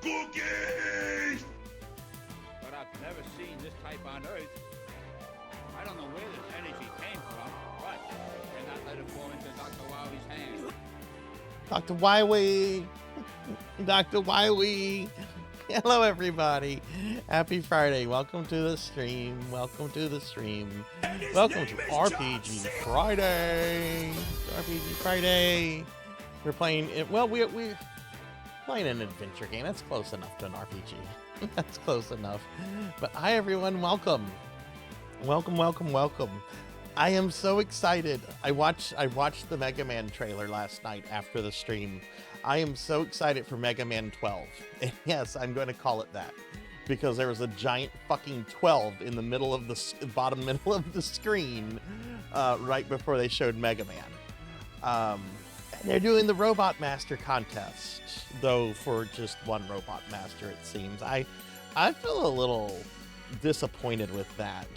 Cookies! But I've never seen this type on Earth. I don't know where this energy came from, but I cannot let it fall into Dr. Wiley's hands. Dr. Wiley! Dr. Wiley! Hello, everybody. Happy Friday. Welcome to the stream. Welcome to the stream. Welcome to RPG Friday. RPG Friday. We're playing it. Well, we're playing an adventure game. That's close enough to an RPG. That's close enough. But hi, everyone. Welcome. Welcome, welcome, welcome. I am so excited. I watched the Mega Man trailer last night after the stream. I am so excited for Mega Man 12. And yes, I'm going to call it that. Because there was a giant fucking 12 in the middle of the bottom middle of the screen right before they showed Mega Man. And they're doing the Robot Master contest, though for just one Robot Master, it seems. I feel a little disappointed with that.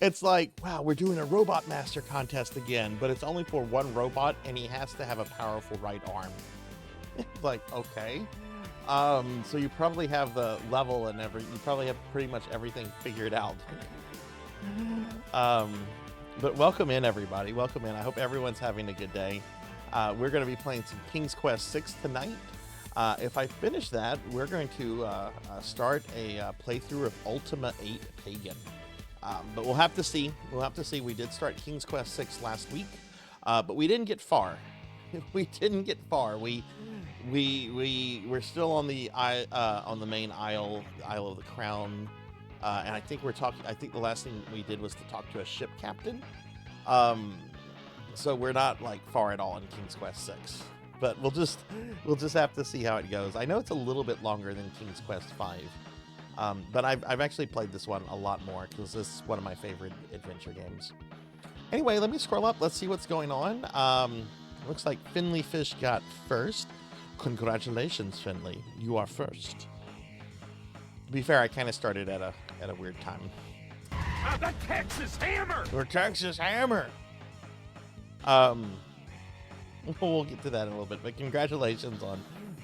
It's like, wow, we're doing a Robot Master contest again, but it's only for one robot, and he has to have a powerful right arm. It's like, okay. So you probably have the level and you probably have pretty much everything figured out. But welcome in, everybody. Welcome in. I hope everyone's having a good day. We're going to be playing some King's Quest 6 tonight. If I finish that, we're going to start a playthrough of Ultima 8 Pagan. But we'll have to see. We'll have to see. We did start King's Quest 6 last week, but we didn't get far. We didn't get far. We're still on the main Isle of the Crown. And I think the last thing we did was to talk to a ship captain. So we're not like far at all in King's Quest 6, but we'll just have to see how it goes. I know it's a little bit longer than King's Quest 5, but I've actually played this one a lot more because this is one of my favorite adventure games. Anyway, let me scroll up. Let's see what's going on. Looks like Finley Fish got first. Congratulations, Finley. You are first. To be fair, I kind of started at a weird time. The Texas Hammer! Or Texas Hammer! We'll get to that in a little bit, but congratulations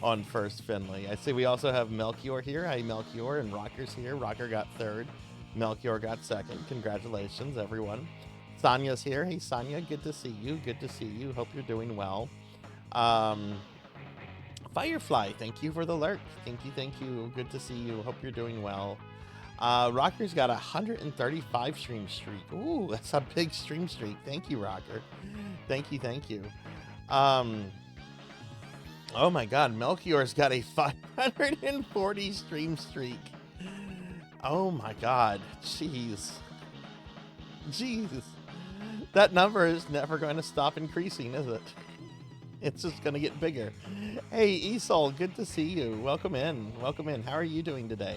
on first, Finley. I see we also have Melchior here. Hi, Melchior, and Rocker's here. Rocker got third. Melchior got second. Congratulations, everyone. Sonia's here. Hey, Sonia, good to see you. Good to see you. Hope you're doing well. Firefly, thank you for the alert. Thank you. Good to see you. Hope you're doing well. Rocker's got a 135 stream streak. Ooh, that's a big stream streak. Thank you, Rocker. Thank you. Oh my god, Melchior's got a 540 stream streak. Oh my god, jeez. Jeez. That number is never going to stop increasing, is it? It's just going to get bigger. Hey, Esol, good to see you. Welcome in. Welcome in. How are you doing today?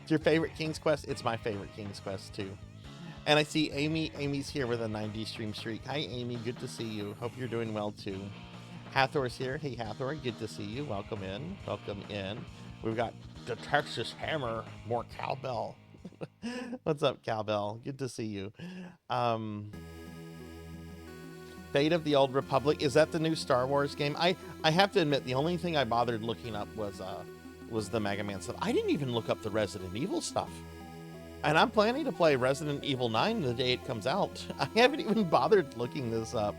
It's your favorite King's Quest? It's my favorite King's Quest, too. And I see Amy. Amy's here with a 90 stream streak. Hi, Amy. Good to see you. Hope you're doing well, too. Hathor's here. Hey, Hathor. Good to see you. Welcome in. Welcome in. We've got the Texas Hammer. More cowbell. What's up, cowbell? Good to see you. Fate of the Old Republic. Is that the new Star Wars game? I have to admit, the only thing I bothered looking up was the Mega Man stuff. I didn't even look up the Resident Evil stuff. And I'm planning to play Resident Evil 9 the day it comes out. I haven't even bothered looking this up.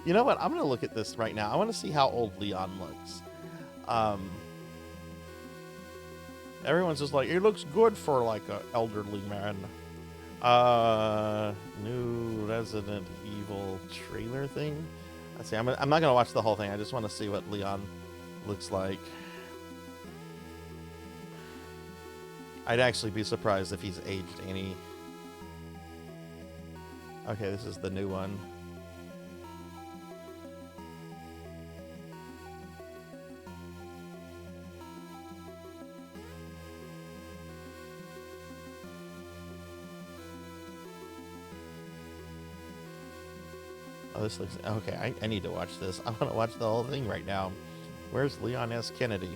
You know what? I'm going to look at this right now. I want to see how old Leon looks. Everyone's just like, he looks good for like an elderly man. New Resident Evil trailer thing. Let's see. I'm not going to watch the whole thing. I just want to see what Leon looks like. I'd actually be surprised if he's aged any. Okay, this is the new one. Oh, this looks... Okay, I need to watch this. I want to watch the whole thing right now. Where's Leon S. Kennedy?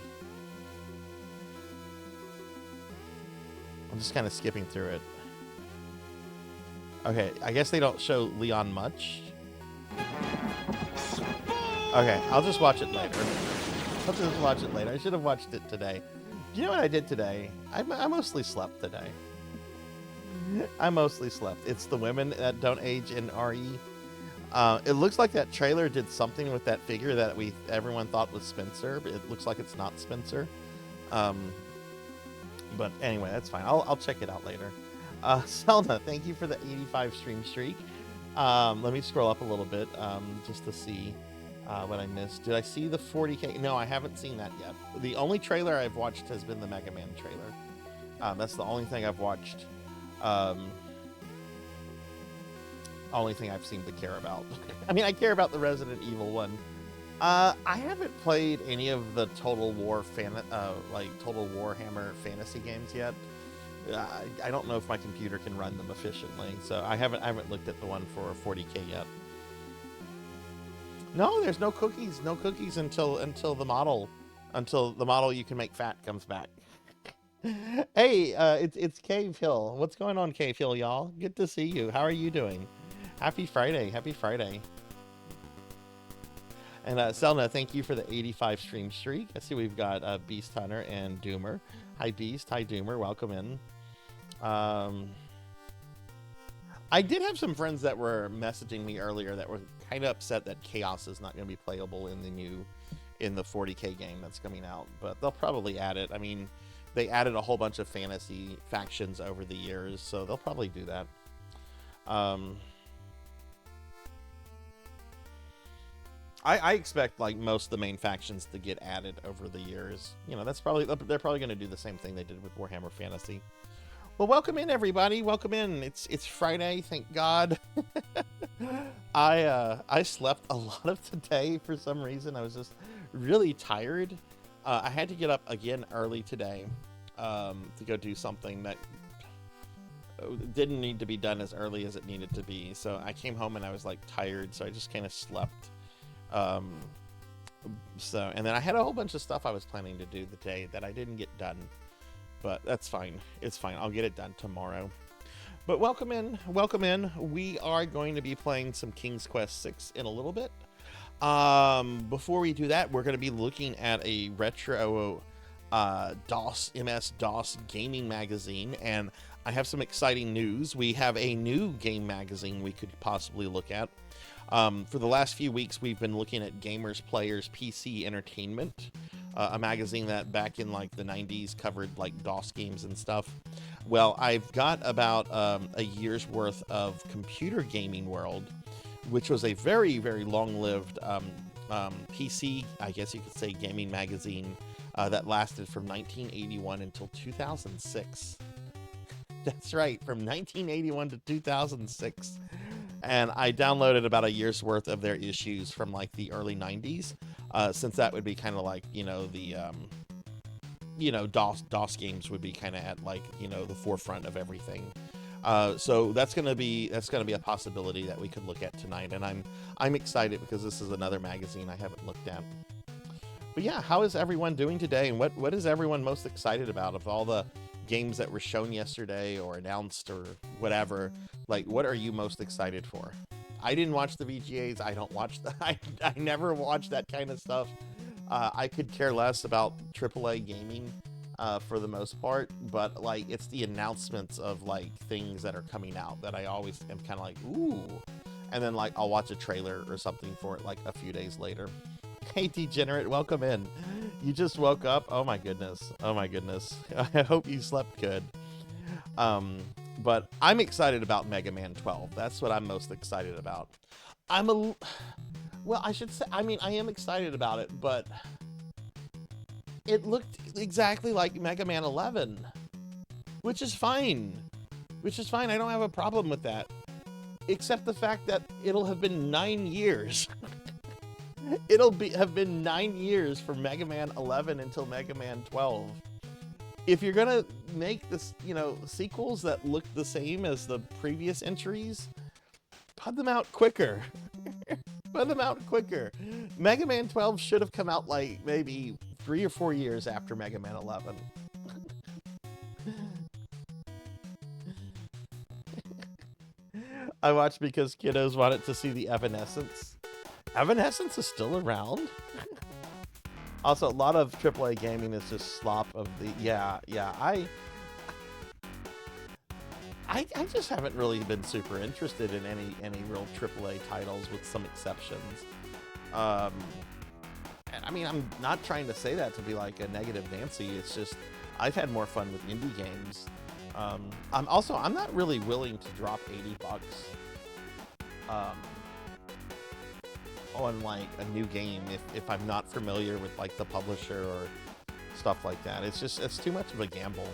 I'm just kind of skipping through it. Okay, I guess they don't show Leon much. Okay, I'll just watch it later. I'll just watch it later. I should have watched it today. Do you know what I did today? I mostly slept today. I mostly slept. It's the women that don't age in RE. It looks like that trailer did something with that figure that everyone thought was Spencer, but it looks like it's not Spencer. But anyway, that's fine. I'll check it out later. Selna, thank you for the 85 stream streak. Let me scroll up a little bit just to see what I missed. Did I see the 40K? No, I haven't seen that yet. The only trailer I've watched has been the Mega Man trailer. That's the only thing I've watched. Only thing I've seemed to care about. I mean, I care about the Resident Evil one. I haven't played any of the Total War Total Warhammer fantasy games yet. I don't know if my computer can run them efficiently, so I haven't looked at the one for 40K yet. No, there's no cookies. No cookies until the model you can make fat comes back. Hey, it's Cave Hill. What's going on, Cave Hill, y'all? Good to see you. How are you doing? Happy Friday. Happy Friday. And Selna, thank you for the 85 stream streak. I see we've got Beast Hunter and Doomer. Hi, Beast. Hi, Doomer. Welcome in. I did have some friends that were messaging me earlier that were kind of upset that Chaos is not going to be playable in the 40K game that's coming out, but they'll probably add it. I mean, they added a whole bunch of fantasy factions over the years, so they'll probably do that. I expect like most of the main factions to get added over the years. You know, they're probably going to do the same thing they did with Warhammer Fantasy. Well, welcome in, everybody. Welcome in. It's Friday, thank God. I slept a lot of today for some reason. I was just really tired. I had to get up again early today to go do something that didn't need to be done as early as it needed to be. So I came home and I was like tired, so I just kind of slept. And then I had a whole bunch of stuff I was planning to do today that I didn't get done, but that's fine. It's fine. I'll get it done tomorrow. But welcome in. Welcome in. We are going to be playing some King's Quest 6 in a little bit. Before we do that, we're going to be looking at a retro MS-DOS gaming magazine, and I have some exciting news. We have a new game magazine we could possibly look at. For the last few weeks, we've been looking at Gamers Players PC Entertainment, a magazine that back in like the 90s covered like DOS games and stuff. Well, I've got about a year's worth of Computer Gaming World, which was a very, very long-lived PC, I guess you could say, gaming magazine that lasted from 1981 until 2006. That's right, from 1981 to 2006. And I downloaded about a year's worth of their issues from like the early 90s, since that would be kind of like, the DOS games would be kind of at like, the forefront of everything. So that's gonna be a possibility that we could look at tonight, and I'm excited because this is another magazine I haven't looked at. But yeah, how is everyone doing today, and what is everyone most excited about of all the games that were shown yesterday or announced or whatever? Like, what are you most excited for? I didn't watch the VGAs. I don't watch I never watch that kind of stuff. I could care less about AAA gaming for the most part, but like it's the announcements of like things that are coming out that I always am kind of like, ooh, and then like I'll watch a trailer or something for it like a few days later. Hey Degenerate, welcome in. You just woke up? Oh my goodness. I hope you slept good. But I'm excited about Mega Man 12. That's what I'm most excited about. Well, I should say, I am excited about it, but it looked exactly like Mega Man 11, which is fine. I don't have a problem with that, except the fact that it'll have been 9 years. Have been 9 years from Mega Man 11 until Mega Man 12. If you're gonna make this, sequels that look the same as the previous entries, put them out quicker. Mega Man 12 should have come out like maybe 3 or 4 years after Mega Man 11. I watched because kiddos wanted to see the Evanescence. Evanescence is still around? Also, a lot of AAA gaming is just slop of the... Yeah, I just haven't really been super interested in any real AAA titles, with some exceptions. And I'm not trying to say that to be like a negative Nancy. It's just I've had more fun with indie games. I'm not really willing to drop $80 on like a new game if I'm not familiar with like the publisher or stuff like that. It's too much of a gamble.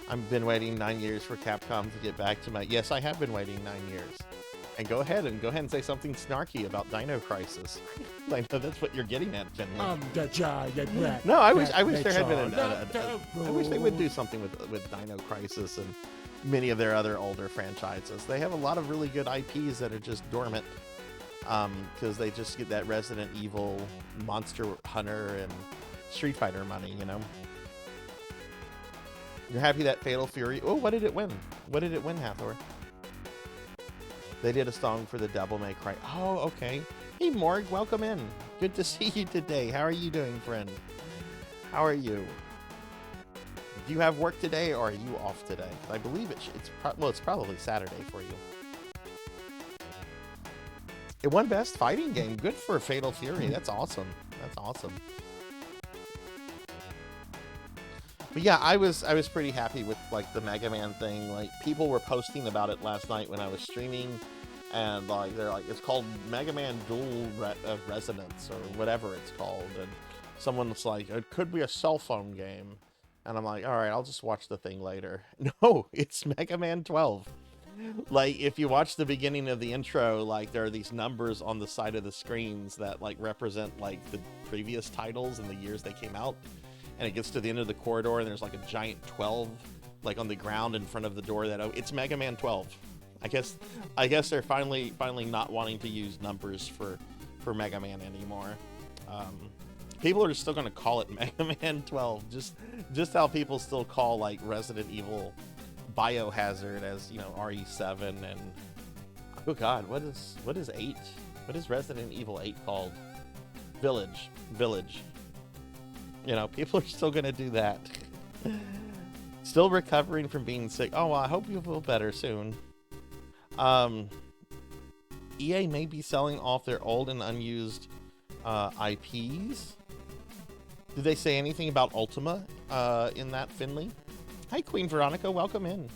I've been waiting 9 years for Capcom to get back to my... Yes, I have been waiting 9 years. And go ahead and say something snarky about Dino Crisis. I know that's what you're getting at, Finley. The giant rat. No, I wish there had been I wish they would do something with Dino Crisis and many of their other older franchises. They have a lot of really good IPs that are just dormant, because they just get that Resident Evil, Monster Hunter, and Street Fighter money, You're happy that Fatal Fury... Oh, what did it win? Hathor? They did a song for the Devil May Cry. Oh, okay. Hey, Morg, welcome in. Good to see you today. How are you doing, friend? How are you? Do you have work today, or are you off today? I believe it's probably Saturday for you. It won Best Fighting Game. Good for Fatal Fury. That's awesome. But yeah, I was pretty happy with like the Mega Man thing. Like, people were posting about it last night when I was streaming, and like they're like, it's called Mega Man Dual Resonance or whatever it's called, and someone's like, it could be a cell phone game, and I'm like, all right, I'll just watch the thing later. No, it's Mega Man 12. Like, if you watch the beginning of the intro, like there are these numbers on the side of the screens that like represent like the previous titles and the years they came out. And it gets to the end of the corridor, and there's like a giant 12 like on the ground in front of the door. It's Mega Man 12. I guess they're finally not wanting to use numbers for Mega Man anymore. People are still going to call it Mega Man 12, just how people still call like Resident Evil Biohazard as RE7, and oh god, what is 8? What is Resident Evil 8 called? Village. People are still going to do that. Still recovering from being sick. Oh, well, I hope you feel better soon. EA may be selling off their old and unused IPs. Did they say anything about Ultima in that, Finley? Hi, Queen Veronica. Welcome in.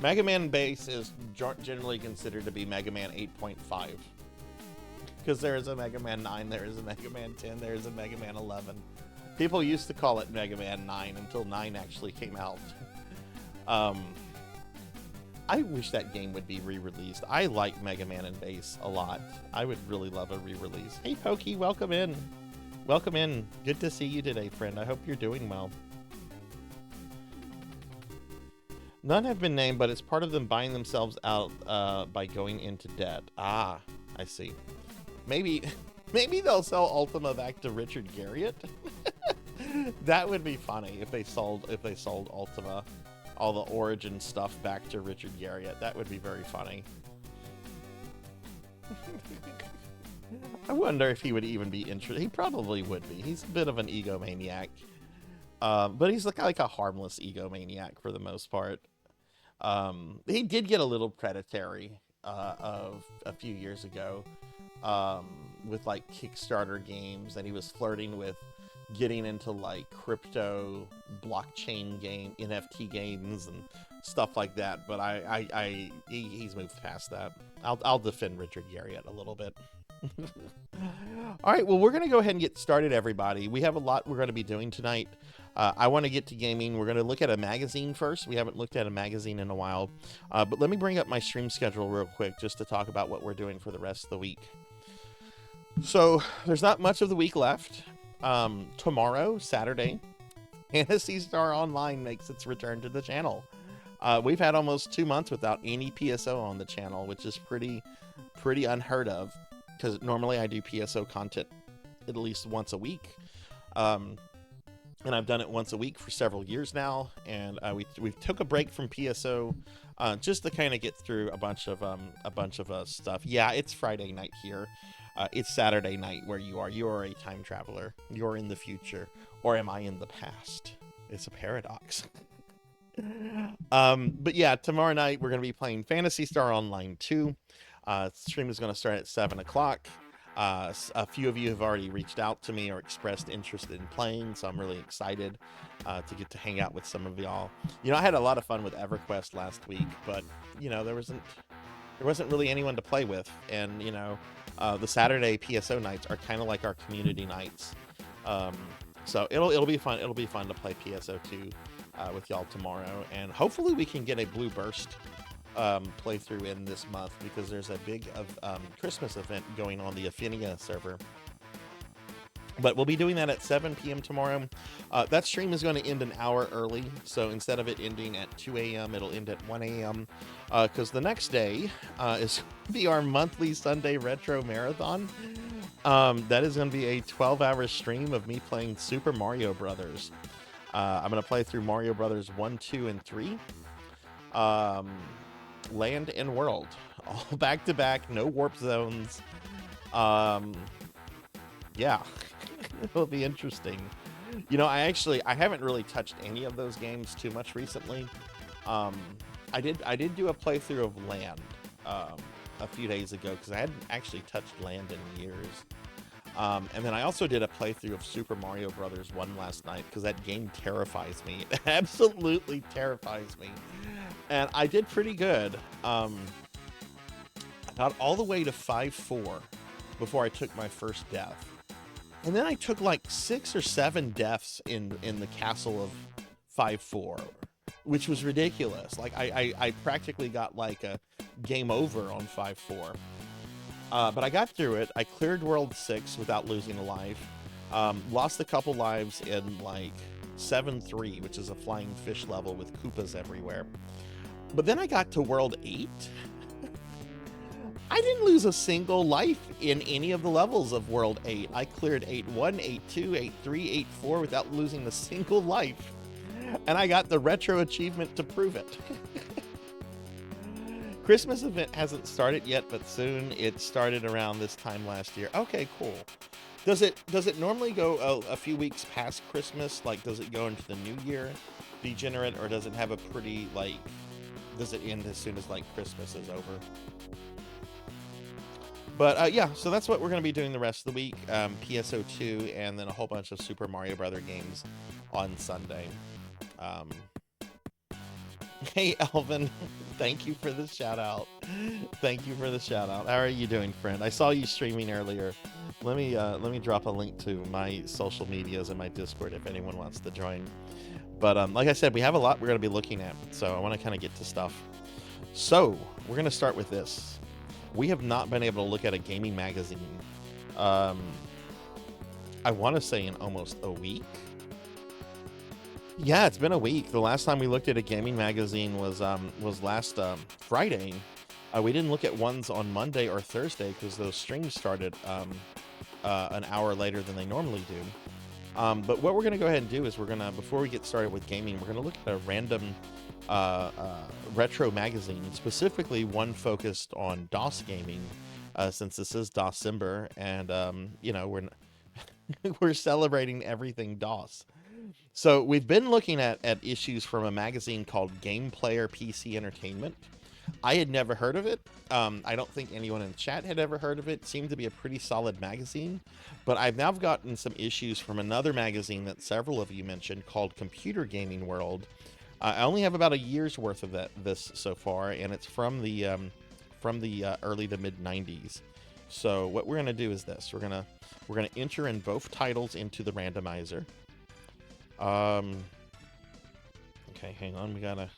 Mega Man base is generally considered to be Mega Man 8.5. Because there is a Mega Man 9, there is a Mega Man 10, there is a Mega Man 11. People used to call it Mega Man 9 until 9 actually came out. I wish that game would be re-released. I like Mega Man and Base a lot. I would really love a re-release. Hey Pokey, welcome in. Welcome in. Good to see you today, friend. I hope you're doing well. None have been named, but it's part of them buying themselves out by going into debt. Ah, I see. Maybe they'll sell Ultima back to Richard Garriott. That would be funny if they sold Ultima, all the origin stuff, back to Richard Garriott. That would be very funny. I wonder if he would even be interested. He probably would be. He's a bit of an egomaniac. But he's like a harmless egomaniac for the most part. He did get a little predatory of a few years ago with like Kickstarter games, and he was flirting with getting into like crypto blockchain game NFT games and stuff like that. But he's moved past that. I'll defend Richard Garriott a little bit. All right, well, we're going to go ahead and get started, everybody. We have a lot we're going to be doing tonight. I want to get to gaming. We're going to look at a magazine first. We haven't looked at a magazine in a while. But let me bring up my stream schedule real quick just to talk about what we're doing for the rest of the week. So there's not much of the week left. Tomorrow, Saturday, Phantasy Star Online makes its return to the channel. We've had almost 2 months without any PSO on the channel, which is pretty unheard of, because normally I do PSO content at least once a week. And I've done it once a week for several years now, and we took a break from PSO just to kind of get through a bunch of stuff. Yeah, it's Friday night here. It's Saturday night where you are. You are a time traveler. You're in the future, or am I in the past? It's a paradox. But yeah, tomorrow night we're going to be playing Phantasy Star Online 2. Stream is going to start at 7 o'clock. A few of you have already reached out to me or expressed interest in playing, so I'm really excited to get to hang out with some of y'all. You know, I had a lot of fun with EverQuest last week, but you know, there wasn't really anyone to play with, and you know, the Saturday PSO nights are kind of like our community nights. So it'll be fun. It'll be fun to play PSO2 with y'all tomorrow, and hopefully we can get a Blue Burst playthrough in this month, because there's a big Christmas event going on the Affinia server. But we'll be doing that at 7 p.m. tomorrow. That stream is going to end an hour early, so instead of it ending at 2 a.m., it'll end at 1 a.m. Because the next day is going to be our monthly Sunday Retro Marathon. That is going to be a 12-hour stream of me playing Super Mario Brothers. I'm going to play through Mario Brothers 1, 2, and 3. Land and World, all back to back, no warp zones. Yeah, it'll be interesting. You know, I haven't really touched any of those games too much recently. I did do a playthrough of Land a few days ago, because I hadn't actually touched Land in years. And then I also did a playthrough of Super Mario Brothers 1 last night, because that game terrifies me. It absolutely terrifies me. And I did pretty good. I got all the way to 5-4 before I took my first death. And then I took like 6 or 7 deaths in the castle of 5-4, which was ridiculous. Like I practically got like a game over on 5-4. But I got through it. I cleared World 6 without losing a life. Lost a couple lives in like 7-3, which is a flying fish level with Koopas everywhere. But then I got to World 8. I didn't lose a single life in any of the levels of World 8. I cleared 8-1, 8-2, 8-3, 8-4 without losing a single life. And I got the retro achievement to prove it. Christmas event hasn't started yet, but soon. It started around this time last year. Okay, cool. Does it normally go a few weeks past Christmas? Like, does it go into the new year, Degenerate, or does it have a pretty, like, does it end as soon as, like, Christmas is over? But, yeah, so that's what we're going to be doing the rest of the week. PSO2, and then a whole bunch of Super Mario Brother games on Sunday. Hey, Elvin. Thank you for the shout out. Thank you for the shout out. How are you doing, friend? I saw you streaming earlier. Let me drop a link to my social medias and my Discord if anyone wants to join. But like I said, we have a lot we're going to be looking at, so I want to kind of get to stuff. So we're going to start with this. We have not been able to look at a gaming magazine. I want to say in almost a week. Yeah, it's been a week. The last time we looked at a gaming magazine was last Friday. We didn't look at ones on Monday or Thursday because those streams started an hour later than they normally do. But what we're going to go ahead and do is before we get started with gaming, we're going to look at a random retro magazine, specifically one focused on DOS gaming, since this is DOScember, and we're celebrating everything DOS. So we've been looking at issues from a magazine called Game Player PC Entertainment. I had never heard of it. I don't think anyone in the chat had ever heard of it. It seemed to be a pretty solid magazine. But I've now gotten some issues from another magazine that several of you mentioned called Computer Gaming World. I only have about a year's worth of this so far, and it's from the early to mid 90s. So what we're going to do is this. We're going to enter in both titles into the randomizer. Okay, hang on. We gotta.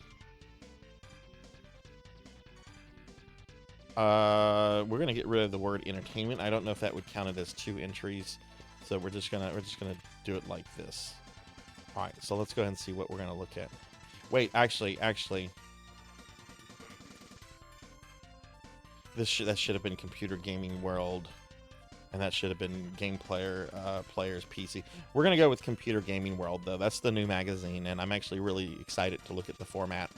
We're gonna get rid of the word entertainment. I don't know if that would count it as two entries, so we're just gonna do it like this. All right, so let's go ahead and see what we're gonna look at. Wait, actually, that should have been Computer Gaming World. And that should have been Player's PC. We're going to go with Computer Gaming World, though. That's the new magazine, and I'm actually really excited to look at the format.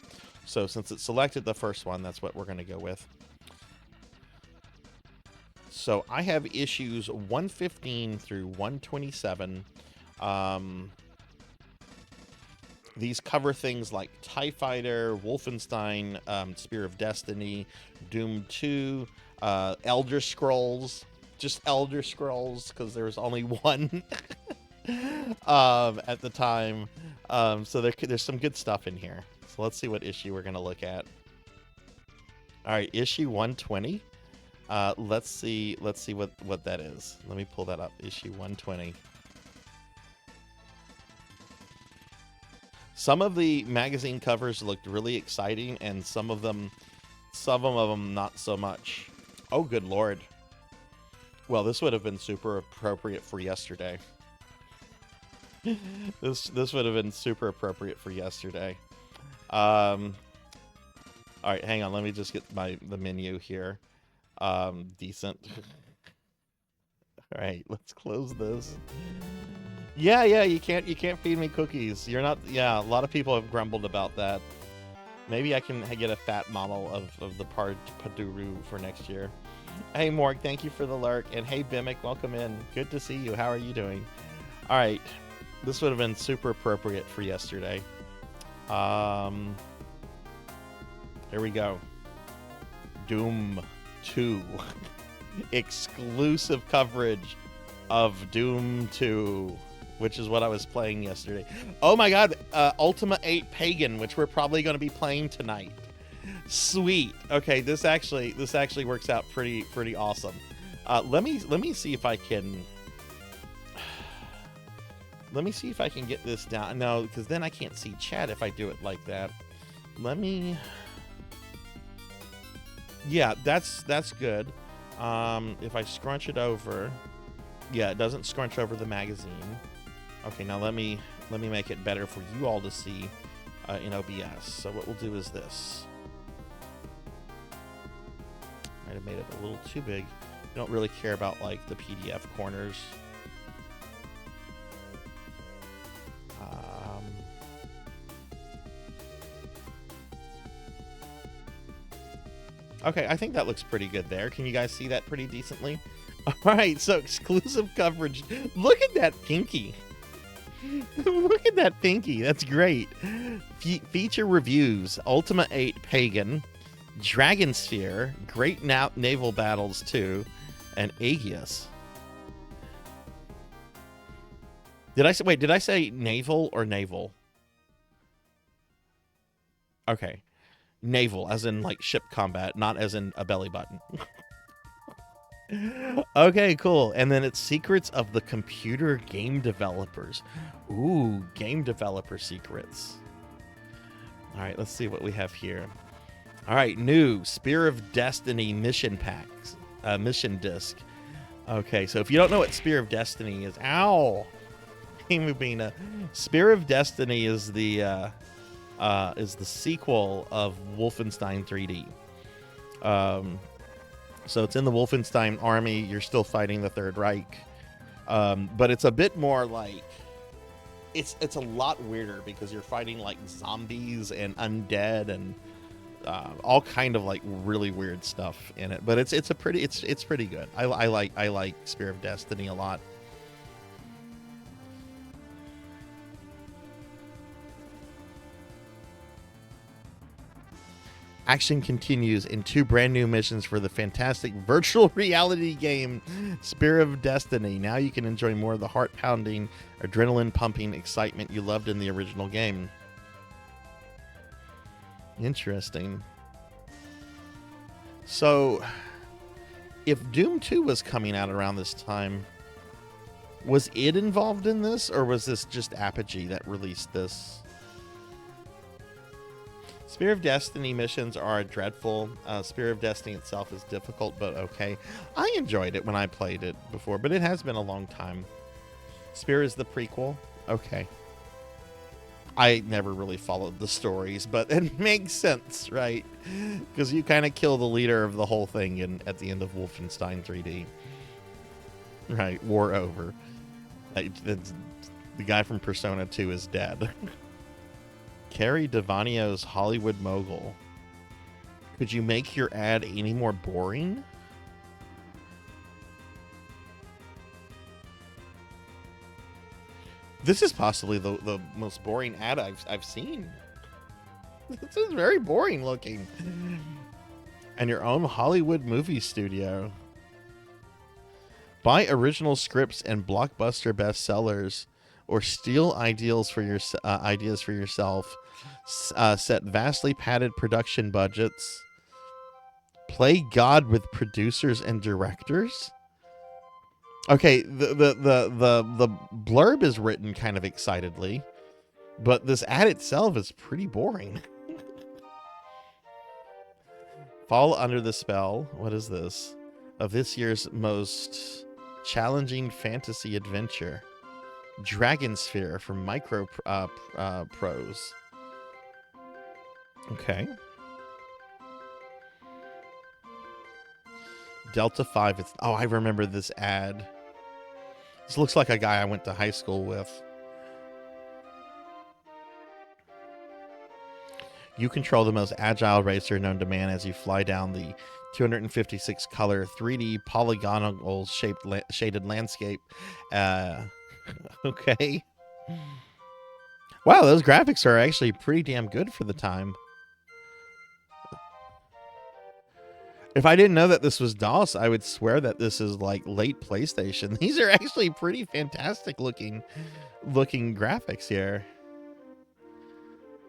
So since it selected the first one, that's what we're going to go with. So I have issues 115 through 127. These cover things like TIE Fighter, Wolfenstein, Spear of Destiny, Doom 2, Elder Scrolls. Just Elder Scrolls, because there was only one at the time. So there's some good stuff in here. So let's see what issue we're going to look at. All right, issue 120. Let's see what that is. Let me pull that up. Issue 120. Some of the magazine covers looked really exciting, and some of them not so much. Oh, good Lord. Well, this would have been super appropriate for yesterday. This would have been super appropriate for yesterday. All right, hang on. Let me just get the menu here. Decent. All right, let's close this. Yeah, you can't feed me cookies. You're not. Yeah, a lot of people have grumbled about that. Maybe I can get a fat model of the Paduru for next year. Hey, Morg, thank you for the lurk. And hey, Bimic, welcome in. Good to see you. How are you doing? All right. This would have been super appropriate for yesterday. Here we go. Doom 2. Exclusive coverage of Doom 2, which is what I was playing yesterday. Oh my god, Ultima 8 Pagan, which we're probably going to be playing tonight. Sweet. Okay, this actually works out pretty awesome. Let me see if I can. Let me see if I can get this down. No, because then I can't see chat if I do it like that. Let me. Yeah, that's good. If I scrunch it over, yeah, it doesn't scrunch over the magazine. Okay, now let me make it better for you all to see in OBS. So what we'll do is this. Might have made it a little too big. I don't really care about like the PDF corners. Okay, I think that looks pretty good there. Can you guys see that pretty decently? All right, so exclusive coverage. Look at that pinky. Look at that pinky. That's great. Feature reviews: Ultima 8 Pagan, Dragon Sphere, Great Naval Battles 2, and Aegis. Did I say naval or naval? Okay. Naval, as in like ship combat, not as in a belly button. Okay, cool. And then it's secrets of the computer game developers. Ooh, game developer secrets. All right, let's see what we have here. All right, new Spear of Destiny mission packs, mission disc. Okay, so if you don't know what Spear of Destiny is, ow, Mubina, Spear of Destiny is the sequel of Wolfenstein 3D. So it's in the Wolfenstein army. You're still fighting the Third Reich, but it's a bit more like it's a lot weirder because you're fighting like zombies and undead and all kind of like really weird stuff in it. But it's pretty good. I like Spear of Destiny a lot. Action continues in 2 brand new missions for the fantastic virtual reality game Spear of Destiny. Now you can enjoy more of the heart-pounding, adrenaline-pumping excitement you loved in the original game. Interesting. So, if Doom 2 was coming out around this time, was it involved in this, or was this just Apogee that released this? Spear of Destiny missions are dreadful. Spear of Destiny itself is difficult, but okay. I enjoyed it when I played it before, but it has been a long time. Spear is the prequel? Okay. I never really followed the stories, but it makes sense, right? Because you kind of kill the leader of the whole thing at the end of Wolfenstein 3D. Right, war over. The guy from Persona 2 is dead. Carrie Devanio's Hollywood Mogul. Could you make your ad any more boring? This is possibly the most boring ad I've seen. This is very boring looking. And your own Hollywood movie studio. Buy original scripts and blockbuster bestsellers, or steal ideas for yourself. Set vastly padded production budgets. Play God with producers and directors. Okay, the blurb is written kind of excitedly, but this ad itself is pretty boring. Fall under the spell. What is this? Of this year's most challenging fantasy adventure. Dragon Sphere from Micro Prose. Okay. Delta 5. Oh, I remember this ad. This looks like a guy I went to high school with. You control the most agile racer known to man as you fly down the 256 color 3D polygonal shaded landscape. Okay. Wow, those graphics are actually pretty damn good for the time. If I didn't know that this was DOS, I would swear that this is like late PlayStation. These are actually pretty fantastic looking graphics here.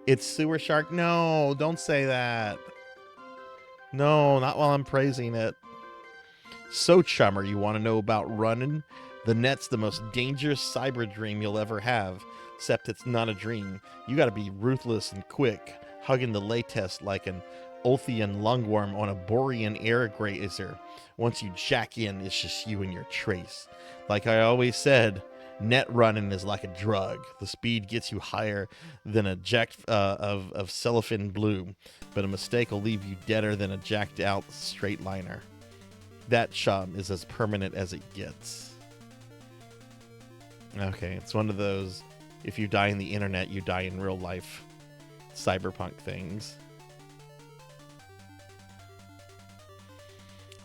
It's Sewer Shark. No, don't say that. No, not while I'm praising it. So, chummer, you want to know about running? The net's the most dangerous cyber dream you'll ever have. Except it's not a dream. You gotta be ruthless and quick, hugging the latex like an Othian lungworm on a Borean air grazer. Once you jack in, it's just you and your trace. Like I always said, net running is like a drug. The speed gets you higher than a jack of cellophane blue, but a mistake will leave you deader than a jacked out straight liner. That chum is as permanent as it gets. Okay, it's one of those, if you die in the internet, you die in real life cyberpunk things.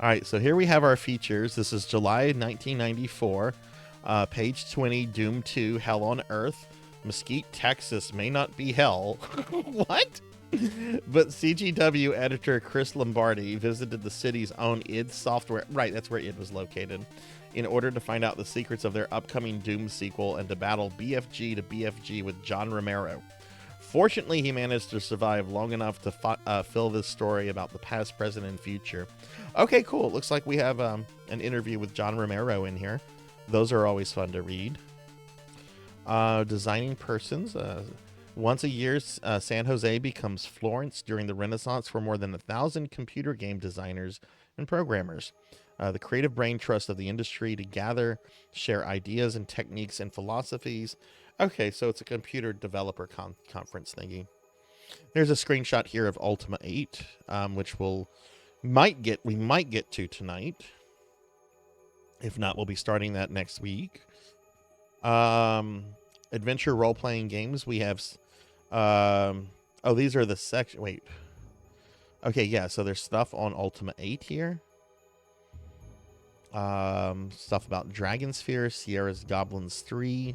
All right, so here we have our features. This is July 1994. Page 20, Doom 2, Hell on Earth. Mesquite, Texas may not be hell. What? But CGW editor Chris Lombardi visited the city's own id Software. Right, that's where id was located. In order to find out the secrets of their upcoming Doom sequel and to battle BFG to BFG with John Romero. Fortunately, he managed to survive long enough to fill this story about the past, present, and future. Okay, cool. It looks like we have an interview with John Romero in here. Those are always fun to read. Designing persons. Once a year, San Jose becomes Florence during the Renaissance for more than 1,000 computer game designers and programmers. The creative brain trust of the industry to gather, share ideas and techniques and philosophies. Okay, so it's a computer developer conference thingy. There's a screenshot here of Ultima 8, which we might get to tonight. If not, we'll be starting that next week. Adventure role-playing games. We have... oh, these are the section... Wait. Okay, yeah, so there's stuff on Ultima 8 here. Stuff about Dragonsphere, Sierra's Goblins 3.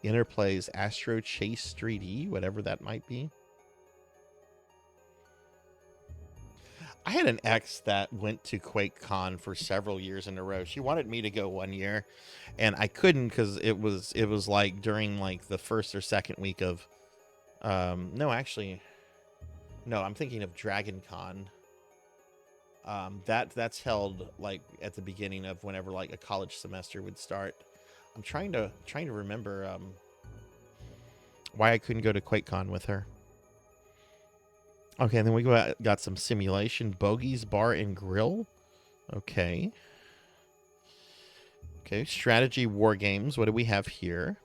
Interplay's Astro Chase 3D, whatever that might be. I had an ex that went to QuakeCon for several years in a row. She wanted me to go one year, and I couldn't because it was like during like the first or second week of no, I'm thinking of DragonCon. That's held like at the beginning of whenever like a college semester would start. I'm trying to remember why I couldn't go to QuakeCon with her. Okay, and then we got some simulation. Bogey's Bar and Grill. Okay. Okay, strategy war games. What do we have here?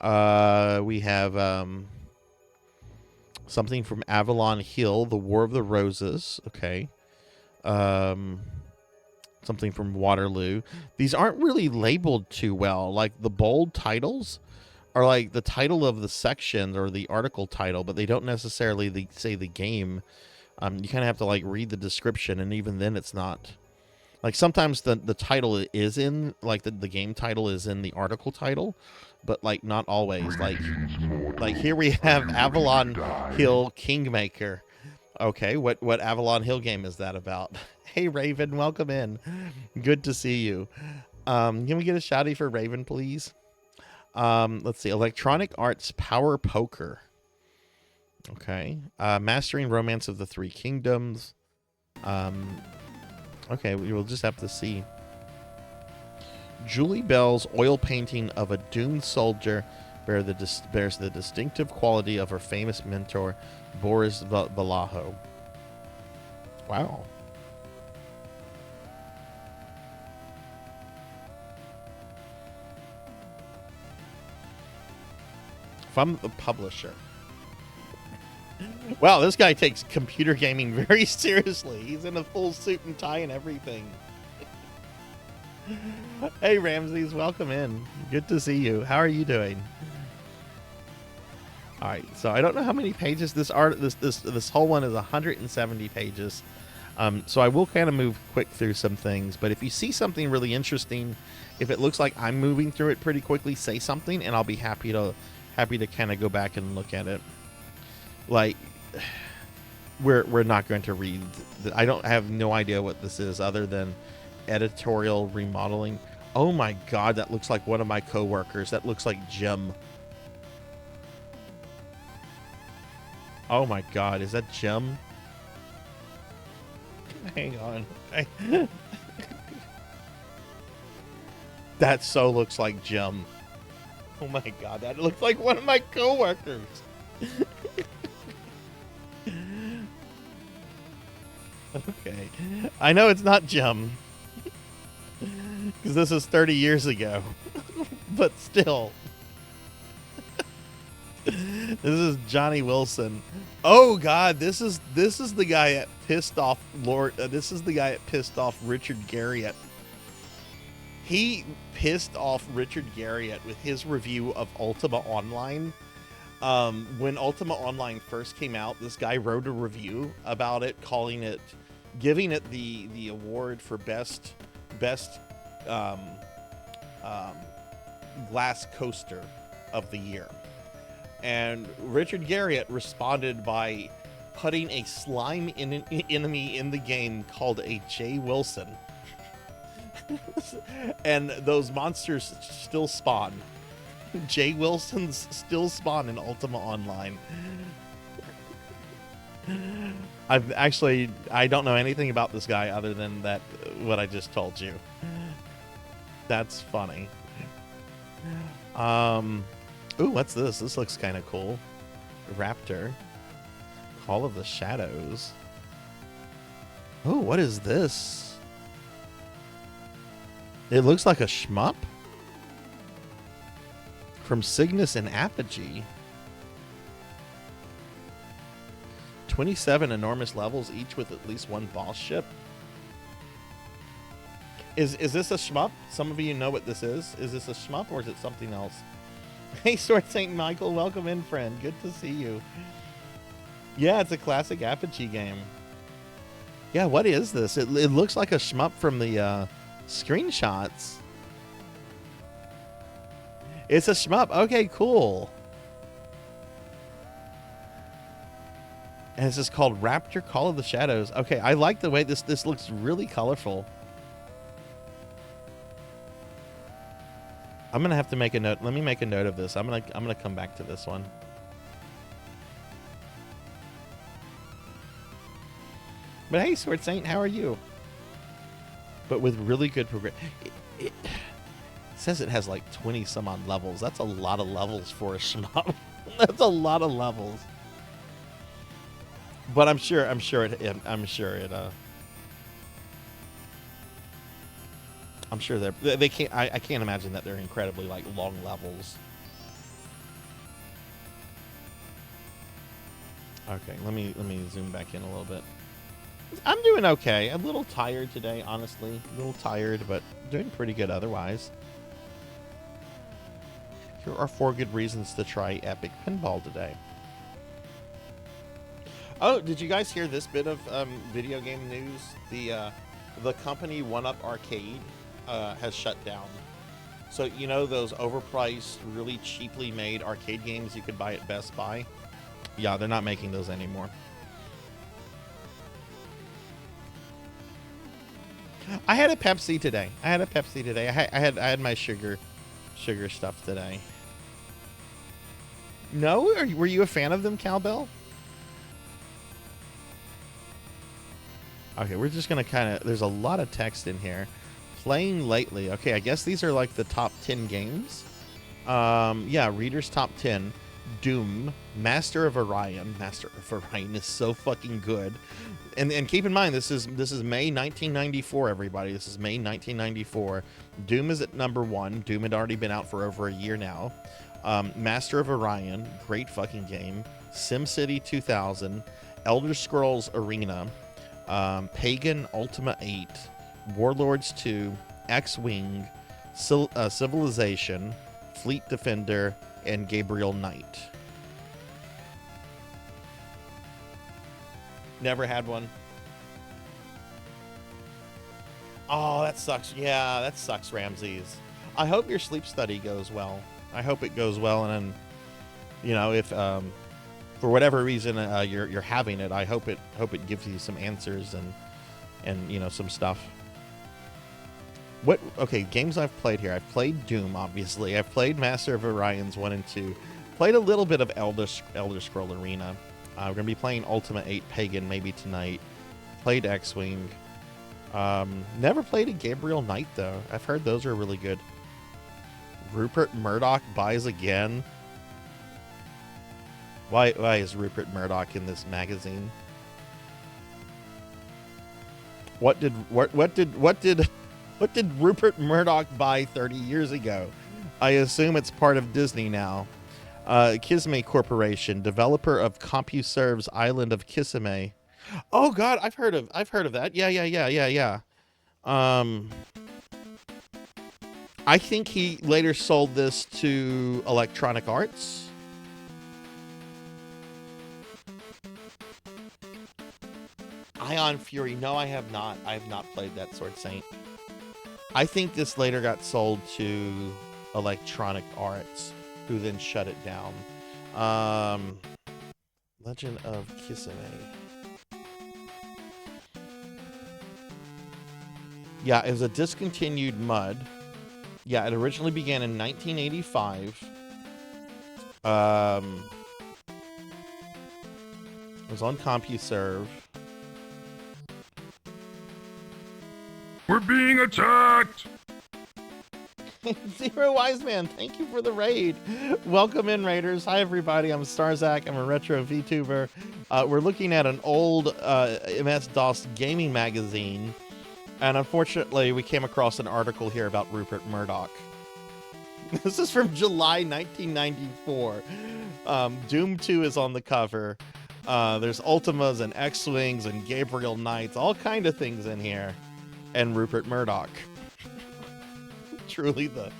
We have something from Avalon Hill, The War of the Roses. Okay. Something from Waterloo. These aren't really labeled too well. Like the bold titles are like the title of the section or the article title, but they don't necessarily say the game. You kind of have to like read the description, and even then it's not. Like sometimes the title is in, like the game title is in the article title, but like not always. Like here we have Avalon Hill Kingmaker. Okay, what Avalon Hill game is that about? Hey Raven, welcome in. Good to see you. Can we get a shouty for Raven, please? Let's see. Electronic Arts Power Poker. Okay. Mastering Romance of the Three Kingdoms. Okay, we will just have to see. Julie Bell's oil painting of a doomed soldier bears the distinctive quality of her famous mentor, Boris Vallejo. Wow. From the publisher. Wow, this guy takes computer gaming very seriously. He's in a full suit and tie and everything. Hey Ramses, welcome in. Good to see you. How are you doing? All right, so I don't know how many pages this whole one is. 170 pages. So I will kind of move quick through some things, but if you see something really interesting, if it looks like I'm moving through it pretty quickly, say something and I'll be happy to kind of go back and look at it. Like we're not going to read. I have no idea what this is other than editorial remodeling. Oh my god, that looks like one of my coworkers. That looks like Jim. Oh my god, is that Jim? Hang on. That so looks like Jim. Oh my god, that looks like one of my coworkers. Okay. I know it's not Jim. Because this is 30 years ago. But still. This is Johnny Wilson. Oh god, this is the guy that pissed off this is the guy that pissed off Richard Garriott. He pissed off Richard Garriott with his review of Ultima Online. When Ultima Online first came out, this guy wrote a review about it, giving it the award for best glass coaster of the year. And Richard Garriott responded by putting a slime enemy in the game called a J. Wilson. And those monsters still spawn. Jay Wilson's still spawn in Ultima Online. I don't know anything about this guy other than that what I just told you. That's funny. Ooh, what's this? This looks kind of cool. Raptor. Call of the Shadows. Oh, what is this? It looks like a shmup from Cygnus and Apogee. 27 enormous levels, each with at least one boss ship. Is this a shmup? Some of you know what this is. Is this a shmup or is it something else? Hey, Sword St. Michael, welcome in, friend. Good to see you. Yeah, it's a classic Apogee game. Yeah, what is this? It looks like a shmup from the screenshots. It's a shmup. Okay, cool. And this is called Raptor Call of the Shadows. Okay, I like the way this looks really colorful. I'm gonna have to make a note. Let me make a note of this. I'm gonna come back to this one. But hey, Sword Saint, how are you? But with really good progress. It says it has like 20 some odd levels. That's a lot of levels for a shmup. That's a lot of levels. But I'm sure they can't. I can't imagine that they're incredibly like long levels. Okay, let me zoom back in a little bit. I'm doing okay. A little tired today, honestly. A little tired, but doing pretty good otherwise. Here are 4 good reasons to try Epic Pinball today. Oh, did you guys hear this bit of video game news? The company 1UP Arcade has shut down. So, you know those overpriced, really cheaply made arcade games you could buy at Best Buy? Yeah, they're not making those anymore. I had a Pepsi today. I had my sugar stuff today. No? Were you a fan of them, Cowbell? Okay, we're just going to kind of... There's a lot of text in here. Playing lately. Okay, I guess these are like the top 10 games. Yeah, Reader's Top 10. Doom. Master of Orion. Master of Orion is so fucking good. And keep in mind, this is May 1994, everybody. This is May 1994. Doom is at number 1. Doom had already been out for over a year now. Master of Orion. Great fucking game. SimCity 2000. Elder Scrolls Arena. Pagan Ultima 8, Warlords 2, X-Wing, Civilization, Fleet Defender, and Gabriel Knight. Never had one. Oh, that sucks. Yeah, that sucks, Ramses. I hope your sleep study goes well. I hope it goes well, and then, you know, if for whatever reason you're having it, I hope it gives you some answers and you know, some stuff. Okay, games I've played here. I've played Doom, obviously. I've played Master of Orion's 1 and 2. Played a little bit of Elder Scroll Arena. We're gonna be playing Ultima 8 Pagan maybe tonight. Played X-Wing. Never played a Gabriel Knight though. I've heard those are really good. Rupert Murdoch buys again. Why is Rupert Murdoch in this magazine? What did Rupert Murdoch buy 30 years ago? I assume it's part of Disney now. Kisame Corporation, developer of CompuServe's Island of Kisame. Oh God, I've heard of that. Yeah. I think he later sold this to Electronic Arts. Ion Fury. No, I have not. I have not played that, Sword Saint. I think this later got sold to Electronic Arts, who then shut it down. Legend of Kisame. Yeah, it was a discontinued MUD. Yeah, it originally began in 1985. It was on CompuServe. We're being attacked! Zero Wise Man, thank you for the raid. Welcome in, Raiders. Hi, everybody. I'm Sarzac. I'm a retro VTuber. We're looking at an old MS-DOS gaming magazine, and unfortunately, we came across an article here about Rupert Murdoch. This is from July 1994. Doom 2 is on the cover. There's Ultimas and X-Wings and Gabriel Knights, all kind of things in here. And Rupert Murdoch. Truly the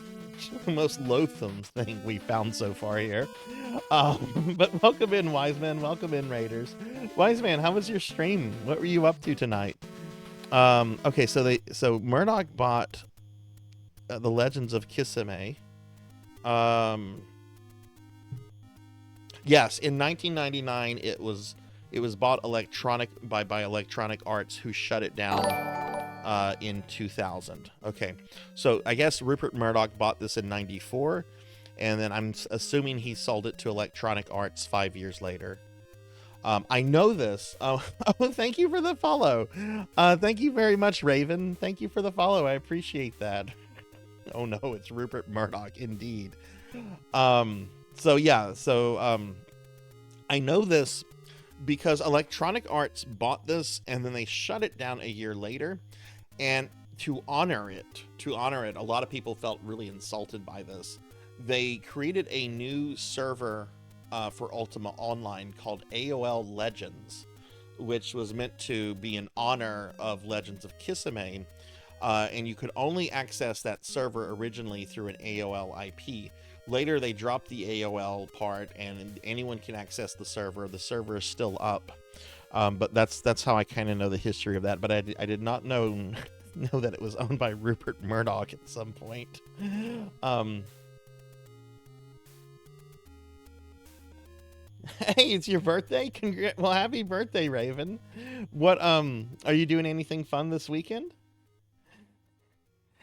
most loathsome thing we found so far here. But welcome in, Wiseman. Welcome in, Raiders. Wiseman, how was your stream? What were you up to tonight? Okay, so Murdoch bought the Legends of Kisame. Yes, in 1999 it was bought by Electronic Arts, who shut it down in 2000. Okay, so I guess Rupert Murdoch bought this in 94, and then I'm assuming he sold it to Electronic Arts 5 years later. I know this. Oh, thank you for the follow. Thank you very much, Raven. Thank you for the follow. I appreciate that. Oh no, it's Rupert Murdoch indeed. I know this because Electronic Arts bought this and then they shut it down a year later. And to honor it, a lot of people felt really insulted by this. They created a new server for Ultima Online called AOL Legends, which was meant to be in honor of Legends of Kisame. And you could only access that server originally through an AOL IP. Later, they dropped the AOL part, and anyone can access the server. The server is still up. But that's how I kind of know the history of that. But I did not know that it was owned by Rupert Murdoch at some point. Hey, it's your birthday? Well, happy birthday, Raven. What are you doing anything fun this weekend?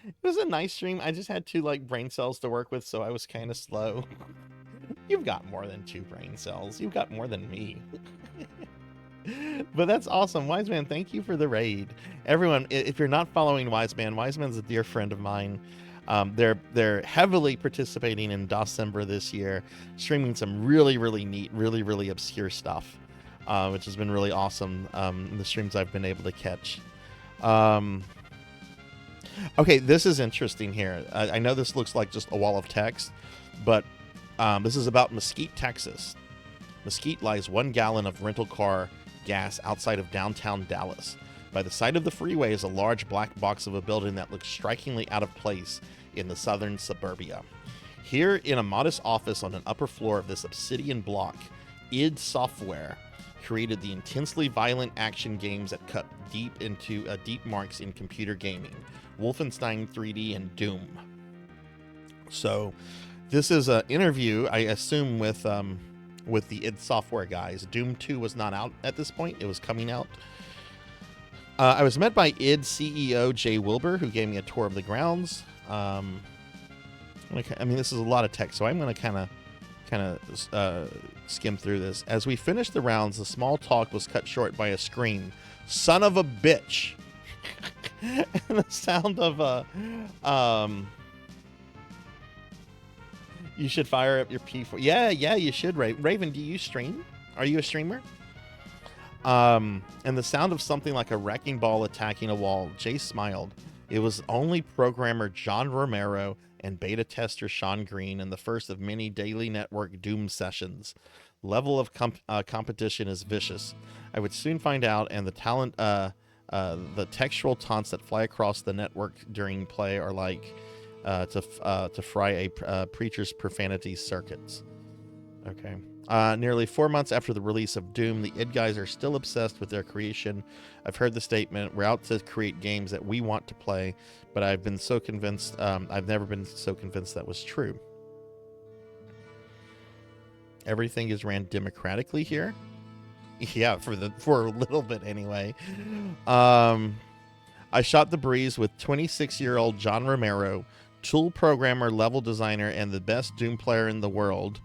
It was a nice stream. I just had 2 brain cells to work with, so I was kind of slow. You've got more than 2 brain cells. You've got more than me. But that's awesome. Wiseman, thank you for the raid. Everyone, if you're not following Wiseman's a dear friend of mine. They're heavily participating in December this year, streaming some really, really neat, really, really obscure stuff, which has been really awesome, the streams I've been able to catch. Okay, this is interesting here. I know this looks like just a wall of text, but this is about Mesquite, Texas. Mesquite lies 1 gallon of rental car gas outside of downtown Dallas. By the side of the freeway is a large black box of a building that looks strikingly out of place in the southern suburbia. Here, in a modest office on an upper floor of this obsidian block, id Software created the intensely violent action games that cut deep into deep marks in computer gaming, Wolfenstein 3D and Doom. So this is an interview, I assume, with the id Software guys. Doom 2 was not out at this point. It was coming out. I was met by id CEO Jay Wilbur, who gave me a tour of the grounds. I mean, this is a lot of text, so I'm going to kind of skim through this. As we finished the rounds, the small talk was cut short by a scream, "Son of a bitch!" and the sound of a you should fire up your P4. Yeah, you should, Raven. Do you stream? Are you a streamer? And the sound of something like a wrecking ball attacking a wall. Jay smiled. It was only programmer John Romero and beta tester Sean Green in the first of many daily network Doom sessions. Level of competition is vicious. I would soon find out, and the textual taunts that fly across the network during play are like to fry a preacher's profanity circuits. Okay. Nearly 4 months after the release of Doom, the id guys are still obsessed with their creation. I've heard the statement, "We're out to create games that we want to play," but I've been so convinced, I've never been so convinced that was true. Everything is ran democratically here. Yeah, for a little bit anyway. I shot the breeze with 26-year-old John Romero, tool programmer, level designer, and the best Doom player in the world.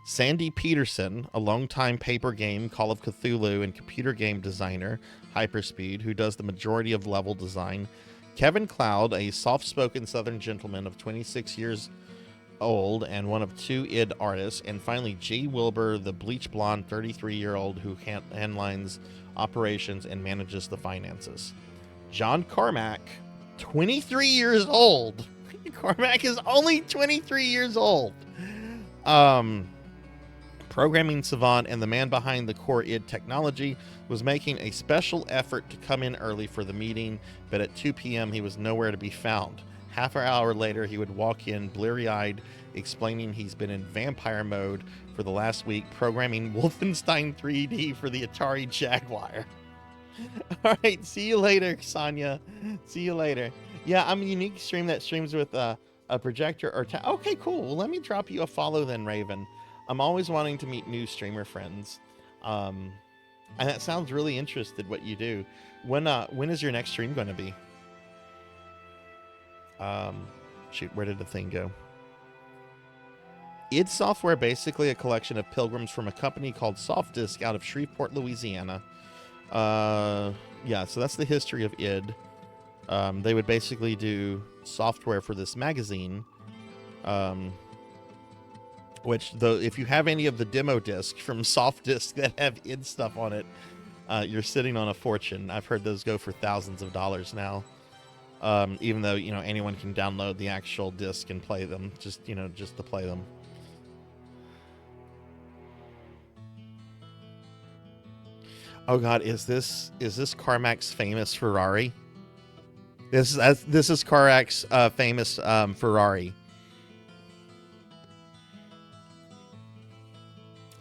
Sandy Peterson, a longtime paper game, Call of Cthulhu, and computer game designer, Hyperspeed, who does the majority of level design. Kevin Cloud, a soft-spoken Southern gentleman of 26 years old and one of 2 id artists. And finally, Jay Wilbur, the bleach blonde 33-year-old who handlines operations and manages the finances. John Carmack, 23 years old. Carmack is only 23 years old. Programming savant and the man behind the core id technology, was making a special effort to come in early for the meeting, but at 2 p.m. he was nowhere to be found. Half an hour later, he would walk in bleary-eyed, explaining he's been in vampire mode for the last week, programming Wolfenstein 3D for the Atari Jaguar. All right, see you later, Sonia. See you later. Yeah, I'm a unique stream that streams with a projector or... Okay, cool. Well, let me drop you a follow then, Raven. I'm always wanting to meet new streamer friends. And that sounds really interesting, what you do. When is your next stream going to be? Shoot, where did the thing go? id Software, basically a collection of pilgrims from a company called Softdisk out of Shreveport, Louisiana. Yeah, so that's the history of id. They would basically do software for this magazine. Which, though, if you have any of the demo discs from Softdisk that have id stuff on it, you're sitting on a fortune. I've heard those go for thousands of dollars now. Even though, anyone can download the actual disc and play them, just to play them. Oh God, is this Carmack's famous Ferrari? This is Carmack's famous Ferrari.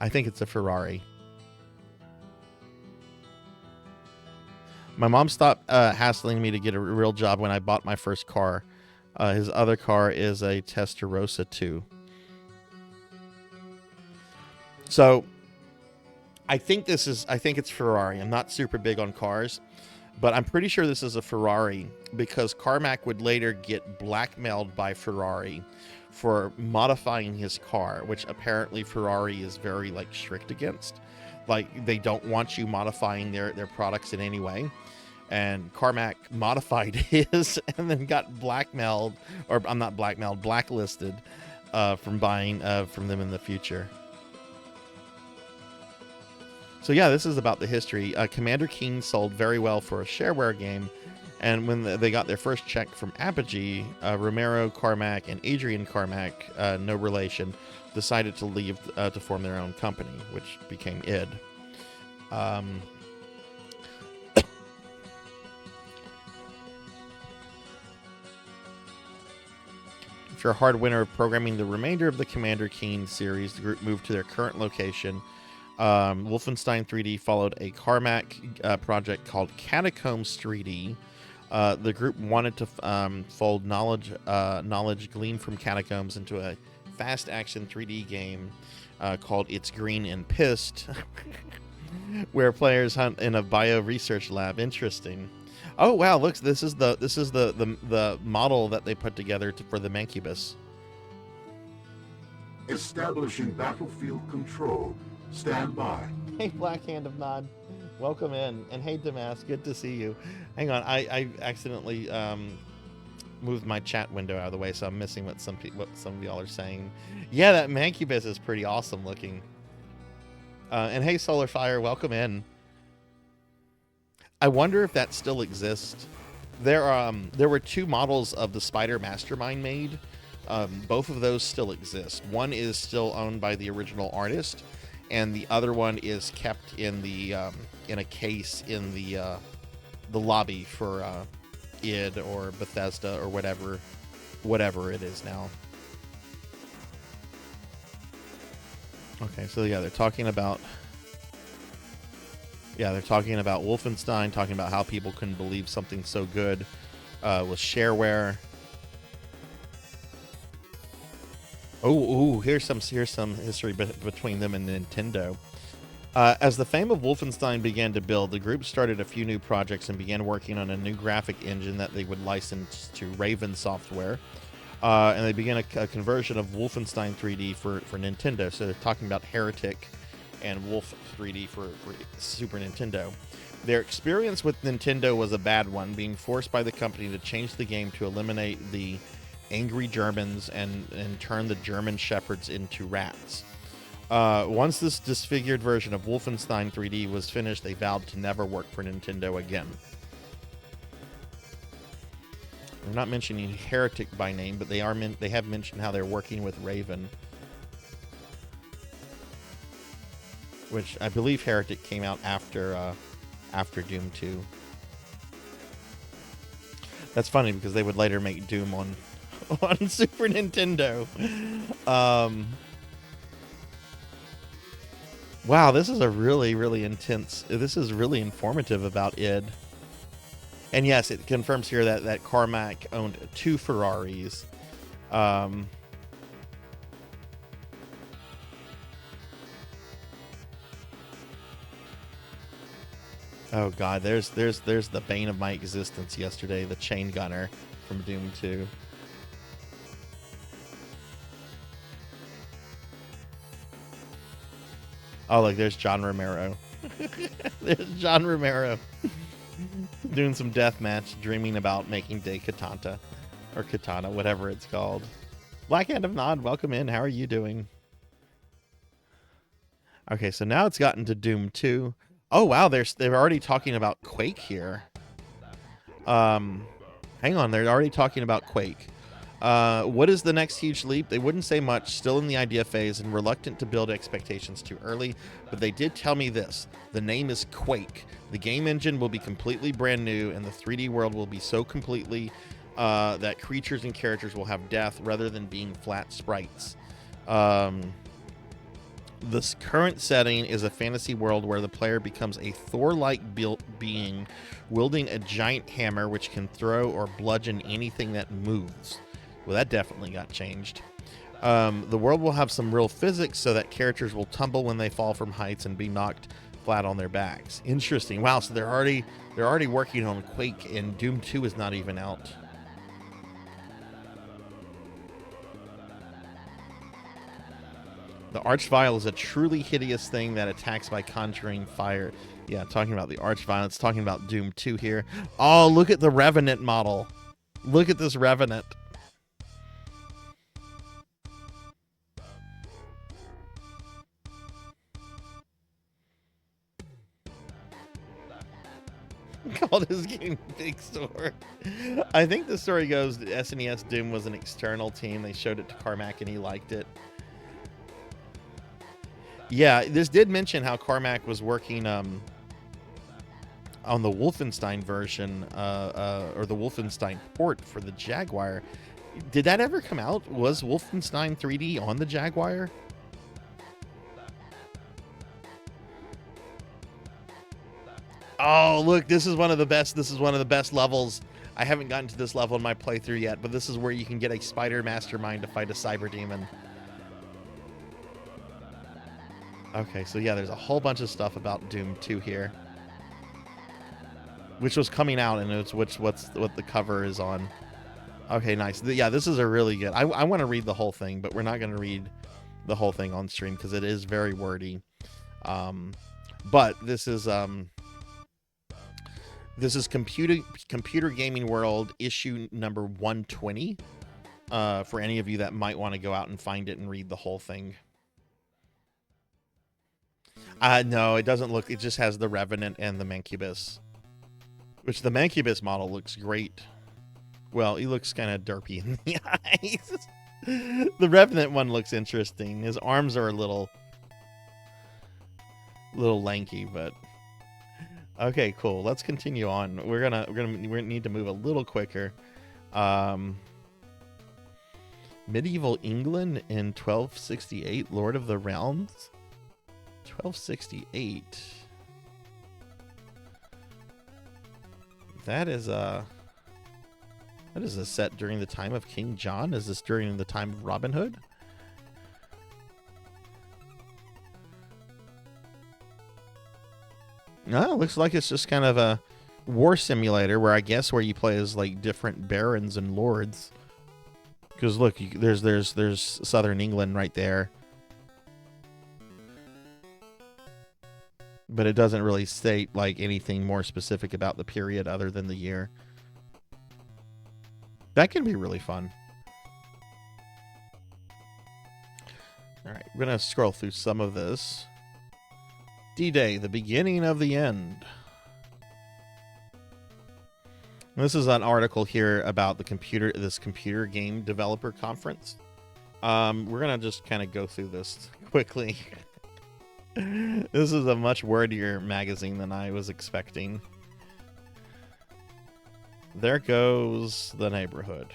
I think it's a Ferrari. My mom stopped hassling me to get a real job when I bought my first car. His other car is a Testarossa 2. So, I think it's Ferrari. I'm not super big on cars, but I'm pretty sure this is a Ferrari because Carmack would later get blackmailed by Ferrari for modifying his car, which apparently Ferrari is very strict against. They don't want you modifying their products in any way. And Carmack modified his and then got blackmailed, or I'm not blackmailed, blacklisted from buying from them in the future. So yeah, this is about the history. Commander Keen sold very well for a shareware game. And when they got their first check from Apogee, Romero Carmack and Adrian Carmack, no relation, decided to leave to form their own company, which became id. After a hard winter of programming the remainder of the Commander Keen series, the group moved to their current location. Wolfenstein 3D followed a Carmack project called Catacombs 3D. The group wanted to fold knowledge gleaned from Catacombs into a fast-action 3D game called It's Green and Pissed, where players hunt in a bio-research lab. Interesting. Oh wow! Look, this is the model that they put together for the Mancubus. Establishing battlefield control. Stand by. Hey, Black Hand of Nod. Welcome in. And hey, Damas, good to see you. Hang on, I accidentally moved my chat window out of the way, so I'm missing what some of y'all are saying. Yeah, that Mancubus is pretty awesome looking. And hey, Solar Fire, welcome in. I wonder if that still exists. There were 2 models of the Spider Mastermind made. Both of those still exist. One is still owned by the original artist, and the other one is kept in the in a case in the lobby for id or Bethesda or whatever it is now. Okay, so yeah, they're talking about Wolfenstein, talking about how people couldn't believe something so good was shareware. Oh, here's some history between them and Nintendo. As the fame of Wolfenstein began to build, the group started a few new projects and began working on a new graphic engine that they would license to Raven Software. and they begin a conversion of Wolfenstein 3D for Nintendo. So they're talking about Heretic and Wolf 3D for Super Nintendo. Their experience with Nintendo was a bad one, being forced by the company to change the game to eliminate the angry Germans and turn the German shepherds into rats. Once this disfigured version of Wolfenstein 3D was finished, they vowed to never work for Nintendo again. They're not mentioning Heretic by name, but they have mentioned how they're working with Raven, which I believe Heretic came out after Doom 2. That's funny because they would later make Doom on Super Nintendo. Wow, this is a really, really intense. This is really informative about id. And yes, it confirms here that Carmack owned 2 Ferraris. Oh god, there's the bane of my existence yesterday, the chain gunner from Doom 2. Oh look, there's John Romero. There's John Romero doing some deathmatch, dreaming about making Day Katana, or Katana, whatever it's called. Black Hand of Nod, welcome in. How are you doing? Okay, so now it's gotten to Doom 2. Oh wow, they're already talking about Quake here. Hang on, they're already talking about Quake. What is the next huge leap? They wouldn't say much, still in the idea phase and reluctant to build expectations too early, but they did tell me this. The name is Quake. The game engine will be completely brand new, and the 3D world will be so completely that creatures and characters will have depth rather than being flat sprites. This current setting is a fantasy world where the player becomes a Thor-like built being wielding a giant hammer which can throw or bludgeon anything that moves. Well, that definitely got changed. The world will have some real physics so that characters will tumble when they fall from heights and be knocked flat on their backs. Interesting. Wow, so they're already working on Quake, and Doom 2 is not even out. The Archvile is a truly hideous thing that attacks by conjuring fire. Yeah, talking about the Archvile. It's talking about Doom 2 here. Oh, look at the Revenant model. Look at this Revenant. Called his game Big Sword. I think the story goes that SNES Doom was an external team. They showed it to Carmack and he liked it. Yeah, this did mention how Carmack was working on the Wolfenstein version, or the Wolfenstein port for the Jaguar. Did that ever come out? Was Wolfenstein 3D on the Jaguar? Oh, look, this is one of the best. This is one of the best levels. I haven't gotten to this level in my playthrough yet, but this is where you can get a spider mastermind to fight a cyber demon. Okay, so yeah, there's a whole bunch of stuff about Doom 2 here, which was coming out, and it's what the cover is on. Okay, nice. Yeah, this is a really good. I want to read the whole thing, but we're not going to read the whole thing on stream because it is very wordy. But this is Computer Gaming World issue number 120. For any of you that might want to go out and find it and read the whole thing. No, it doesn't look. It just has the Revenant and the Mancubus, which the Mancubus model looks great. Well, he looks kind of derpy in the eyes. The Revenant one looks interesting. His arms are a little lanky, but okay, cool. Let's continue on. We're gonna need to move a little quicker. Medieval England in 1268, Lord of the Realms. 1268. That is a set during the time of King John. Is this during the time of Robin Hood? No, it looks like it's just kind of a war simulator where I guess where you play as like different barons and lords. Because look, there's Southern England right there. But it doesn't really state like anything more specific about the period other than the year. That can be really fun. All right, we're going to scroll through some of this. D-Day, the beginning of the end. This is an article here about the this computer game developer conference. We're going to just kind of go through this quickly. This is a much wordier magazine than I was expecting. There goes the neighborhood.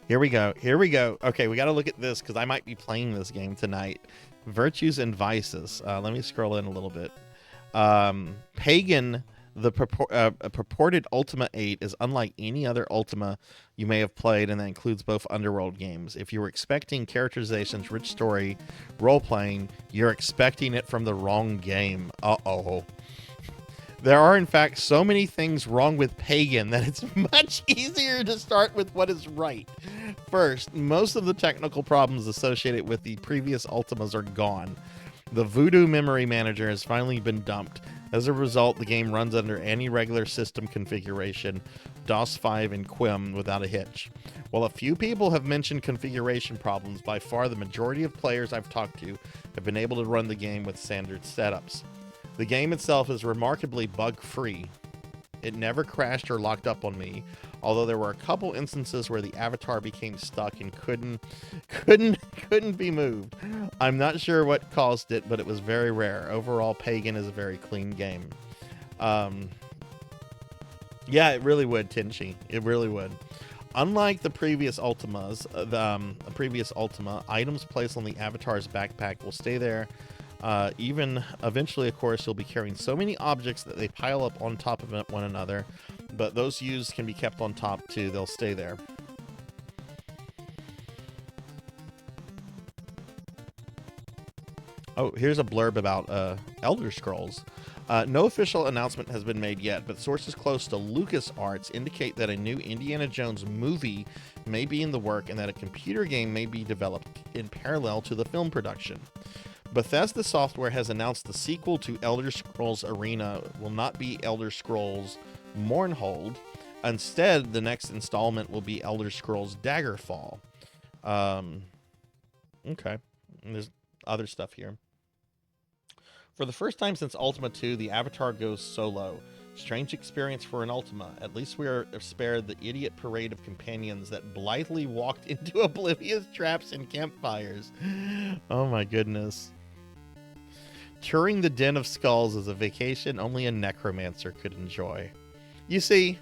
Here we go. Here we go. Okay, we got to look at this because I might be playing this game tonight. Virtues and Vices. Let me scroll in a little bit. Pagan, the purported Ultima 8 is unlike any other Ultima you may have played, and that includes both Underworld games. If you were expecting characterizations, rich story, role-playing, you're expecting it from the wrong game. Uh-oh. There are, in fact, so many things wrong with Pagan that it's much easier to start with what is right. First, most of the technical problems associated with the previous Ultimas are gone. The Voodoo memory manager has finally been dumped. As a result, the game runs under any regular system configuration, DOS 5 and QIM, without a hitch. While a few people have mentioned configuration problems, by far the majority of players I've talked to have been able to run the game with standard setups. The game itself is remarkably bug-free. It never crashed or locked up on me, although there were a couple instances where the avatar became stuck and couldn't be moved. I'm not sure what caused it, but it was very rare. Overall, Pagan is a very clean game. Yeah, it really would, Tenchi. It really would. Unlike the previous Ultimas, previous Ultima, items placed on the avatar's backpack will stay there. Even eventually, of course, you'll be carrying so many objects that they pile up on top of one another, but those used can be kept on top too. They'll stay there. Oh, here's a blurb about Elder Scrolls. No official announcement has been made yet, but sources close to LucasArts indicate that a new Indiana Jones movie may be in the work and that a computer game may be developed in parallel to the film production. Bethesda Software has announced the sequel to Elder Scrolls Arena will not be Elder Scrolls Mournhold. Instead, the next installment will be Elder Scrolls Daggerfall. Okay. And there's other stuff here. For the first time since Ultima 2, the Avatar goes solo. Strange experience for an Ultima. At least we are spared the idiot parade of companions that blithely walked into oblivious traps and campfires. Oh my goodness. Touring the Den of Skulls is a vacation only a necromancer could enjoy. You see,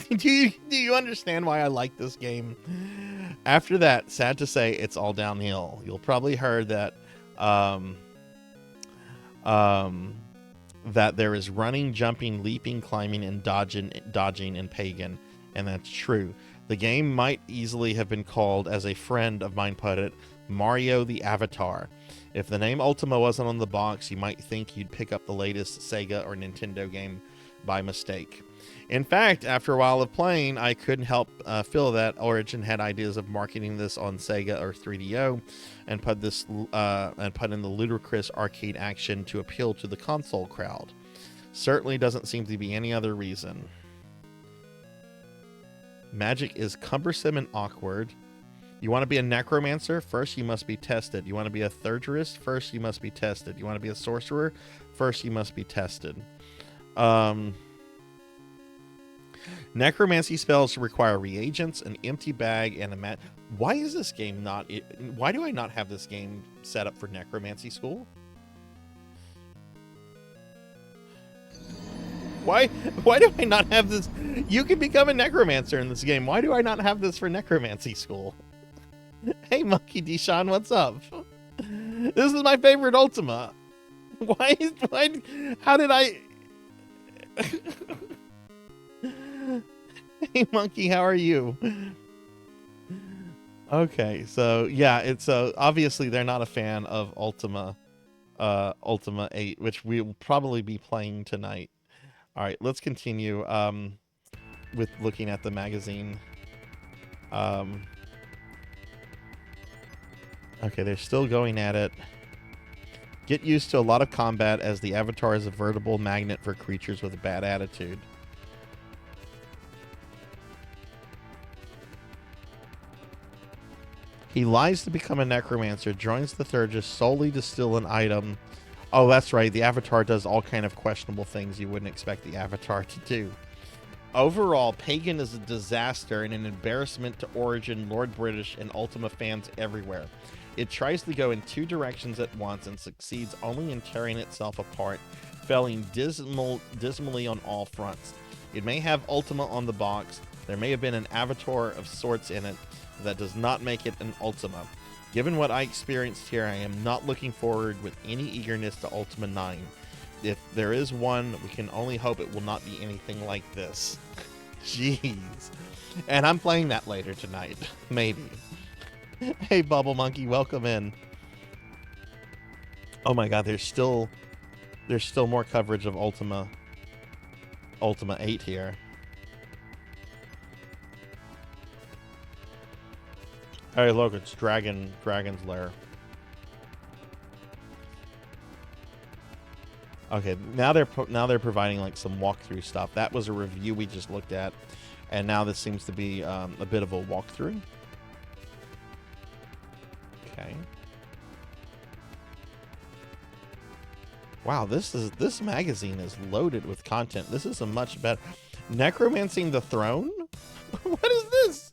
do you understand why I like this game? After that, sad to say, it's all downhill. You'll probably heard that that there is running, jumping, leaping, climbing, and dodging in Pagan, and that's true. The game might easily have been called, as a friend of mine put it, Mario the Avatar. If the name Ultima wasn't on the box, you might think you'd pick up the latest Sega or Nintendo game by mistake. In fact, after a while of playing, I couldn't help feel that Origin had ideas of marketing this on Sega or 3DO, and put in the ludicrous arcade action to appeal to the console crowd. Certainly doesn't seem to be any other reason. Magic is cumbersome and awkward. You want to be a necromancer? First, you must be tested. You want to be a thurgerist? First, you must be tested. You want to be a sorcerer? First, you must be tested. Necromancy spells require reagents, an empty bag, and a mat. Why is this game not... Why do I not have this game set up for necromancy school? Why do I not have this? You can become a necromancer in this game. Why do I not have this for necromancy school? Hey, Monkey Deshaun, what's up? This is my favorite Ultima. Why, how did I... Hey, Monkey, how are you? Okay, so yeah, it's obviously they're not a fan of Ultima 8, which we will probably be playing tonight. All right, let's continue with looking at the magazine. Okay, they're still going at it. Get used to a lot of combat as the Avatar is a veritable magnet for creatures with a bad attitude. He lies to become a necromancer, joins the Thurgis solely to steal an item. Oh, that's right. The Avatar does all kind of questionable things you wouldn't expect the Avatar to do. Overall, Pagan is a disaster and an embarrassment to Origin, Lord British, and Ultima fans everywhere. It tries to go in two directions at once and succeeds only in tearing itself apart, failing dismally on all fronts. It may have Ultima on the box. There may have been an Avatar of sorts in it. That does not make it an Ultima. Given what I experienced here, I am not looking forward with any eagerness to Ultima 9. If there is one, we can only hope it will not be anything like this. Jeez. And I'm playing that later tonight. Maybe. Hey, Bubble Monkey, welcome in. Oh my god, there's still more coverage of Ultima 8 here. Hey, look, it's Dragon's Lair. Okay, now they're providing like some walkthrough stuff. That was a review we just looked at, and now this seems to be a bit of a walkthrough. Okay. Wow, this magazine is loaded with content. This is a much better Necromancing the Throne. What is this?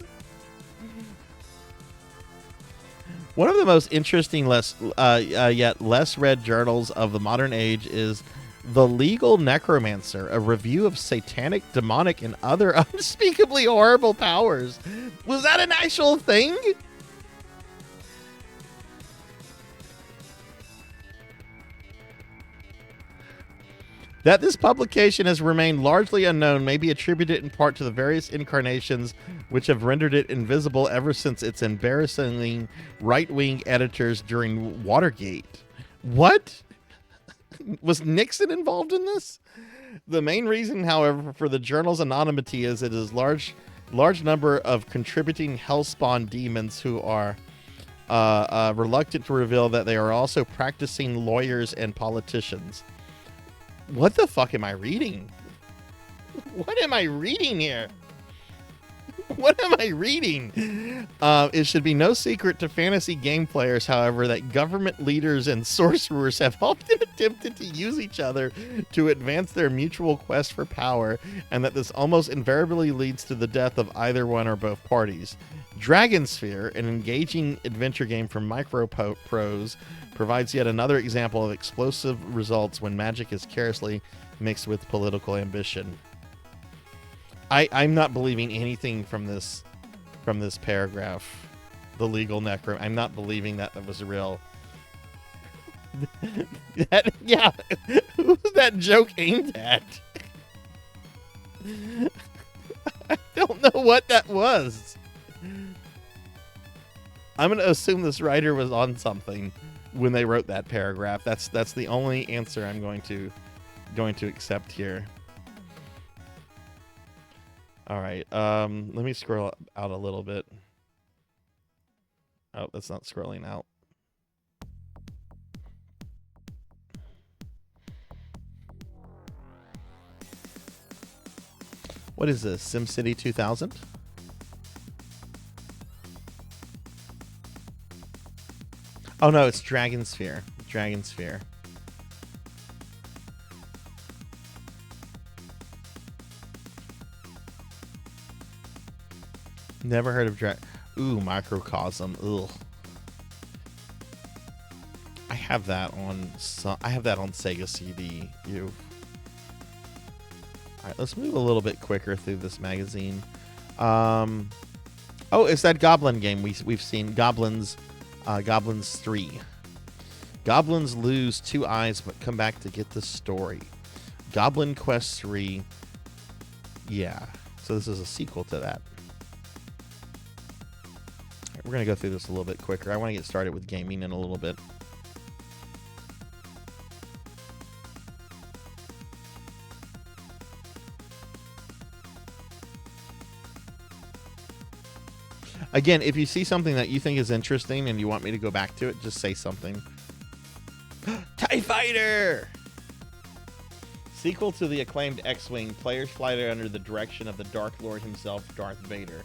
One of the most interesting, yet less read journals of the modern age is The Legal Necromancer, a review of satanic, demonic, and other unspeakably horrible powers. Was that an actual thing? That this publication has remained largely unknown may be attributed in part to the various incarnations which have rendered it invisible ever since its embarrassingly right-wing editors during Watergate. What? Was Nixon involved in this? The main reason, however, for the journal's anonymity is it is large number of contributing hellspawn demons who are reluctant to reveal that they are also practicing lawyers and politicians. What the fuck am I reading? What am I reading here? What am I reading? It should be no secret to fantasy game players, however, that government leaders and sorcerers have often attempted to use each other to advance their mutual quest for power, and that this almost invariably leads to the death of either one or both parties. Dragonsphere, an engaging adventure game from Microprose, provides yet another example of explosive results when magic is carelessly mixed with political ambition. I'm not believing anything from this paragraph. The legal necro. I'm not believing that was real. Yeah, who was that joke aimed at? I don't know what that was. I'm gonna assume this writer was on something when they wrote that paragraph. That's the only answer I'm going to accept here. All right, let me scroll out a little bit. Oh, that's not scrolling out. What is this? SimCity 2000? Oh no, it's Dragonsphere. Dragonsphere. Never heard of Ooh, Microcosm. Ugh. I have that on Sega CD. All right, let's move a little bit quicker through this magazine. Oh, it's that Goblin game we've seen. Goblins 3. Goblins lose 2 eyes but come back to get the story. Goblin Quest 3. Yeah. So this is a sequel to that. We're going to go through this a little bit quicker. I want to get started with gaming in a little bit. Again, if you see something that you think is interesting and you want me to go back to it, just say something. TIE Fighter! Sequel to the acclaimed X-Wing, players fly under the direction of the Dark Lord himself, Darth Vader.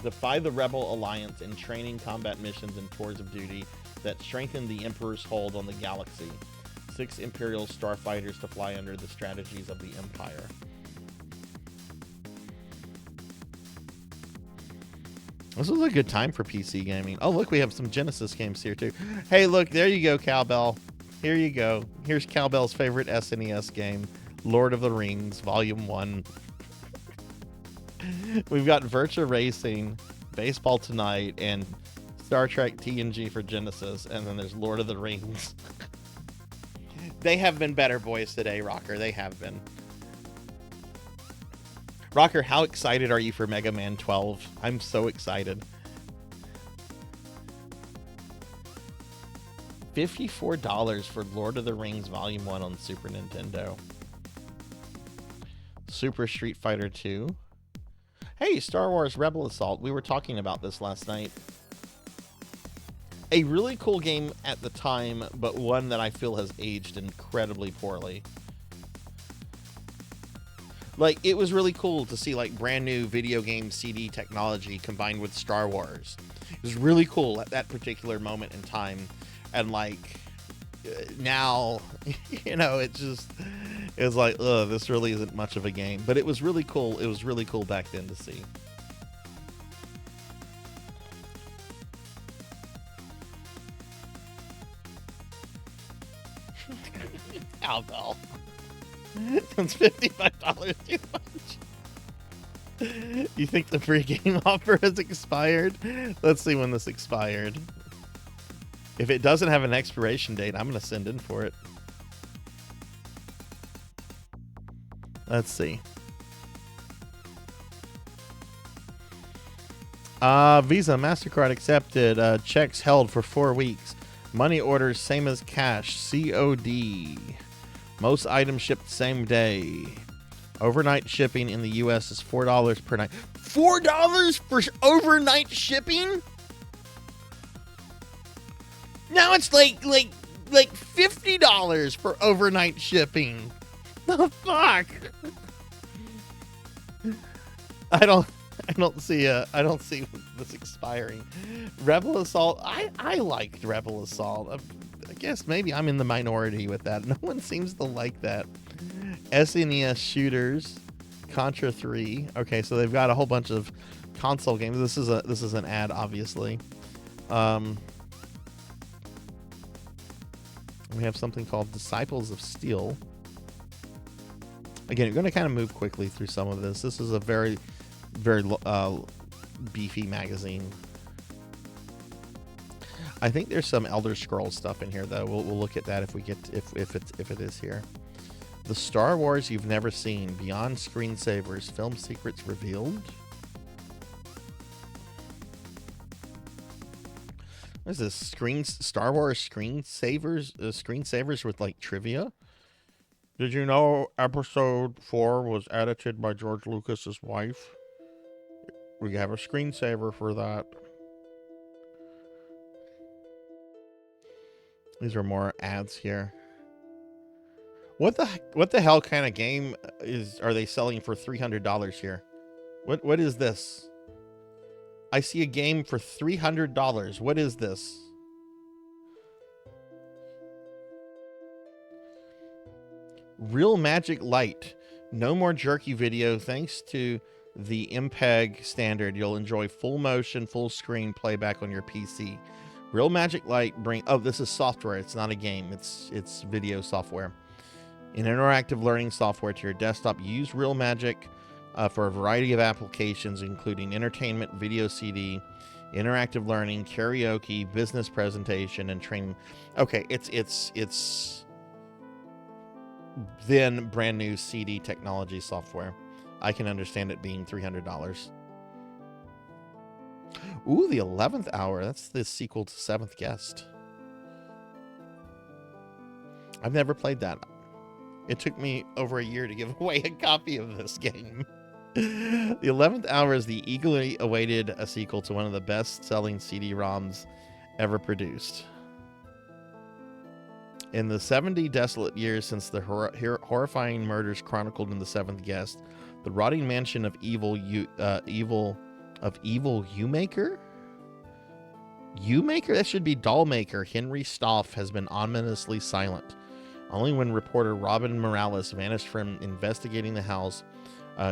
Defy the Rebel Alliance in training, combat missions, and tours of duty that strengthen the Emperor's hold on the galaxy. 6 Imperial starfighters to fly under the strategies of the Empire. This was a good time for PC gaming. Oh, look, we have some Genesis games here, too. Hey, look, there you go, Cowbell. Here you go. Here's Cowbell's favorite SNES game, Lord of the Rings, Volume 1. We've got Virtua Racing, Baseball Tonight, and Star Trek TNG for Genesis, and then there's Lord of the Rings. They have been better boys today, Rocker. They have been. Rocker, how excited are you for Mega Man 12? I'm so excited. $54 for Lord of the Rings Volume 1 on Super Nintendo. Super Street Fighter 2. Hey, Star Wars Rebel Assault. We were talking about this last night. A really cool game at the time, but one that I feel has aged incredibly poorly. Like, it was really cool to see, like, brand new video game CD technology combined with Star Wars. It was really cool at that particular moment in time. And, like, now, you know, it was like, ugh, this really isn't much of a game. But it was really cool. It was really cool back then to see. Cowbell. That's $55 too much. You think the free game offer has expired? Let's see when this expired. If it doesn't have an expiration date, I'm going to send in for it. Let's see. Visa, MasterCard accepted. Checks held for 4 weeks. Money orders same as cash. COD. Most items shipped same day. Overnight shipping in the U.S. is $4 per night. $4 for overnight shipping? Now it's like $50 for overnight shipping. The fuck? I don't see this expiring. Rebel Assault. I liked Rebel Assault. I guess maybe I'm in the minority with that. No one seems to like that. SNES shooters, Contra 3. Okay, so they've got a whole bunch of console games. This is an ad, obviously. We have something called Disciples of Steel. Again, you're going to kind of move quickly through some of this. This is a very, very beefy magazine. I think there's some Elder Scrolls stuff in here, though. We'll look at that if we get if it is here. The Star Wars You've Never Seen, Beyond Screensavers, Film Secrets Revealed. What is this? Star Wars screensavers with like trivia? Did you know episode 4 was edited by George Lucas's wife? We have a screensaver for that. These are more ads here. What the hell kind of game are they selling for $300 here? What is this? I see a game for $300. What is this? Real Magic Light. No more jerky video. Thanks to the MPEG standard, you'll enjoy full motion, full screen playback on your PC. Real Magic Light this is software. It's not a game. It's video software. An interactive learning software to your desktop. Use Real Magic for a variety of applications, including entertainment, video CD, interactive learning, karaoke, business presentation, and training. Okay, it's then brand new CD technology software. I can understand it being $300. Ooh, the 11th Hour. That's the sequel to Seventh Guest. I've never played that. It took me over a year to give away a copy of this game. The 11th Hour is the eagerly awaited a sequel to one of the best-selling CD-ROMs ever produced. In the 70 desolate years since the horrifying murders chronicled in The Seventh Guest, the rotting mansion of evil Umaker? Umaker? That should be Dollmaker. Henry Stoff has been ominously silent. Only when reporter Robin Morales vanished from investigating the house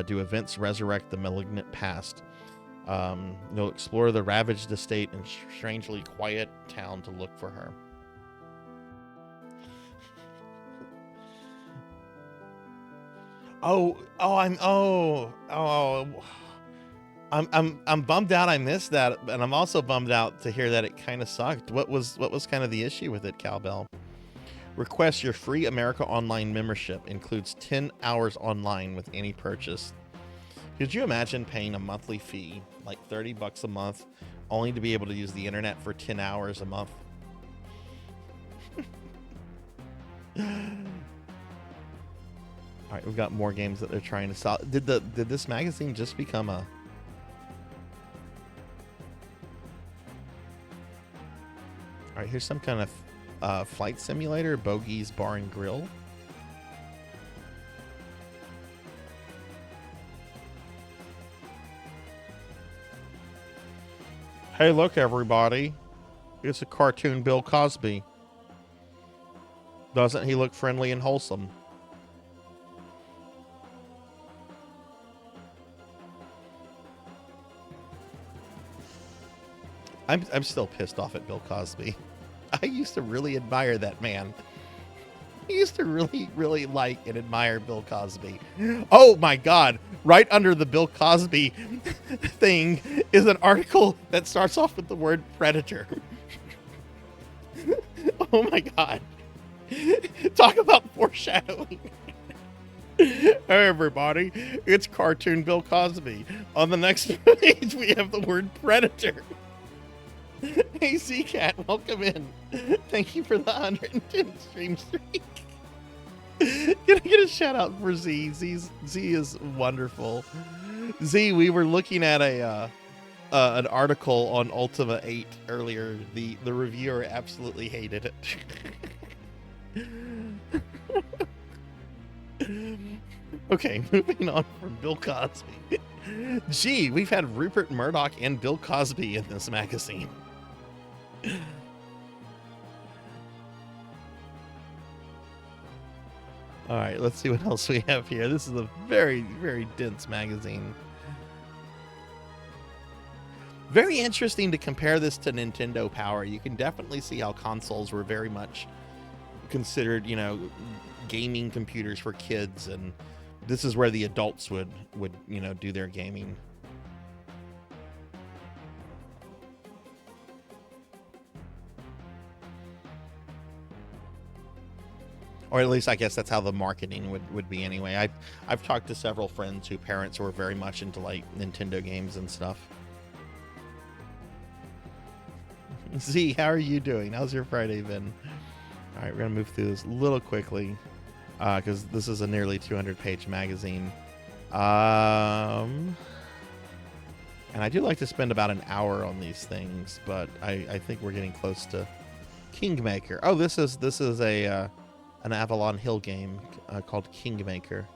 do events resurrect the malignant past. They'll explore the ravaged estate and strangely quiet town to look for her. I'm bummed out I missed that, and I'm also bummed out to hear that it kind of sucked. What was kind of the issue with it, Cowbell? Request your free America Online membership. Includes 10 hours online with any purchase. Could you imagine paying a monthly fee, like $30 a month, only to be able to use the internet for 10 hours a month? All right, we've got more games that they're trying to sell. Did this magazine just become a... All right, here's some kind of flight simulator, Bogey's Bar and Grill. Hey, look, everybody. It's a cartoon Bill Cosby. Doesn't he look friendly and wholesome? I'm still pissed off at Bill Cosby. I used to really admire that man. I used to really like and admire Bill Cosby. Oh my God. Right under the Bill Cosby thing is an article that starts off with the word predator. Oh my God. Talk about foreshadowing. Hey everybody, it's cartoon Bill Cosby. On the next page we have the word predator. Hey Z-Cat, welcome in. Thank you for the 110 stream streak. Can I get a shout out for Z? Z is wonderful. Z, we were looking at an article on Ultima 8 earlier. The reviewer absolutely hated it. Okay, moving on from Bill Cosby. Gee, we've had Rupert Murdoch and Bill Cosby in this magazine. All right, let's see what else we have here. This is a very, very dense magazine. Very interesting to compare this to Nintendo Power. You can definitely see how consoles were very much considered, you know, gaming computers for kids, and this is where the adults would you know, do their gaming. Or at least I guess that's how the marketing would be anyway. I've talked to several friends whose parents were very much into like Nintendo games and stuff. Z, how are you doing? How's your Friday been? All right, we're gonna move through this a little quickly because this is a nearly 200-page magazine. And I do like to spend about an hour on these things, but I think we're getting close to Kingmaker. Oh, this is a an Avalon Hill game called Kingmaker.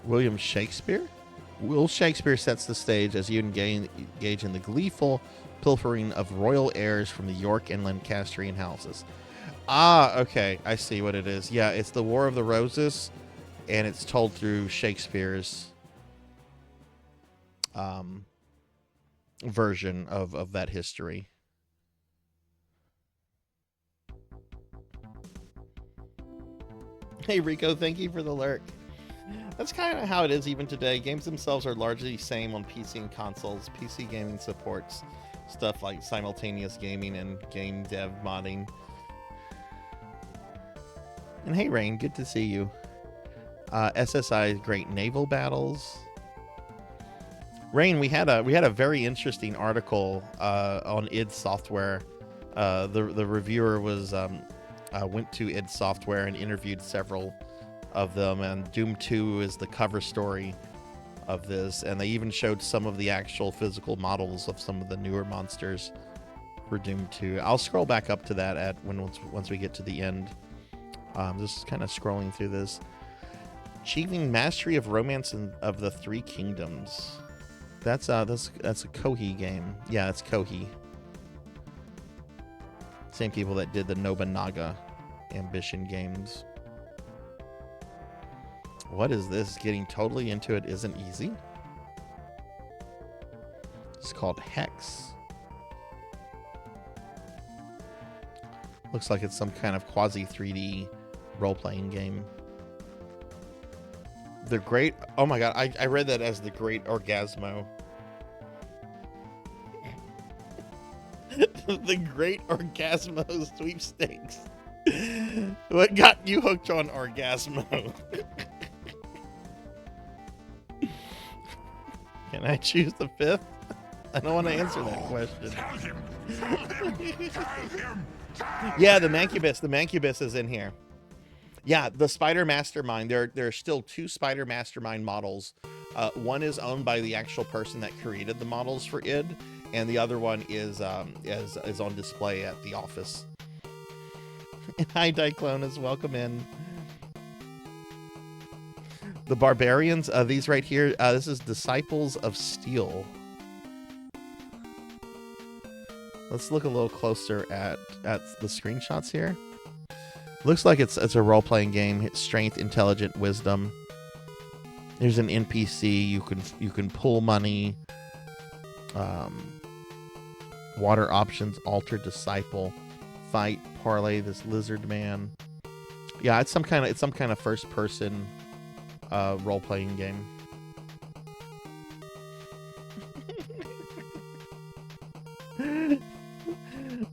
William Shakespeare? Will Shakespeare sets the stage as you engage in the gleeful pilfering of royal heirs from the York and Lancastrian houses. Ah, okay. I see what it is. Yeah, it's the War of the Roses, and it's told through Shakespeare's version of that history. Hey Rico, thank you for the lurk. That's kind of how it is even today. Games themselves are largely the same on PC and consoles. PC gaming supports stuff like simultaneous gaming and game dev modding. And hey Rain, good to see you. SSI's Great Naval Battles. Rain, we had a very interesting article on id Software. The reviewer was went to id Software and interviewed several of them, and Doom 2 is the cover story of this, and they even showed some of the actual physical models of some of the newer monsters for Doom 2. I'll scroll back up to that once we get to the end. Just kind of scrolling through this. Achieving mastery of romance of the Three Kingdoms. That's a Koei game. Yeah, it's Koei. Same people that did the Nobunaga Ambition games. What is this? Getting totally into it isn't easy. It's called Hex. Looks like it's some kind of quasi 3D role-playing game. The Great... Oh my god, I read that as the Great Orgasmo. The Great Orgasmo Sweepstakes. What got you hooked on Orgasmo? Can I choose the fifth? I don't want to answer that question. Tell him! Tell him! Yeah, the Mancubus is in here. Yeah, the Spider Mastermind. There are still 2 Spider Mastermind models. One is owned by the actual person that created the models for id, and the other one is on display at the office. And hi, Diclonus, welcome in. The Barbarians, these right here, this is Disciples of Steel. Let's look a little closer at the screenshots here. Looks like it's a role-playing game. It's strength, intelligent, wisdom. There's an NPC. You can pull money. Water options, alter, disciple, fight, parlay. This lizard man. Yeah, it's some kind of first-person role-playing game.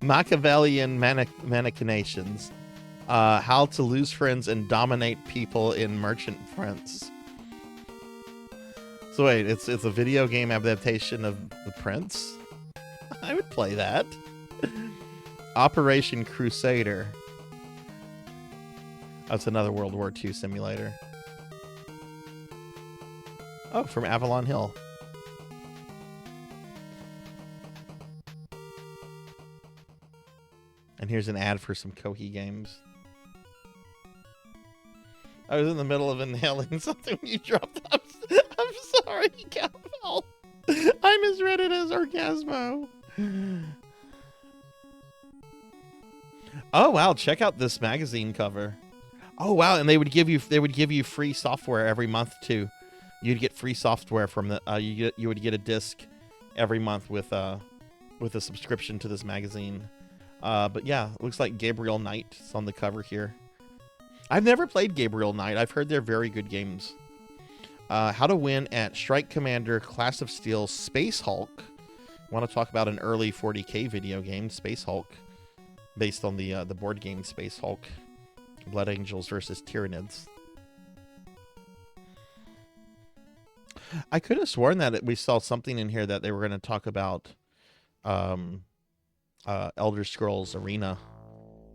Machiavellian machinations. How to lose friends and dominate people in Merchant Prince. So wait, it's a video game adaptation of The Prince? I would play that. Operation Crusader. That's another World War II simulator. Oh, from Avalon Hill. And here's an ad for some Koei games. I was in the middle of inhaling something when you dropped. I'm sorry, Calvel. I misread it as Orgasmo. Oh wow, check out this magazine cover. Oh wow, and they would give you free software every month too. You'd get free software from the you would get a disc every month with a subscription to this magazine. But yeah, it looks like Gabriel Knight is on the cover here. I've never played Gabriel Knight. I've heard they're very good games. How to win at Strike Commander, Class of Steel, Space Hulk. Want to talk about an early 40K video game, Space Hulk, based on the board game Space Hulk. Blood Angels versus Tyranids. I could have sworn that we saw something in here that they were going to talk about Elder Scrolls Arena.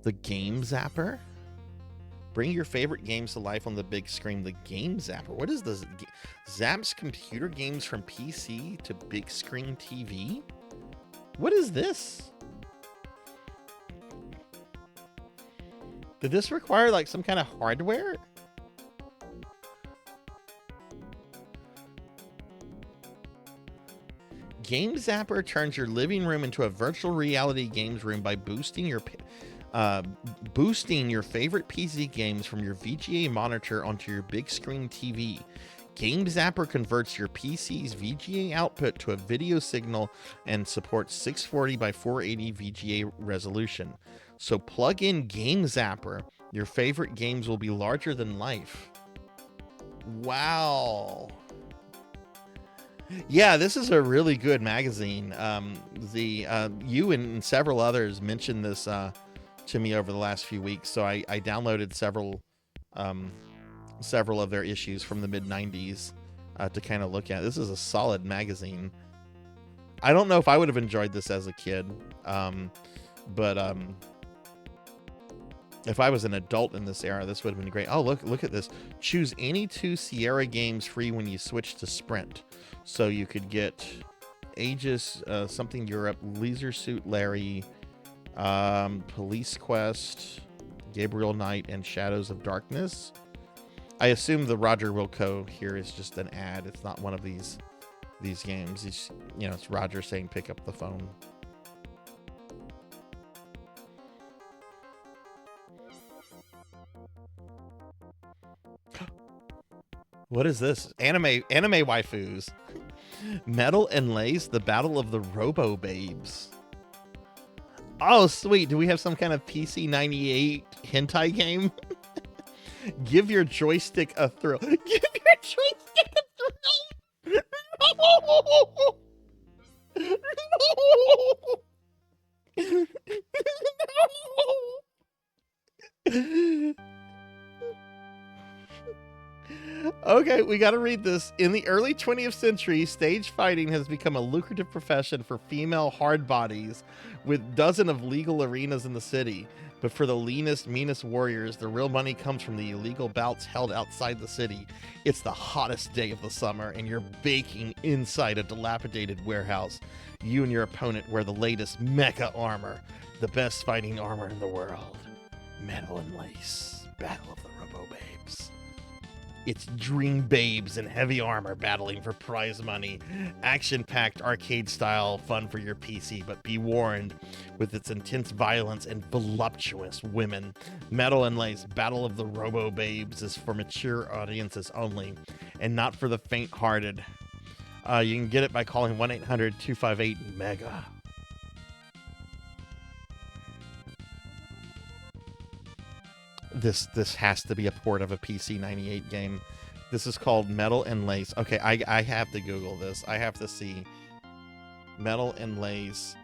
The Game Zapper? Bring your favorite games to life on the big screen. The Game Zapper. What is this? Zaps computer games from PC to big screen TV? What is this? Did this require like some kind of hardware? Game Zapper turns your living room into a virtual reality games room by boosting your favorite PC games from your VGA monitor onto your big screen TV. Game Zapper converts your PC's VGA output to a video signal and supports 640 by 480 VGA resolution. So plug in Game Zapper. Your favorite games will be larger than life. Wow. Yeah, this is a really good magazine. You and several others mentioned this to me over the last few weeks, so I downloaded several several of their issues from the mid-90s to kind of look at. This is a solid magazine. I don't know if I would have enjoyed this as a kid, but if I was an adult in this era, this would have been great. Oh, look at this. Choose any 2 Sierra games free when you switch to Sprint. So you could get Aegis, Something Europe, Leisure Suit Larry, Police Quest, Gabriel Knight, and Shadows of Darkness. I assume the Roger Wilco here is just an ad. It's not one of these games. It's, you know, it's Roger saying pick up the phone. What is this? Anime waifus. Metal and Lace, the Battle of the Robo Babes. Oh, sweet. Do we have some kind of PC 98 hentai game? Give your joystick a thrill. Give your joystick a thrill. No. Okay, we got to read this. In the early 20th century, stage fighting has become a lucrative profession for female hard bodies, with dozens of legal arenas in the city. But for the leanest, meanest warriors, the real money comes from the illegal bouts held outside the city. It's the hottest day of the summer, and you're baking inside a dilapidated warehouse. You and your opponent wear the latest mecha armor, the best fighting armor in the world. Metal and Lace, Battle of the Robo Babes. It's dream babes in heavy armor battling for prize money. Action-packed arcade-style fun for your PC, but be warned, with its intense violence and voluptuous women, Metal and Lace Battle of the Robo Babes is for mature audiences only, and not for the faint-hearted. You can get it by calling 1-800-258-MEGA. This has to be a port of a PC 98 game. This is called Metal and Lace. Okay, I have to Google this. I have to see Metal and Lace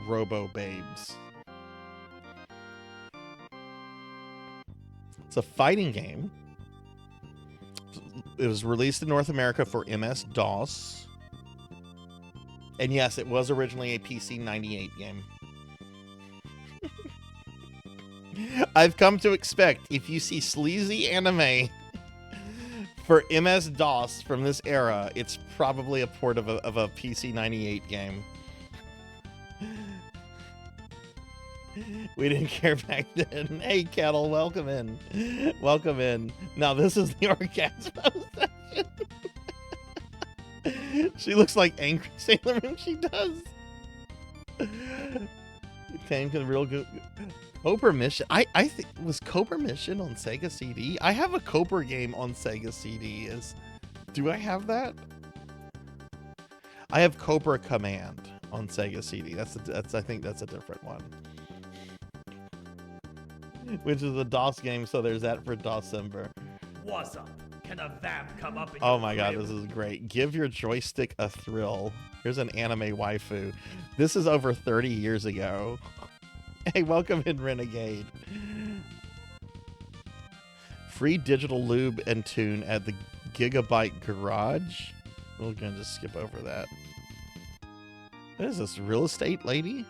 Robo Babes. It's a fighting game. It was released in North America for MS-DOS. And yes, it was originally a PC 98 game. I've come to expect, if you see sleazy anime for MS-DOS from this era, it's probably a port of a PC 98 game. We didn't care back then. Hey, Kettle, welcome in. Welcome in. Now, this is the Orgasmo section. She looks like Angry Sailor Moon. She does. Came to the real good. Cobra Mission. I think was Cobra Mission on Sega CD. I have a Cobra game on Sega CD. Do I have that? I have Cobra Command on Sega CD. That's I think that's a different one. Which is a DOS game, so there's that for December. What's up? Can a vamp come up in Oh my god, this is great. Give your joystick a thrill. Here's an anime waifu. This is over 30 years ago. Hey, welcome in, Renegade. Free digital lube and tune at the Gigabyte Garage. We're gonna just skip over that. What is this, real estate lady?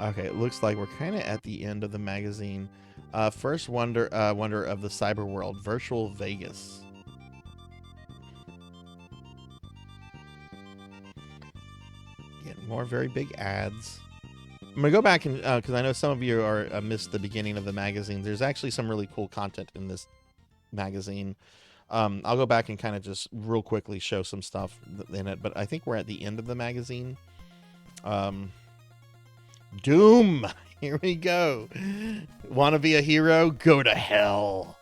Okay, it looks like we're kind of at the end of the magazine. First wonder of the cyber world, Virtual Vegas. More very big ads. I'm gonna go back and because I know some of you are missed the beginning of the magazine. There's actually some really cool content in this magazine. I'll go back and kind of just real quickly show some stuff in it, but I think we're at the end of the magazine. Doom, here we go. Want to be a hero? Go to hell.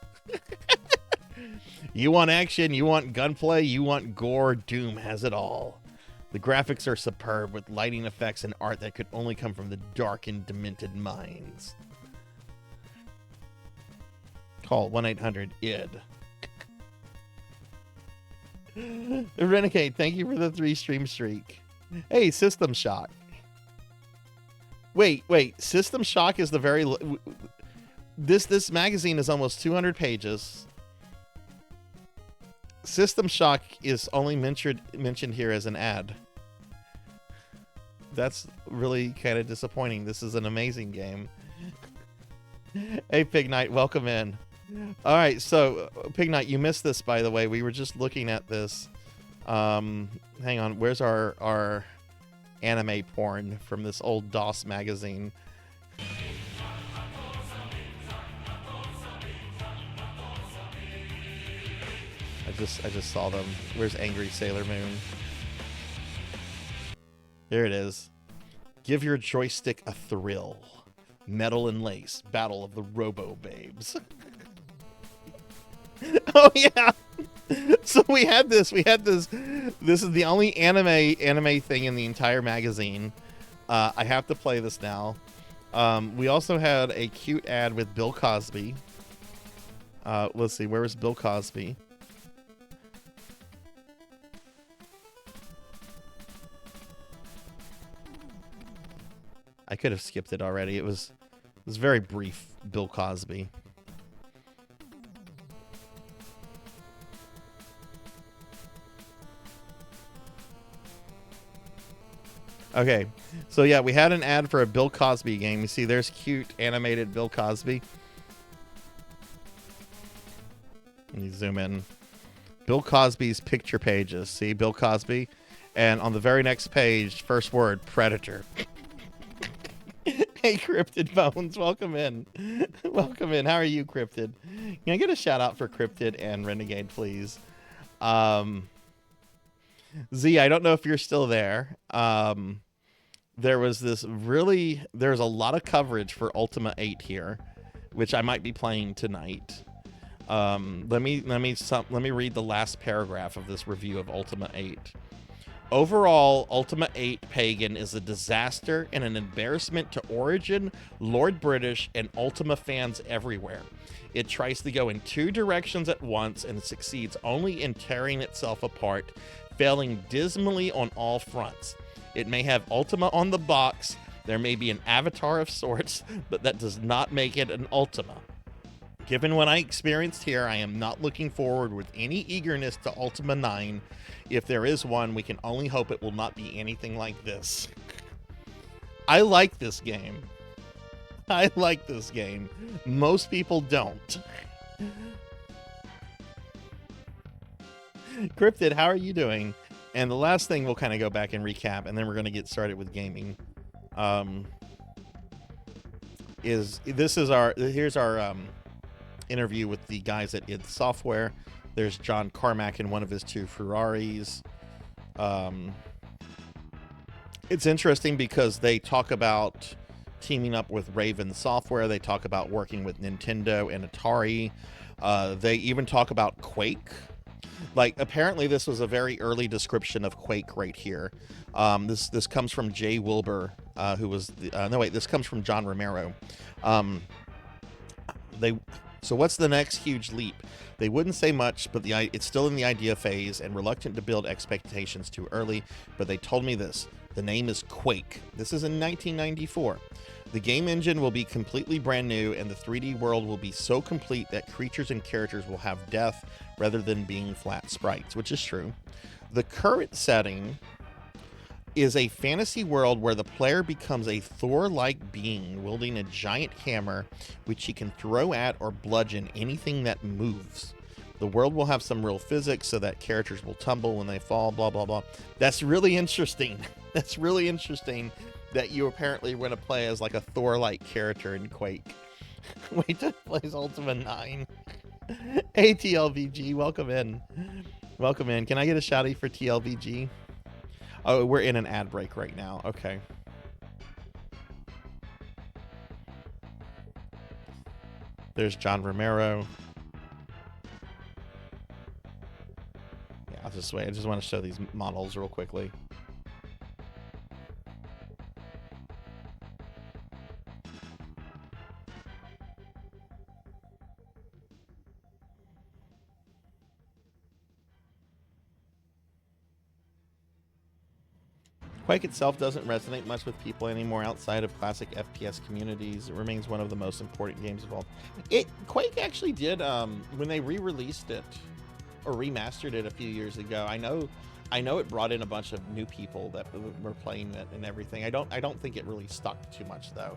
You want action? You want gunplay? You want gore? Doom has it all. The graphics are superb, with lighting effects and art that could only come from the dark and demented minds. Call 1-800-ID. Renegade, thank you for the 3-stream streak. Hey, System Shock. Wait. System Shock is the very... This magazine is almost 200 pages. System Shock is only mentioned here as an ad. That's really kind of disappointing. This is an amazing game. Hey, Pig Knight, welcome in. All right, so Pig Knight, you missed this, by the way. We were just looking at this. Hang on, where's our anime porn from this old DOS magazine? I just saw them. Where's Angry Sailor Moon? Here it is. Give your joystick a thrill. Metal and Lace, Battle of the Robo Babes. Oh yeah. So we had this. This is the only anime thing in the entire magazine. I have to play this now. We also had a cute ad with Bill Cosby. Let's see, where was Bill Cosby? I could have skipped it already. It was very brief, Bill Cosby. Okay, so yeah, we had an ad for a Bill Cosby game. You see, there's cute animated Bill Cosby. Let me zoom in. Bill Cosby's picture pages. See, Bill Cosby? And on the very next page, first word, Predator. Hey, Cryptid Bones, welcome in. Welcome in. How are you, Cryptid? Can I get a shout out for Cryptid and Renegade, please? Z, I don't know if you're still there. There's a lot of coverage for Ultima 8 here, which I might be playing tonight. Let me read the last paragraph of this review of Ultima 8. Overall, Ultima 8 Pagan is a disaster and an embarrassment to Origin, Lord British, and Ultima fans everywhere. It tries to go in two directions at once and succeeds only in tearing itself apart, failing dismally on all fronts. It may have Ultima on the box, there may be an avatar of sorts, but that does not make it an Ultima. Given what I experienced here, I am not looking forward with any eagerness to Ultima 9. If there is one, we can only hope it will not be anything like this. I like this game. I like this game. Most people don't. Cryptid, how are you doing? And the last thing, we'll kind of go back and recap, and then we're going to get started with gaming. Here's our interview with the guys at id Software. There's John Carmack in one of his two Ferraris. It's interesting because they talk about teaming up with Raven Software. They talk about working with Nintendo and Atari. They even talk about Quake. Like, apparently this was a very early description of Quake right here. This comes from Jay Wilbur, who was this comes from John Romero. So what's the next huge leap? They wouldn't say much, but it's still in the idea phase and reluctant to build expectations too early, but they told me this. The name is Quake. This is in 1994. The game engine will be completely brand new, and the 3D world will be so complete that creatures and characters will have depth rather than being flat sprites, which is true. The current setting is a fantasy world where the player becomes a Thor-like being wielding a giant hammer which he can throw at or bludgeon anything that moves. The world will have some real physics so that characters will tumble when they fall, blah, blah, blah. That's really interesting. That's really interesting that you apparently want to play as like a Thor-like character in Quake. Wait till it plays Ultima 9. Hey, TLVG, welcome in. Welcome in. Can I get a shouty for TLVG? Oh, we're in an ad break right now. Okay. There's John Romero. Yeah, I'll just wait. I just want to show these models real quickly. Quake itself doesn't resonate much with people anymore outside of classic FPS communities. It remains one of the most important games of all. Quake actually did when they re-released it or remastered it a few years ago. I know it brought in a bunch of new people that were playing it and everything. I don't think it really stuck too much though.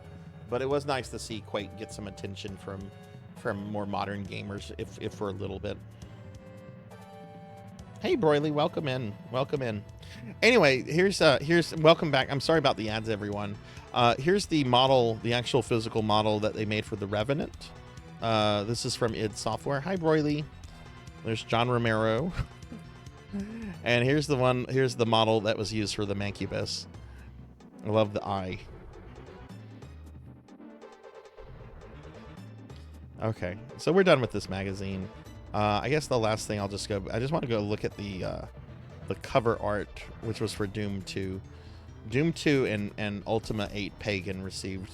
But it was nice to see Quake get some attention from more modern gamers, if for a little bit. Hey Broily, welcome in. Welcome in. Anyway, here's welcome back. I'm sorry about the ads, everyone. Here's the model, the actual physical model that they made for the Revenant. This is from id Software. Hi Broily. There's John Romero. And here's the model that was used for the Mancubus. I love the eye. Okay, so we're done with this magazine. I guess the last thing I just want to go look at the cover art, which was for Doom 2. Doom 2 and Ultima 8 Pagan received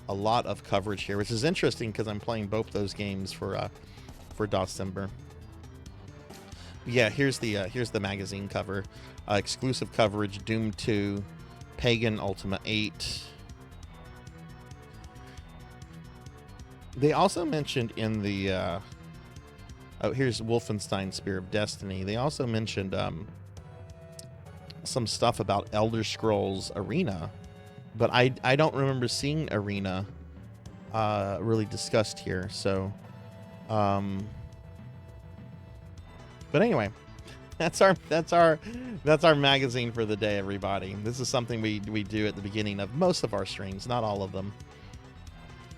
a lot of coverage here, which is interesting because I'm playing both those games for December. Yeah, here's the magazine cover. Exclusive coverage, Doom 2, Pagan, Ultima 8. They also mentioned in the oh, here's Wolfenstein Spear of Destiny. They also mentioned some stuff about Elder Scrolls Arena, but I don't remember seeing Arena really discussed here. So, but anyway, that's our magazine for the day, everybody. This is something we do at the beginning of most of our streams, not all of them.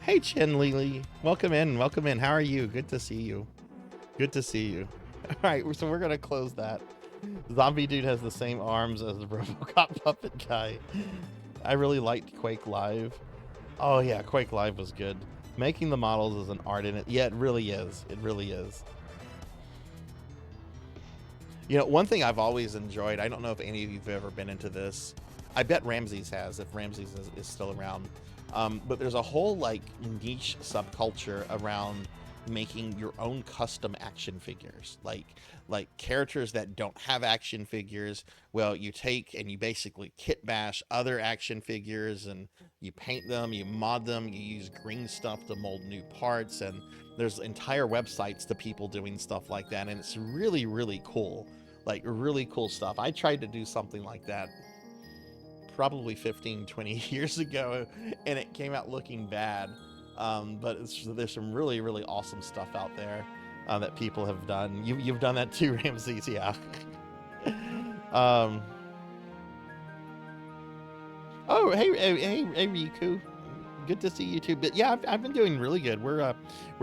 Hey Chen Lily, welcome in. How are you? Good to see you. Good to see you. All right, so we're gonna close that. Zombie Dude has the same arms as the RoboCop puppet guy. I really liked Quake Live. Oh yeah, Quake Live was good. Making the models is an art in it. Yeah, it really is. It really is. You know, one thing I've always enjoyed, I don't know if any of you have ever been into this. I bet Ramses has, if Ramses is still around. But there's a whole like niche subculture around making your own custom action figures, like characters that don't have action figures. Well, you take and you basically kit bash other action figures and you paint them, you mod them, you use green stuff to mold new parts, and there's entire websites to people doing stuff like that, and it's really, really cool. Like really cool stuff. I tried to do something like that probably 15-20 years ago, and it came out looking bad, but there's some really, really awesome stuff out there that people have done. You've done that too, Ramses. Yeah. Oh, hey Riku, good to see you too. But yeah, I've been doing really good. We're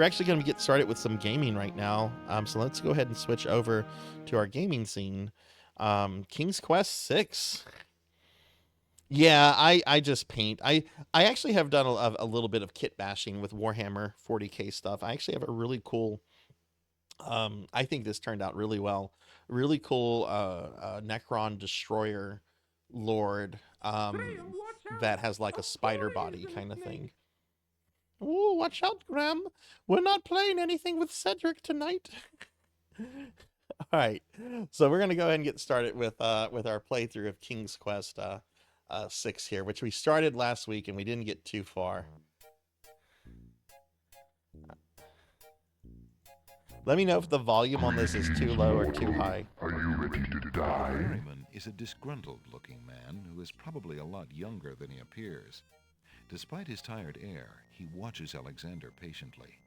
actually going to get started with some gaming right now, so let's go ahead and switch over to our gaming scene. King's Quest 6. Yeah, I just paint. I actually have done a little bit of kit bashing with Warhammer 40K stuff. I actually have a really cool, I think this turned out really well. Really cool Necron Destroyer Lord that has like a spider body kind of thing. Oh, watch out, Graham. We're not playing anything with Cedric tonight. All right, so we're going to go ahead and get started with our playthrough of King's Quest 6 here, which we started last week and we didn't get too far. Let me know if the volume on this is too low or too high. Are you ready to die? Ferryman is a disgruntled-looking man who is probably a lot younger than he appears. Despite his tired air, he watches Alexander patiently.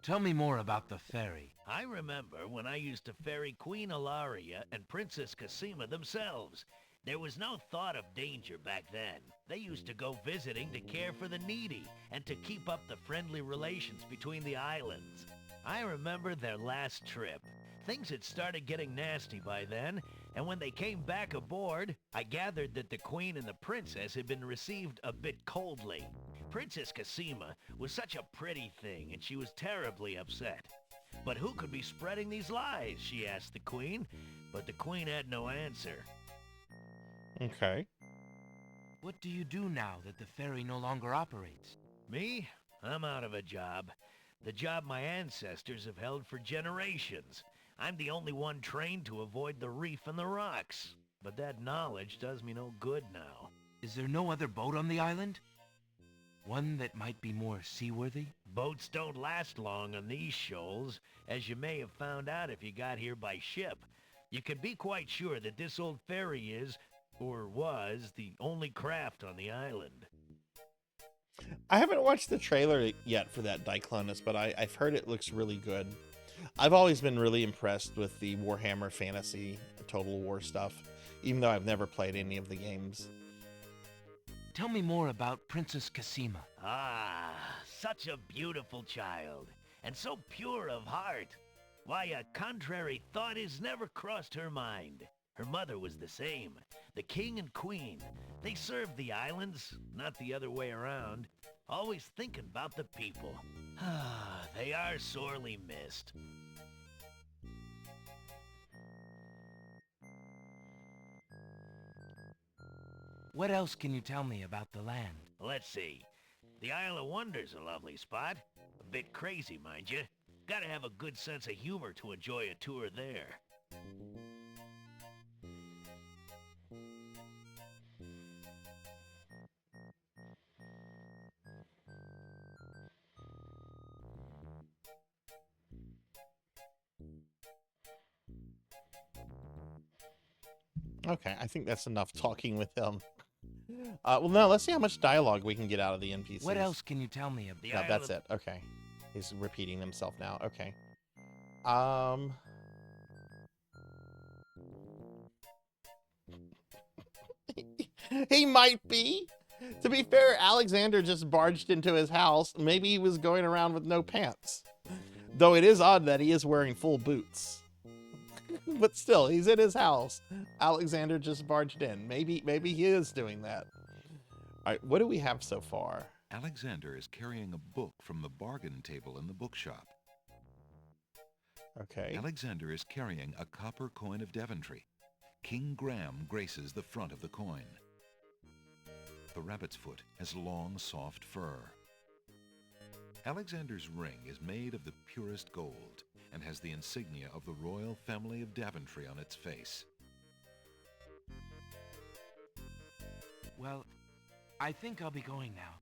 Tell me more about the ferry. I remember when I used to ferry Queen Ilaria and Princess Cassima themselves. There was no thought of danger back then. They used to go visiting to care for the needy and to keep up the friendly relations between the islands. I remember their last trip. Things had started getting nasty by then, and when they came back aboard, I gathered that the Queen and the Princess had been received a bit coldly. Princess Cassima was such a pretty thing, and she was terribly upset. But who could be spreading these lies, she asked the Queen, but the Queen had no answer. Okay. What do you do now that the ferry no longer operates? Me? I'm out of a job. The job my ancestors have held for generations. I'm the only one trained to avoid the reef and the rocks. but that knowledge does me no good now. Is there no other boat on the island? One that might be more seaworthy? Boats don't last long on these shoals, as you may have found out if you got here by ship. You can be quite sure that this old ferry is, or was, the only craft on the island. I haven't watched the trailer yet for that Diclonus, but I've heard it looks really good. I've always been really impressed with the Warhammer Fantasy Total War stuff, even though I've never played any of the games. Tell me more about Princess Cassima. Ah, such a beautiful child, and so pure of heart. Why, a contrary thought has never crossed her mind. Her mother was the same. The king and queen, they served the islands, not the other way around. Always thinking about the people. Ah, they are sorely missed. What else can you tell me about the land? Let's see. The Isle of Wonder's a lovely spot. A bit crazy, mind you. Gotta have a good sense of humor to enjoy a tour there. Okay, I think that's enough talking with him. Well, no, let's see how much dialogue we can get out of the NPCs. What else can you tell me about? No, that's it. Okay. He's repeating himself now. Okay. He might be. To be fair, Alexander just barged into his house. Maybe he was going around with no pants. Though it is odd that he is wearing full boots. But still, he's in his house. Alexander just barged in. Maybe he is doing that. All right, what do we have so far? Alexander is carrying a book from the bargain table in the bookshop. Okay. Alexander is carrying a copper coin of Devonry. King Graham graces the front of the coin. The rabbit's foot has long, soft fur. Alexander's ring is made of the purest gold and has the insignia of the royal family of Daventry on its face. Well, I think I'll be going now.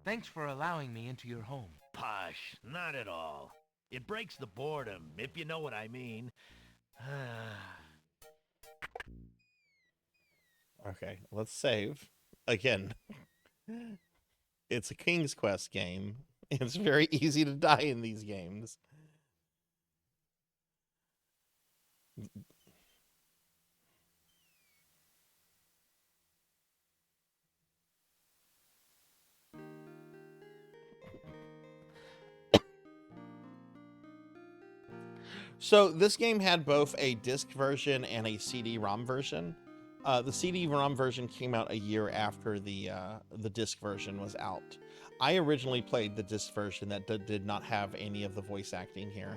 Thanks for allowing me into your home. Posh, not at all. It breaks the boredom, if you know what I mean. Okay, let's save. Again, it's a King's Quest game. It's very easy to die in these games. So this game had both a disc version and a CD-ROM version. The CD-ROM version came out a year after the disc version was out. I originally played the disc version that did not have any of the voice acting here.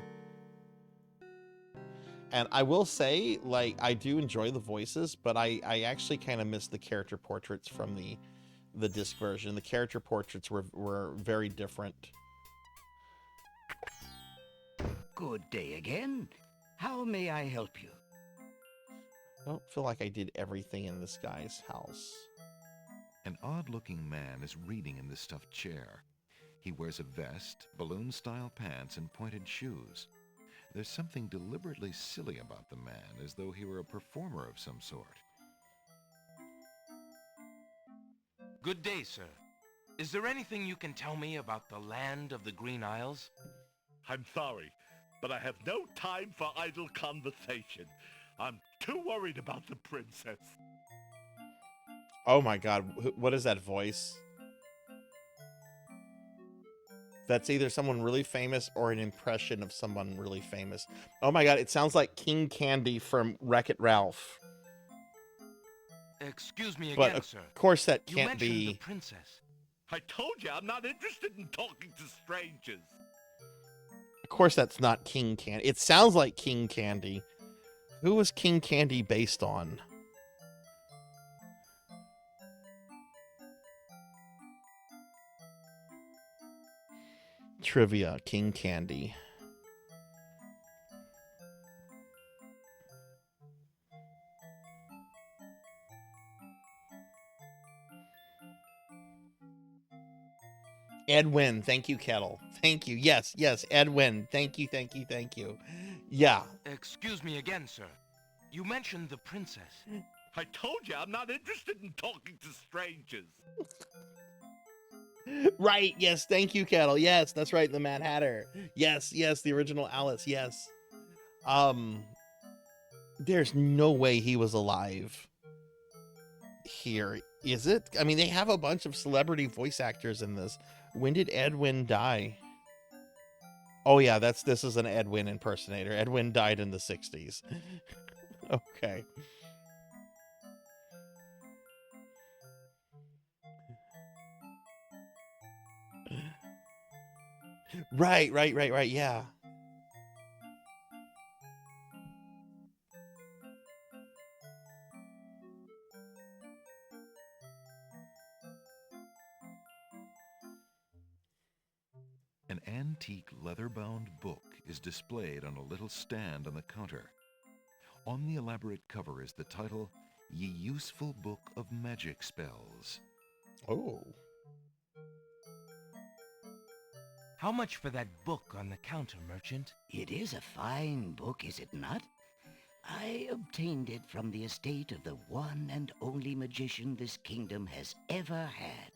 And I will say, like, I do enjoy the voices, but I actually kind of miss the character portraits from the disc version. The character portraits were very different. Good day again. How may I help you? I don't feel like I did everything in this guy's house. An odd-looking man is reading in the stuffed chair. He wears a vest, balloon-style pants, and pointed shoes. There's something deliberately silly about the man, as though he were a performer of some sort. Good day, sir. Is there anything you can tell me about the land of the Green Isles? I'm sorry, but I have no time for idle conversation. I'm too worried about the princess. Oh my god, what is that voice? That's either someone really famous or an impression of someone really famous. Oh my god, it sounds like King Candy from Wreck-It Ralph. Excuse me But again, sir. of course that You can't mentioned be... the princess. I told you I'm not interested in talking to strangers. Of course that's not King Candy. It sounds like King Candy. Who was King Candy based on? Trivia, King Candy. Edwin, thank you, Kettle. Thank you. Yes, Edwin. Thank you. Yeah. Excuse me again, sir. You mentioned the princess. I told you I'm not interested in talking to strangers. Right, yes, thank you, Kettle. Yes, that's right, the Mad Hatter. Yes, the original Alice, yes. There's no way he was alive here, is it? I mean, they have a bunch of celebrity voice actors in this. When did Edwin die? Oh yeah, this is an Edwin impersonator. Edwin died in the 60s. Okay. Right, yeah. An antique leather-bound book is displayed on a little stand on the counter. On the elaborate cover is the title, Ye Useful Book of Magic Spells. Oh. How much for that book on the counter, merchant? It is a fine book, is it not? I obtained it from the estate of the one and only magician this kingdom has ever had.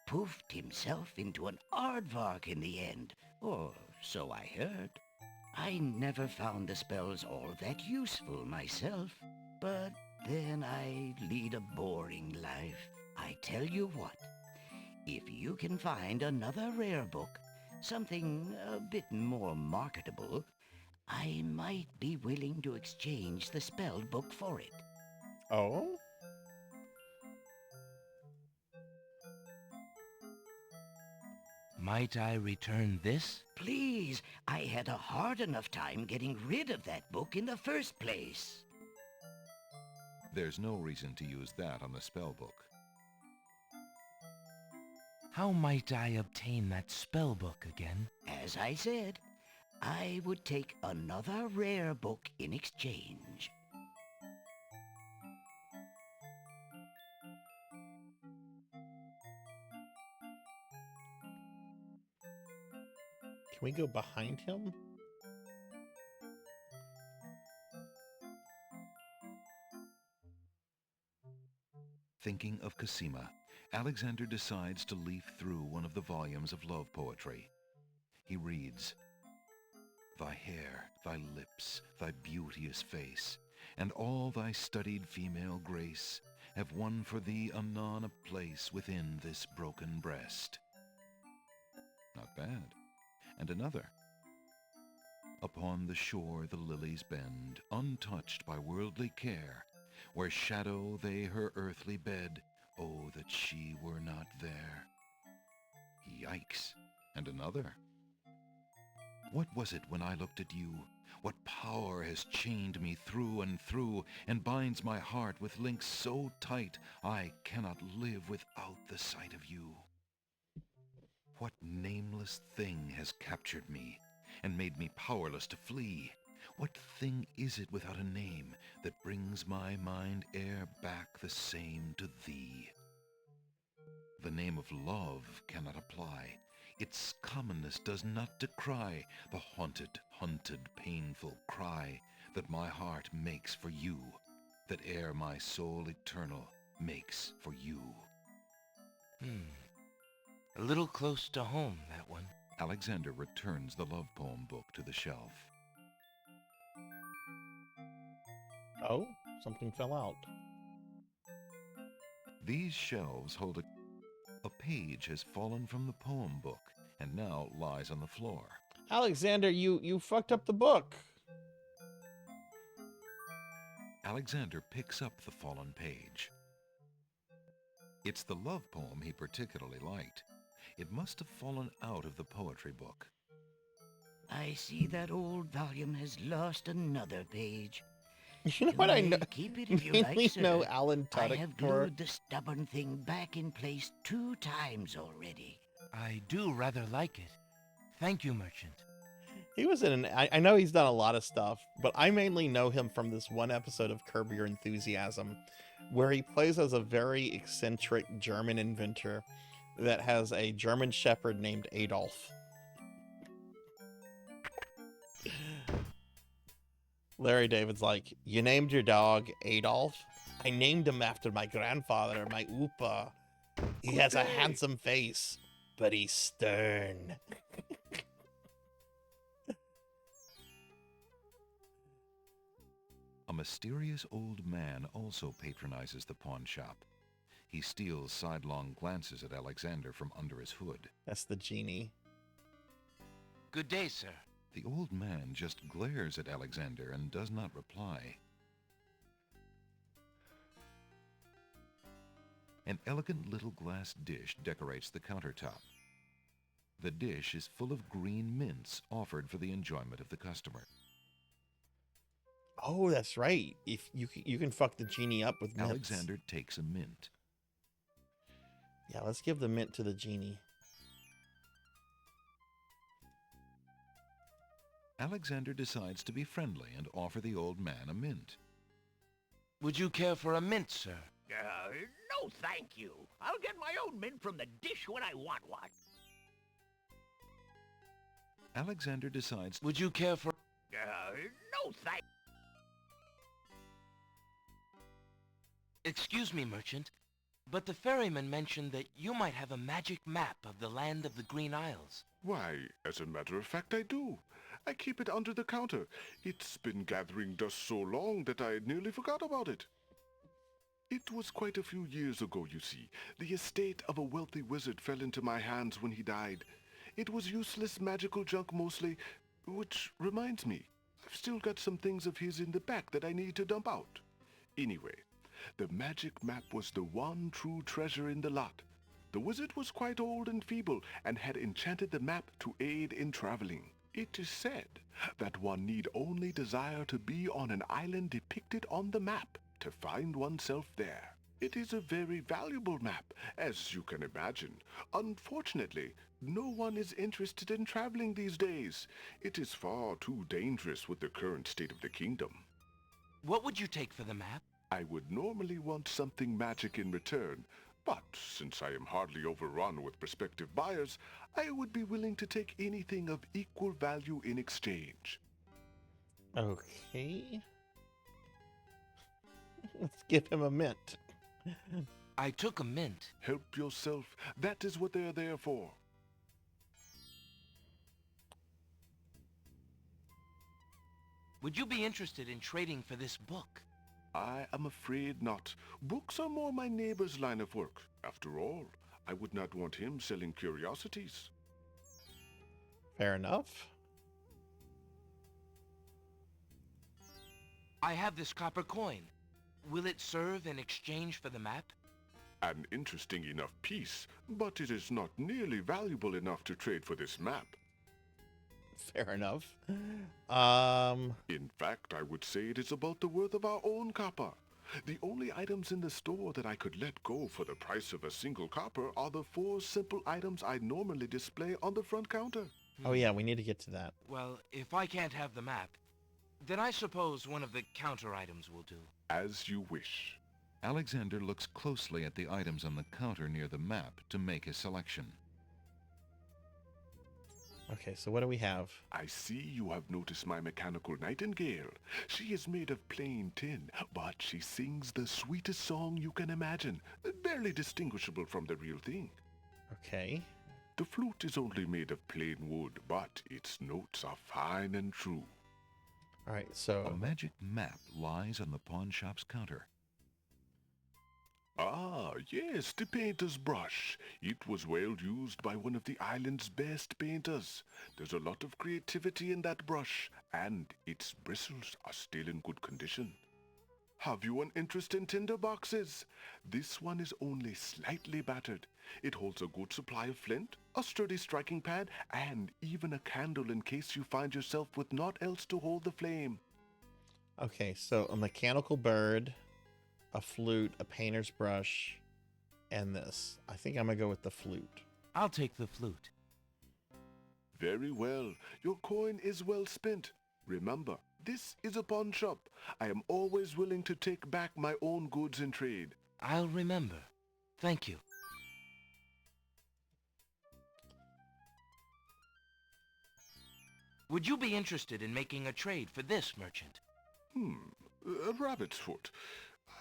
Poofed himself into an aardvark in the end, or so I heard. I never found the spells all that useful myself, but then I lead a boring life. I tell you what, if you can find another rare book, something a bit more marketable, I might be willing to exchange the spell book for it. Oh? Might I return this? Please, I had a hard enough time getting rid of that book in the first place. There's no reason to use that on the spell book. How might I obtain that spell book again? As I said, I would take another rare book in exchange. Can we go behind him? Thinking of Cosima, Alexander decides to leaf through one of the volumes of love poetry. He reads, Thy hair, thy lips, thy beauteous face, and all thy studied female grace have won for thee anon a place within this broken breast. Not bad. And another. Upon the shore the lilies bend, untouched by worldly care, where shadow they her earthly bed, oh, that she were not there. Yikes. And another. What was it when I looked at you? What power has chained me through and binds my heart with links so tight I cannot live without the sight of you? What nameless thing has captured me and made me powerless to flee? What thing is it without a name that brings my mind e'er back the same to thee? The name of love cannot apply. Its commonness does not decry the haunted, hunted, painful cry that my heart makes for you, that e'er my soul eternal makes for you. A little close to home, that one. Alexander returns the love poem book to the shelf. Oh, something fell out. These shelves hold a page has fallen from the poem book and now lies on the floor. Alexander, you fucked up the book. Alexander picks up the fallen page. It's the love poem he particularly liked. It must have fallen out of the poetry book. I see that old volume has lost another page. You know what I know? Keep it if you Mainly like, sir. know Alan I Tudyk have for. glued the stubborn thing back in place 2 times already. I do rather like it. Thank you, merchant. He was in I know he's done a lot of stuff, but I mainly know him from this one episode of Curb Your Enthusiasm, where he plays as a very eccentric German inventor that has a German Shepherd named Adolf. Larry David's like, you named your dog Adolf? I named him after my grandfather, my Oopa. He has a handsome face, but he's stern. A mysterious old man also patronizes the pawn shop. He steals sidelong glances at Alexander from under his hood. That's the genie. Good day, sir. The old man just glares at Alexander and does not reply. An elegant little glass dish decorates the countertop. The dish is full of green mints offered for the enjoyment of the customer. Oh, that's right. If you can fuck the genie up with mints. Alexander takes a mint. Yeah, let's give the mint to the genie. Alexander decides to be friendly and offer the old man a mint. Would you care for a mint, sir? No, thank you. I'll get my own mint from the dish when I want one. Alexander decides... Would you care for... No, thank... Excuse me, merchant, but the ferryman mentioned that you might have a magic map of the land of the Green Isles. Why, as a matter of fact, I do. I keep it under the counter. It's been gathering dust so long that I nearly forgot about it. It was quite a few years ago, you see. The estate of a wealthy wizard fell into my hands when he died. It was useless magical junk mostly, which reminds me, I've still got some things of his in the back that I need to dump out. Anyway, the magic map was the one true treasure in the lot. The wizard was quite old and feeble and had enchanted the map to aid in traveling. It is said that one need only desire to be on an island depicted on the map to find oneself there. It is a very valuable map, as you can imagine. Unfortunately, no one is interested in traveling these days. It is far too dangerous with the current state of the kingdom. What would you take for the map? I would normally want something magic in return, but since I am hardly overrun with prospective buyers, I would be willing to take anything of equal value in exchange. Okay. Let's give him a mint. I took a mint. Help yourself. That is what they're there for. Would you be interested in trading for this book? I am afraid not. Books are more my neighbor's line of work. After all, I would not want him selling curiosities. Fair enough. I have this copper coin. Will it serve in exchange for the map? An interesting enough piece, but it is not nearly valuable enough to trade for this map. Fair enough. In fact, I would say it is about the worth of our own copper. The only items in the store that I could let go for the price of a single copper are the 4 simple items I normally display on the front counter. Oh yeah, we need to get to that. Well, if I can't have the map, then I suppose one of the counter items will do. As you wish. Alexander looks closely at the items on the counter near the map to make his selection. Okay, so what do we have? I see you have noticed my mechanical nightingale. She is made of plain tin, but she sings the sweetest song you can imagine, barely distinguishable from the real thing. Okay. The flute is only made of plain wood, but its notes are fine and true. All right, so A magic map lies on the pawn shop's counter. Ah, yes, the painter's brush. It was well used by one of the island's best painters. There's a lot of creativity in that brush, and its bristles are still in good condition. Have you an interest in tinder boxes? This one is only slightly battered. It holds a good supply of flint, a sturdy striking pad, and even a candle in case you find yourself with naught else to hold the flame. okay, so a mechanical bird, a flute, a painter's brush, and this. I think I'm gonna go with the flute. I'll take the flute. Very well. Your coin is well spent. Remember, this is a pawn shop. I am always willing to take back my own goods in trade. I'll remember. Thank you. Would you be interested in making a trade for this, merchant? A rabbit's foot.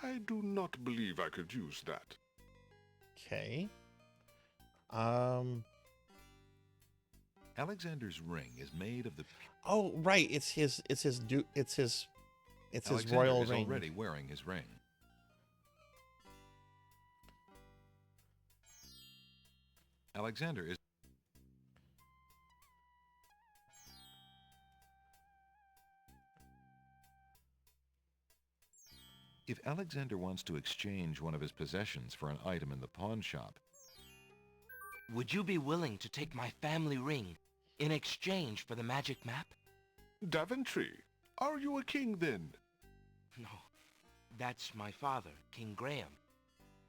I do not believe I could use that. Okay. Alexander's ring is made of the... Oh, right. It's his Alexander royal is ring. already wearing his ring. Alexander is... If Alexander wants to exchange one of his possessions for an item in the pawn shop, Would you be willing to take my family ring in exchange for the magic map? Daventry, are you a king then? No, that's my father, King Graham.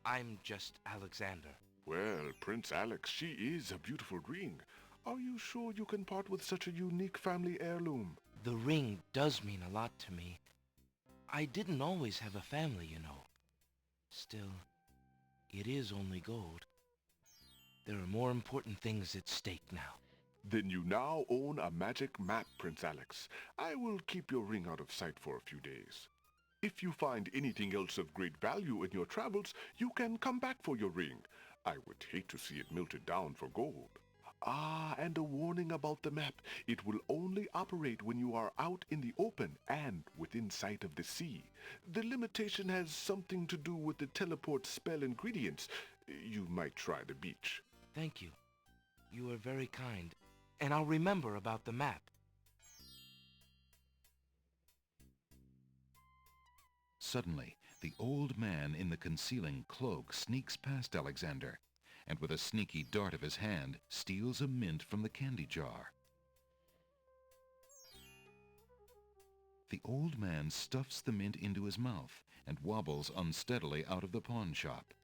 I'm just Alexander. Well, Prince Alex, she is a beautiful ring. Are you sure you can part with such a unique family heirloom? The ring does mean a lot to me. I didn't always have a family, you know. Still, it is only gold. There are more important things at stake now. Then you now own a magic map, Prince Alex. I will keep your ring out of sight for a few days. If you find anything else of great value in your travels, you can come back for your ring. I would hate to see it melted down for gold. Ah, and a warning about the map. It will only operate when you are out in the open and within sight of the sea. The limitation has something to do with the teleport spell ingredients. You might try the beach. Thank you. You are very kind. And I'll remember about the map. suddenly, the old man in the concealing cloak sneaks past Alexander, and with a sneaky dart of his hand, steals a mint from the candy jar. The old man stuffs the mint into his mouth and wobbles unsteadily out of the pawn shop.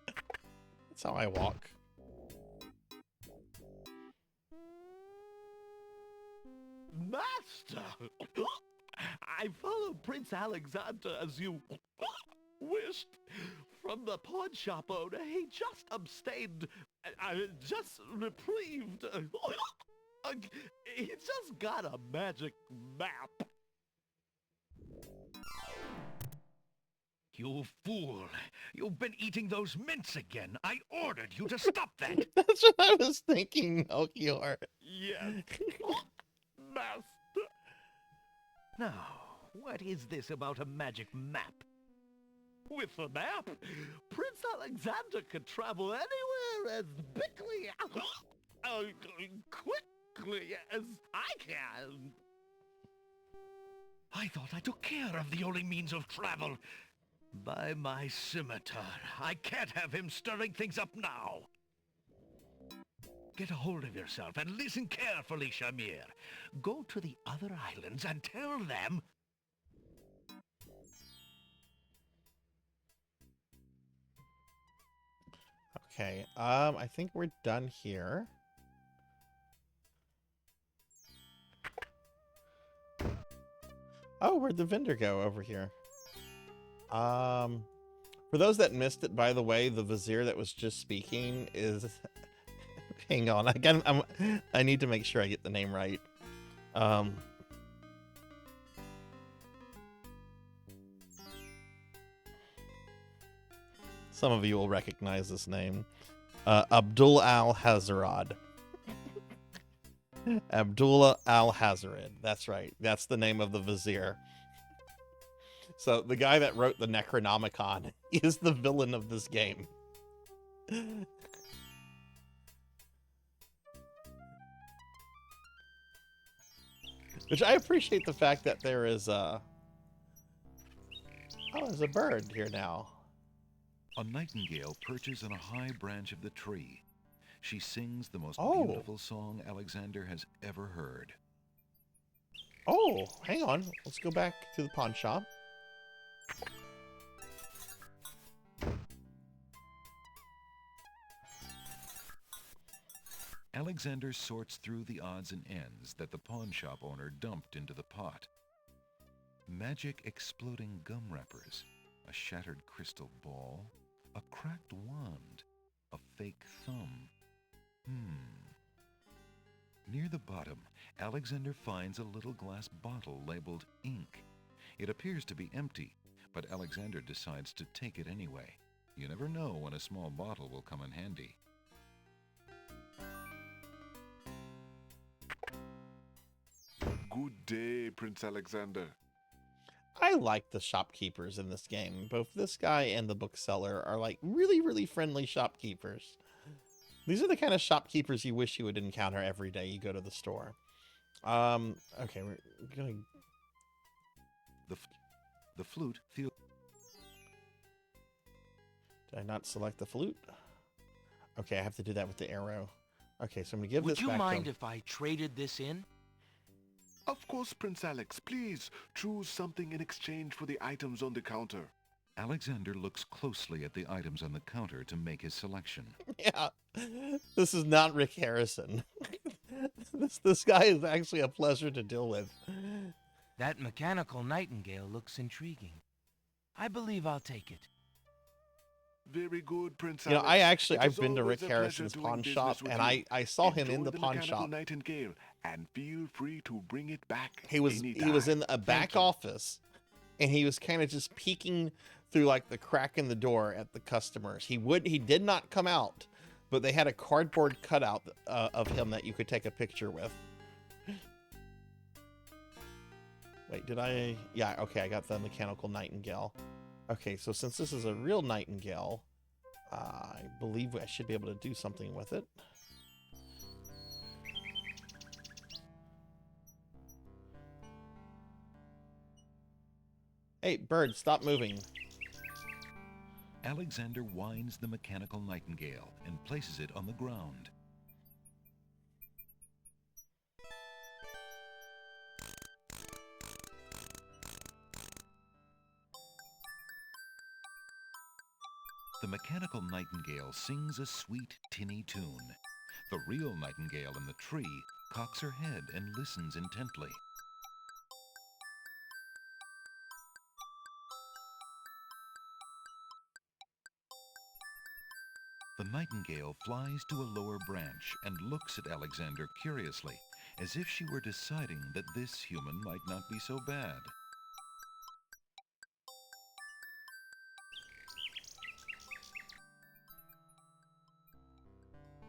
That's how I walk. Master! I followed Prince Alexander as you wished. From the pawn shop owner, he just abstained, just reprieved. He just got a magic map. You fool! You've been eating those mints again. I ordered you to stop that. That's what I was thinking, Melchior. Yes. Master. Now, what is this about a magic map? With the map, Prince Alexander could travel anywhere as quickly as I can. I thought I took care of the only means of travel. By my scimitar, I can't have him stirring things up now. Get a hold of yourself and listen carefully, Shamir. Go to the other islands and tell them... Okay, I think we're done here. Oh, where'd the vendor go over here? For those that missed it, by the way, the vizier that was just speaking is... Hang on, again, I need to make sure I get the name right. Some of you will recognize this name. Abdul al-Hazarad. Abdullah al-Hazarad. That's right. That's the name of the vizier. So the guy that wrote the Necronomicon is the villain of this game. Which I appreciate the fact that there is a... Oh, there's a bird here now. A nightingale perches on a high branch of the tree. She sings the most beautiful song Alexander has ever heard. Oh, hang on. Let's go back to the pawn shop. Alexander sorts through the odds and ends that the pawn shop owner dumped into the pot. Magic exploding gum wrappers, a shattered crystal ball, a cracked wand, a fake thumb, Near the bottom, Alexander finds a little glass bottle labeled ink. It appears to be empty, but Alexander decides to take it anyway. You never know when a small bottle will come in handy. Good day, Prince Alexander. I like the shopkeepers in this game. Both this guy and the bookseller are like really, really friendly shopkeepers. These are the kind of shopkeepers you wish you would encounter every day you go to the store. Okay, we're gonna... The flute feels... Did I not select the flute? Okay, I have to do that with the arrow. Okay, so I'm gonna give Would this you back mind to him. if I traded this in? Of course, Prince Alex. Please choose something in exchange for the items on the counter. Alexander looks closely at the items on the counter to make his selection. Yeah, this is not Rick Harrison. This guy is actually a pleasure to deal with. That mechanical nightingale looks intriguing. I believe I'll take it. Very good, Prince You know, Alex. I've been to Rick Harrison's pawn shop, and I saw him in the pawn shop. Nightingale, and feel free to bring it back. He was in a back office, and he was kind of just peeking through like the crack in the door at the customers. He did not come out, but they had a cardboard cutout of him that you could take a picture with. Wait, did I? Yeah, okay, I got the mechanical nightingale. Okay, so since this is a real nightingale, I believe I should be able to do something with it. Hey, bird, stop moving. Alexander winds the mechanical nightingale and places it on the ground. The mechanical nightingale sings a sweet, tinny tune. The real nightingale in the tree cocks her head and listens intently. The nightingale flies to a lower branch and looks at Alexander curiously, as if she were deciding that this human might not be so bad.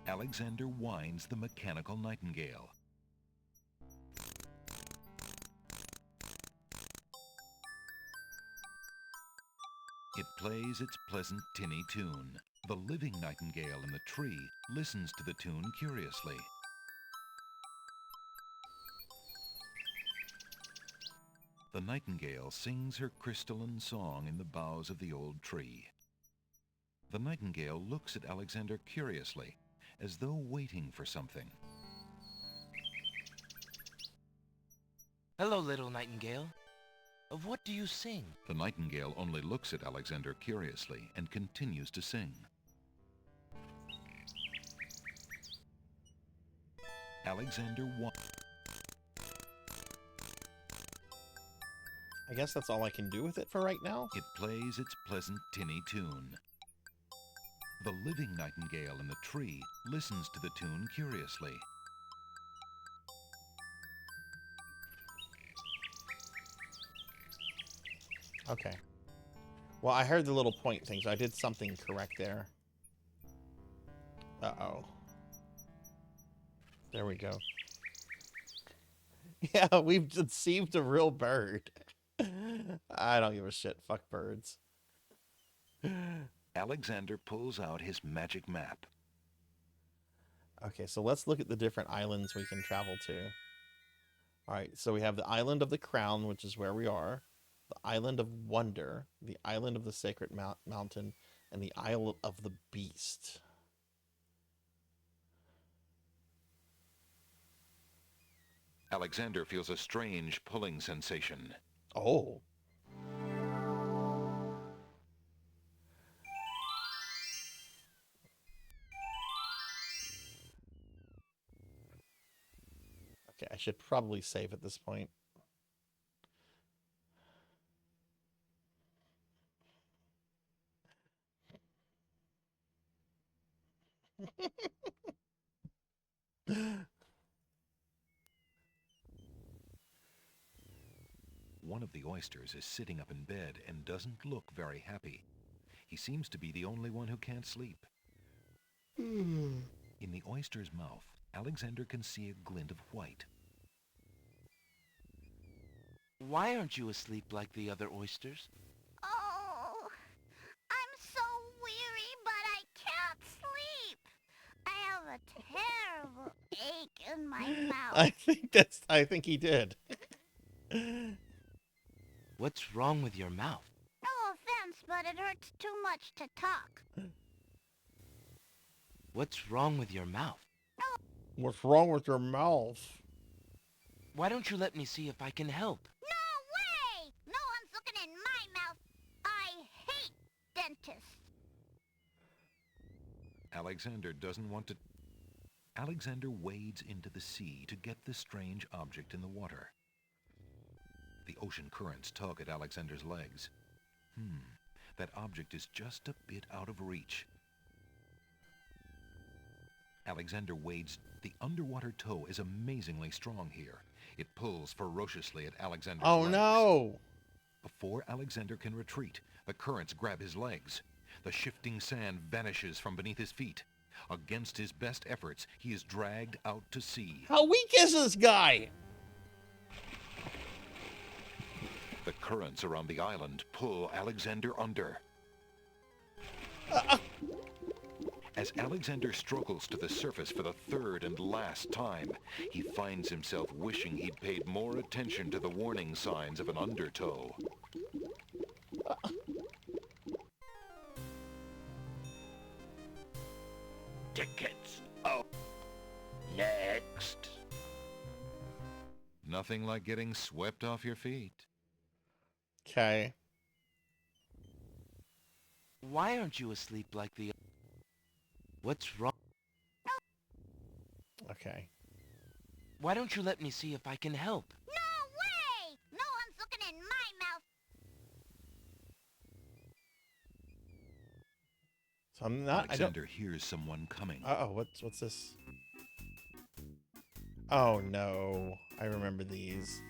Alexander winds the mechanical nightingale. It plays its pleasant tinny tune. The living nightingale in the tree listens to the tune curiously. The nightingale sings her crystalline song in the boughs of the old tree. The nightingale looks at Alexander curiously, as though waiting for something. Hello, little nightingale. Of what do you sing? The nightingale only looks at Alexander curiously and continues to sing. Alexander I guess that's all I can do with it for right now. It plays its pleasant tinny tune. The living nightingale in the tree listens to the tune curiously. Okay. Well, I heard the little point thing, so I did something correct there. Uh-oh. There we go. Yeah, we've deceived a real bird. I don't give a shit. Fuck birds. Alexander pulls out his magic map. Okay, so let's look at the different islands we can travel to. Alright, so we have the Island of the Crown, which is where we are. The Island of Wonder. The Island of the Sacred Mountain. And the Isle of the Beast. Alexander feels a strange pulling sensation. Oh. Okay, I should probably save at this point. One of the oysters is sitting up in bed and doesn't look very happy. He seems to be the only one who can't sleep. In the oyster's mouth, Alexander can see a glint of white. Why aren't you asleep like the other oysters? Oh, I'm so weary, but I can't sleep. I have a terrible ache in my mouth. I think he did. What's wrong with your mouth? No offense, but it hurts too much to talk. What's wrong with your mouth? What's wrong with your mouth? Why don't you let me see if I can help? No way! No one's looking in my mouth. I hate dentists. Alexander doesn't want to... Alexander wades into the sea to get the strange object in the water. The ocean currents tug at Alexander's legs. That object is just a bit out of reach. Alexander wades. The underwater toe is amazingly strong here. It pulls ferociously at Alexander's legs. Oh no! Before Alexander can retreat, the currents grab his legs. The shifting sand vanishes from beneath his feet. Against his best efforts, he is dragged out to sea. How weak is this guy? The currents around the island pull Alexander under. As Alexander struggles to the surface for the third and last time, he finds himself wishing he'd paid more attention to the warning signs of an undertow. Tickets. Oh. Next. Nothing like getting swept off your feet. Okay. Why aren't you asleep like the... What's wrong? Okay. Why don't you let me see if I can help? No way! No one's looking in my mouth. So I'm not... Alexander hears someone coming. Uh-oh, what's this? Oh no. I remember these.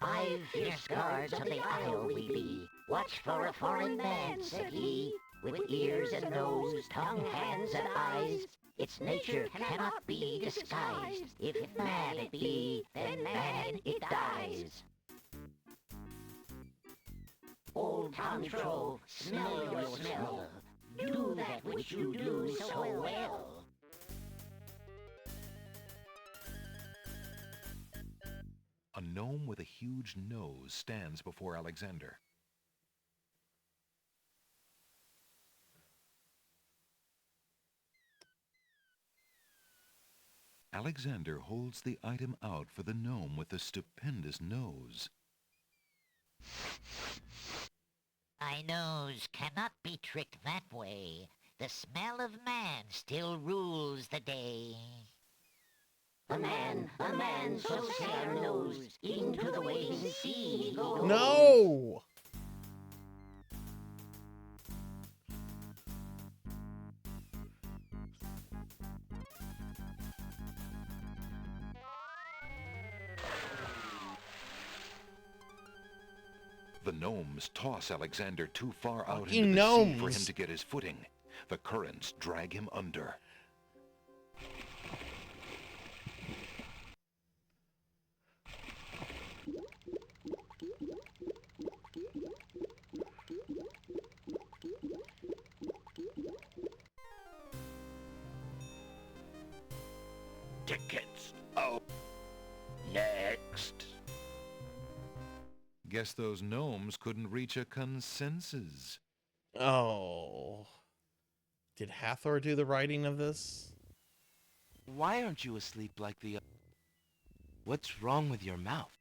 5 fierce guards of the isle we be. Watch for a foreign man, said he, with ears and nose, tongue, hands, and eyes. Its nature cannot be disguised. If mad it be, then mad it dies. Old Tom Trove, smell your smell. Do that which you do so well. A gnome with a huge nose stands before Alexander. Alexander holds the item out for the gnome with the stupendous nose. My nose cannot be tricked that way. The smell of man still rules the day. A man, so fair nose, into the waiting sea goes. No! The gnomes toss Alexander too far out Fucking into the sea for him gnomes. to get his footing. The currents drag him under. Tickets. Oh. Next. Guess those gnomes couldn't reach a consensus. Oh. Did Hathor do the writing of this? Why aren't you asleep like the... What's wrong with your mouth?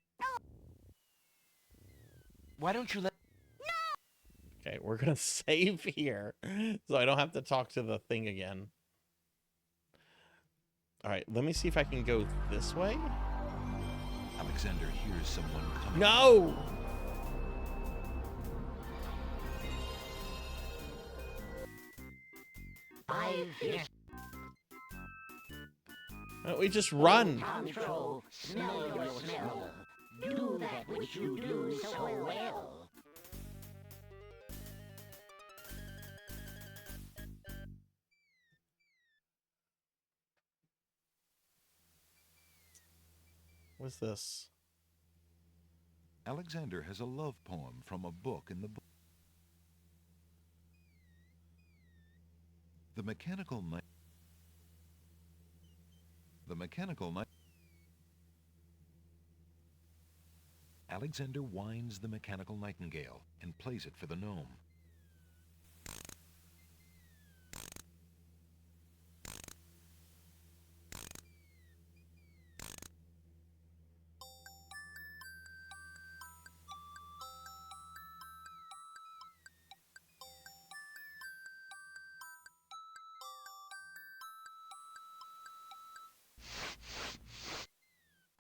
Why don't you let... Okay, we're gonna save here, so I don't have to talk to the thing again. Alright, let me see if I can go this way. Alexander hears someone coming. No! Why don't we just run? Control, smell your smell. Do that which you do so well. What's this? Alexander has a love poem from a book in the book. The mechanical night. Alexander winds the mechanical nightingale and plays it for the gnome.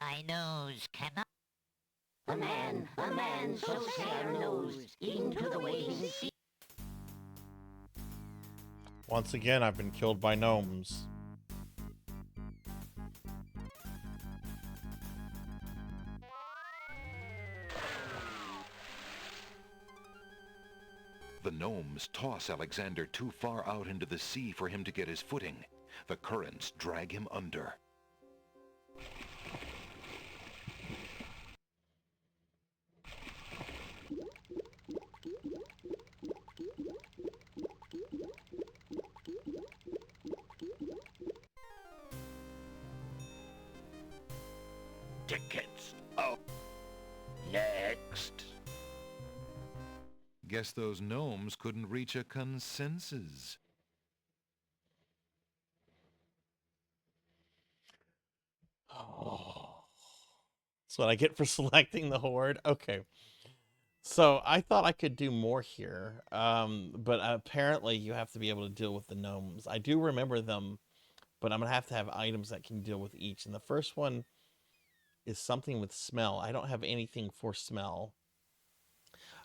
My nose cannot. A man so fair knows into the waiting sea. Once again, I've been killed by gnomes. The gnomes toss Alexander too far out into the sea for him to get his footing. The currents drag him under. Tickets. Oh. Next. Guess those gnomes couldn't reach a consensus. Oh. That's what I get for selecting the horde. Okay. So I thought I could do more here, but apparently you have to be able to deal with the gnomes. I do remember them, but I'm going to have items that can deal with each. And the first one is something with smell. I don't have anything for smell.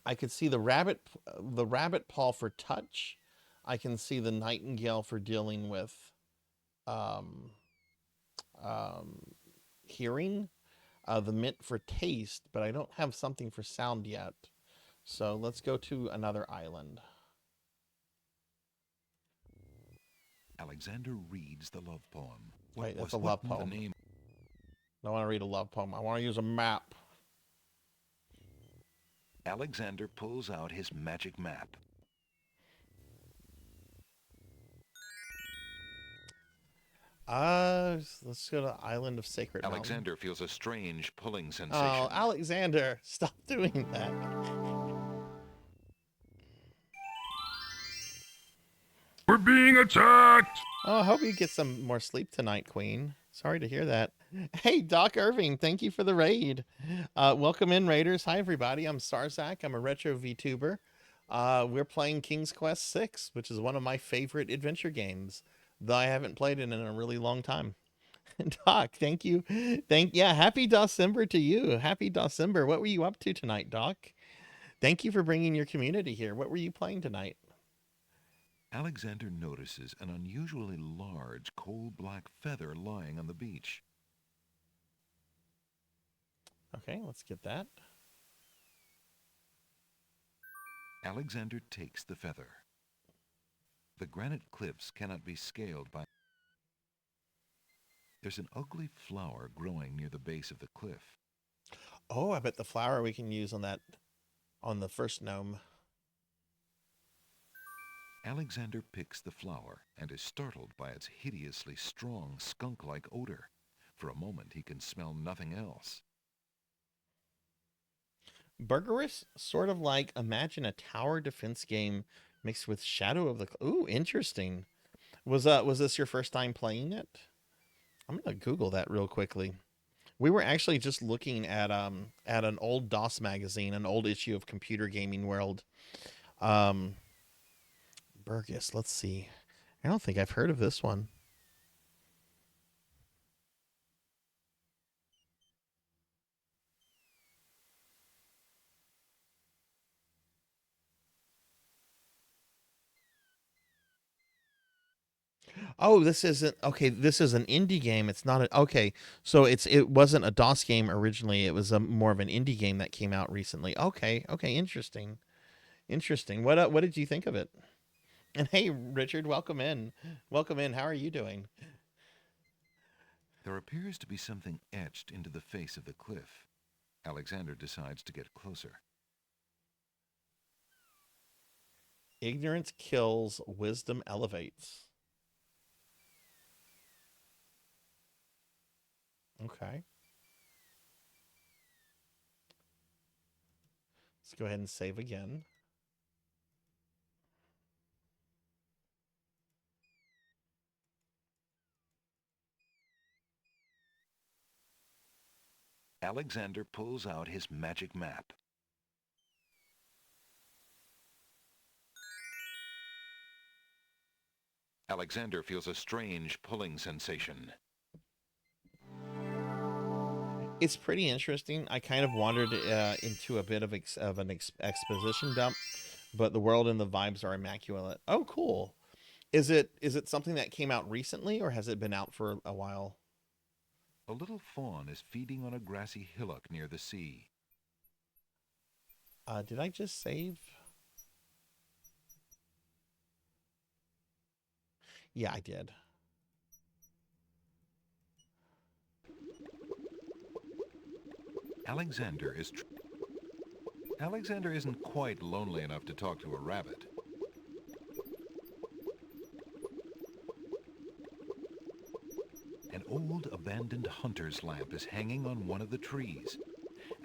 I could see the rabbit paw for touch. I can see the nightingale for dealing with um, hearing. The mint for taste, but I don't have something for sound yet. So let's go to another island. Alexander reads the love poem. Wait, that's a love poem. The name? I don't want to read a love poem. I want to use a map. Alexander pulls out his magic map. Let's go to the Island of Sacred Mountain. Alexander feels a strange pulling sensation. Oh, Alexander, stop doing that. We're being attacked! Oh, I hope you get some more sleep tonight, Queen. Sorry to hear that. Hey, Doc Irving, thank you for the raid. Welcome in, Raiders. Hi, everybody. I'm Sarzac. I'm a retro VTuber. We're playing King's Quest VI, which is one of my favorite adventure games, though I haven't played it in a really long time. Doc, thank you. Happy December to you. Happy December. What were you up to tonight, Doc? Thank you for bringing your community here. What were you playing tonight? Alexander notices an unusually large coal-black feather lying on the beach. Okay, let's get that. Alexander takes the feather. The granite cliffs cannot be scaled by... There's an ugly flower growing near the base of the cliff. Oh, I bet the flower we can use on the first gnome. Alexander picks the flower and is startled by its hideously strong skunk-like odor. For a moment, he can smell nothing else. Burgerous, sort of like, imagine a tower defense game mixed with Shadow of the... Ooh, interesting. Was this your first time playing it? I'm going to Google that real quickly. We were actually just looking at an old DOS magazine, an old issue of Computer Gaming World. Burgess, let's see. I don't think I've heard of this one. Oh, this isn't okay. This is an indie game. It's not a okay. So it wasn't a DOS game originally. It was a more of an indie game that came out recently. Okay, okay, interesting, interesting. What did you think of it? And hey, Richard, welcome in. Welcome in. How are you doing? There appears to be something etched into the face of the cliff. Alexander decides to get closer. Ignorance kills, wisdom elevates. Okay. Let's go ahead and save again. Alexander pulls out his magic map. Alexander feels a strange pulling sensation. It's pretty interesting. I kind of wandered into a bit of an exposition dump, but the world and the vibes are immaculate. Oh, cool. Is it something that came out recently, or has it been out for a while? A little fawn is feeding on a grassy hillock near the sea. Did I just save? Yeah, I did. Alexander isn't quite lonely enough to talk to a rabbit. An old abandoned hunter's lamp is hanging on one of the trees.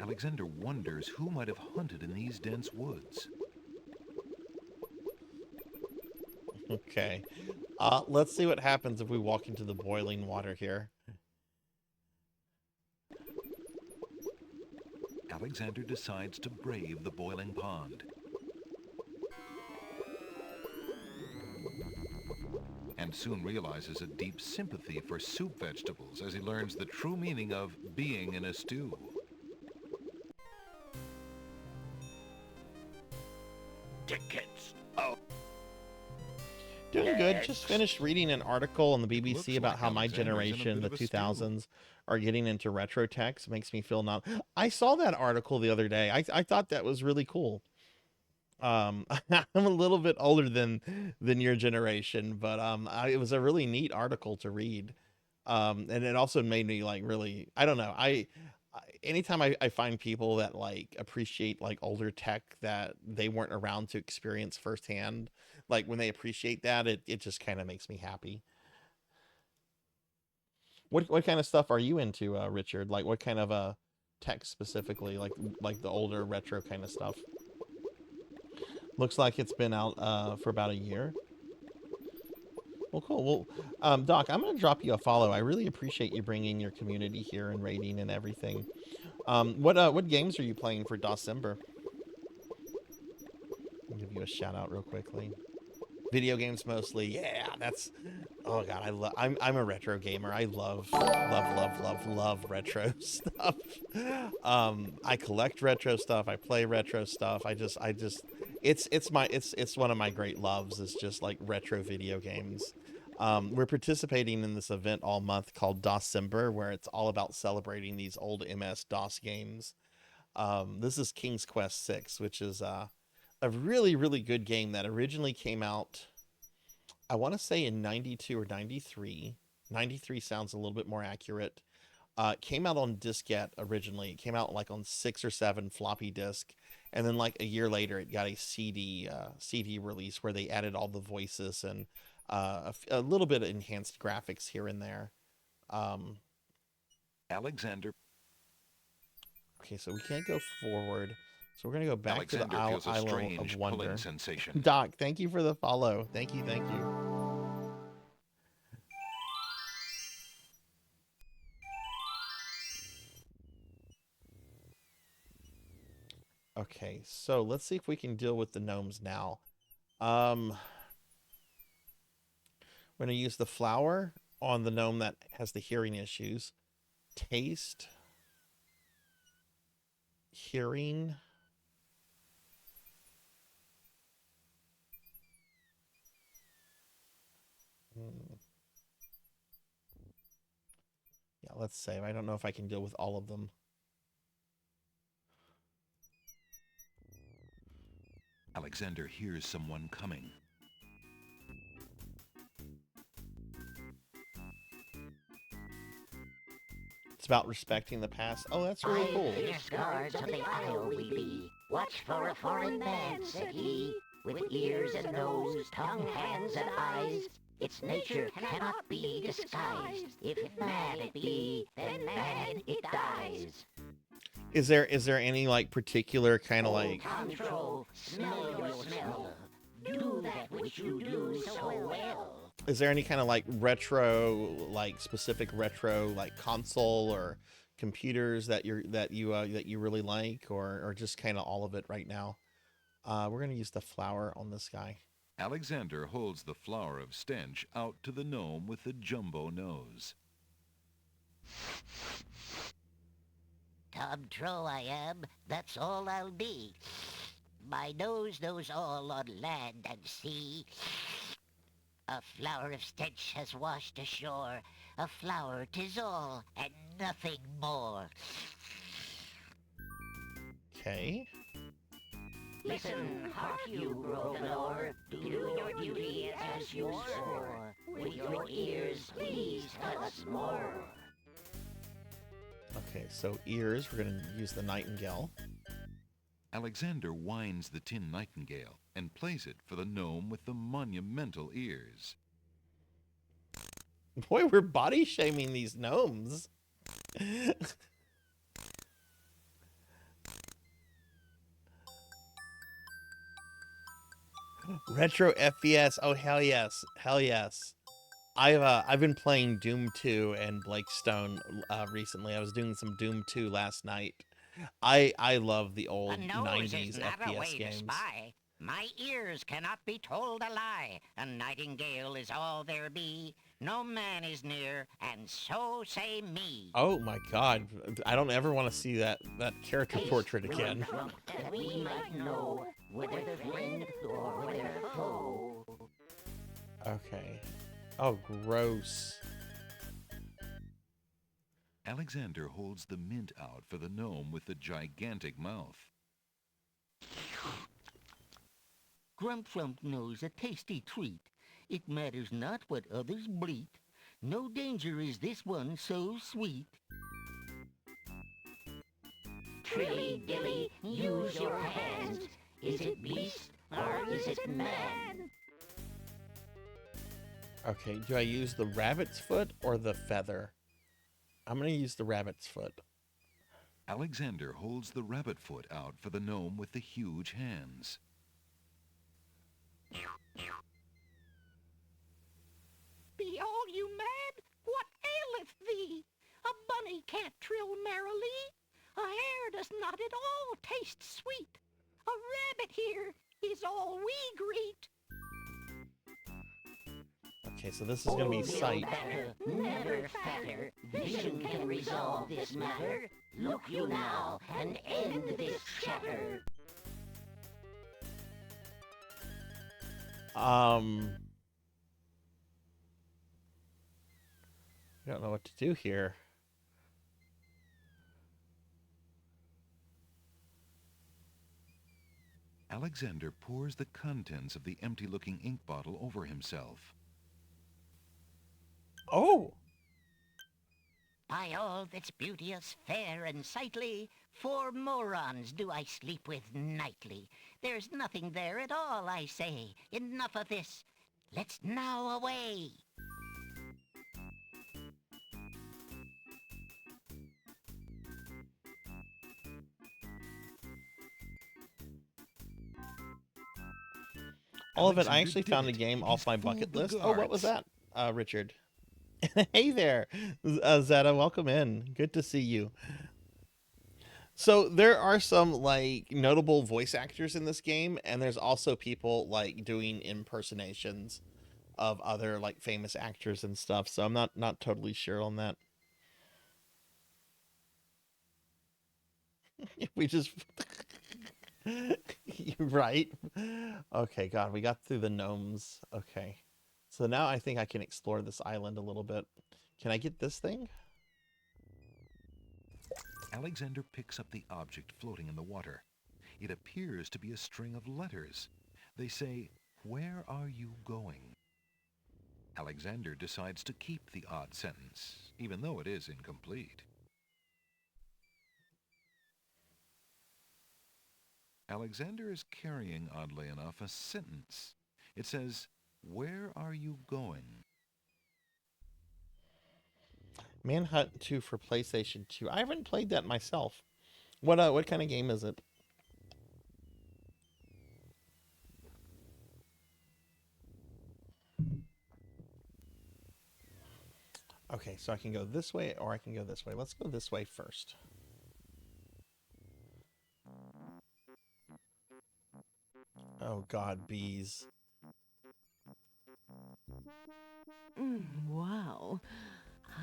Alexander wonders who might have hunted in these dense woods. Okay. Let's see what happens if we walk into the boiling water here. Alexander decides to brave the boiling pond. And soon realizes a deep sympathy for soup vegetables as he learns the true meaning of being in a stew. Tickets. Oh. Doing good. Just finished reading an article on the BBC Looks about like how my Alexander's in a generation, bit the of a stew. 2000s, are getting into retro techs. Makes me feel not. I saw that article the other day. I thought that was really cool. I'm a little bit older than your generation, but it was a really neat article to read. And it also made me like really, I don't know. Anytime I find people that like appreciate like older tech that they weren't around to experience firsthand, like when they appreciate that, it just kind of makes me happy. What kind of stuff are you into, Richard? Like what kind of tech specifically, like the older retro kind of stuff? Looks like it's been out for about a year. Well, cool. Well, Doc, I'm gonna drop you a follow. I really appreciate you bringing your community here and rating and everything. What games are you playing for December? I'll give you a shout out real quickly. Video games mostly. Yeah, that's. Oh god, I'm a retro gamer. I love retro stuff. I collect retro stuff. I play retro stuff. It's one of my great loves. Is just like retro video games. We're participating in this event all month called December, where it's all about celebrating these old MS-DOS games. This is King's Quest 6, which is a really, really good game that originally came out, I want to say in 92 or 93. 93 sounds a little bit more accurate. It came out on diskette originally. It came out like on 6 or 7 floppy disk. And then like a year later, it got a CD release where they added all the voices and a little bit of enhanced graphics here and there. Alexander. Okay, so we can't go forward. So we're going to go back Alexander to the feels a Isle strange of Wonder. pulling sensation. Doc, thank you for the follow. Thank you, thank you. Okay, so let's see if we can deal with the gnomes now. We're going to use the flower on the gnome that has the hearing issues. Taste. Hearing. let's save. I don't know if I can deal with all of them. Alexander hears someone coming. It's about respecting the past. Oh, that's really cool. Fierce guards of the isle we be. Watch for a foreign man, said he, with ears and nose, tongue, hands, and eyes. Its nature cannot be disguised. If mad it be, then mad it dies. Is there any like particular kind of like Control, smell your smell. Do that which you do so well. is there any kind of like retro, like specific retro like console or computers that you really like, or just kind of all of it right now? We're gonna use the flower on this guy. Alexander holds the flower of stench out to the gnome with the jumbo nose. Tom Tro I am, that's all I'll be. My nose knows all on land and sea. A flower of stench has washed ashore. A flower 'tis all, and nothing more. Okay. Listen, hark you, Grovenor. Do your duty as you swore. With your ears, please tell us more. Okay, so ears, we're gonna use the nightingale. Alexander winds the tin nightingale and plays it for the gnome with the monumental ears. Boy, we're body shaming these gnomes. Retro FPS. Oh hell yes, hell yes. I've been playing Doom 2 and Blakestone recently. I was doing some Doom 2 last night. I love the old 90s FPS games. My ears cannot be told a lie. A nightingale is all there be. No man is near, and so say me. Oh my god, I don't ever want to see that character portrait again. That we might know whether friend or whether foe. Okay. Oh, gross. Alexander holds the mint out for the gnome with the gigantic mouth. Grumflump knows a tasty treat. It matters not what others bleat. No danger is this one so sweet. Trilly dilly, use your hands. Is it beast or is it man? Okay, do I use the rabbit's foot or the feather? I'm gonna use the rabbit's foot. Alexander holds the rabbit foot out for the gnome with the huge hands. Be all you mad? What aileth thee? A bunny can't trill merrily. A hare does not at all taste sweet. A rabbit here is all we greet. Okay, so this is gonna be sight. Better, never fatter. Vision can resolve this matter. Look you now and end this chatter. I don't know what to do here. Alexander pours the contents of the empty-looking ink bottle over himself. Oh! By all that's beauteous, fair, and sightly, 4 morons do I sleep with nightly. There's nothing there at all, I say. Enough of this. Let's now away. All of it. I actually found a game off my bucket list. Oh, what was that, Richard? Hey there, Zeta. Welcome in. Good to see you. So there are some like notable voice actors in this game, and there's also people like doing impersonations of other like famous actors and stuff. So I'm not totally sure on that. We just right. Okay, God, we got through the gnomes. Okay. So now I think I can explore this island a little bit. Can I get this thing? Alexander picks up the object floating in the water. It appears to be a string of letters. They say, "Where are you going?" Alexander decides to keep the odd sentence, even though it is incomplete. Alexander is carrying, oddly enough, a sentence. It says, "Where are you going?" Manhunt 2 for PlayStation 2. I haven't played that myself. What kind of game is it? Okay, so I can go this way or I can go this way. Let's go this way first. Oh God, bees. Wow.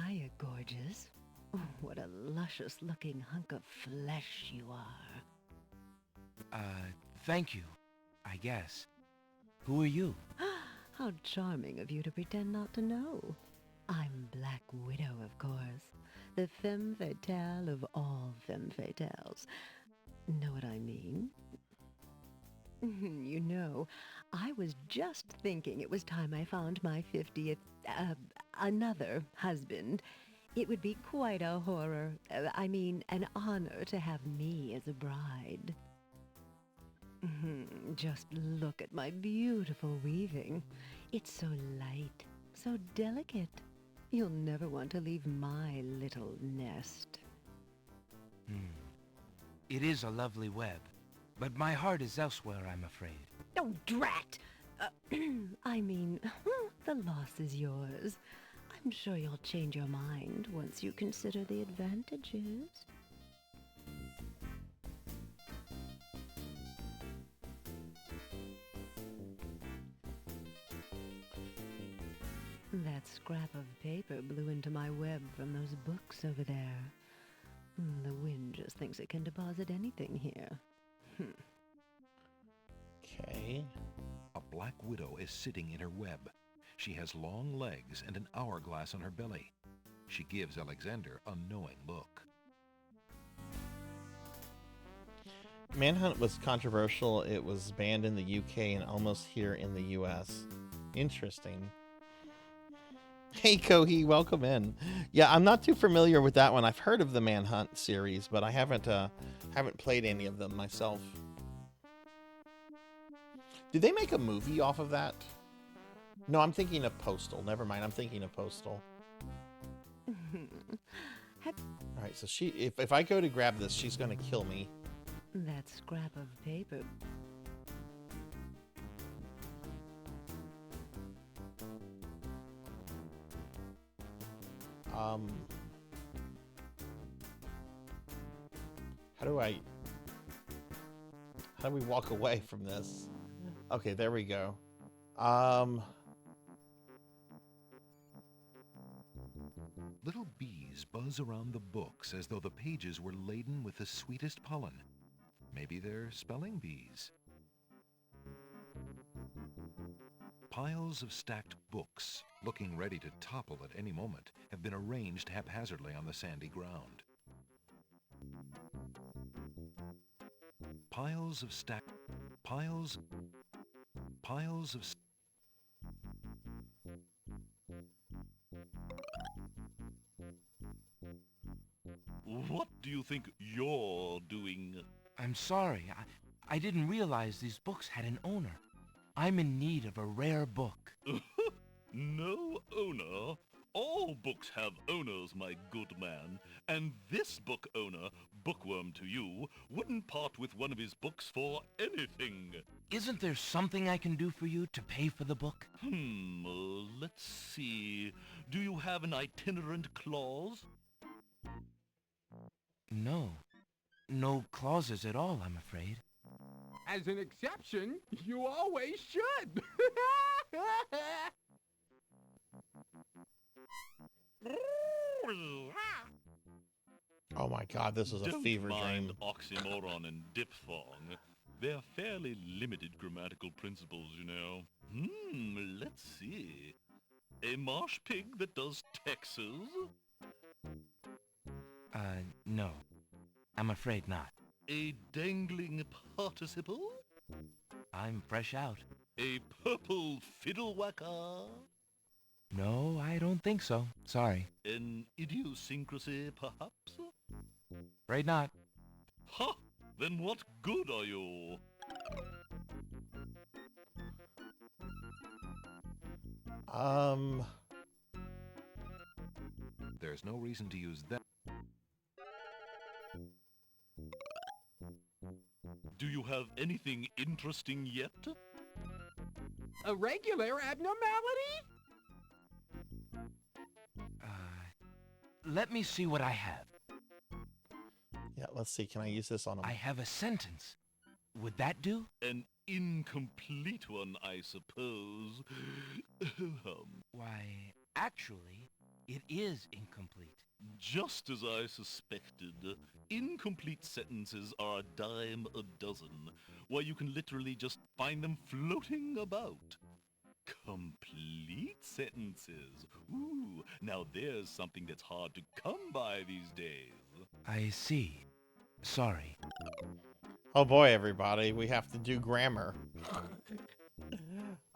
Hiya, gorgeous. Oh, what a luscious-looking hunk of flesh you are. Thank you, I guess. Who are you? How charming of you to pretend not to know. I'm Black Widow, of course. The femme fatale of all femme fatales. Know what I mean? You know, I was just thinking it was time I found my 50th, another husband. It would be quite a horror, an honor to have me as a bride. Just look at my beautiful weaving. It's so light, so delicate. You'll never want to leave my little nest. It is a lovely web, but my heart is elsewhere, I'm afraid. Oh, drat! The loss is yours. I'm sure you'll change your mind once you consider the advantages. That scrap of paper blew into my web from those books over there. The wind just thinks it can deposit anything here. Okay. A black widow is sitting in her web. She has long legs and an hourglass on her belly. She gives Alexander a knowing look. Manhunt was controversial. It was banned in the UK and almost here in the US. Interesting. Hey Kohi, welcome in. Yeah, I'm not too familiar with that one. I've heard of the Manhunt series, but I haven't played any of them myself. Did they make a movie off of that? No, I'm thinking of Postal. Never mind, I'm thinking of Postal. All right, so if I go to grab this, she's going to kill me. That scrap of paper. How do we walk away from this? Okay, there we go. Little bees buzz around the books as though the pages were laden with the sweetest pollen. Maybe they're spelling bees. Piles of stacked books, looking ready to topple at any moment, have been arranged haphazardly on the sandy ground. Piles of What do you think you're doing? I'm sorry, I didn't realize these books had an owner. I'm in need of a rare book. No owner? All books have owners, my good man. And this book owner, bookworm to you, wouldn't part with one of his books for anything. Isn't there something I can do for you to pay for the book? Let's see. Do you have an itinerant clause? No. No clauses at all, I'm afraid. As an exception, you always should. Oh my God, this is a fever Don't mind dream. oxymoron and diphthong. They're fairly limited grammatical principles, you know. Let's see. A marsh pig that does Texas? No. I'm afraid not. A dangling participle? I'm fresh out. A purple fiddle whacker? No, I don't think so. Sorry. An idiosyncrasy, perhaps? Afraid not. Ha! Then what good are you? There's no reason to use that. Do you have anything interesting yet? A regular abnormality? Let me see what I have. Yeah, let's see. Can I use this on him? I have a sentence. Would that do? An incomplete one, I suppose. Why, actually, it is incomplete. Just as I suspected, incomplete sentences are a dime a dozen. Why, you can literally just find them floating about. Complete sentences. Ooh, now there's something that's hard to come by these days. I see. Sorry. Oh boy, everybody, we have to do grammar.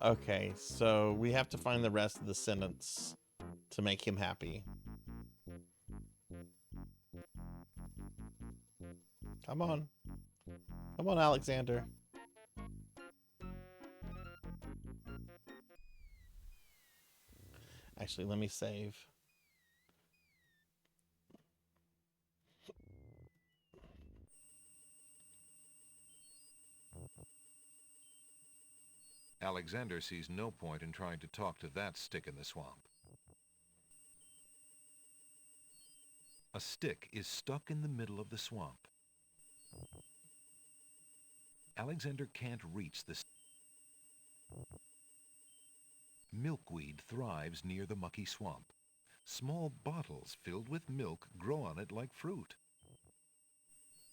Okay, so we have to find the rest of the sentence to make him happy. Come on. Come on, Alexander. Actually, let me save. Alexander sees no point in trying to talk to that stick in the swamp. A stick is stuck in the middle of the swamp. Alexander can't reach the stick. Milkweed thrives near the mucky swamp. Small bottles filled with milk grow on it like fruit.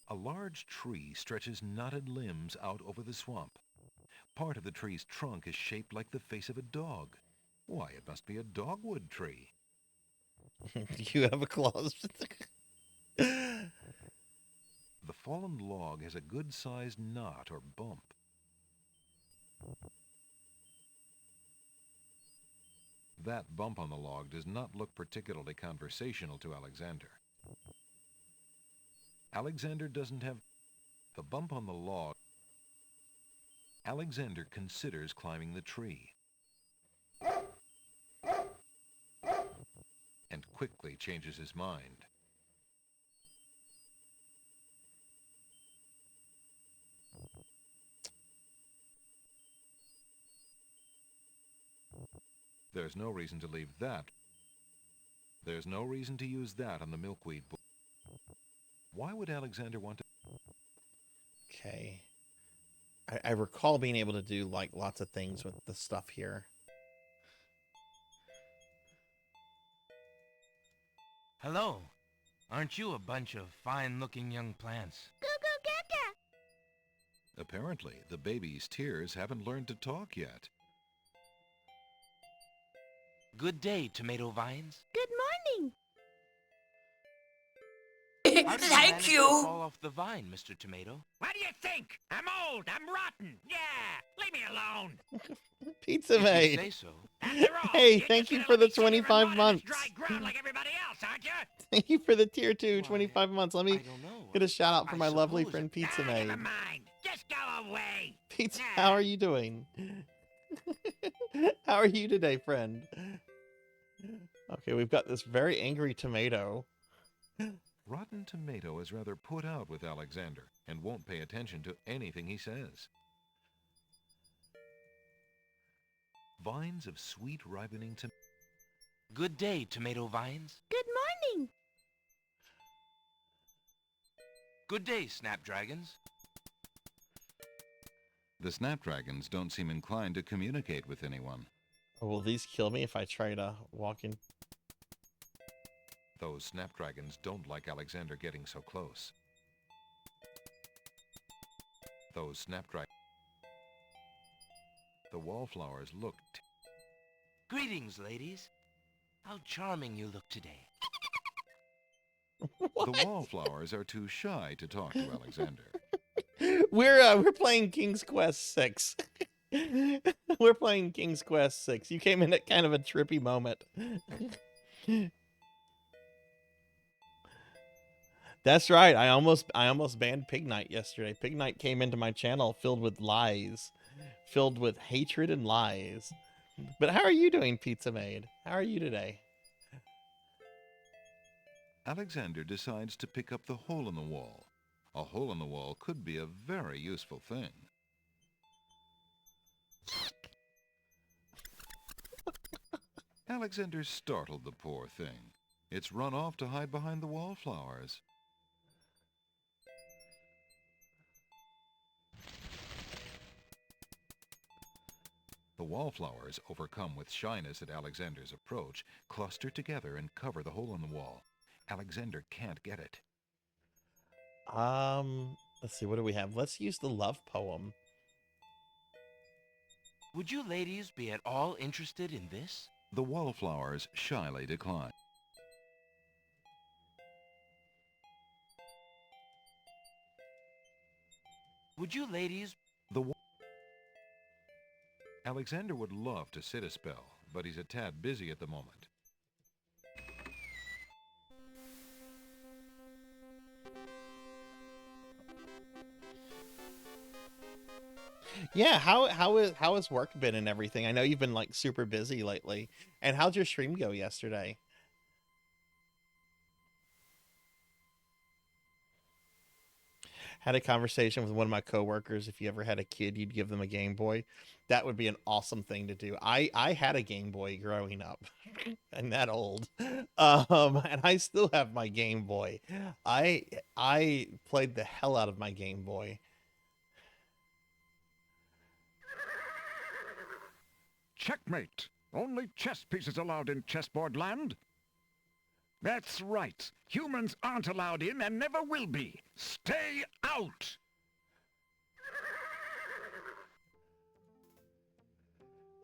A large tree stretches knotted limbs out over the swamp. Part of the tree's trunk is shaped like the face of a dog. Why, it must be a dogwood tree. You have a clause. The fallen log has a good-sized knot or bump. That bump on the log does not look particularly conversational to Alexander. Alexander doesn't have the bump on the log. Alexander considers climbing the tree and quickly changes his mind. There's no reason to leave that. There's no reason to use that on the milkweed. Why would Alexander want to? Okay. I recall being able to do like lots of things with the stuff here. Hello. Aren't you a bunch of fine-looking young plants? Apparently, the baby's tears haven't learned to talk yet. Good day, tomato vines. Good morning. How did Thank you. Fall off the vine, Mr. Tomato. What do you think? I'm old. I'm rotten. Yeah, leave me alone. Pizza If you made. say so. After all, Hey, you're thank just you gonna for let the me sit here and 25 rot in months. this dry ground like everybody else, aren't you? Thank you for the tier 2, Why, 25 months. Let me I don't know. get a shout out for I my lovely suppose friend Pizza Never Maid. mind. Just go away. Pizza, Nah. how are you doing? How are you today, friend? Okay, we've got this very angry tomato. Rotten Tomato is rather put out with Alexander and won't pay attention to anything he says. Vines of sweet ripening tomato. Good day, tomato vines. Good morning. Good day, snapdragons. The snapdragons don't seem inclined to communicate with anyone. Oh, will these kill me if I try to walk in? Those snapdragons don't like Alexander getting so close. Those snapdragons. The wallflowers looked. Greetings, ladies. How charming you look today. The wallflowers are too shy to talk to Alexander. We're playing King's Quest 6. We're playing King's Quest 6. You came in at kind of a trippy moment. That's right. I almost banned Pig Night yesterday. Pig Night came into my channel filled with lies, filled with hatred and lies. But how are you doing, Pizza Maid? How are you today? Alexander decides to pick up the hole in the wall. A hole in the wall could be a very useful thing. Alexander startled the poor thing. It's run off to hide behind the wallflowers. The wallflowers, overcome with shyness at Alexander's approach, cluster together and cover the hole in the wall. Alexander can't get it. Let's see, what do we have? Let's use the love poem. Would you ladies be at all interested in this? The wallflowers shyly decline. Would you ladies... Alexander would love to sit a spell, but he's a tad busy at the moment. Yeah, how has work been and everything? I know you've been like super busy lately. And how'd your stream go yesterday? Had a conversation with one of my coworkers. If you ever had a kid, you'd give them a Game Boy. That would be an awesome thing to do. I had a Game Boy growing up. I'm that old. And I still have my Game Boy. I played the hell out of my Game Boy. Checkmate. Only chess pieces allowed in chessboard land. That's right. Humans aren't allowed in and never will be. Stay out!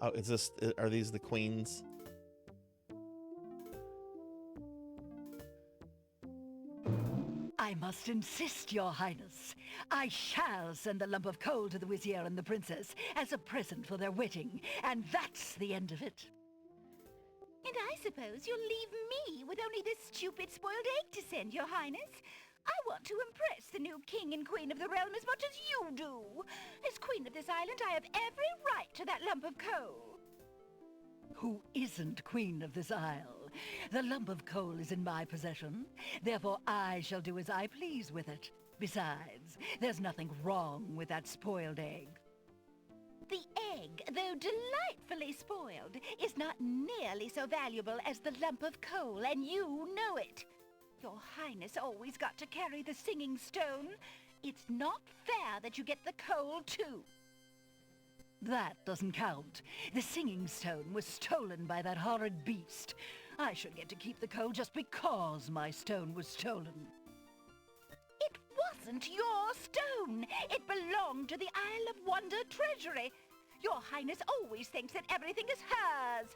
Oh, are these the queens? I must insist, Your Highness. I shall send a lump of coal to the Vizier and the Princess as a present for their wedding, and that's the end of it. And I suppose you'll leave me with only this stupid spoiled egg to send, Your Highness. I want to impress the new king and queen of the realm as much as you do. As queen of this island, I have every right to that lump of coal. Who isn't queen of this isle? The lump of coal is in my possession. Therefore, I shall do as I please with it. Besides, there's nothing wrong with that spoiled egg. The egg, though delightfully spoiled, is not nearly so valuable as the lump of coal, and you know it. Your Highness always got to carry the singing stone. It's not fair that you get the coal, too. That doesn't count. The singing stone was stolen by that horrid beast. I should get to keep the coal just because my stone was stolen. It wasn't your stone. It belonged to the Isle of Wonder treasury. Your Highness always thinks that everything is hers.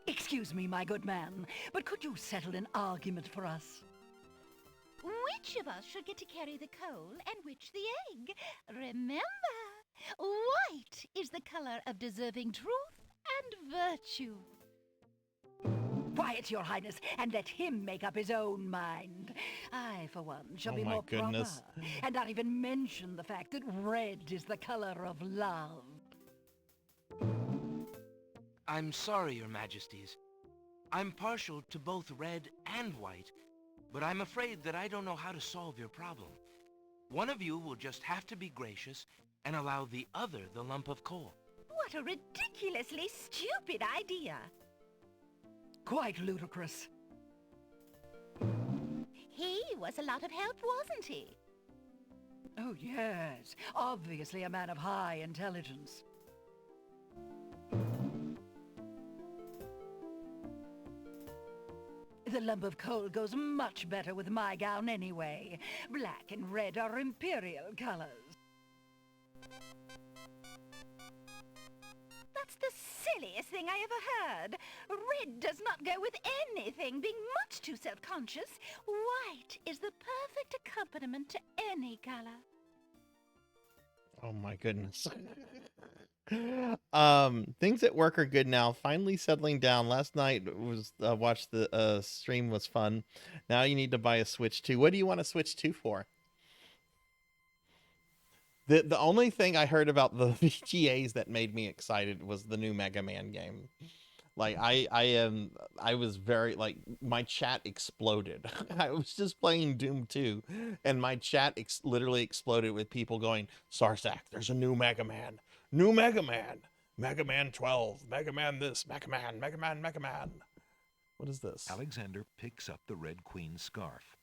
Excuse me, my good man, but could you settle an argument for us? Which of us should get to carry the coal and which the egg? Remember, white is the color of deserving truth and virtue. Quiet, Your Highness, and let him make up his own mind. I, for one, shall be more proper, and not even mention the fact that red is the color of love. I'm sorry, Your Majesties. I'm partial to both red and white, but I'm afraid that I don't know how to solve your problem. One of you will just have to be gracious and allow the other the lump of coal. What a ridiculously stupid idea. Quite ludicrous. He was a lot of help, wasn't he? Oh, yes. Obviously a man of high intelligence. The lump of coal goes much better with my gown anyway. Black and red are imperial colors. That's the silliest thing I ever heard. Red does not go with anything, being much too self-conscious. White is the perfect accompaniment to any color. Oh my goodness. Things at work are good now. Finally settling down. Last night was watched the stream was fun. Now you need to buy a Switch 2. What do you want a Switch 2 for? The only thing I heard about the VGAs that made me excited was the new Mega Man game. Like I was very like my chat exploded. I was just playing Doom 2 and my chat literally exploded with people going, "Sarzac, there's a new Mega Man. New Mega Man. Mega Man 12. Mega Man this, Mega Man, Mega Man, Mega Man." What is this? Alexander picks up the Red Queen's scarf.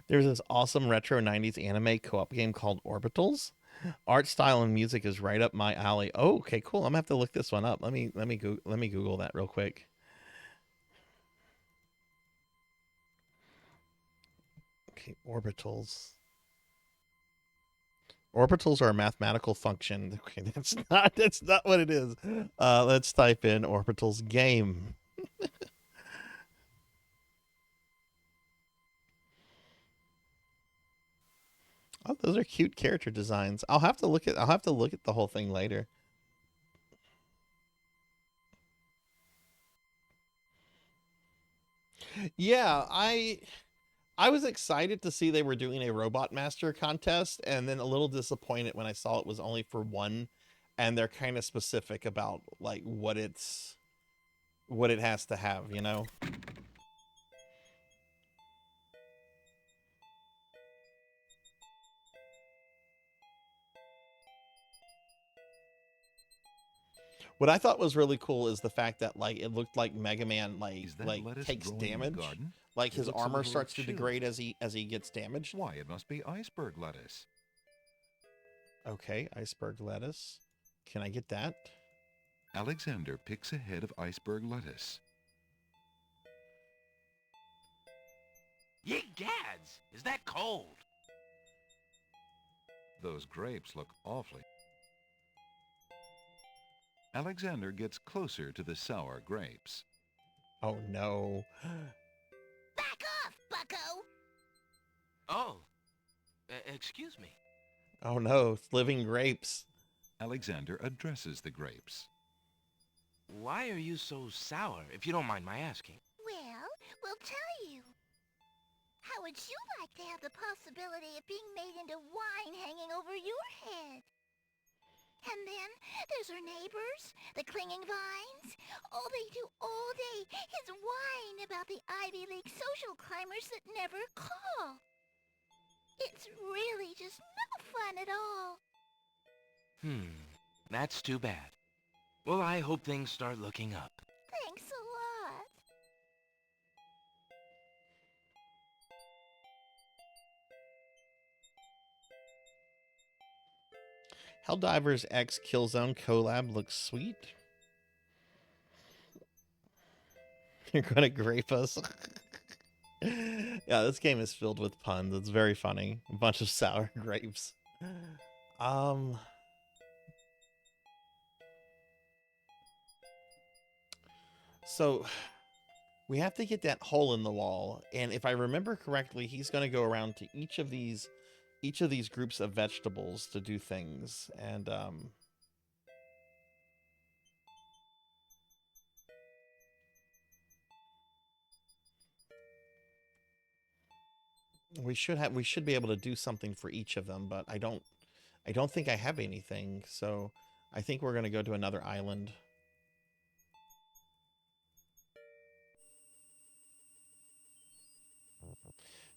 There's this awesome retro 90s anime co-op game called Orbitals. Art style and music is right up my alley. Oh, okay, cool. I'm gonna have to look this one up. Let me Google that real quick. Okay, orbitals. Orbitals are a mathematical function. Okay, that's not what it is. Let's type in orbitals game. Oh, those are cute character designs. I'll have to look at the whole thing later. Yeah, I was excited to see they were doing a Robot Master contest, and then a little disappointed when I saw it was only for one, and they're kind of specific about like what it has to have, you know? What I thought was really cool is the fact that like it looked like Mega Man like takes damage. Like his armor starts to degrade as he gets damaged. Why, it must be iceberg lettuce. Okay, iceberg lettuce. Can I get that? Alexander picks a head of iceberg lettuce. Ye gads! Is that cold? Those grapes look awfully. Alexander gets closer to the sour grapes. Oh no. Back off, bucko! Oh, excuse me. Oh no, it's living grapes. Alexander addresses the grapes. Why are you so sour, if you don't mind my asking? Well, we'll tell you. How would you like to have the possibility of being made into wine hanging over your head? And then there's our neighbors, the clinging vines. All they do all day is whine about the Ivy League social climbers that never call. It's really just no fun at all. That's too bad. Well, I hope things start looking up. Thanks a lot. Helldivers X Killzone collab looks sweet. You're gonna grape us. Yeah, this game is filled with puns. It's very funny. A bunch of sour grapes. So we have to get that hole in the wall, and if I remember correctly, he's going to go around to each of these groups of vegetables to do things, and we should be able to do something for each of them, but I don't think I have anything, so I think we're going to go to another island.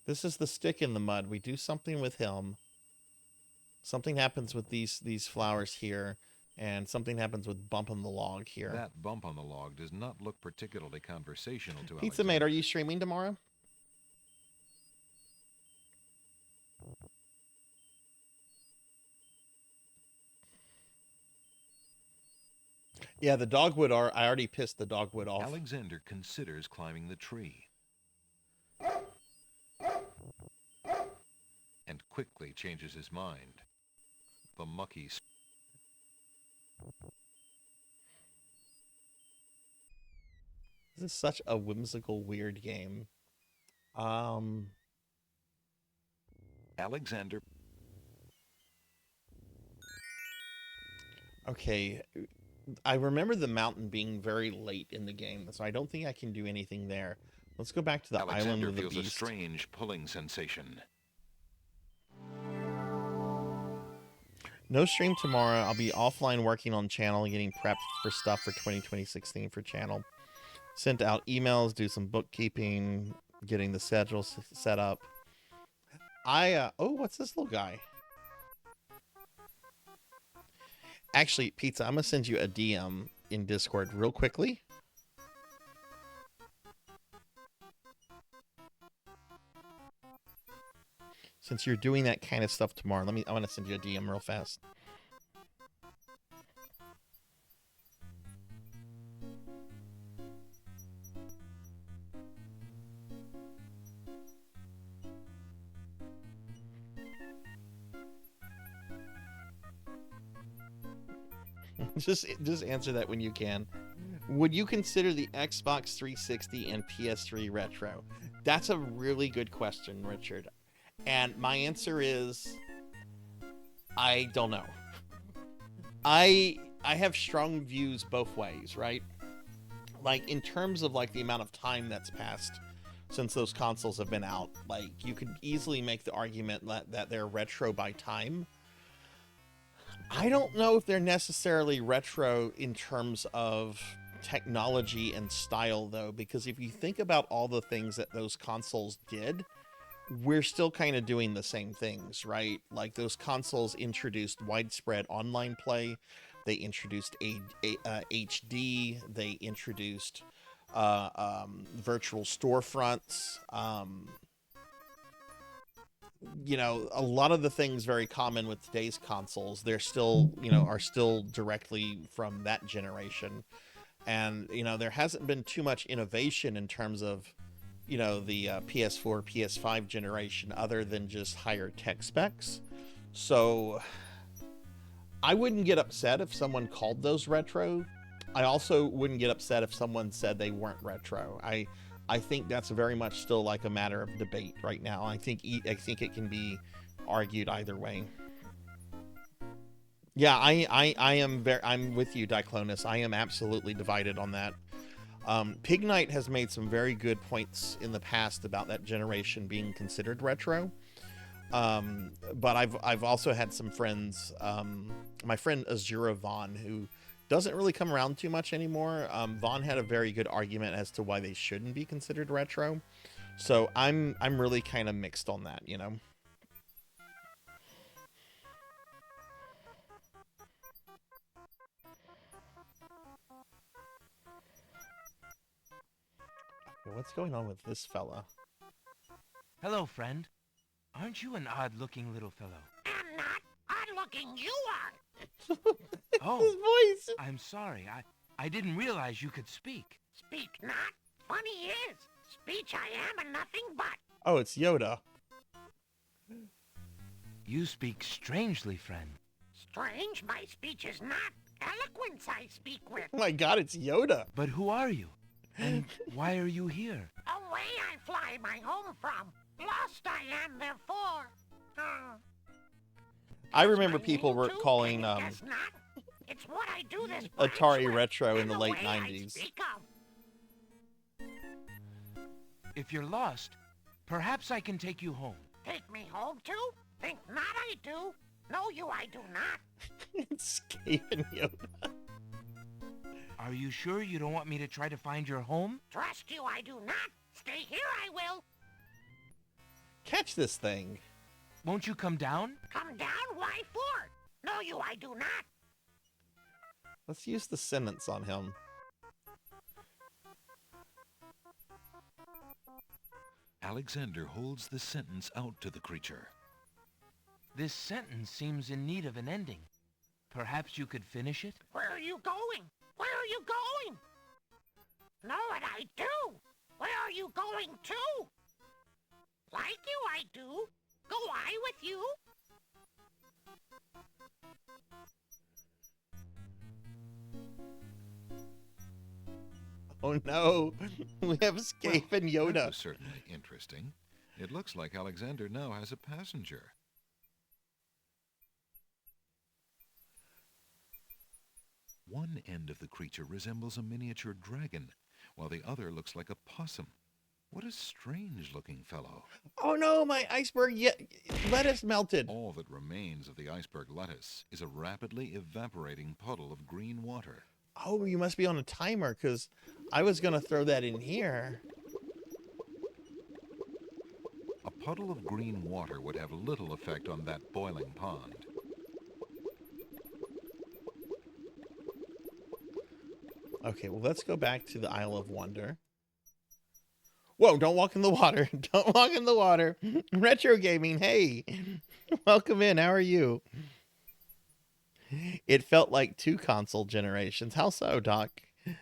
This is the stick in the mud. We do something with him. Something happens with these flowers here, and something happens with bump on the log here. That bump on the log does not look particularly conversational to Pizza Mate, are you streaming tomorrow? Yeah, the dogwood are. I already pissed the dogwood off. Alexander considers climbing the tree. And quickly changes his mind. The mucky... This is such a whimsical, weird game. Alexander... Okay, I remember the mountain being very late in the game, so I don't think I can do anything there. Let's go back to the island Alexander of the feels beast. a strange pulling sensation. No stream tomorrow. I'll be offline working on channel, getting prepped for stuff for 2026 theme for channel. Sent out emails, do some bookkeeping, getting the schedule set up. Oh, what's this little guy? Actually, Pizza, I'm going to send you a DM in Discord real quickly. Since you're doing that kind of stuff tomorrow, I want to send you a DM real fast. Just answer that when you can. Would you consider the Xbox 360 and PS3 retro? That's a really good question, Richard. And my answer is, I don't know. I have strong views both ways, right? Like, in terms of, like, the amount of time that's passed since those consoles have been out, like, you could easily make the argument that they're retro by time. I don't know if they're necessarily retro in terms of technology and style, though, because if you think about all the things that those consoles did, we're still kind of doing the same things, right? Like, those consoles introduced widespread online play. They introduced HD. They introduced virtual storefronts. You know, a lot of the things very common with today's consoles, they're still, are still directly from that generation. And, there hasn't been too much innovation in terms of, the PS4, PS5 generation other than just higher tech specs. So I wouldn't get upset if someone called those retro. I also wouldn't get upset if someone said they weren't retro. I think that's very much still like a matter of debate right now. I think it can be argued either way. Yeah, I'm with you, Diclonus. I am absolutely divided on that. Pig Knight has made some very good points in the past about that generation being considered retro. But I've also had some friends, my friend Azura Vaughn, who doesn't really come around too much anymore. Vaughn had a very good argument as to why they shouldn't be considered retro. So I'm really kind of mixed on that, What's going on with this fella? Hello, friend. Aren't you an odd-looking little fellow? I'm not odd-looking, you are. Oh, his voice. I'm sorry. I didn't realize you could speak. Speak not. Funny is, speech I am and nothing but. Oh, it's Yoda. You speak strangely, friend. Strange, my speech is not. Eloquence I speak with. Oh my god, it's Yoda. But who are you? And why are you here? Away I fly my home from. Lost I am, therefore. I remember people were calling It's what I do this Atari retro in the late 90s. If you're lost, perhaps I can take you home. Take me home too? Think not I do. No, you I do not. It's Scaven Yoda. Are you sure you don't want me to try to find your home? Trust you I do not. Stay here I will. Catch this thing. Won't you come down? Come down? Why for? No, you I do not. Let's use the sentence on him. Alexander holds the sentence out to the creature. This sentence seems in need of an ending. Perhaps you could finish it? Where are you going? Where you going? Know what I do? Where are you going to? Like you, I do. Go I with you? Oh no, we have Escape and That Yoda. was certainly interesting. It looks like Alexander now has a passenger. One end of the creature resembles a miniature dragon, while the other looks like a possum. What a strange-looking fellow. Oh no, my iceberg lettuce melted. All that remains of the iceberg lettuce is a rapidly evaporating puddle of green water. Oh, you must be on a timer, because I was going to throw that in here. A puddle of green water would have little effect on that boiling pond. Okay, well, let's go back to the Isle of Wonder. Whoa, don't walk in the water. Don't walk in the water. Retro Gaming, hey. Welcome in. How are you? It felt like 2 console generations. How so, Doc? Can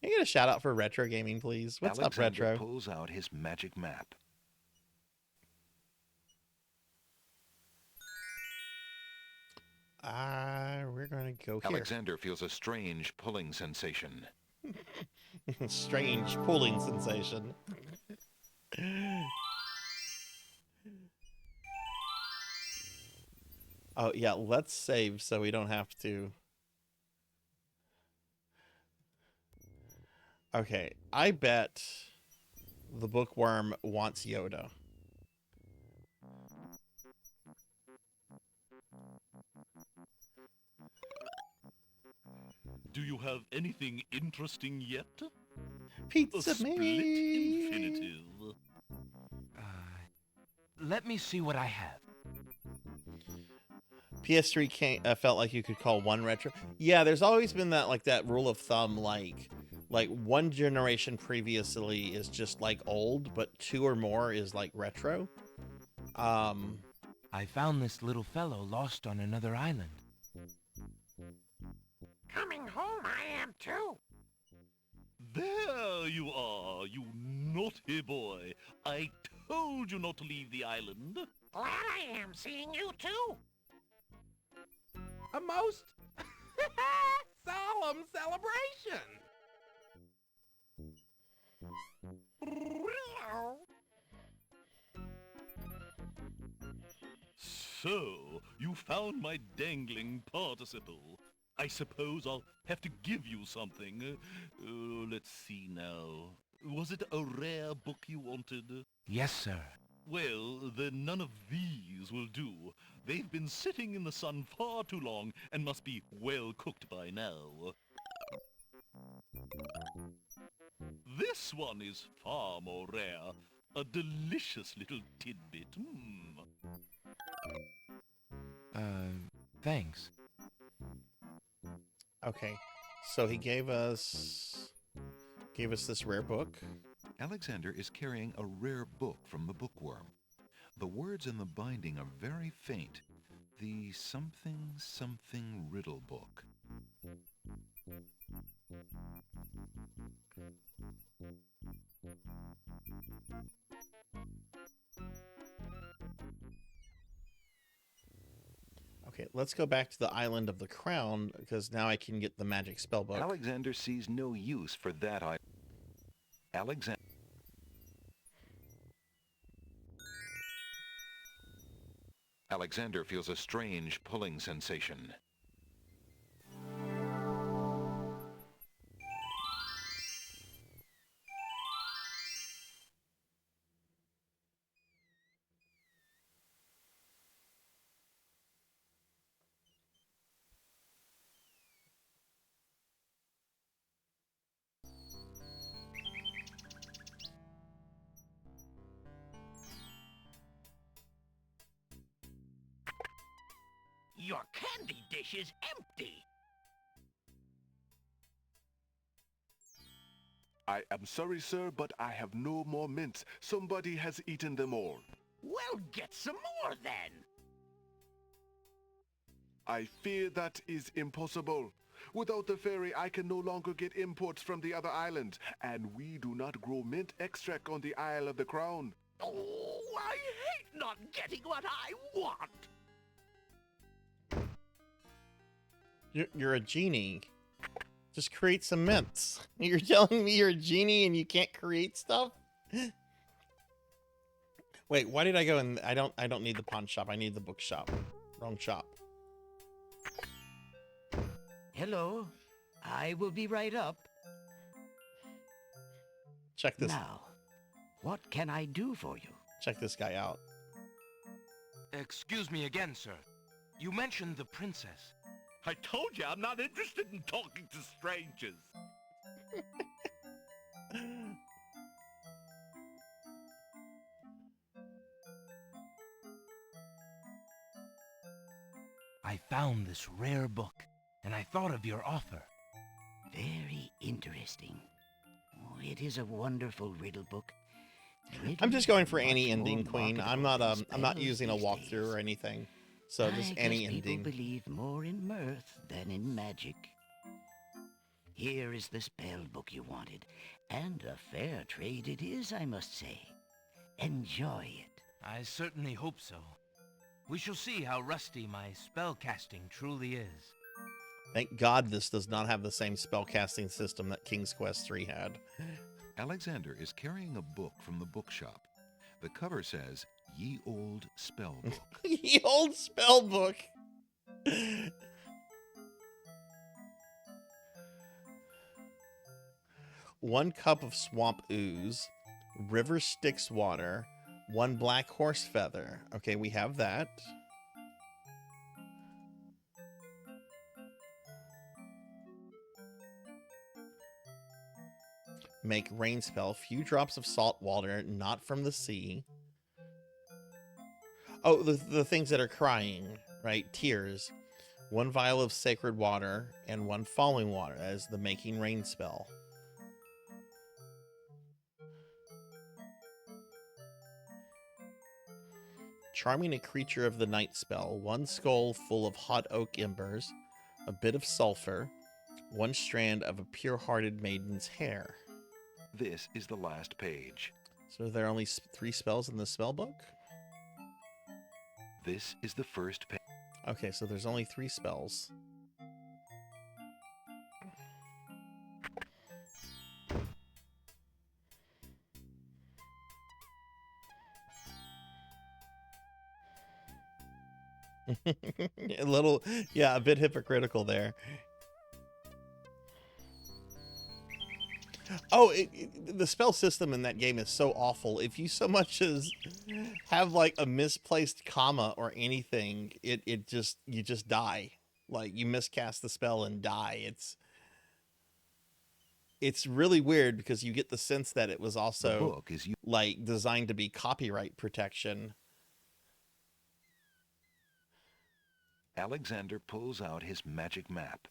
you get a shout out for Retro Gaming, please? What's up, Retro? Pulls out his magic map. We're going to go here. Alexander feels a strange pulling sensation. Strange pulling sensation. Oh, yeah, let's save so we don't have to. Okay, I bet the bookworm wants Yoda. Do you have anything interesting yet? Pizza A split me. infinitive. Let me see what I have. PS3 felt like you could call one retro. Yeah, there's always been that rule of thumb, like one generation previously is just like old, but 2 or more is like retro. I found this little fellow lost on another island. Coming home I am too. There you are, you naughty boy. I told you not to leave the island. Glad I am seeing you too. A most solemn celebration. So, you found my dangling participle. I suppose I'll have to give you something. Let's see now. Was it a rare book you wanted? Yes, sir. Well, then none of these will do. They've been sitting in the sun far too long and must be well cooked by now. This one is far more rare. A delicious little tidbit. Thanks. Okay, so he gave us this rare book. Alexander is carrying a rare book from the bookworm. The words in the binding are very faint. The something something riddle book. Okay, let's go back to the Island of the Crown, because now I can get the magic spell book. Alexander sees no use for that. Alexander feels a strange pulling sensation. Your candy dish is empty. I am sorry, sir, but I have no more mints. Somebody has eaten them all. Well, get some more then. I fear that is impossible. Without the fairy, I can no longer get imports from the other islands, and we do not grow mint extract on the Isle of the Crown. Oh, I hate not getting what I want. You're a genie. Just create some mints. You're telling me you're a genie and you can't create stuff? Wait, why did I go in? I don't need the pawn shop. I need the bookshop. Wrong shop. Hello. I will be right up. Check this. Now, what can I do for you? Check this guy out. Excuse me again, sir. You mentioned the princess. I told you I'm not interested in talking to strangers. I found this rare book, and I thought of your offer. Very interesting. Oh, it is a wonderful riddle book. I'm just going for any ending, Queen. I'm not using a walkthrough or anything. So just any ending. People believe more in mirth than in magic. Here is the spell book you wanted, and a fair trade it is, I must say. Enjoy it. I certainly hope so. We shall see how rusty my spellcasting truly is. Thank God this does not have the same spellcasting system that King's Quest III had. Alexander is carrying a book from the bookshop. The cover says, Ye Old Spell Book. Ye Old Spell Book. One cup of swamp ooze, river Styx water, one black horse feather. Okay, we have that. Make rain spell, few drops of salt water, not from the sea. Oh, the things that are crying, right? Tears. One vial of sacred water and one falling water. That is the making rain spell. Charming a creature of the night spell. One skull full of hot oak embers. A bit of sulfur. One strand of a pure-hearted maiden's hair. This is the last page. So there are only 3 spells in the spell book? This is the first page. Okay, so there's only 3 spells. A bit hypocritical there. Oh, the spell system in that game is so awful. If you so much as have like a misplaced comma or anything, you just die. Like you miscast the spell and die. It's really weird because you get the sense that it was also like designed to be copyright protection. Alexander pulls out his magic map.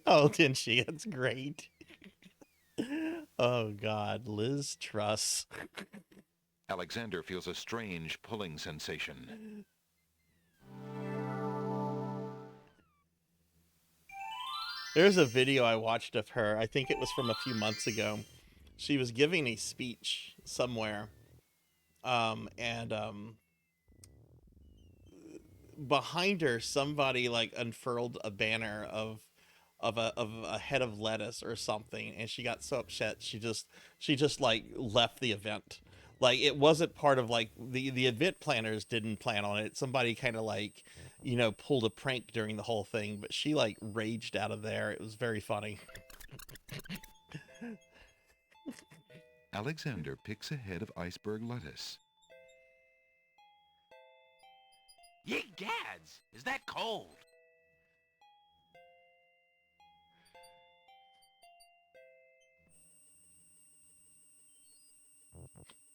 Oh, didn't she? That's great. Oh, God. Liz Truss. Alexander feels a strange pulling sensation. There's a video I watched of her. I think it was from a few months ago. She was giving a speech somewhere. Behind her, somebody like unfurled a banner of a head of lettuce or something, and she got so upset she just like left the event. Like it wasn't part of like the event planners didn't plan on it. Somebody kind of like, you know, pulled a prank during the whole thing, but she like raged out of there. It was very funny. Alexander picks a head of iceberg lettuce. Ye gads! Is that cold?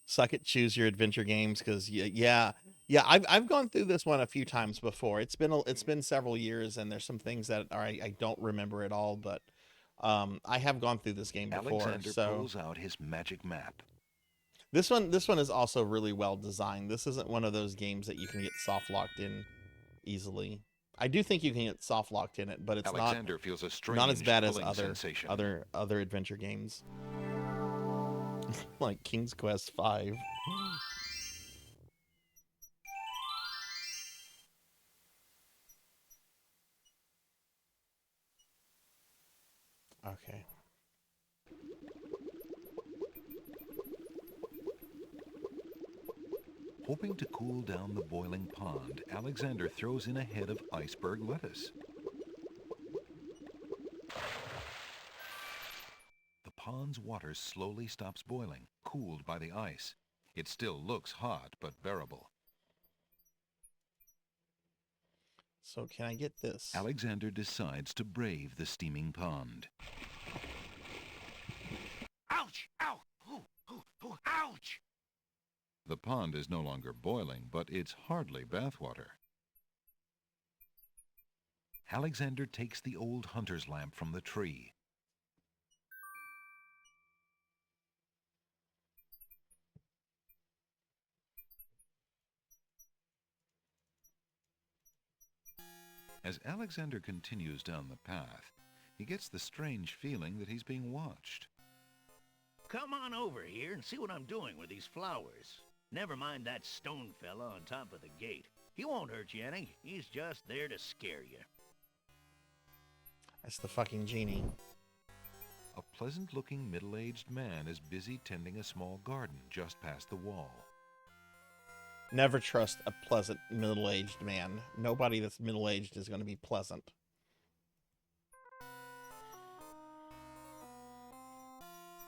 Suck it, choose your adventure games, because yeah, I've gone through this one a few times before. It's been several years, and there's some things that I don't remember at all, but I have gone through this game before, Alexander so pulls out his magic map. this one is also really well designed. This isn't one of those games that you can get soft locked in easily. I do think you can get soft locked in it, but it's Alexander feels a not as strange bad as pulling sensation. other adventure games like King's Quest V. Okay. Hoping to cool down the boiling pond, Alexander throws in a head of iceberg lettuce. The pond's water slowly stops boiling, cooled by the ice. It still looks hot, but bearable. So can I get this? Alexander decides to brave the steaming pond. Ouch! Ow! Ooh, ooh, ooh, ouch! The pond is no longer boiling, but it's hardly bathwater. Alexander takes the old hunter's lamp from the tree. As Alexander continues down the path, he gets the strange feeling that he's being watched. Come on over here and see what I'm doing with these flowers. Never mind that stone fella on top of the gate. He won't hurt you any. He's just there to scare you. That's the fucking genie. A pleasant-looking middle-aged man is busy tending a small garden just past the wall. Never trust a pleasant middle-aged man. Nobody that's middle-aged is going to be pleasant.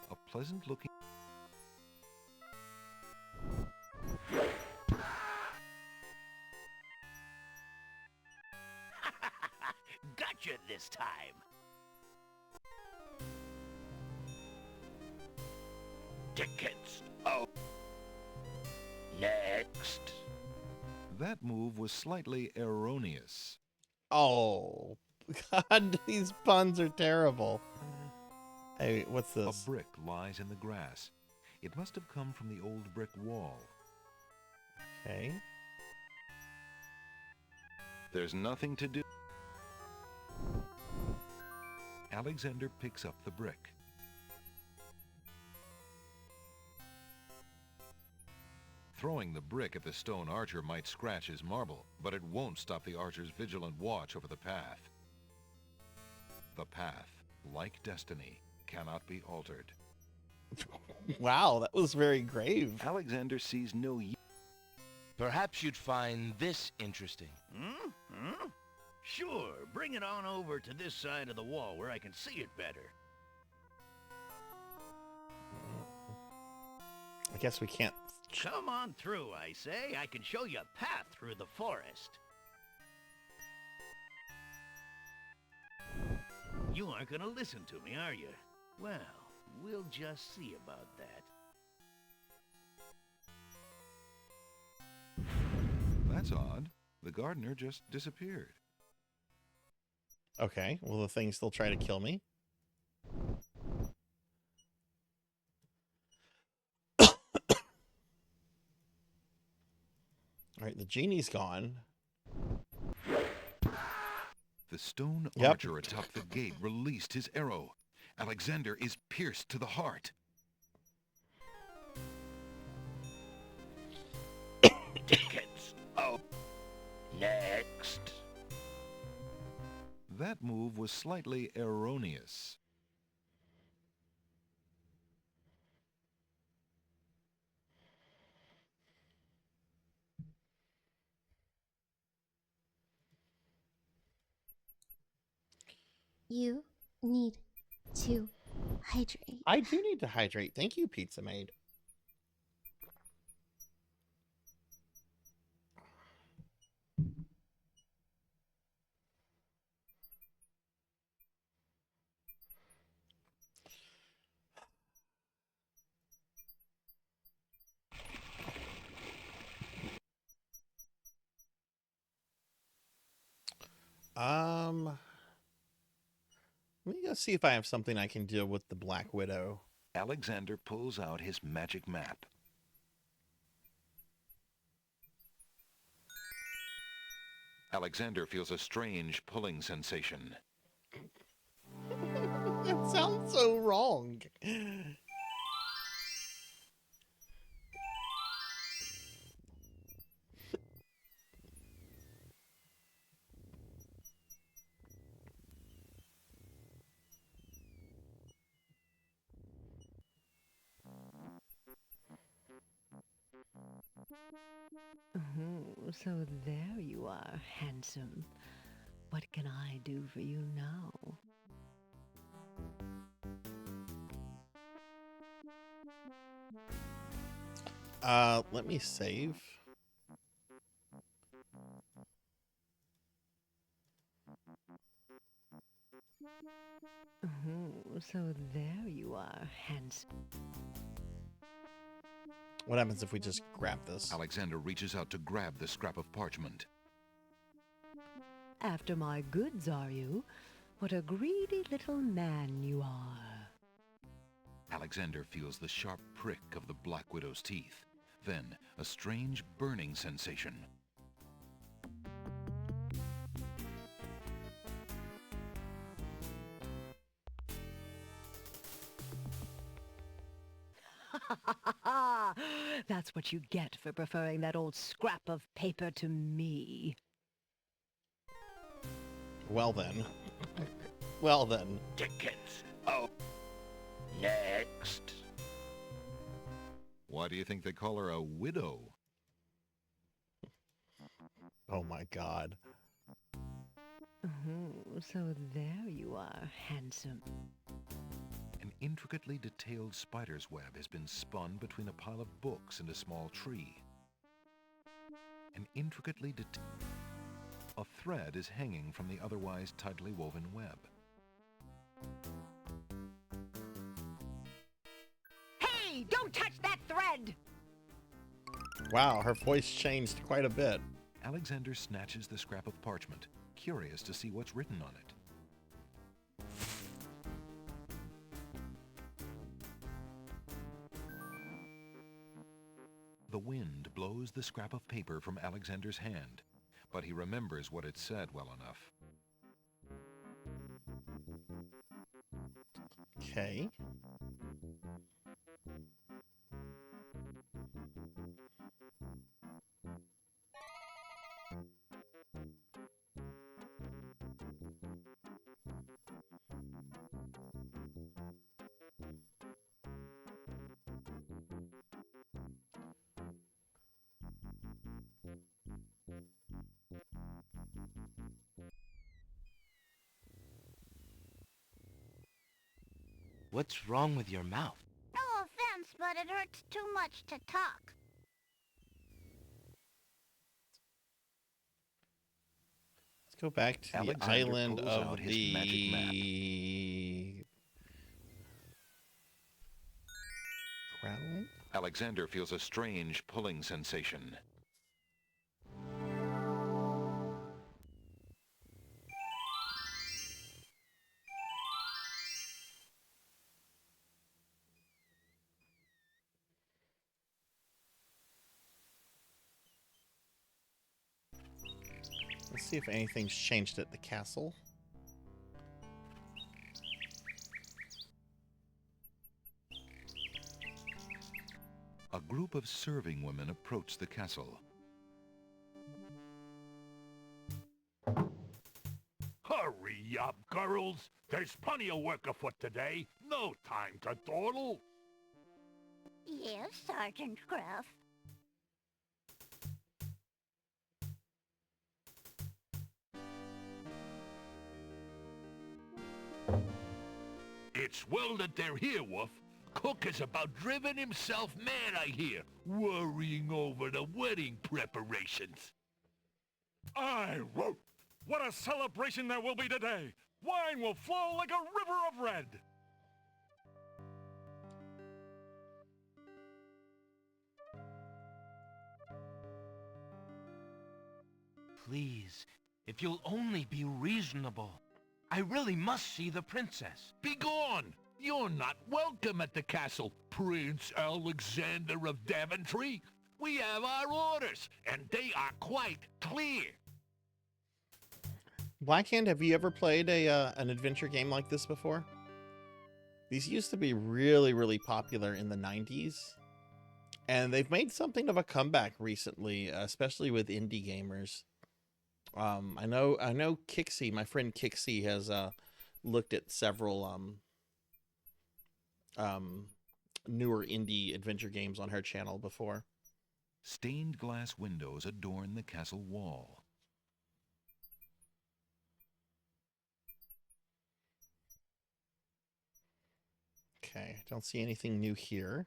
A pleasant-looking... Gotcha this time. Tickets. Oh. Next. That move was slightly erroneous. Oh, God, these puns are terrible. Hey, what's this? A brick lies in the grass. It must have come from the old brick wall. Okay. There's nothing to do. Alexander picks up the brick. Throwing the brick at the stone archer might scratch his marble, but it won't stop the archer's vigilant watch over the path. The path, like destiny, cannot be altered. Wow, that was very grave. Alexander sees no... Perhaps you'd find this interesting. Hmm? Hmm? Sure, bring it on over to this side of the wall where I can see it better. I guess we can't. Come on through, I say. I can show you a path through the forest. You aren't gonna listen to me, are you? Well, we'll just see about that. That's odd. The gardener just disappeared. Okay, will the thing still try to kill me? All right, the genie's gone. The stone archer atop the gate released his arrow. Alexander is pierced to the heart. Tickets. Oh. Next. That move was slightly erroneous. You need to hydrate. I do need to hydrate. Thank you, Pizza Maid. Let me go see if I have something I can do with the Black Widow. Alexander pulls out his magic map. Alexander feels a strange pulling sensation. It sounds so wrong. Oh, so there you are, handsome. What can I do for you now? Let me save. Oh, so there you are, handsome. What happens if we just grab this? Alexander reaches out to grab the scrap of parchment. After my goods, are you? What a greedy little man you are. Alexander feels the sharp prick of the Black Widow's teeth. Then, a strange burning sensation. That's what you get for preferring that old scrap of paper to me. Well then. Well then. Dickens. Oh. Next. Why do you think they call her a widow? Oh my god. Oh, so there you are, handsome. An intricately detailed spider's web has been spun between a pile of books and a small tree. An intricately detailed... A thread is hanging from the otherwise tightly woven web. Hey, don't touch that thread! Wow, her voice changed quite a bit. Alexander snatches the scrap of parchment, curious to see what's written on it. The wind blows the scrap of paper from Alexander's hand, but he remembers what it said well enough. Okay. What's wrong with your mouth? No offense, but it hurts too much to talk. Let's go back to Alexander the island pulls of out his magic the... Crown? Alexander feels a strange pulling sensation. Let's see if anything's changed at the castle. A group of serving women approach the castle. Hurry up, girls. There's plenty of work afoot today. No time to dawdle. Yes, Sergeant Gruff. It's well that they're here, Wolf. Cook is about driven himself mad, I hear, worrying over the wedding preparations. Aye, whoa! What a celebration there will be today! Wine will flow like a river of red! Please, if you'll only be reasonable. I really must see the princess. Begone! You're not welcome at the castle, Prince Alexander of Daventry. We have our orders, and they are quite clear. Blackhand, have you ever played an adventure game like this before? These used to be really, really popular in the 90s. And they've made something of a comeback recently, especially with indie gamers. I know Kixie, my friend Kixie, has looked at several newer indie adventure games on her channel before. Stained glass windows adorn the castle wall. Okay, I don't see anything new here.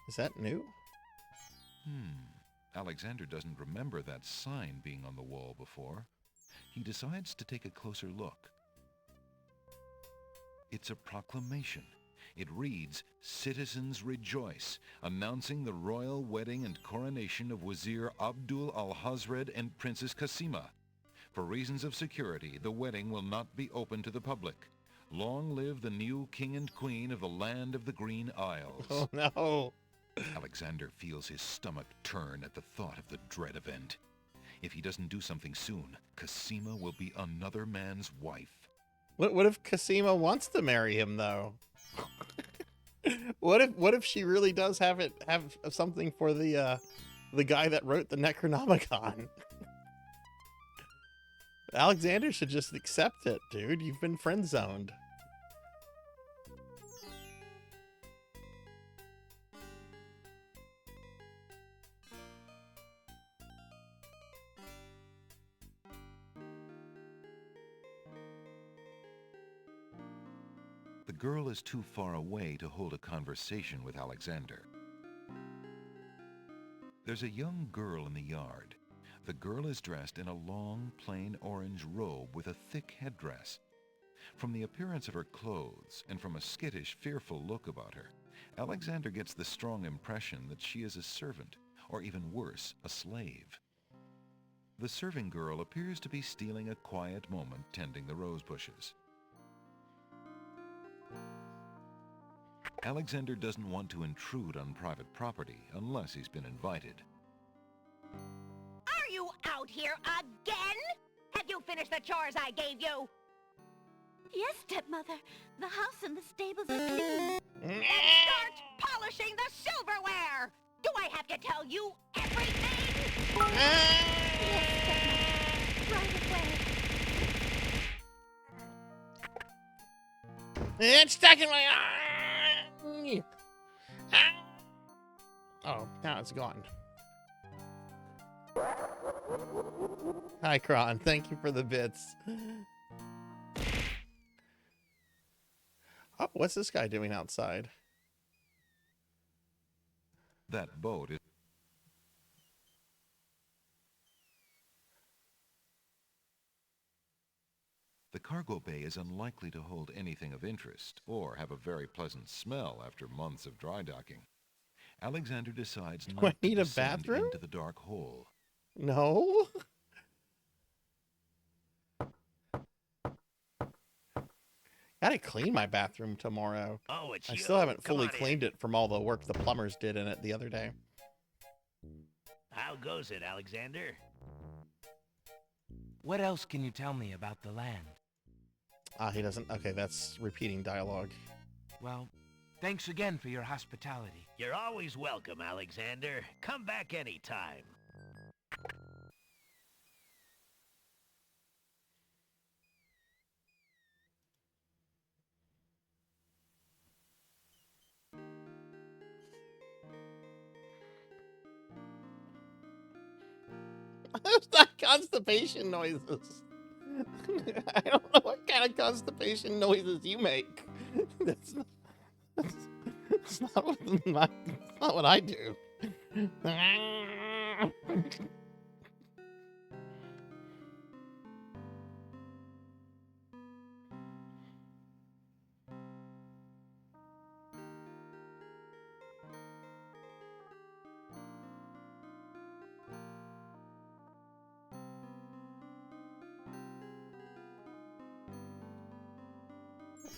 Is that new? Alexander doesn't remember that sign being on the wall before. He decides to take a closer look. It's a proclamation. It reads, "Citizens rejoice, announcing the royal wedding and coronation of Wazir Abdul al-Hazred and Princess Kasima. For reasons of security, the wedding will not be open to the public. Long live the new king and queen of the land of the Green Isles." Oh no! Alexander feels his stomach turn at the thought of the dread event. If he doesn't do something soon, Kasima will be another man's wife. What if Kasima wants to marry him though? What if she really does have something for the guy that wrote the Necronomicon? Alexander should just accept it, dude. You've been friend zoned. The girl is too far away to hold a conversation with Alexander. There's a young girl in the yard. The girl is dressed in a long, plain orange robe with a thick headdress. From the appearance of her clothes, and from a skittish, fearful look about her, Alexander gets the strong impression that she is a servant, or even worse, a slave. The serving girl appears to be stealing a quiet moment tending the rose bushes. Alexander doesn't want to intrude on private property unless he's been invited. Are you out here again? Have you finished the chores I gave you? Yes, stepmother. The house and the stables are clean. Then start polishing the silverware! Do I have to tell you everything? Yes, stepmother. Right away. It's stuck in my eye! Oh, now it's gone. Hi, Kron. Thank you for the bits. Oh, what's this guy doing outside? That boat is... The cargo bay is unlikely to hold anything of interest, or have a very pleasant smell after months of dry docking. Alexander decides not to need a descend bathroom? into the dark hole. No? Gotta clean my bathroom tomorrow. Oh, it's I you. still haven't Come fully on in. cleaned it from all the work the plumbers did in it the other day. How goes it, Alexander? What else can you tell me about the land? Ah, he doesn't. Okay, that's repeating dialogue. Well, thanks again for your hospitality. You're always welcome, Alexander. Come back anytime. Those not constipation noises. I don't know what kind of constipation noises you make. That's not what I do.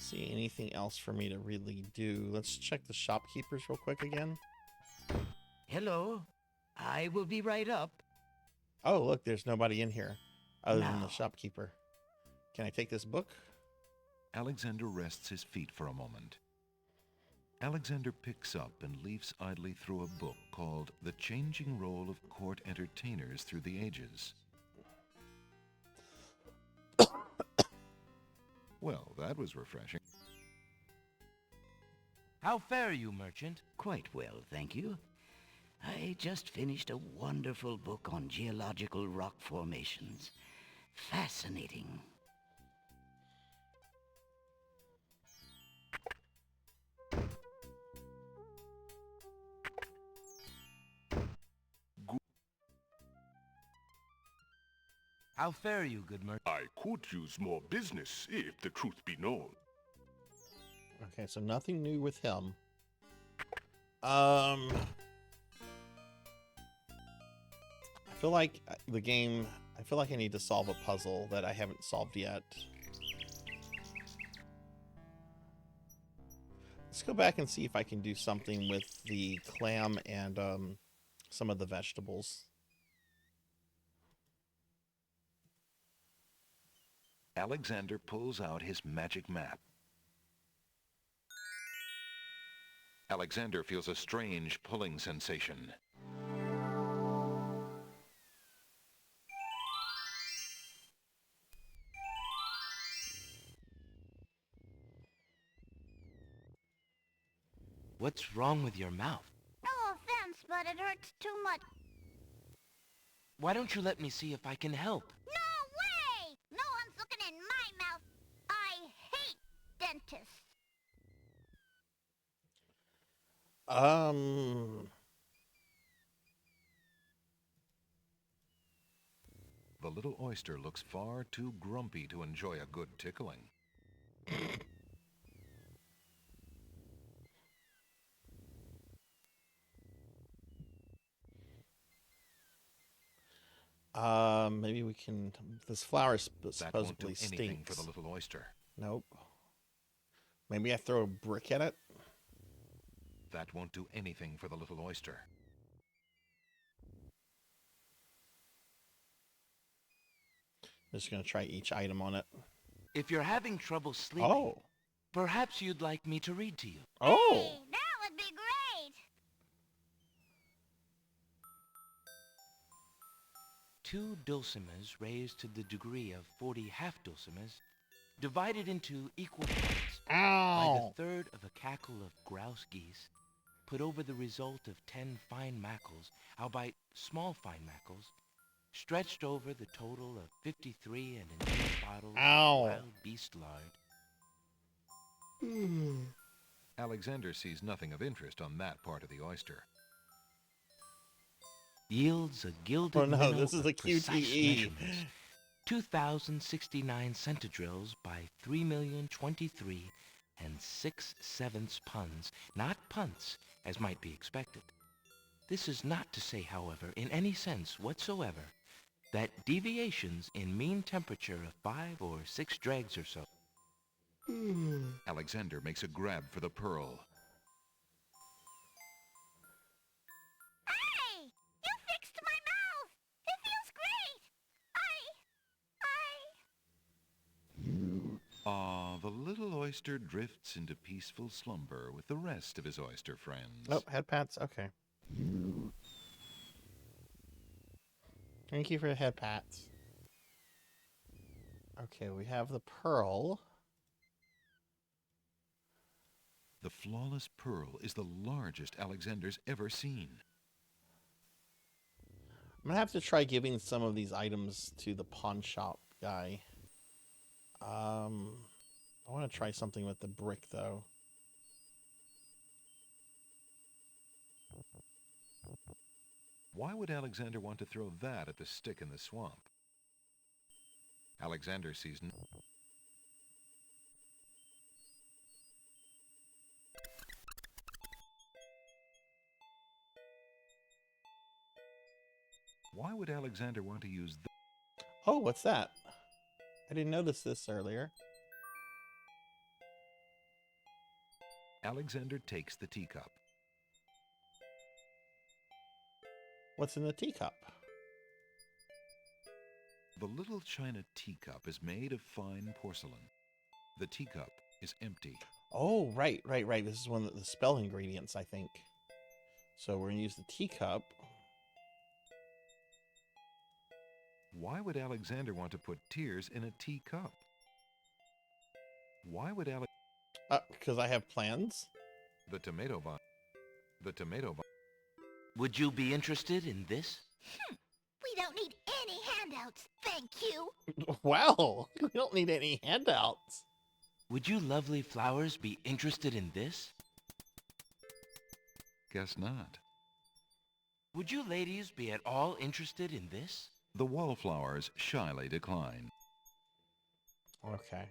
see anything else for me to really do. Let's check the shopkeepers real quick again. Hello. I will be right up. Oh, look, there's nobody in here other than the Now. shopkeeper. Can I take this book? Alexander rests his feet for a moment. Alexander picks up and leafs idly through a book called The Changing Role of Court Entertainers Through the Ages. Well, that was refreshing. How fare you, merchant? Quite well, thank you. I just finished a wonderful book on geological rock formations. Fascinating. How fare you, good merchant? I could use more business, if the truth be known. Okay, so nothing new with him. I feel like the game... I feel like I need to solve a puzzle that I haven't solved yet. Let's go back and see if I can do something with the clam and some of the vegetables. Alexander pulls out his magic map. Alexander feels a strange pulling sensation. What's wrong with your mouth? No offense, but it hurts too much. Why don't you let me see if I can help? No way! No one's looking in my mouth. I hate dentists. The little oyster looks far too grumpy to enjoy a good tickling. Maybe we can... This flower That won't do supposedly anything stinks. for the little oyster. Nope. Maybe I throw a brick at it? That won't do anything for the little oyster. I'm just going to try each item on it. If you're having trouble sleeping, Oh. perhaps you'd like me to read to you. Oh. Hey, that would be great. 2 dulcimers raised to the degree of 40 half-dulcimers, divided into equal parts by Ow. the third of a cackle of grouse geese, put over the result of 10 fine mackles, albeit small fine mackles, stretched over the total of 53 and an eighth bottles Ow. of wild beast lard. Alexander sees nothing of interest on that part of the oyster. Yields a gilded Oh no, minnow this is of a precise QTE. measurements, 2,069 centidrills by 3,023 and 6/7 puns, not punts, as might be expected. This is not to say, however, in any sense whatsoever, that deviations in mean temperature of 5 or 6 dregs or so. Alexander makes a grab for the pearl. Hey, you fixed my mouth. It feels great. Ah, the little oyster drifts into peaceful slumber with the rest of his oyster friends. Oh, head pats. Okay. Thank you for the head pats. Okay, we have the pearl. The flawless pearl is the largest Alexander's ever seen. I'm gonna have to try giving some of these items to the pawn shop guy. I want to try something with the brick though. Why would Alexander want to throw that at the stick in the swamp? Alexander sees Why would Alexander want to use Oh, what's that? I didn't notice this earlier. Alexander takes the teacup. What's in the teacup? The little china teacup is made of fine porcelain. The teacup is empty. Oh, right. This is one of the spell ingredients, I think. So we're going to use the teacup. Why would Alexander want to put tears in a teacup? Why would Alex... Because I have plans. The tomato vine. Would you be interested in this? We don't need any handouts, thank you. Well, we don't need any handouts. Would you lovely flowers be interested in this? Guess not. Would you ladies be at all interested in this? The wallflowers shyly decline. Okay.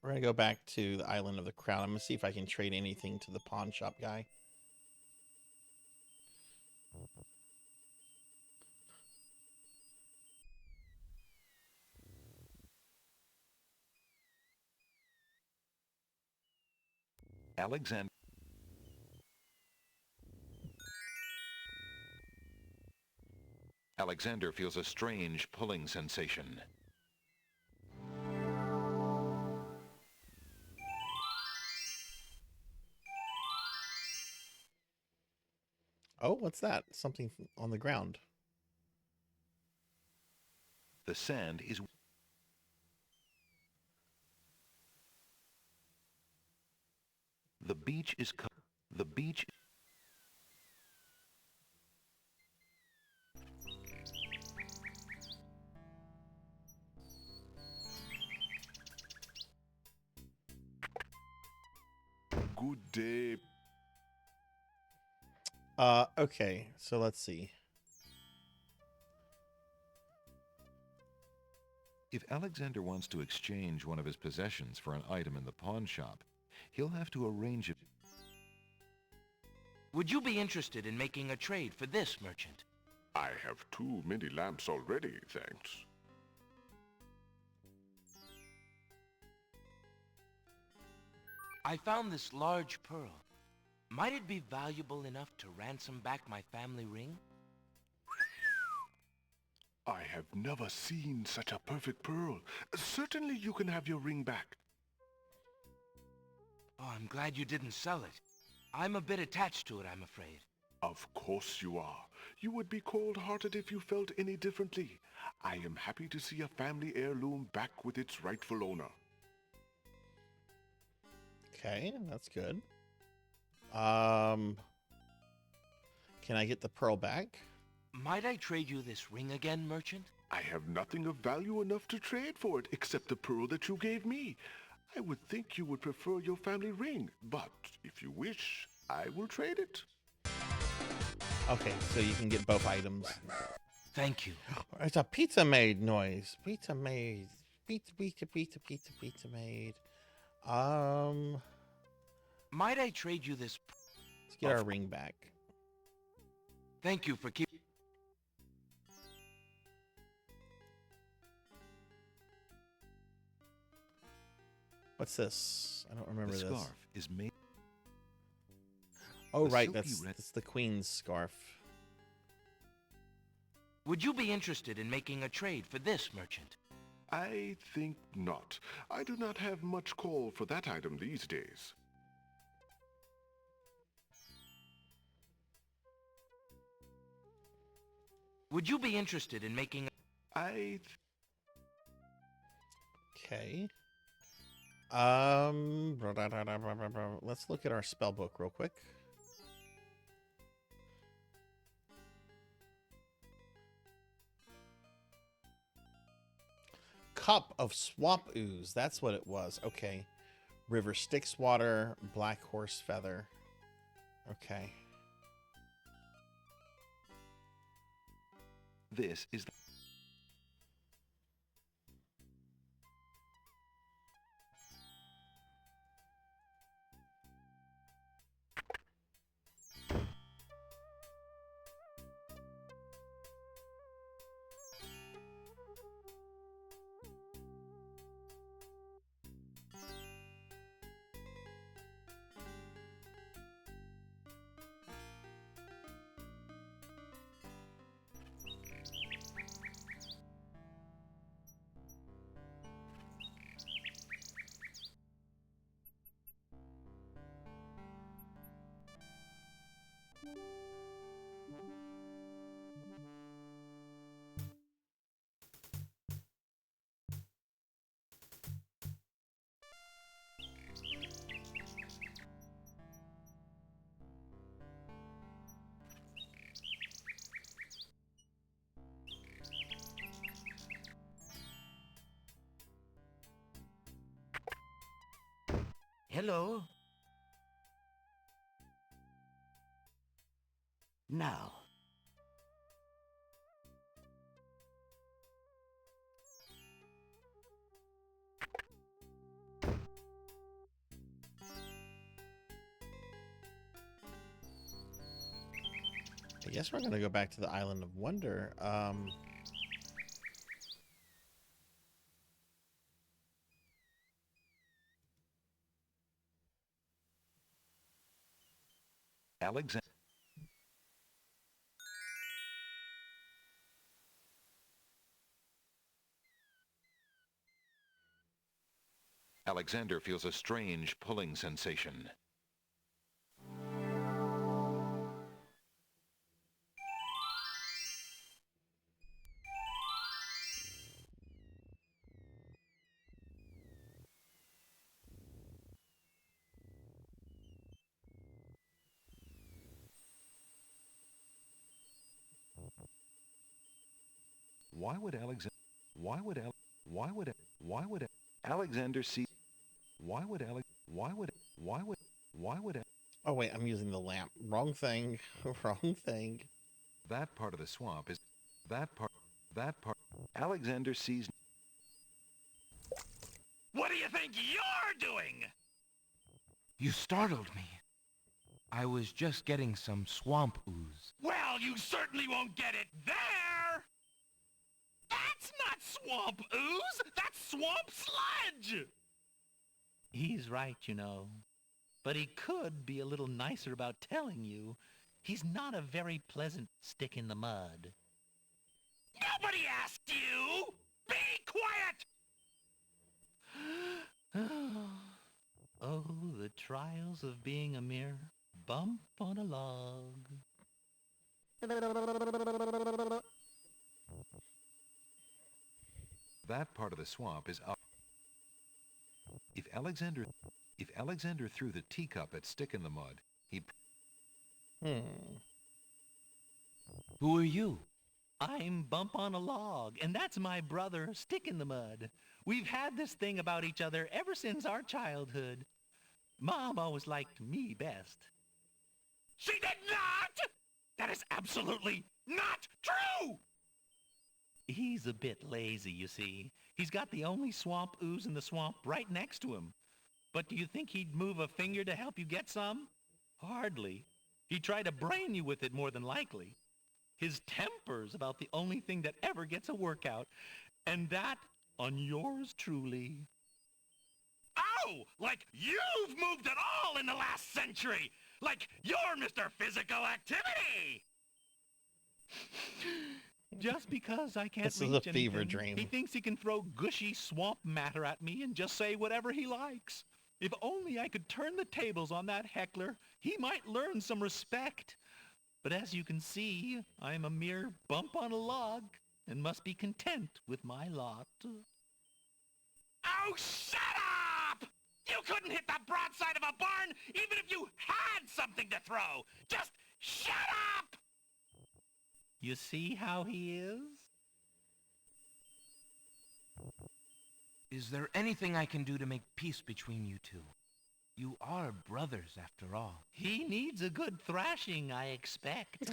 We're going to go back to the Island of the Crown. I'm going to see if I can trade anything to the pawn shop guy. Alexander feels a strange pulling sensation. Oh, what's that? Something on the ground. The sand is... The beach is... The beach... Good day. Okay, so let's see. If Alexander wants to exchange one of his possessions for an item in the pawn shop, he'll have to arrange it. Would you be interested in making a trade for this, merchant? I have too many lamps already, thanks. I found this large pearl. Might it be valuable enough to ransom back my family ring? I have never seen such a perfect pearl. Certainly you can have your ring back. Oh, I'm glad you didn't sell it. I'm a bit attached to it, I'm afraid. Of course you are. You would be cold-hearted if you felt any differently. I am happy to see a family heirloom back with its rightful owner. Okay, that's good. Can I get the pearl back? Might I trade you this ring again, merchant? I have nothing of value enough to trade for it except the pearl that you gave me. I would think you would prefer your family ring, but if you wish, I will trade it. Okay, so you can get both items. Thank you. It's a pizza maid noise. Pizza maid. Pizza maid. Might I trade you this? Let's get our ring back. Thank you for keeping. What's this? I don't remember the this. Scarf is made. Oh, right. That's the queen's scarf. Would you be interested in making a trade for this, merchant? I think not. I do not have much call for that item these days. Would you be interested in making a... Okay. Let's look at our spell book real quick. Cup of swamp ooze. That's what it was. Okay. River Styx water, black horse feather. Okay. This is the... Hello? Now. I guess we're gonna go back to the Island of Wonder. Alexander feels a strange pulling sensation. Why would Alexander see Oh wait, I'm using the lamp. Wrong thing. Wrong thing. that part of the swamp is that part Alexander sees. What do you think you're doing? You startled me. I was just getting some swamp ooze. Well, you certainly won't get it there! That's not swamp ooze! That's swamp sludge! He's right, you know. But he could be a little nicer about telling you. He's not a very pleasant stick in the mud. Nobody asked you! Be quiet! Oh, the trials of being a mere bump on a log. That part of the swamp is up. If Alexander threw the teacup at Stick in the Mud, he'd... Who are you? I'm Bump on a Log, and that's my brother, Stick in the Mud. We've had this thing about each other ever since our childhood. Mom always liked me best. She did not! That is absolutely not true! He's a bit lazy, you see. He's got the only swamp ooze in the swamp right next to him. But do you think he'd move a finger to help you get some? Hardly. He'd try to brain you with it more than likely. His temper's about the only thing that ever gets a workout, and that on yours truly. Oh, like you've moved at all in the last century! Like you're Mr. Physical Activity! Just because I can't This is reach a fever anything, dream. he thinks he can throw gushy swamp matter at me and just say whatever he likes. If only I could turn the tables on that heckler, he might learn some respect. But as you can see, I'm a mere bump on a log and must be content with my lot. Oh, shut up! You couldn't hit the broadside of a barn even if you had something to throw! Just shut up! You see how he is? Is there anything I can do to make peace between you two? You are brothers, after all. He needs a good thrashing, I expect.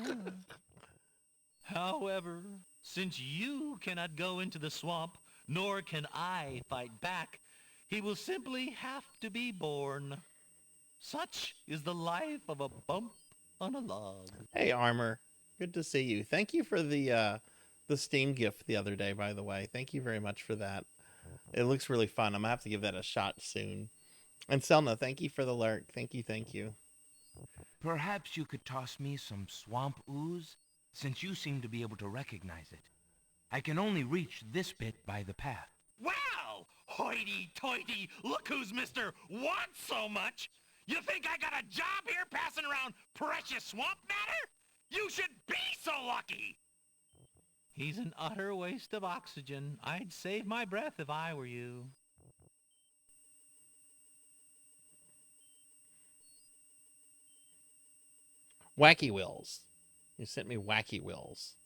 However, since you cannot go into the swamp, nor can I fight back, he will simply have to be born. Such is the life of a bump on a log. Hey, Armor. Good to see you. Thank you for the Steam gift the other day, by the way. Thank you very much for that. It looks really fun. I'm going to have to give that a shot soon. And Selna, thank you for the lurk. Thank you, thank you. Perhaps you could toss me some swamp ooze, since you seem to be able to recognize it. I can only reach this bit by the path. Well, hoity-toity, look who's Mr. Wants so much. You think I got a job here passing around precious swamp matter? You should be so lucky! He's an utter waste of oxygen. I'd save my breath if I were you. Wacky Wills. You sent me Wacky Wills.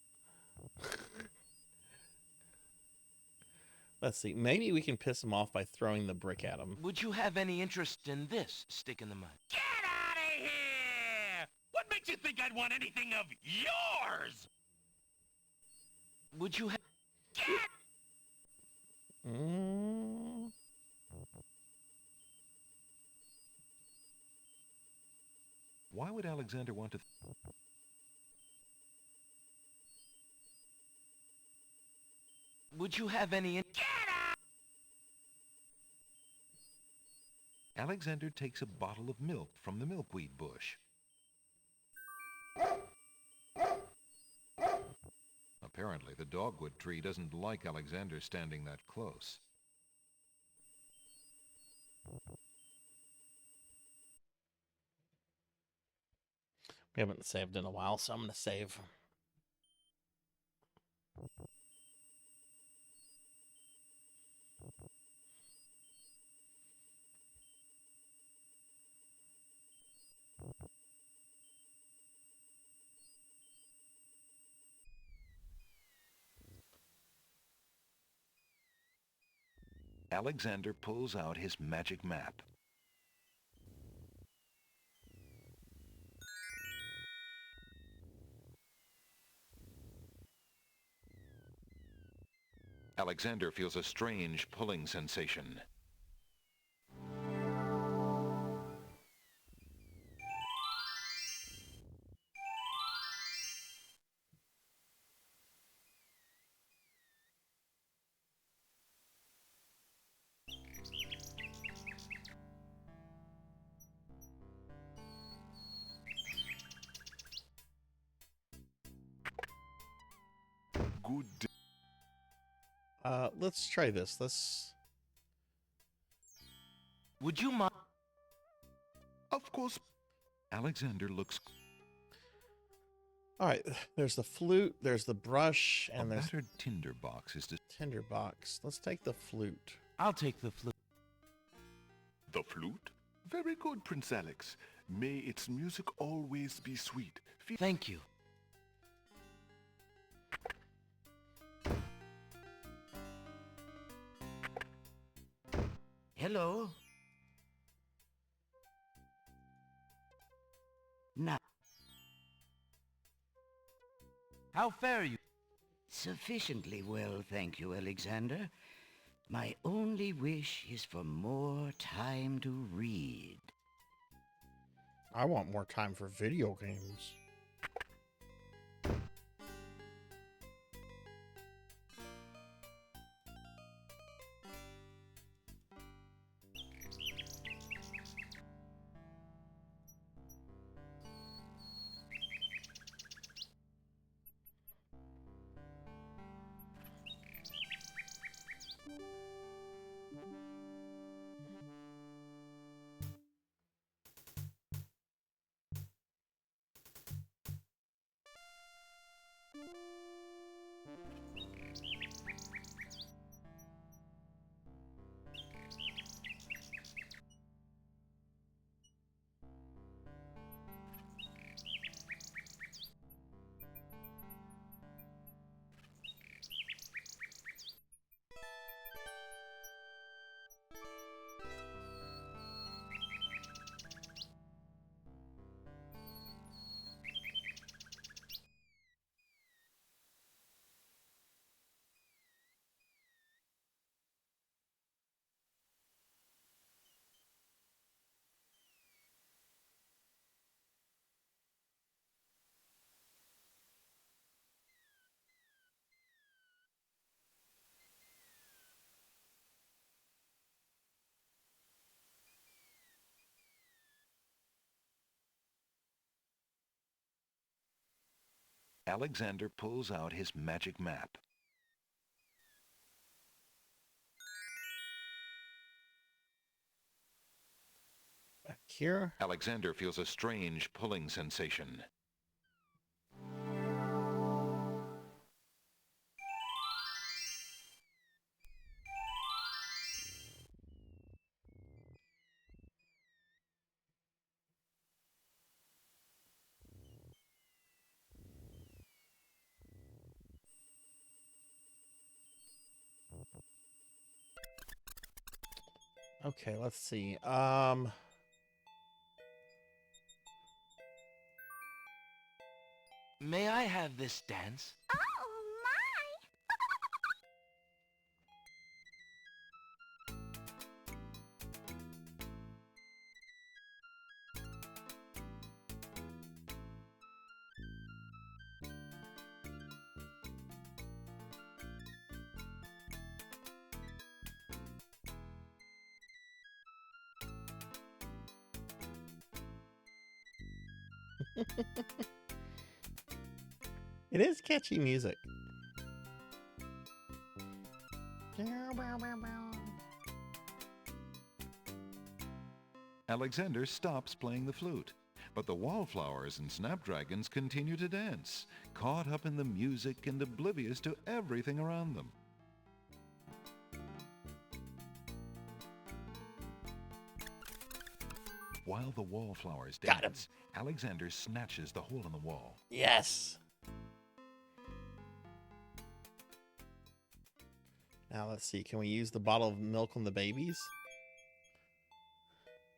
Let's see. Maybe we can piss him off by throwing the brick at him. Would you have any interest in this stick in the mud? Get out of here! What makes you think I'd want anything of yours? Would you have... Mm. Why would Alexander want to... Would you have any... Alexander takes a bottle of milk from the milkweed bush. Apparently, the dogwood tree doesn't like Alexander standing that close. We haven't saved in a while, so I'm going to save. Alexander pulls out his magic map. Alexander feels a strange pulling sensation. Good day. Let's try this. Let's... Would you mind? Of course. Alexander looks... All right, there's the flute, there's the brush, and there's... battered tinder box is... Tinder box. Let's take the flute. I'll take the flute. The flute? Very good, Prince Alex. May its music always be sweet. Thank you. Hello? Now. How fare you? Sufficiently well, thank you, Alexander. My only wish is for more time to read. I want more time for video games. Alexander pulls out his magic map. Back here. Alexander feels a strange pulling sensation. Okay, let's see. May I have this dance? Oh, my! It is catchy music. Alexander stops playing the flute, but the wallflowers and snapdragons continue to dance, caught up in the music and oblivious to everything around them. While the wallflowers dance, Alexander snatches the hole in the wall. Yes. Now let's see. Can we use the bottle of milk on the babies?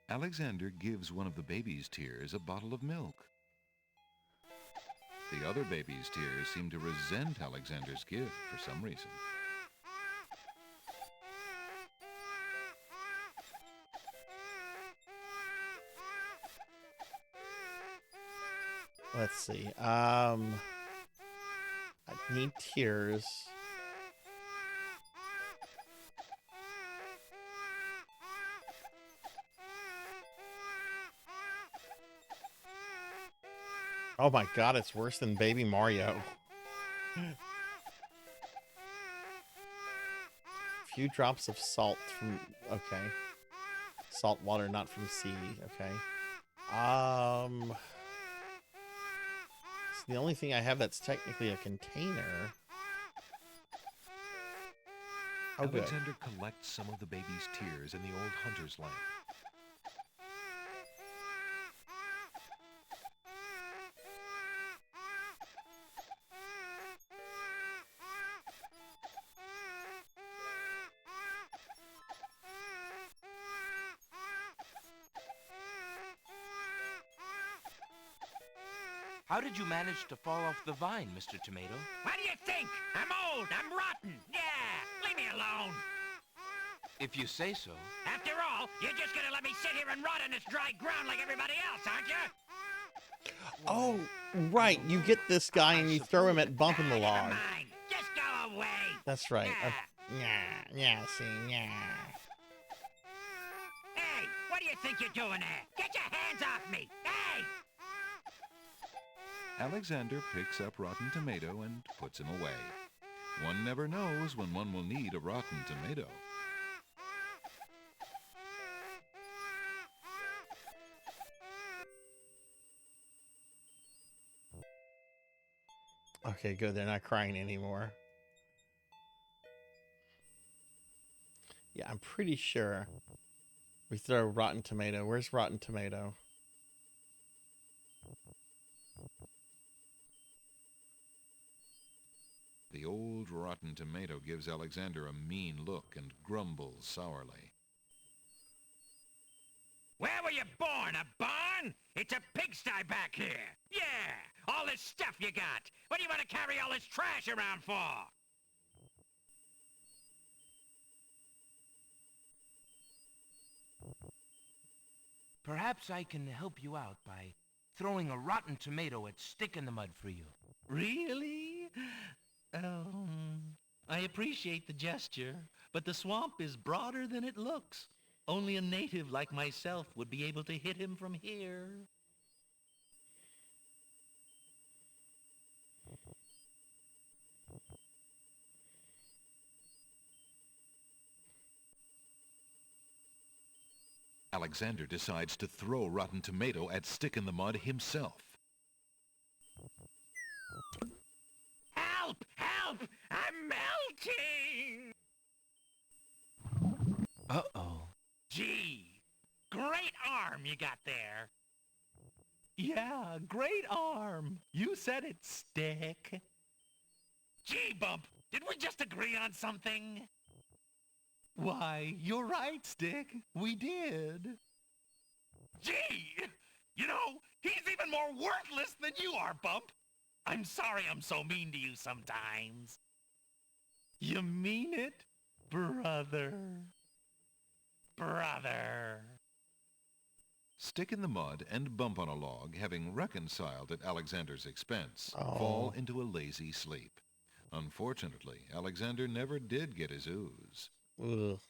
Alexander gives one of the baby's tears a bottle of milk. The other baby's tears seem to resent Alexander's gift for some reason. Let's see. I need tears. Oh my god, it's worse than Baby Mario. Few drops of salt from... Okay. Salt water, not from sea. Okay. It's the only thing I have that's technically a container. Oh, good. Alexander collects some of the baby's tears in the old hunter's lamp. How did you manage to fall off the vine, Mr. Tomato? What do you think? I'm old. I'm rotten. Yeah, leave me alone. If you say so. After all, you're just gonna let me sit here and rot on this dry ground like everybody else, aren't you? Oh, right. You get this guy and you throw him at Bump in the Log. Never mind. Just go away. That's right. Yeah. See. Hey, what do you think you're doing there? Get your hands off me. Hey! Alexander picks up Rotten Tomato and puts him away. One never knows when one will need a rotten tomato. Okay, good. They're not crying anymore. Yeah, I'm pretty sure we throw Rotten Tomato. Where's Rotten Tomato? The old Rotten Tomato gives Alexander a mean look and grumbles sourly. Where were you born? A barn? It's a pigsty back here. Yeah, all this stuff you got. What do you want to carry all this trash around for? Perhaps I can help you out by throwing a rotten tomato at Stick in the Mud for you. Really? I appreciate the gesture, but the swamp is broader than it looks. Only a native like myself would be able to hit him from here. Alexander decides to throw Rotten Tomato at Stick in the Mud himself. Help! Help! I'm melting! Uh-oh. Gee, great arm you got there. Yeah, great arm. You said it, Stick. Gee, Bump, did we just agree on something? Why, you're right, Stick. We did. Gee! You know, he's even more worthless than you are, Bump. I'm sorry I'm so mean to you sometimes. You mean it, brother? Brother. Stick in the Mud and Bump on a Log, having reconciled at Alexander's expense, fall into a lazy sleep. Unfortunately, Alexander never did get his ooze. Ugh.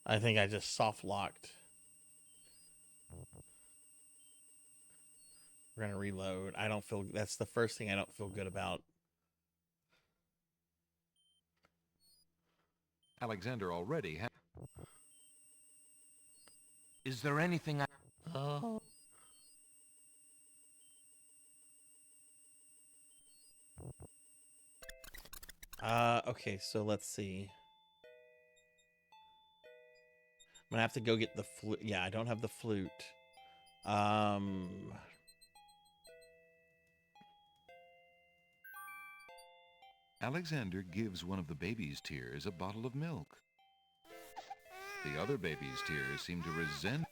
I think I just soft locked. We're gonna reload. I don't feel, that's the first thing I don't feel good about. Alexander already had... Is there anything I... Oh. Okay, so let's see. I'm gonna have to go get the flute. Yeah, I don't have the flute. Alexander gives one of the baby's tears a bottle of milk. The other baby's tears seem to resent...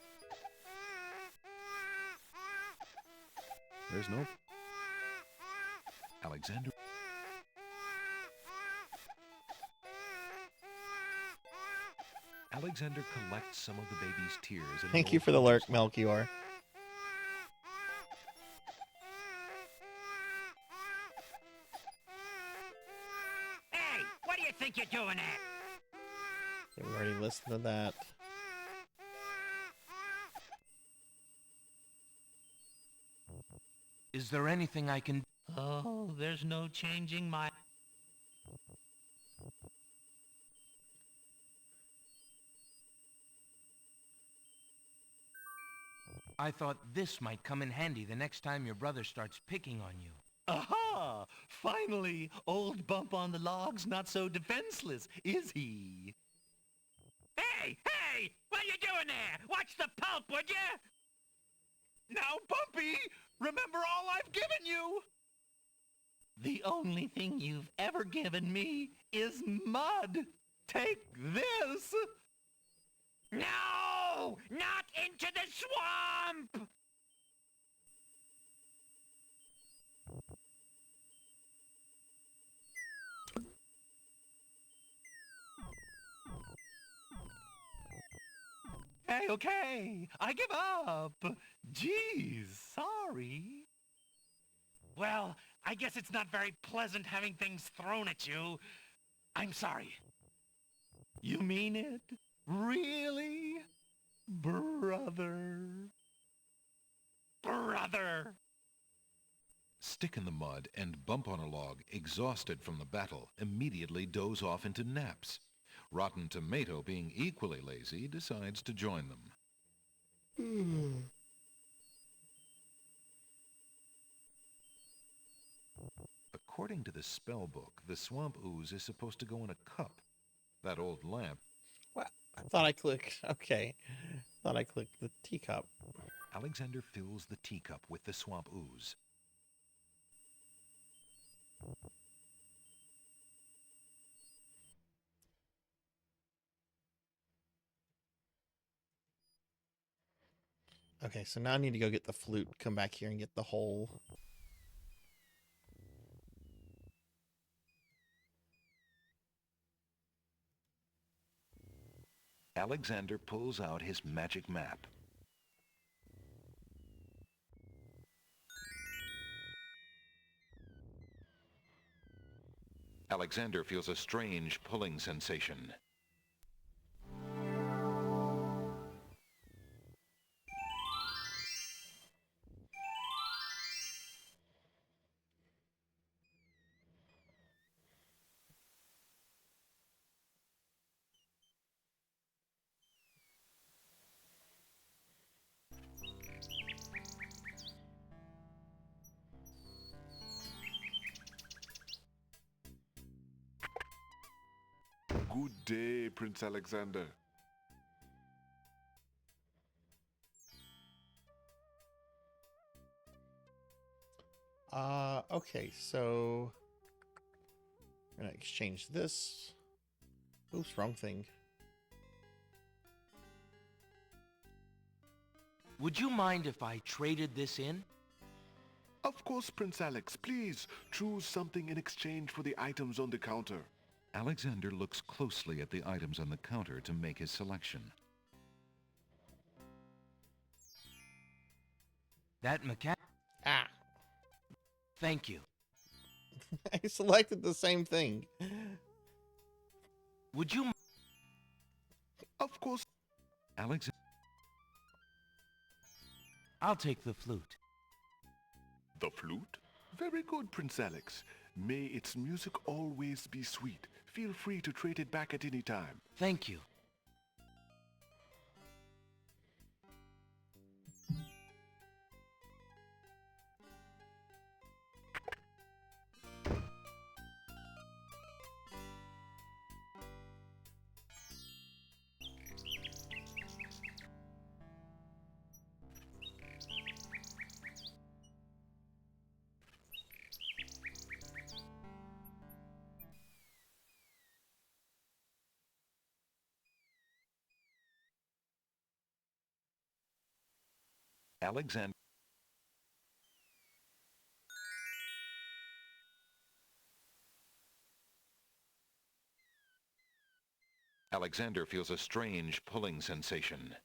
There's no... Alexander... Alexander collects some of the baby's tears and... Thank you for the lurk, Melchior. Hey, what do you think you're doing there? Okay, we already listened to that. Is there anything I can... Oh, there's no changing my... I thought this might come in handy the next time your brother starts picking on you. Aha! Finally, old Bump on the Log's not so defenseless, is he? Hey, hey! What are you doing there? Watch the pulp, would you? Now, Bumpy, remember all I've given you! The only thing you've ever given me is mud. Take this! No! Not into the swamp! Hey, okay, I give up. Geez, sorry. Well, I guess it's not very pleasant having things thrown at you. I'm sorry. You mean it? Really? Brother. Brother. Stick in the Mud and Bump on a Log, exhausted from the battle, immediately doze off into naps. Rotten Tomato, being equally lazy, decides to join them. According to the spell book, the swamp ooze is supposed to go in a cup. That old lamp... Well, I thought I clicked... Okay. Thought I clicked the teacup. Alexander fills the teacup with the swamp ooze. Okay, so now I need to go get the flute, come back here and get the whole... Alexander pulls out his magic map. Alexander feels a strange pulling sensation. Good day, Prince Alexander. Okay, so... I'm gonna exchange this. Oops, wrong thing. Would you mind if I traded this in? Of course, Prince Alex. Please, choose something in exchange for the items on the counter. Alexander looks closely at the items on the counter to make his selection. That mechanic... Ah. Thank you. I selected the same thing. Would you... Of course. Alexander... I'll take the flute. The flute? Very good, Prince Alex. May its music always be sweet. Feel free to trade it back at any time. Thank you. Alexander... Alexander feels a strange pulling sensation.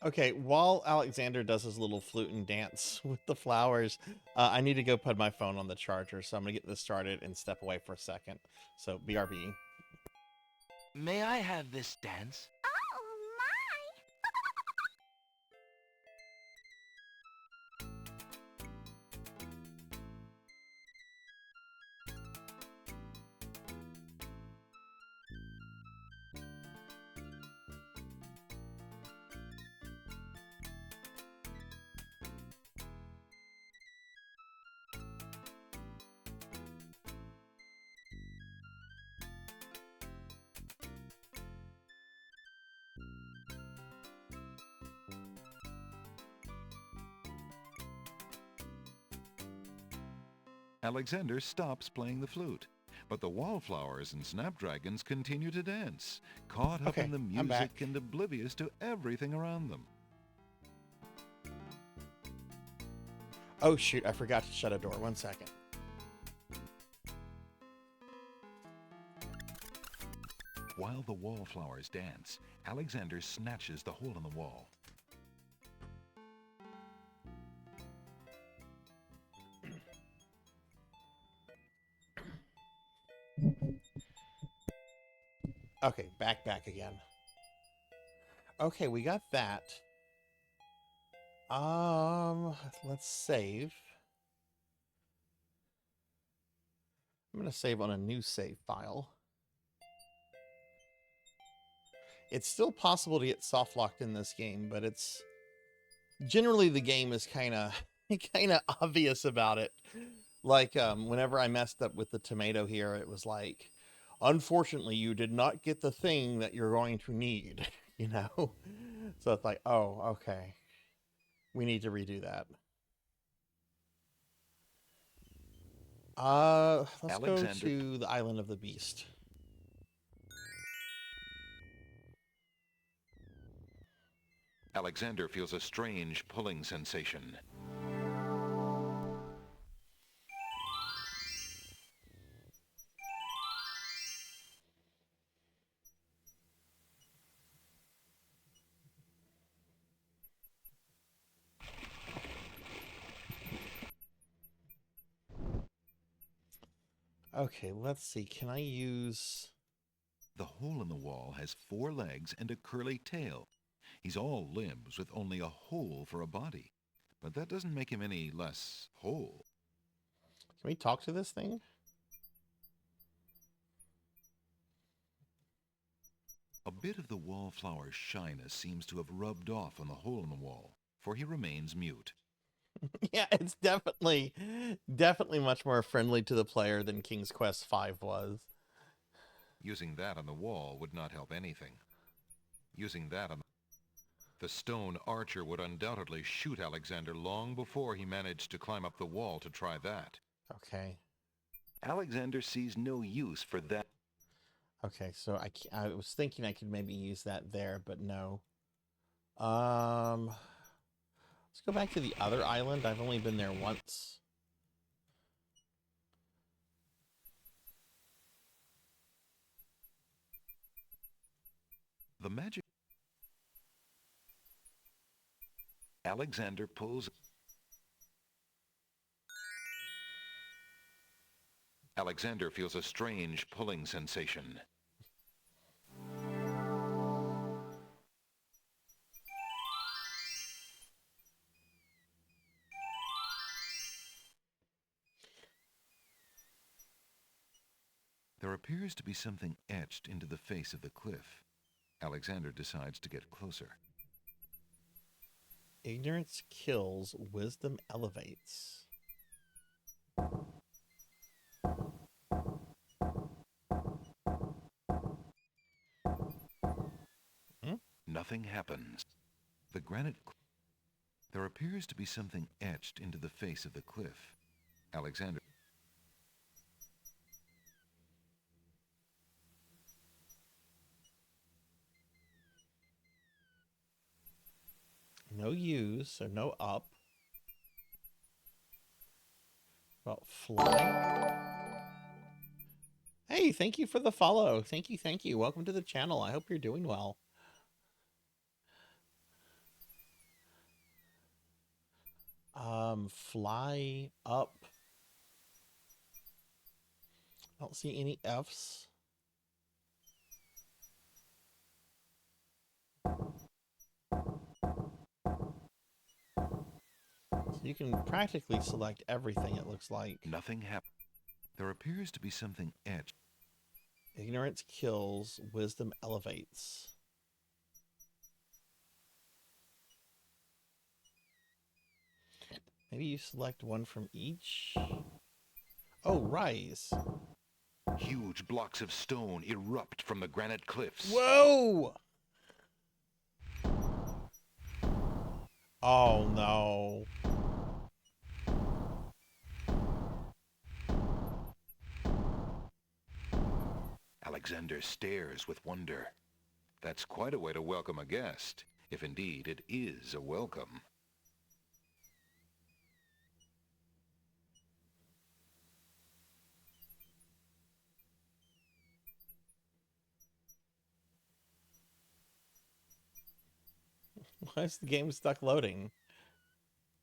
Okay, while Alexander does his little flute and dance with the flowers, I need to go put my phone on the charger, so I'm going to get this started and step away for a second. So, BRB. May I have this dance? Alexander stops playing the flute, but the wallflowers and snapdragons continue to dance, caught up in the music and oblivious to everything around them. Oh shoot, I forgot to shut a door. 1 second. While the wallflowers dance, Alexander snatches the hole in the wall. Okay, back again. Okay, we got that. Let's save. I'm going to save on a new save file. It's still possible to get soft locked in this game, but it's generally the game is kind of obvious about it. Like whenever I messed up with the tomato here, it was like, unfortunately, you did not get the thing that you're going to need, you know? So it's like, oh, okay. We need to redo that. Let's go to the Island of the Beast. Alexander feels a strange pulling sensation. Okay, let's see. Can I use... The hole in the wall has 4 legs and a curly tail. He's all limbs with only a hole for a body. But that doesn't make him any less whole. Can we talk to this thing? A bit of the wallflower's shyness seems to have rubbed off on the hole in the wall, for he remains mute. Yeah, it's definitely much more friendly to the player than King's Quest V was. Using that on the wall would not help anything. Using that on the stone archer would undoubtedly shoot Alexander long before he managed to climb up the wall to try that. Okay. Alexander sees no use for that. Okay, so I was thinking I could maybe use that there, but no. Let's go back to the other island. I've only been there once. The magic. Alexander pulls. Alexander feels a strange pulling sensation. There appears to be something etched into the face of the cliff. Alexander decides to get closer. Ignorance kills, wisdom elevates. Nothing happens. The granite... There appears to be something etched into the face of the cliff. Alexander... No use, so no up. Well, fly. Hey, thank you for the follow. Thank you, thank you. Welcome to the channel. I hope you're doing well. Fly up. I don't see any Fs. So you can practically select everything, it looks like. Nothing happened. There appears to be something etched. Ignorance kills, wisdom elevates. Maybe you select one from each. Oh, rise. Huge blocks of stone erupt from the granite cliffs. Whoa! Oh, no. Alexander stares with wonder. That's quite a way to welcome a guest, if indeed it is a welcome. Why is the game stuck loading?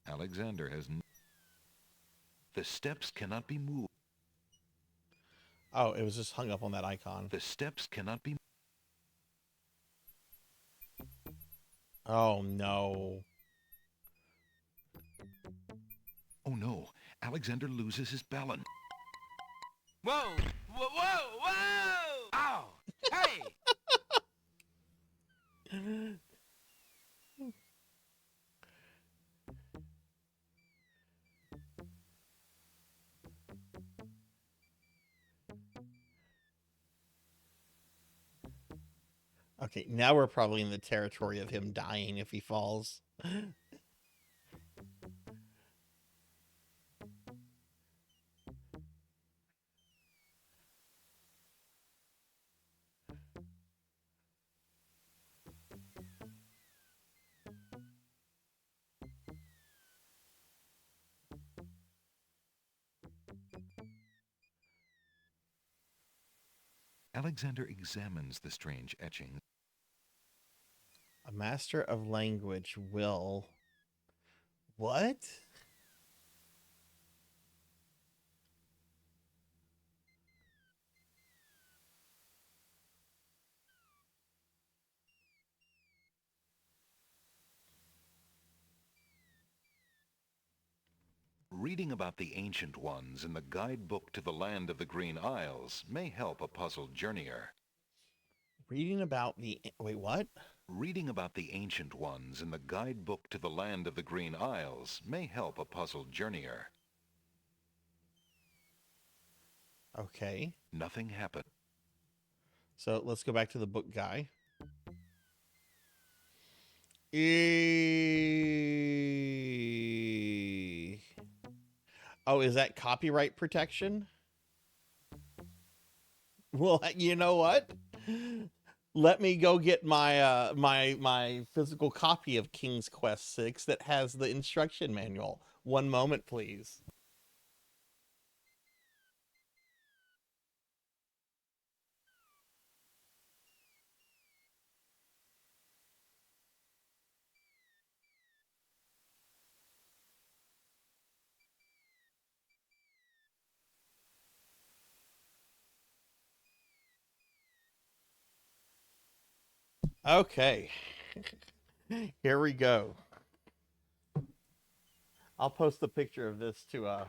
Alexander has... The steps cannot be moved. Oh, it was just hung up on that icon. The steps cannot be... Oh, no. Oh, no. Alexander loses his balance. Whoa! Whoa! Whoa! Whoa! Oh! Hey! Okay, now we're probably in the territory of him dying if he falls. Alexander examines the strange etchings. A master of language will... What? Reading about the Ancient Ones in the guidebook to the Land of the Green Isles may help a puzzled journeyer. Reading about the... Wait, what? Reading about the Ancient Ones in the guidebook to the Land of the Green Isles may help a puzzled journeyer. Okay. Nothing happened. So let's go back to the book guy. Oh, is that copyright protection? Well, you know what? Let me go get my my physical copy of King's Quest VI that has the instruction manual. One moment, please. Okay. Here we go. I'll post a picture of this to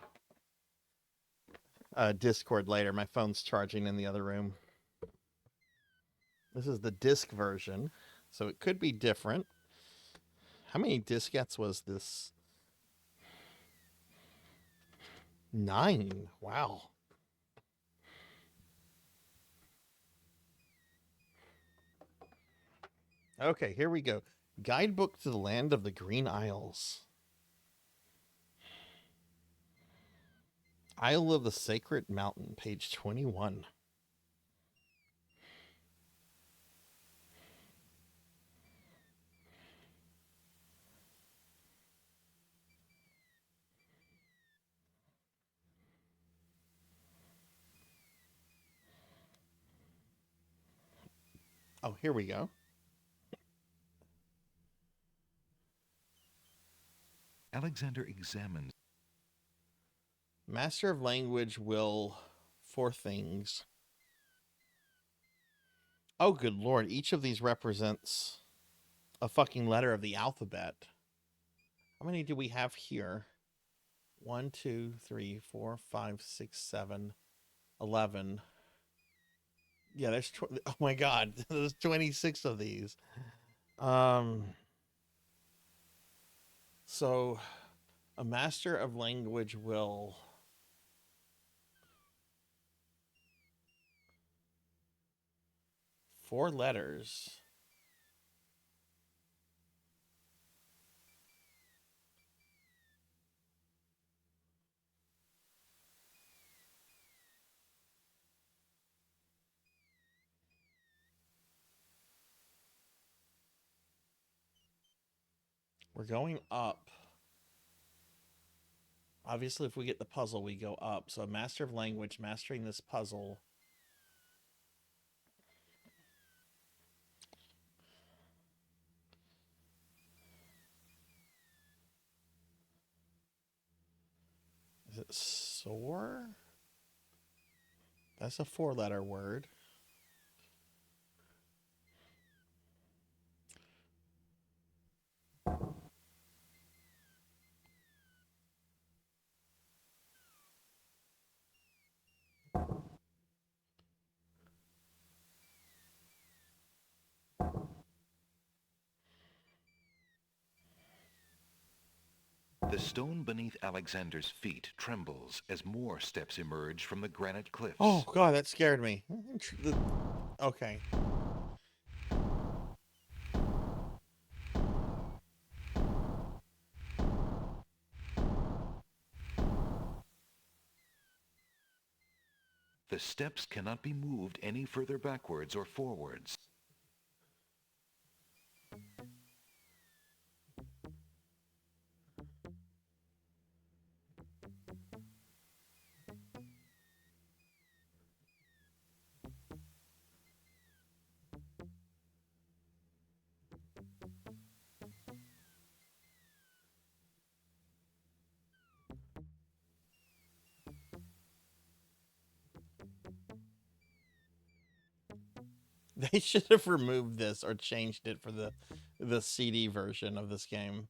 Discord later. My phone's charging in the other room. This is the disc version, so it could be different. How many diskettes was this? 9. Wow. Okay, here we go. Guidebook to the Land of the Green Isles. Isle of the Sacred Mountain, page 21. Oh, here we go. Alexander examines. Master of Language will 4 things. Oh, good lord. Each of these represents a fucking letter of the alphabet. How many do we have here? 1, 2, 3, 4, 5, 6, 7, 11. Yeah, there's... oh my god. There's 26 of these. So, a Master of Language will... four letters. We're going up. Obviously, if we get the puzzle, we go up. So, a Master of Language, mastering this puzzle. Is it soar? That's a 4-letter word. The stone beneath Alexander's feet trembles as more steps emerge from the granite cliffs. Oh, God, that scared me. Okay. The steps cannot be moved any further backwards or forwards. They should have removed this or changed it for the CD version of this game.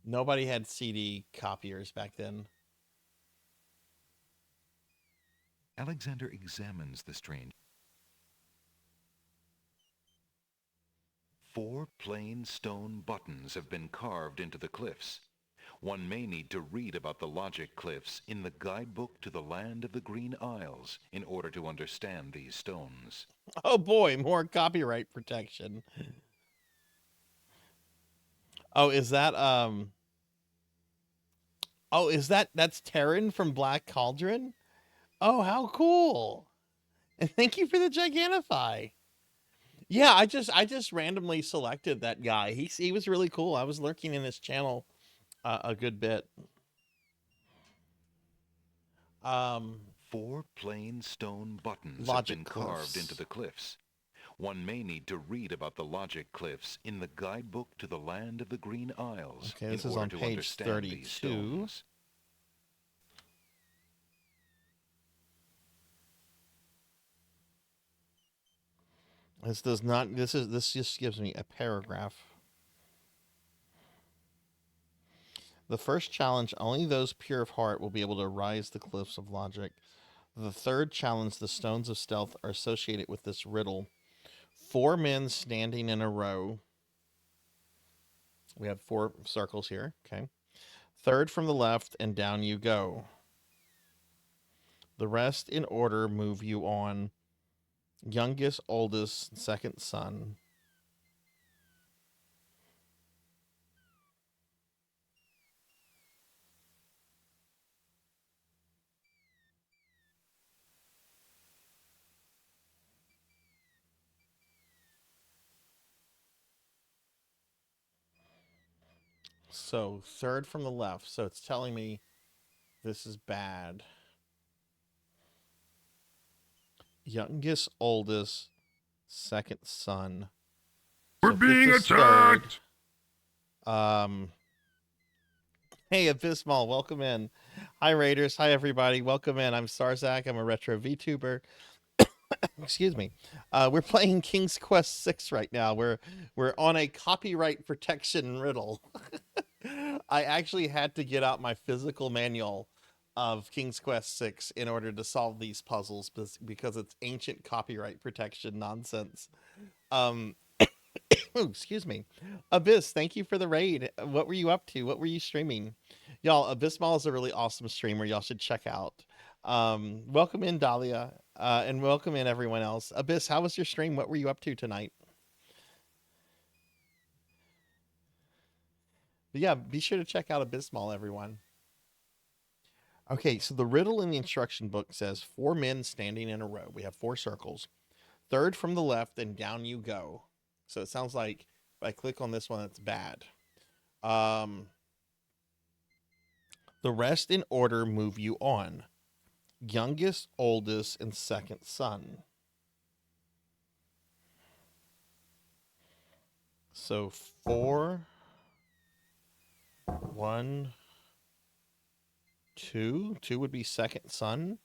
Nobody had CD copiers back then. Alexander examines the strange. 4 plain stone buttons have been carved into the cliffs. One may need to read about the logic cliffs in the guidebook to the land of the Green Isles in order to understand these stones. Oh boy, more copyright protection. Oh, is that oh, that's Terran from Black Cauldron? Oh, how cool. And thank you for the Gigantify. Yeah, I just randomly selected that guy. He was really cool. I was lurking in his channel a good bit. 4 plain stone buttons have Logic been cliffs. carved into the cliffs. One may need to read about the logic cliffs in the guidebook to the land of the Green Isles Okay, this in is order on to page understand these 32. stones. This does not. This just gives me a paragraph. The first challenge, only those pure of heart will be able to rise the cliffs of logic. The third challenge, the stones of stealth are associated with this riddle. 4 men standing in a row. We have 4 circles here. Okay. Third from the left, and down you go. The rest in order move you on. Youngest, oldest, second son. So, third from the left. So, it's telling me this is bad. Youngest, oldest, second son. We're being attacked! Hey, Abysmal, welcome in. Hi, Raiders. Hi, everybody. Welcome in. I'm Sarzac. I'm a retro VTuber. Excuse me. We're playing King's Quest 6 right now. We're on a copyright protection riddle. I actually had to get out my physical manual of King's Quest 6 in order to solve these puzzles because it's ancient copyright protection nonsense. Oh, excuse me. Abyss, thank you for the raid. What were you up to? What were you streaming? Y'all, Abyssmal is a really awesome streamer. Y'all should check out. Welcome in, Dahlia, and welcome in everyone else. Abyss, how was your stream? What were you up to tonight? But yeah, be sure to check out Abysmal, everyone. Okay, so the riddle in the instruction book says 4 men standing in a row. We have 4 circles. Third from the left, and down you go. So it sounds like if I click on this one, it's bad. The rest in order move you on. Youngest, oldest, and second son. So 4, 1, 2. 2 would be second son.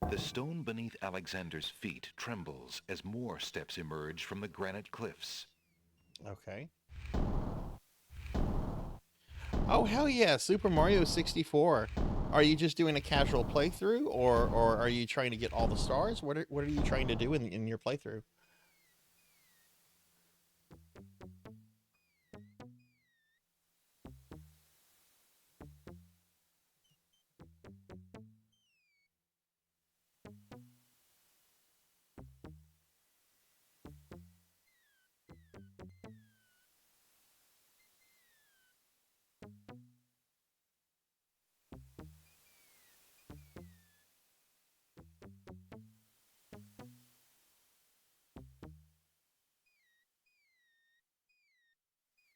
The stone beneath Alexander's feet trembles as more steps emerge from the granite cliffs. Okay. Oh, hell yeah, Super Mario 64. Are you just doing a casual playthrough, or are you trying to get all the stars? What are you trying to do in your playthrough?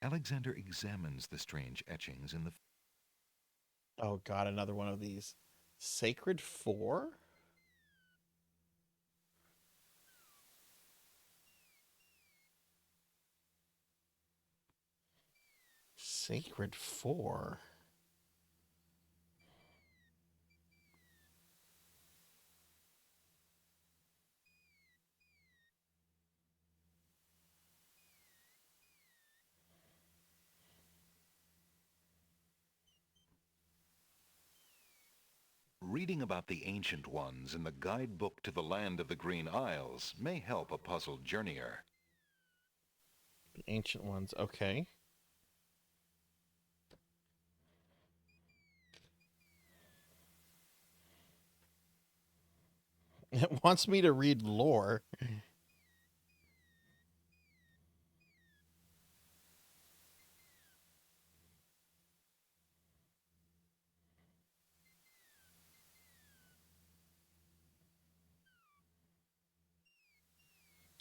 Alexander examines the strange etchings in the... Oh god, another one of these. Sacred 4? Sacred 4? Reading about the Ancient Ones in the guidebook to the land of the Green Isles may help a puzzled journeyer. The Ancient Ones, okay. It wants me to read lore.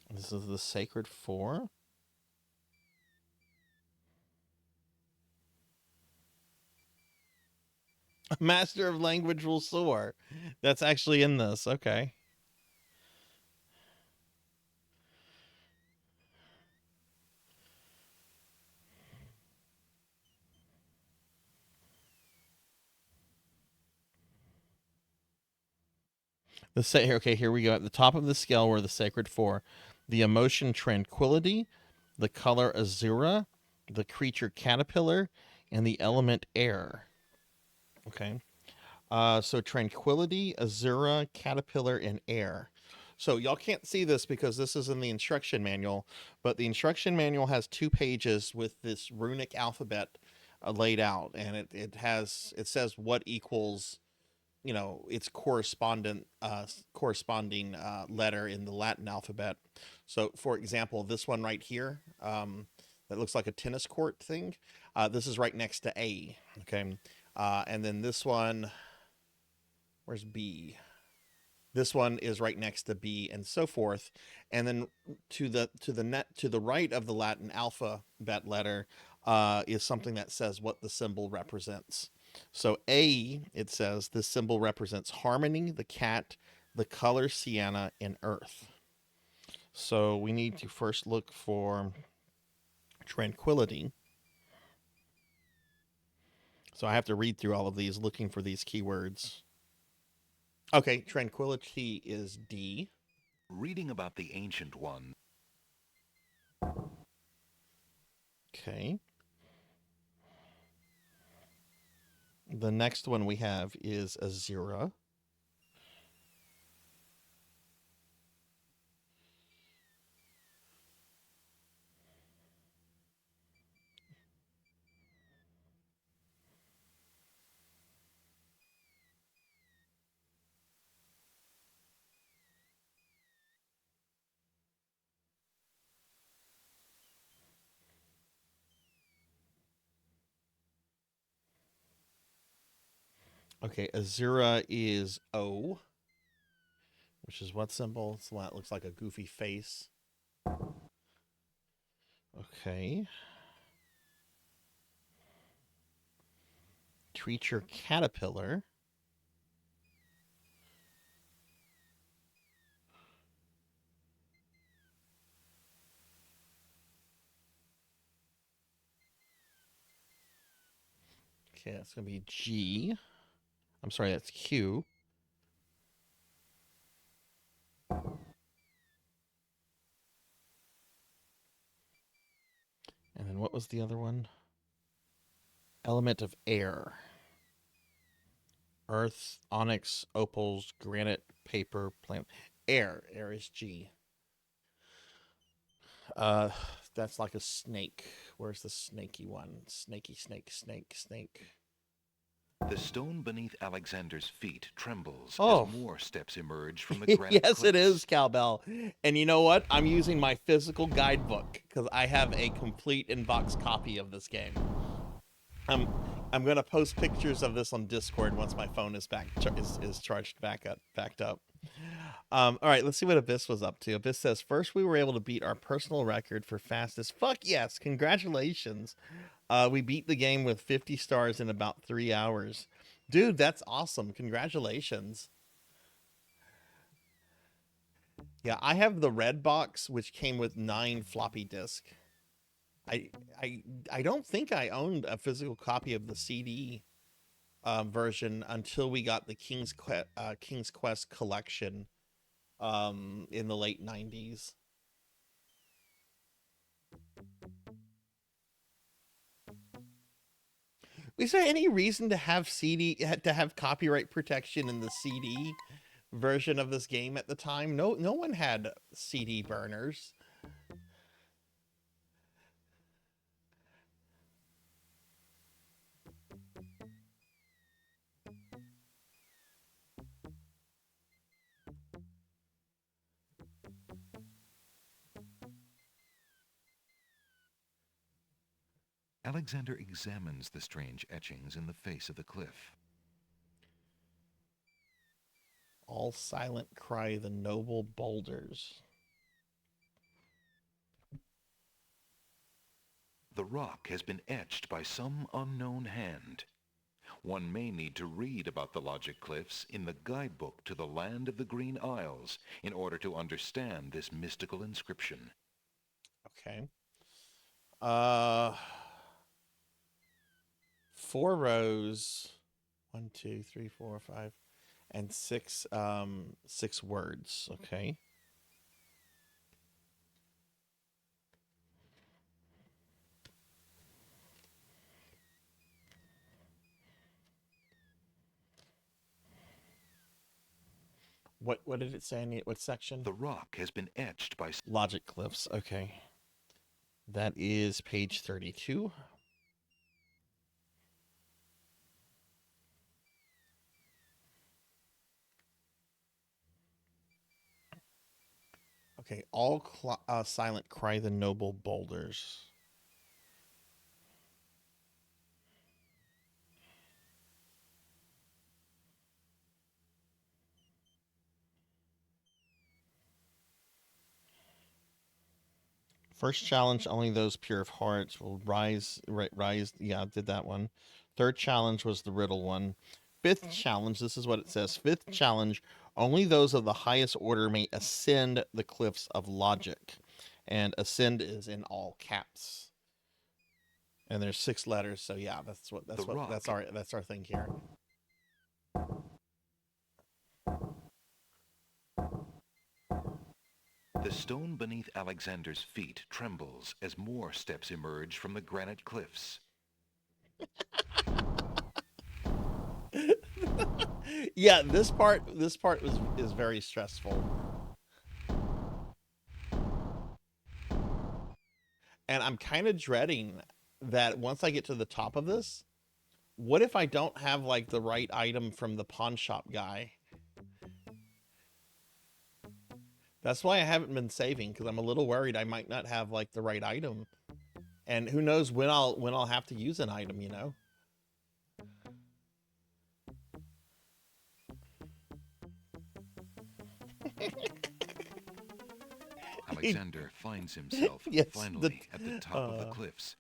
This is the Sacred Four. A master of language will soar. That's actually in this. Okay. Okay, here we go. At the top of the scale were the Sacred Four. The emotion Tranquility, the color Azura, the creature Caterpillar, and the element Air. Okay. So Tranquility, Azura, Caterpillar, and Air. So y'all can't see this because this is in the instruction manual, but the instruction manual has 2 pages with this runic alphabet laid out, and it says what equals, you know, its corresponding letter in the Latin alphabet. So, for example, this one right here, that looks like a tennis court thing. This is right next to A. Okay, and then this one, where's B? This one is right next to B, and so forth. And then to the right of the Latin alphabet letter is something that says what the symbol represents. So A, it says this symbol represents harmony, the cat, the color sienna, and earth. So we need to first look for tranquility. So I have to read through all of these looking for these keywords. Okay, tranquility is D. Reading about the Ancient One. Okay. The next one we have is Azura. Okay, Azura is O, which is what symbol? It looks like a goofy face. Okay. Creature Caterpillar. Okay, that's going to be G. I'm sorry, that's Q. And then what was the other one? Element of air. Earth, onyx, opals, granite, paper, plant. Air. Air is G. That's like a snake. Where's the snaky one? Snaky, snake, snake, snake. The stone beneath Alexander's feet trembles Oh. as more steps emerge from the granite Yes, it cliffs. is, Cowbell. And you know what? I'm using my physical guidebook because I have a complete in-box copy of this game. I'm gonna post pictures of this on Discord once my phone is charged backed up. All right, let's see what Abyss was up to. Abyss says, first we were able to beat our personal record for fastest. Fuck yes, congratulations. We beat the game with 50 stars in about 3 hours. Dude, that's awesome. Congratulations. Yeah, I have the red box, which came with 9 floppy disk. I don't think I owned a physical copy of the CD version until we got the King's Quest collection in the late 90s. Is there any reason to have copyright protection in the CD version of this game at the time? No one had CD burners. Alexander examines the strange etchings in the face of the cliff. All silent cry the noble boulders. The rock has been etched by some unknown hand. One may need to read about the logic cliffs in the guidebook to the land of the Green Isles in order to understand this mystical inscription. Okay. 4 rows. 1, 2, 3, 4, 5, and 6 words. Okay. What did it say? What section? The rock has been etched by logic cliffs. Okay. That is page 32. Okay, all silent cry the noble boulders. First challenge, only those pure of heart will rise. Rise. Yeah, did that one. Third challenge was the riddle one. Fifth challenge, this is what it says. Fifth challenge, only those of the highest order may ascend the cliffs of logic. And ascend is in all caps. And there's 6 letters, so yeah, that's our thing here. The stone beneath Alexander's feet trembles as more steps emerge from the granite cliffs. Yeah, this part is very stressful. And I'm kind of dreading that once I get to the top of this, what if I don't have like the right item from the pawn shop guy? That's why I haven't been saving, because I'm a little worried I might not have like the right item. And who knows when I'll have to use an item, you know? Alexander finds himself finally at the top of the cliffs.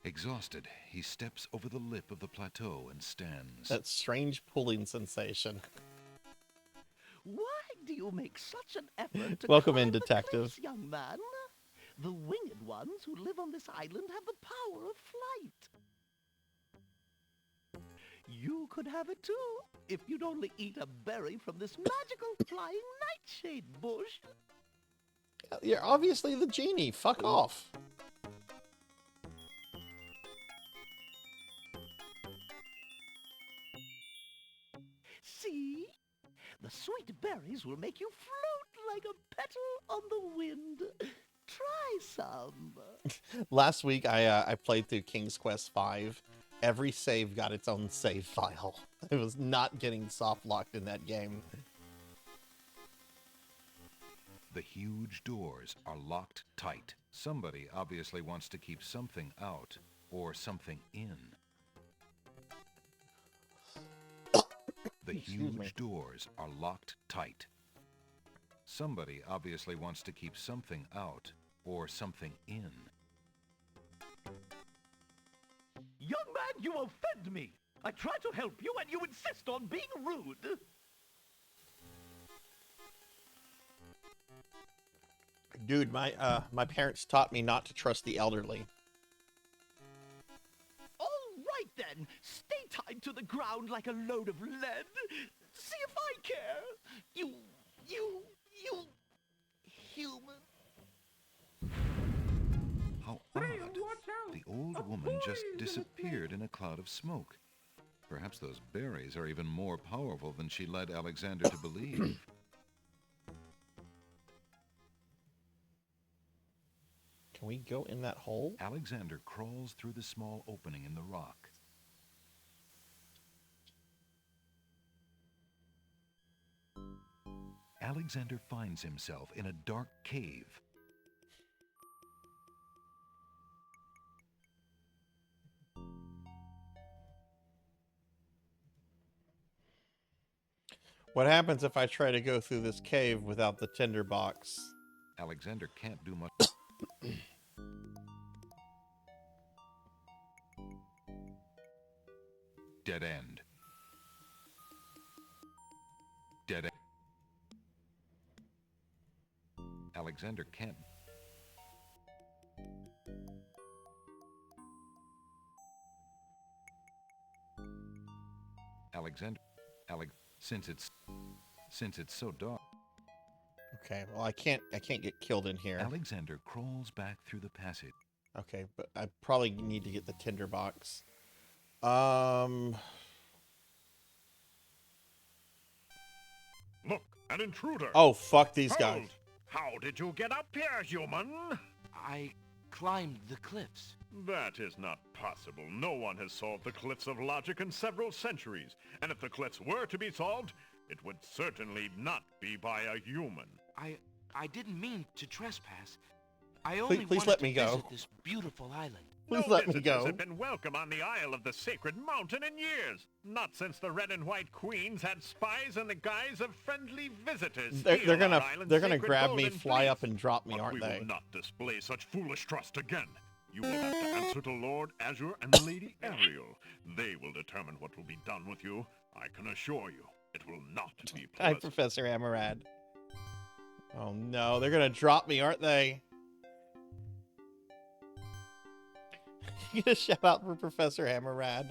Exhausted, he steps over the lip of the plateau and stands. That strange pulling sensation. Why do you make such an effort to Welcome climb in, the detective. cliffs, young man? The winged ones who live on this island have the power of flight. You could have it too, if you'd only eat a berry from this magical flying nightshade bush. You're obviously the genie. Fuck off. See? The sweet berries will make you float like a petal on the wind. Try some. Last week I played through King's Quest V. Every save got its own save file. It was not getting soft locked in that game. The huge doors are locked tight. Somebody obviously wants to keep something out or something in. The huge doors are locked tight. Somebody obviously wants to keep something out or something in. Young man, you offend me. I try to help you and you insist on being rude. Dude, my parents taught me not to trust the elderly. All right then, stay tied to the ground like a load of lead. See if I care. You human. How odd. The old woman just disappeared in a cloud of smoke. Perhaps those berries are even more powerful than she led Alexander to believe. Can we go in that hole? Alexander crawls through the small opening in the rock. Alexander finds himself in a dark cave. What happens if I try to go through this cave without the tinderbox? Alexander can't do much. Dead end. Dead end. Alexander can't. Alexander. Since it's so dark. Okay, well I can't get killed in here. Alexander crawls back through the passage. Okay, but I probably need to get the tinderbox. Look, an intruder. Oh, fuck these Hold. guys. How did you get up here, human? I climbed the cliffs. That is not possible. No one has solved the cliffs of logic in several centuries. And if the cliffs were to be solved, it would certainly not be by a human. I didn't mean to trespass. I only Please wanted let to me go. visit this beautiful island. Please no let me visitors go. have been welcome on the Isle of the Sacred Mountain in years. Not since the Red and White Queens had spies in the guise of friendly visitors. They're gonna grab me, fly up, and drop me, aren't we they? will not display such foolish trust again. You will have to answer to Lord Azure and Lady Ariel. They will determine what will be done with you. I can assure you, it will not be Hi, pleasant. Professor Amarad. Oh no, they're gonna drop me, aren't they? You gonna shout out for Professor Amarad?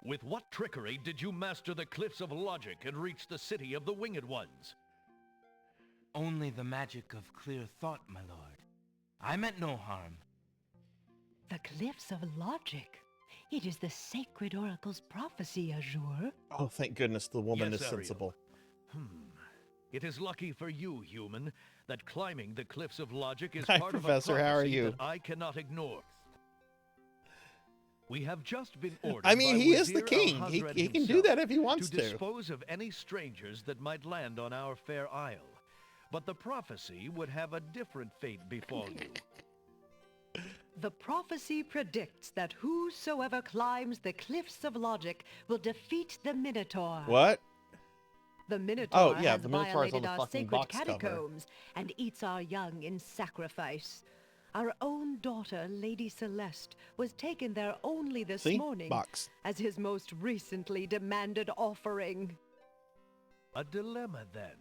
With what trickery did you master the cliffs of logic and reach the city of the Winged Ones? Only the magic of clear thought, my lord. I meant no harm. The cliffs of logic. It is the sacred oracle's prophecy, Azure. Oh, thank goodness the woman Yes, is Ariel. sensible. It is lucky for you, human, that climbing the cliffs of logic is Hi, part Professor, of a how are prophecy you? that I cannot ignore. We have just been ordered I mean, by he is the Wazir king. Al-Hazred He can do himself that if he wants to. dispose of any strangers that might land on our fair isle. But the prophecy would have a different fate befall you. The prophecy predicts that whosoever climbs the cliffs of logic will defeat the Minotaur. What? The Minotaur Oh, yeah, has the Minotaur's on violated the our fucking sacred box cover. catacombs and eats our young in sacrifice. Our own daughter, Lady Celeste, was taken there only this See? morning Box. as his most recently demanded offering. A dilemma, then.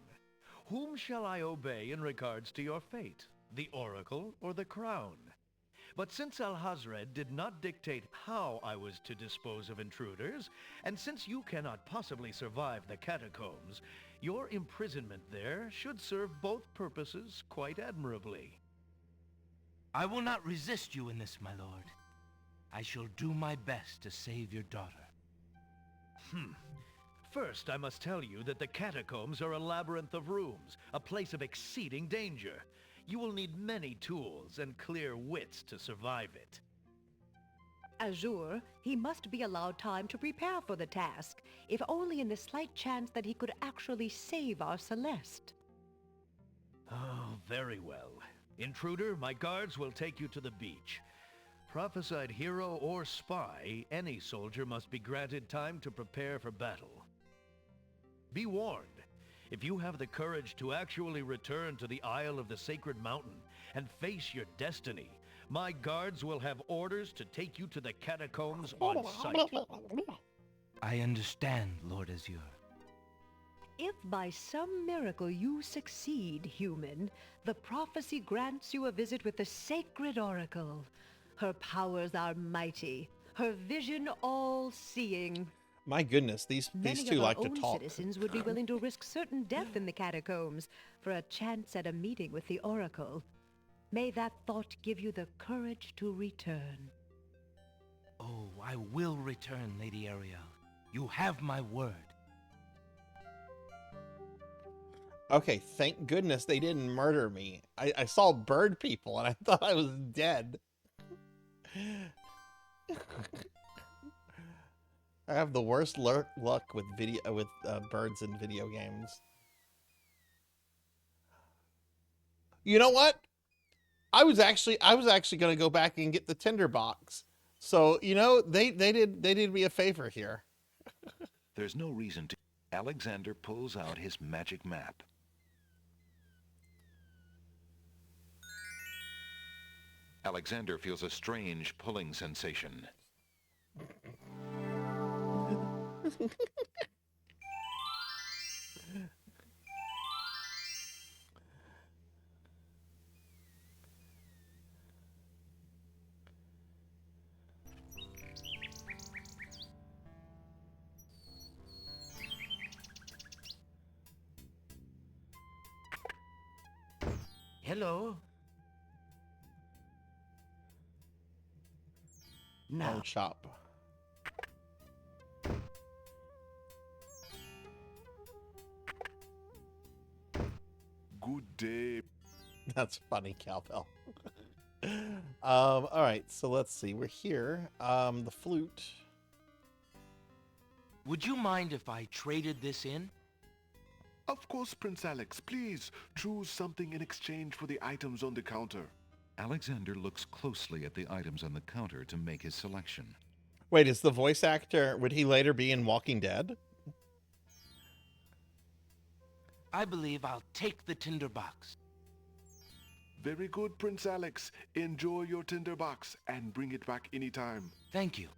Whom shall I obey in regards to your fate? The oracle or the crown? But since Al-Hazred did not dictate how I was to dispose of intruders, and since you cannot possibly survive the catacombs, your imprisonment there should serve both purposes quite admirably. I will not resist you in this, my lord. I shall do my best to save your daughter. First, I must tell you that the catacombs are a labyrinth of rooms, a place of exceeding danger. You will need many tools and clear wits to survive it. Azure, he must be allowed time to prepare for the task, if only in the slight chance that he could actually save our Celeste. Oh, very well. Intruder, my guards will take you to the beach. Prophesied hero or spy, any soldier must be granted time to prepare for battle. Be warned, if you have the courage to actually return to the Isle of the Sacred Mountain and face your destiny, my guards will have orders to take you to the catacombs on sight. I understand, Lord Azure. If by some miracle you succeed, human, the prophecy grants you a visit with the sacred oracle. Her powers are mighty, her vision all-seeing. My goodness, these Many two of like our to own talk. citizens would be willing to risk certain death in the catacombs for a chance at a meeting with the oracle. May that thought give you the courage to return. Oh, I will return, Lady Ariel. You have my word. Okay, thank goodness they didn't murder me. I saw bird people and I thought I was dead. I have the worst luck with birds in video games. You know what? I was actually gonna go back and get the tinderbox. So you know they did me a favor here. There's no reason to. Alexander pulls out his magic map. Alexander feels a strange pulling sensation. Hello? Now. Shop. Good day. That's funny, cowbell. All right, so let's see. We're here. The flute. Would you mind if I traded this in? Of course, Prince Alex. Please choose something in exchange for the items on the counter. Alexander looks closely at the items on the counter to make his selection. Wait, is the voice actor, would he later be in Walking Dead? I believe I'll take the tinderbox. Very good, Prince Alex. Enjoy your tinderbox and bring it back anytime. Thank you.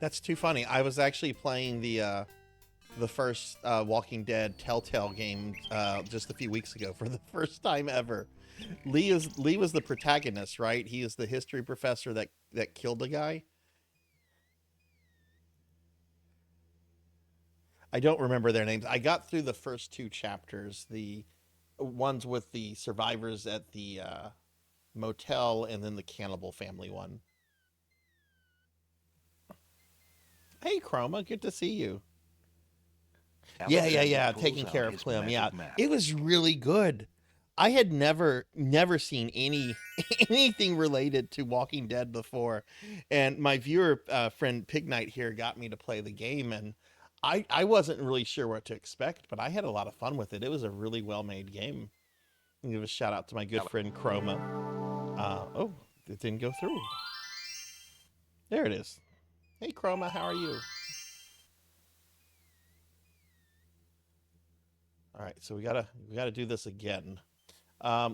That's too funny. I was actually playing the first Walking Dead Telltale game just a few weeks ago for the first time ever. Lee was the protagonist, right? He is the history professor that killed a guy. I don't remember their names. I got through the first 2 chapters, the ones with the survivors at the motel and then the cannibal family one. Hey, Chroma, good to see you. Yeah. Taking care of Clem. Yeah, it was really good. I had never seen anything related to Walking Dead before, and my viewer friend Pig Knight here got me to play the game, and I wasn't really sure what to expect, but I had a lot of fun with it. It was a really well-made game. I'll give a shout out to my good friend Chroma. Oh, it didn't go through. There it is. Hey, Chroma, how are you? All right, so we gotta do this again.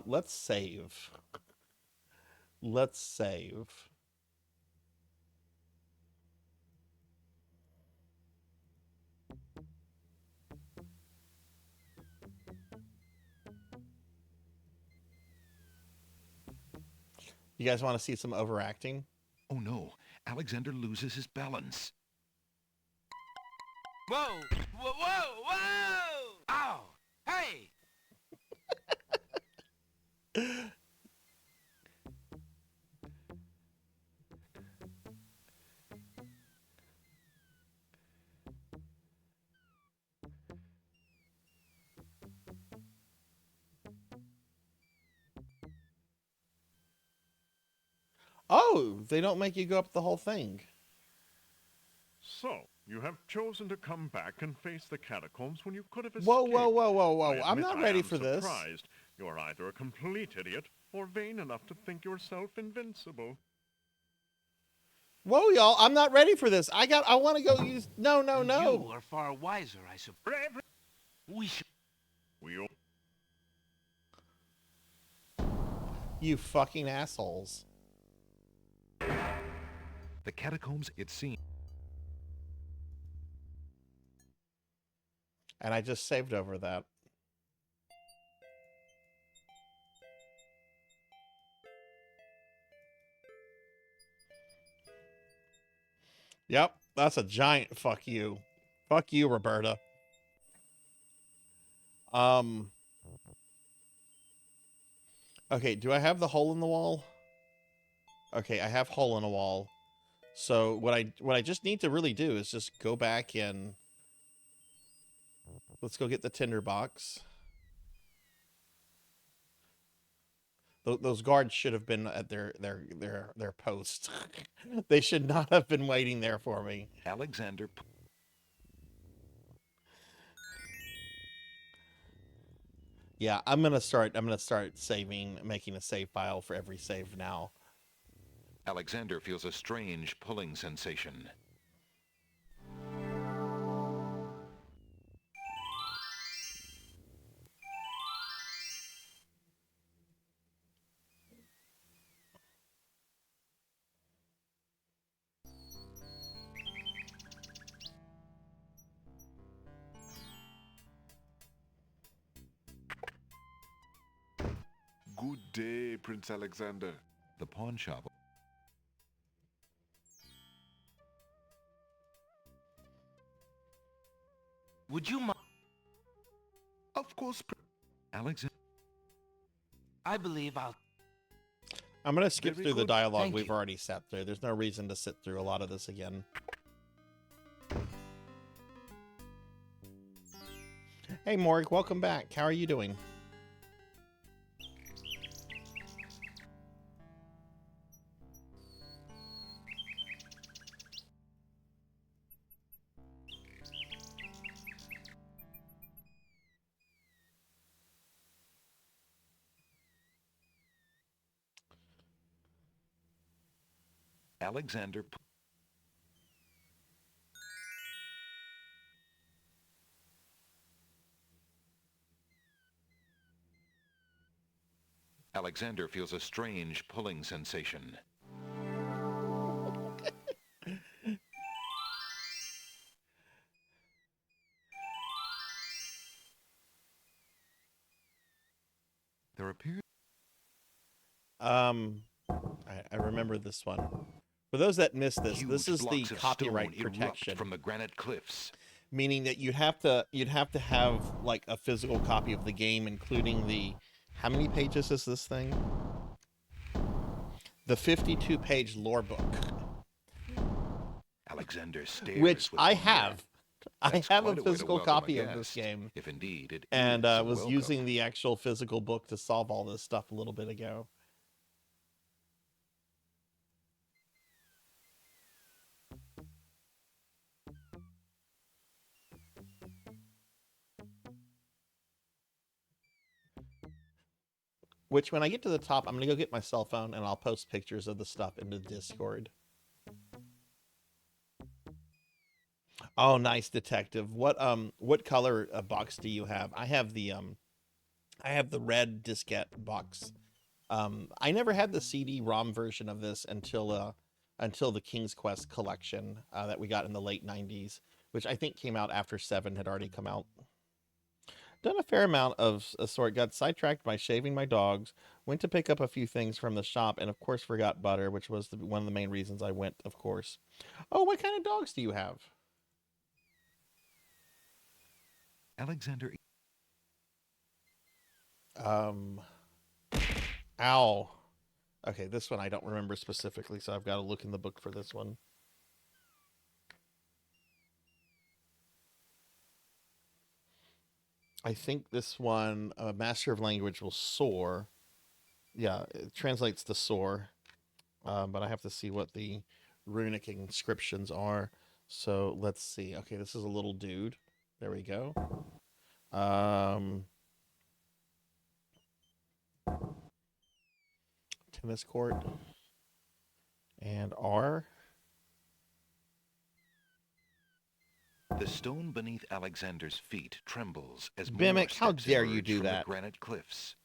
Let's save. Let's save. You guys want to see some overacting? Oh no, Alexander loses his balance. Whoa! Whoa! Whoa! Whoa! Ow! Hey! Oh, they don't make you go up the whole thing. So, you have chosen to come back and face the catacombs when you could have escaped. Whoa. I'm not ready for this. Surprised. You're either a complete idiot or vain enough to think yourself invincible. Whoa, y'all, I'm not ready for this. I want to go use... No. You are far wiser, I suppose. We should... You fucking assholes. The catacombs, it seems. And I just saved over that. Yep, that's a giant fuck you. Fuck you, Roberta. Okay, do I have the hole in the wall? Okay, I have hole in a wall. So what I just need to really do is just go back and let's go get the tinderbox. Those guards should have been at their post. They should not have been waiting there for me. Alexander. Yeah, I'm gonna start saving, making a save file for every save now. Alexander feels a strange pulling sensation. Good day, Prince Alexander. The pawn shop. Would you mind? Of course, Alexander. I believe I'll... I'm going to skip Very through the good. dialogue Thank we've you. already sat through. There's no reason to sit through a lot of this again. Hey, Morg, welcome back. How are you doing? Alexander. Alexander feels a strange pulling sensation. There appears... I remember this one. For those that missed this, Huge this is the blocks of copyright stone erupt protection, from the granite cliffs. meaning that you'd have to have like a physical copy of the game, including the how many pages is this thing? The 52-page lore book, Alexander stares which with I wonder. have. I That's have a quite way to physical welcome a copy of this guest, game, if indeed it and is a was welcome. using the actual physical book to solve all this stuff a little bit ago. Which, when I get to the top, I'm going to go get my cell phone, and I'll post pictures of the stuff into Discord. Oh, nice, detective. What color box do you have? I have the red diskette box. I never had the CD-ROM version of this until the King's Quest collection that we got in the late 90s, which I think came out after 7 had already come out. Done a fair amount of a sort. Got sidetracked by shaving my dogs. Went to pick up a few things from the shop, and of course forgot butter, which was one of the main reasons I went, of course. Oh, what kind of dogs do you have? Alexander. Ow. Okay, this one I don't remember specifically, so I've got to look in the book for this one. I think this one, Master of Language, will soar. Yeah, it translates to soar. But I have to see what the runic inscriptions are. So let's see. Okay, this is a little dude. There we go. Tennis court. And R. The stone beneath Alexander's feet trembles as more Bimic, how steps dare you emerge do from that? the granite cliffs.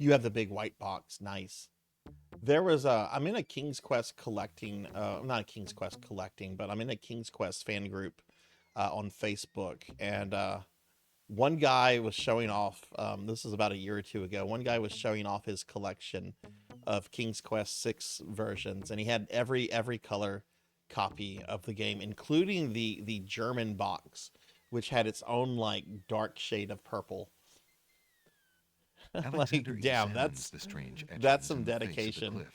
You have the big white box. Nice. There was I'm in a King's Quest collecting, I'm not a King's Quest collecting, but I'm in a King's Quest fan group on Facebook. And one guy was showing off, this is about a year or two ago, one guy was showing off his collection of King's Quest 6 versions. And he had every color copy of the game, including the German box, which had its own like dark shade of purple. Like, damn, that's some dedication.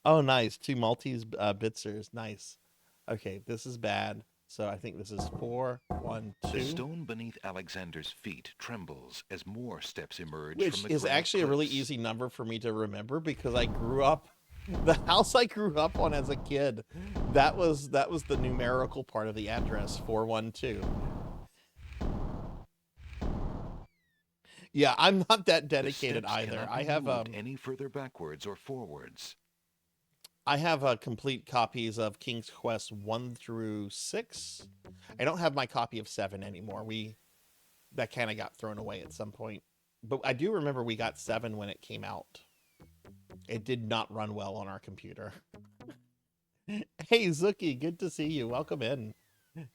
Oh, nice. 2 Maltese Bitzers. Nice. Okay, this is bad. So I think this is 4, 1, 2. The stone beneath Alexander's feet trembles as more steps emerge Which from the is granite actually a really cliffs. easy number for me to remember because I grew up, the house I grew up on as a kid, that was the numerical part of the address, 412. Yeah, I'm not that dedicated The steps either. cannot I be have moved any further backwards or forwards. I have complete copies of King's Quest 1 through 6. I don't have my copy of 7 anymore. That kind of got thrown away at some point. But I do remember we got 7 when it came out. It did not run well on our computer. Hey, Zuki, good to see you. Welcome in.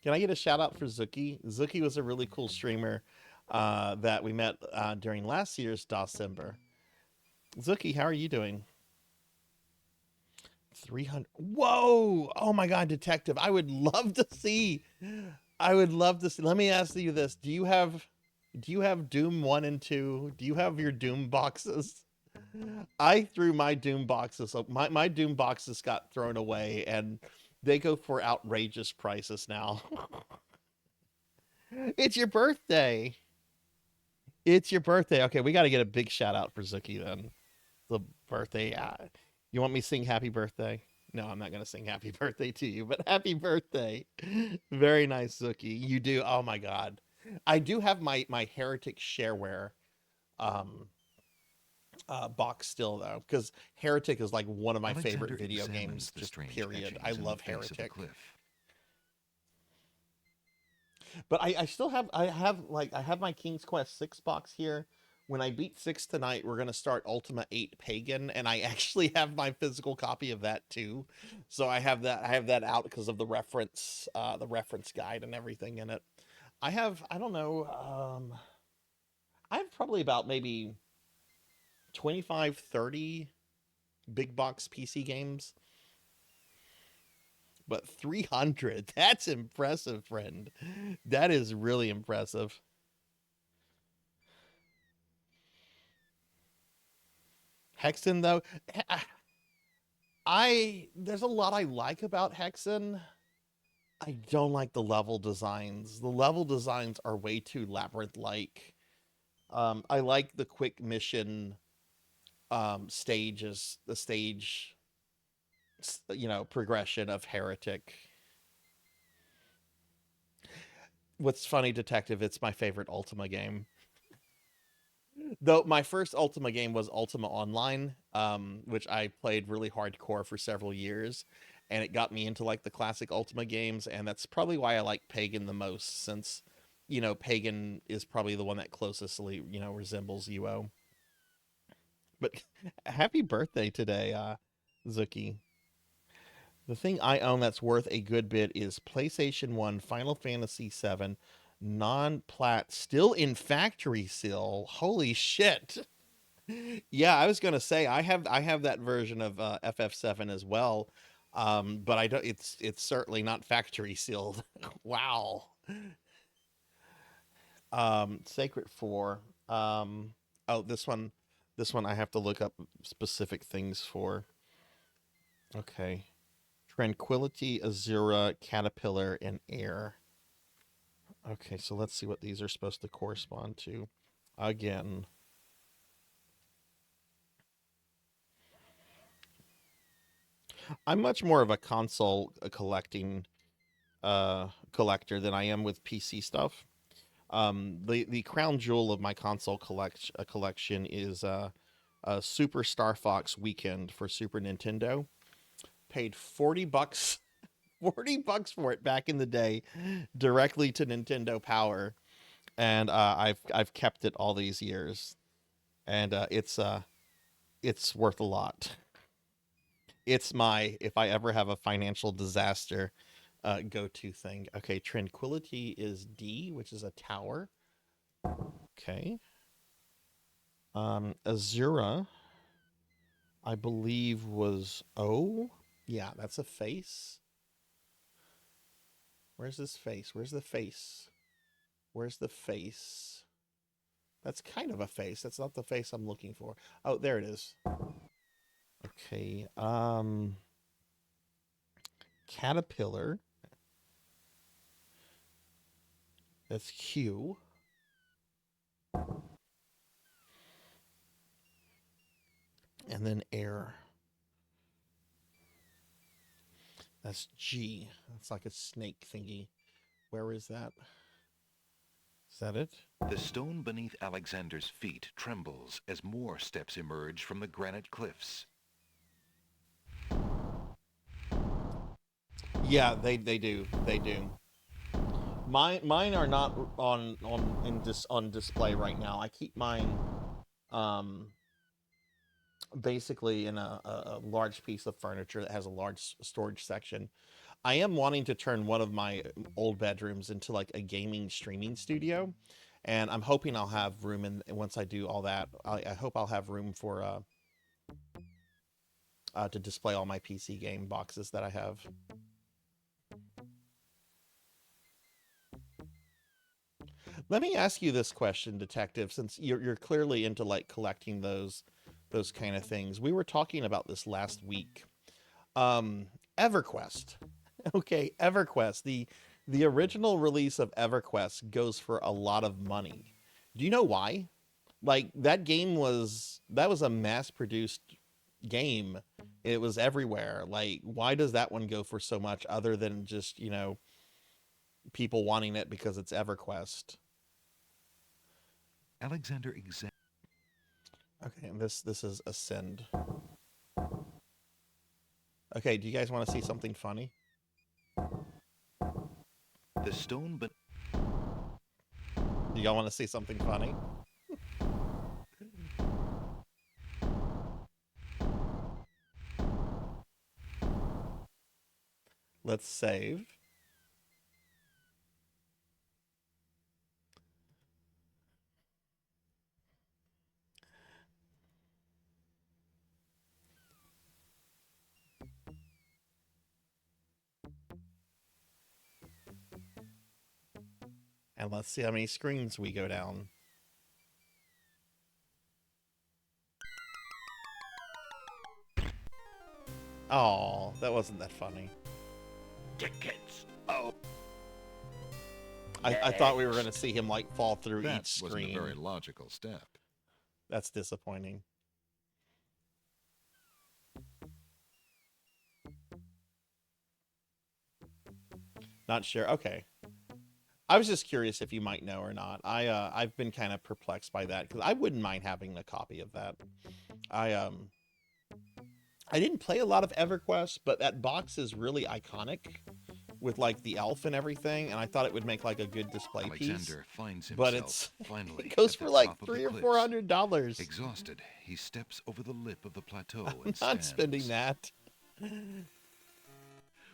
Can I get a shout out for Zuki? Zuki was a really cool streamer that we met during last year's December. Zuki, how are you doing? 300. Whoa! Oh my God, Detective. I would love to see. Let me ask you this. Do you have Doom 1 and 2? Do you have your Doom boxes? I threw my Doom boxes. My Doom boxes got thrown away and they go for outrageous prices now. It's your birthday. It's your birthday. Okay, we got to get a big shout out for Zuki then. The birthday. You want me to sing happy birthday? No, I'm not going to sing happy birthday to you, but happy birthday. Very nice, Zuki. You do. Oh my God. I do have my Heretic Shareware box still though, because Heretic is like one of my favorite video games, just period. I love Heretic. But I still have I have my King's Quest 6 box here. When I beat 6 tonight, we're gonna start Ultima 8 Pagan, and I actually have my physical copy of that too. So I have that out because of the reference guide and everything in it. I don't know, I have probably about maybe 25, 30 big box PC games. But 300, that's impressive, friend. That is really impressive. Hexen, though, there's a lot I like about Hexen. I don't like the level designs. The level designs are way too labyrinth-like. I like the quick mission stages, the stage, progression of Heretic. What's funny, Detective, it's my favorite Ultima game. Though my first Ultima game was Ultima Online, which I played really hardcore for several years, and it got me into like the classic Ultima games, and that's probably why I like Pagan the most, since, Pagan is probably the one that closestly, resembles UO. But happy birthday today, Zuki. The thing I own that's worth a good bit is PlayStation 1, Final Fantasy 7, non-plat, still in factory seal. Holy shit. Yeah, I was gonna say I have that version of FF7 as well, but I don't. It's certainly not factory sealed. Wow. Sacred 4. Oh, this one I have to look up specific things for. Okay. Tranquility, Azura, Caterpillar, and Air. Okay, so let's see what these are supposed to correspond to. Again. I'm much more of a console collector than I am with PC stuff. The crown jewel of my console collection is Super Star Fox Weekend for Super Nintendo. Paid $40 $40 for it back in the day, directly to Nintendo Power, and I've kept it all these years, and it's worth a lot. It's my, if I ever have a financial disaster, go-to thing. Okay, Tranquility is D, which is a tower. Okay. Azura, I believe, was O. Yeah, that's a face. Where's this face? Where's the face? Where's the face? That's kind of a face. That's not the face I'm looking for. Oh, there it is. Okay. caterpillar. That's Q. And then air. That's G. That's like a snake thingy. Where is that? Is that it? The stone beneath Alexander's feet trembles as more steps emerge from the granite cliffs. Yeah, they do. They do. Mine are not on display right now. I keep mine basically in a large piece of furniture that has a large storage section. I am wanting to turn one of my old bedrooms into like a gaming streaming studio, and I'm hoping I'll have room in once I do all that. I hope I'll have room for to display all my PC game boxes that I have. Let me ask you this question, Detective, since you're clearly into like collecting those kind of things. We were talking about this last week. EverQuest. Okay, EverQuest. The original release of EverQuest goes for a lot of money. Do you know why? Like that was a mass-produced game. It was everywhere. Like, why does that one go for so much other than just, you know, people wanting it because it's EverQuest? Alexander Okay, and this is Ascend. Okay, do you guys want to see something funny? The stone but Do y'all want to see something funny? Let's save. And let's see how many screens we go down. Oh, that wasn't that funny. Tickets. Oh. I thought we were going to see him like fall through that each wasn't screen. a very logical step. That's disappointing. Not sure. Okay. I was just curious if you might know or not. I've been kind of perplexed by that because I wouldn't mind having a copy of that. I didn't play a lot of EverQuest, but that box is really iconic with like the elf and everything, and I thought it would make like a good display Alexander piece. finds himself But it's finally it goes at the for like top of the $300 cliffs. or $400. Exhausted, he steps over the lip of the plateau I'm and not stands. spending that.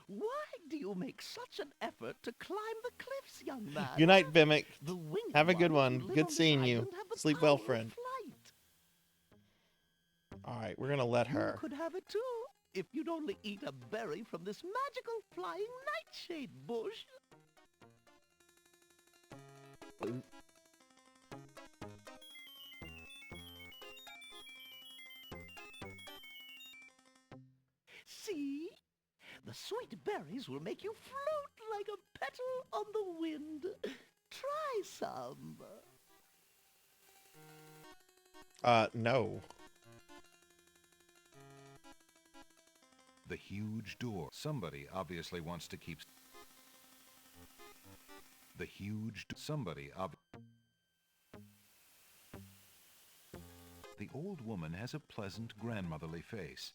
Why do you make such an effort to climb the cliffs, young man? Good night, Vimic. The winged Have a good ones one. who live Good on this seeing you. island have the Sleep well, power of friend. flight. All right, we're gonna let her. You could have it too, if you'd only eat a berry from this magical flying nightshade bush. See? The sweet berries will make you float like a petal on the wind. Try some. No. The huge door. Somebody obviously wants to keep... The huge... Somebody The old woman has a pleasant grandmotherly face,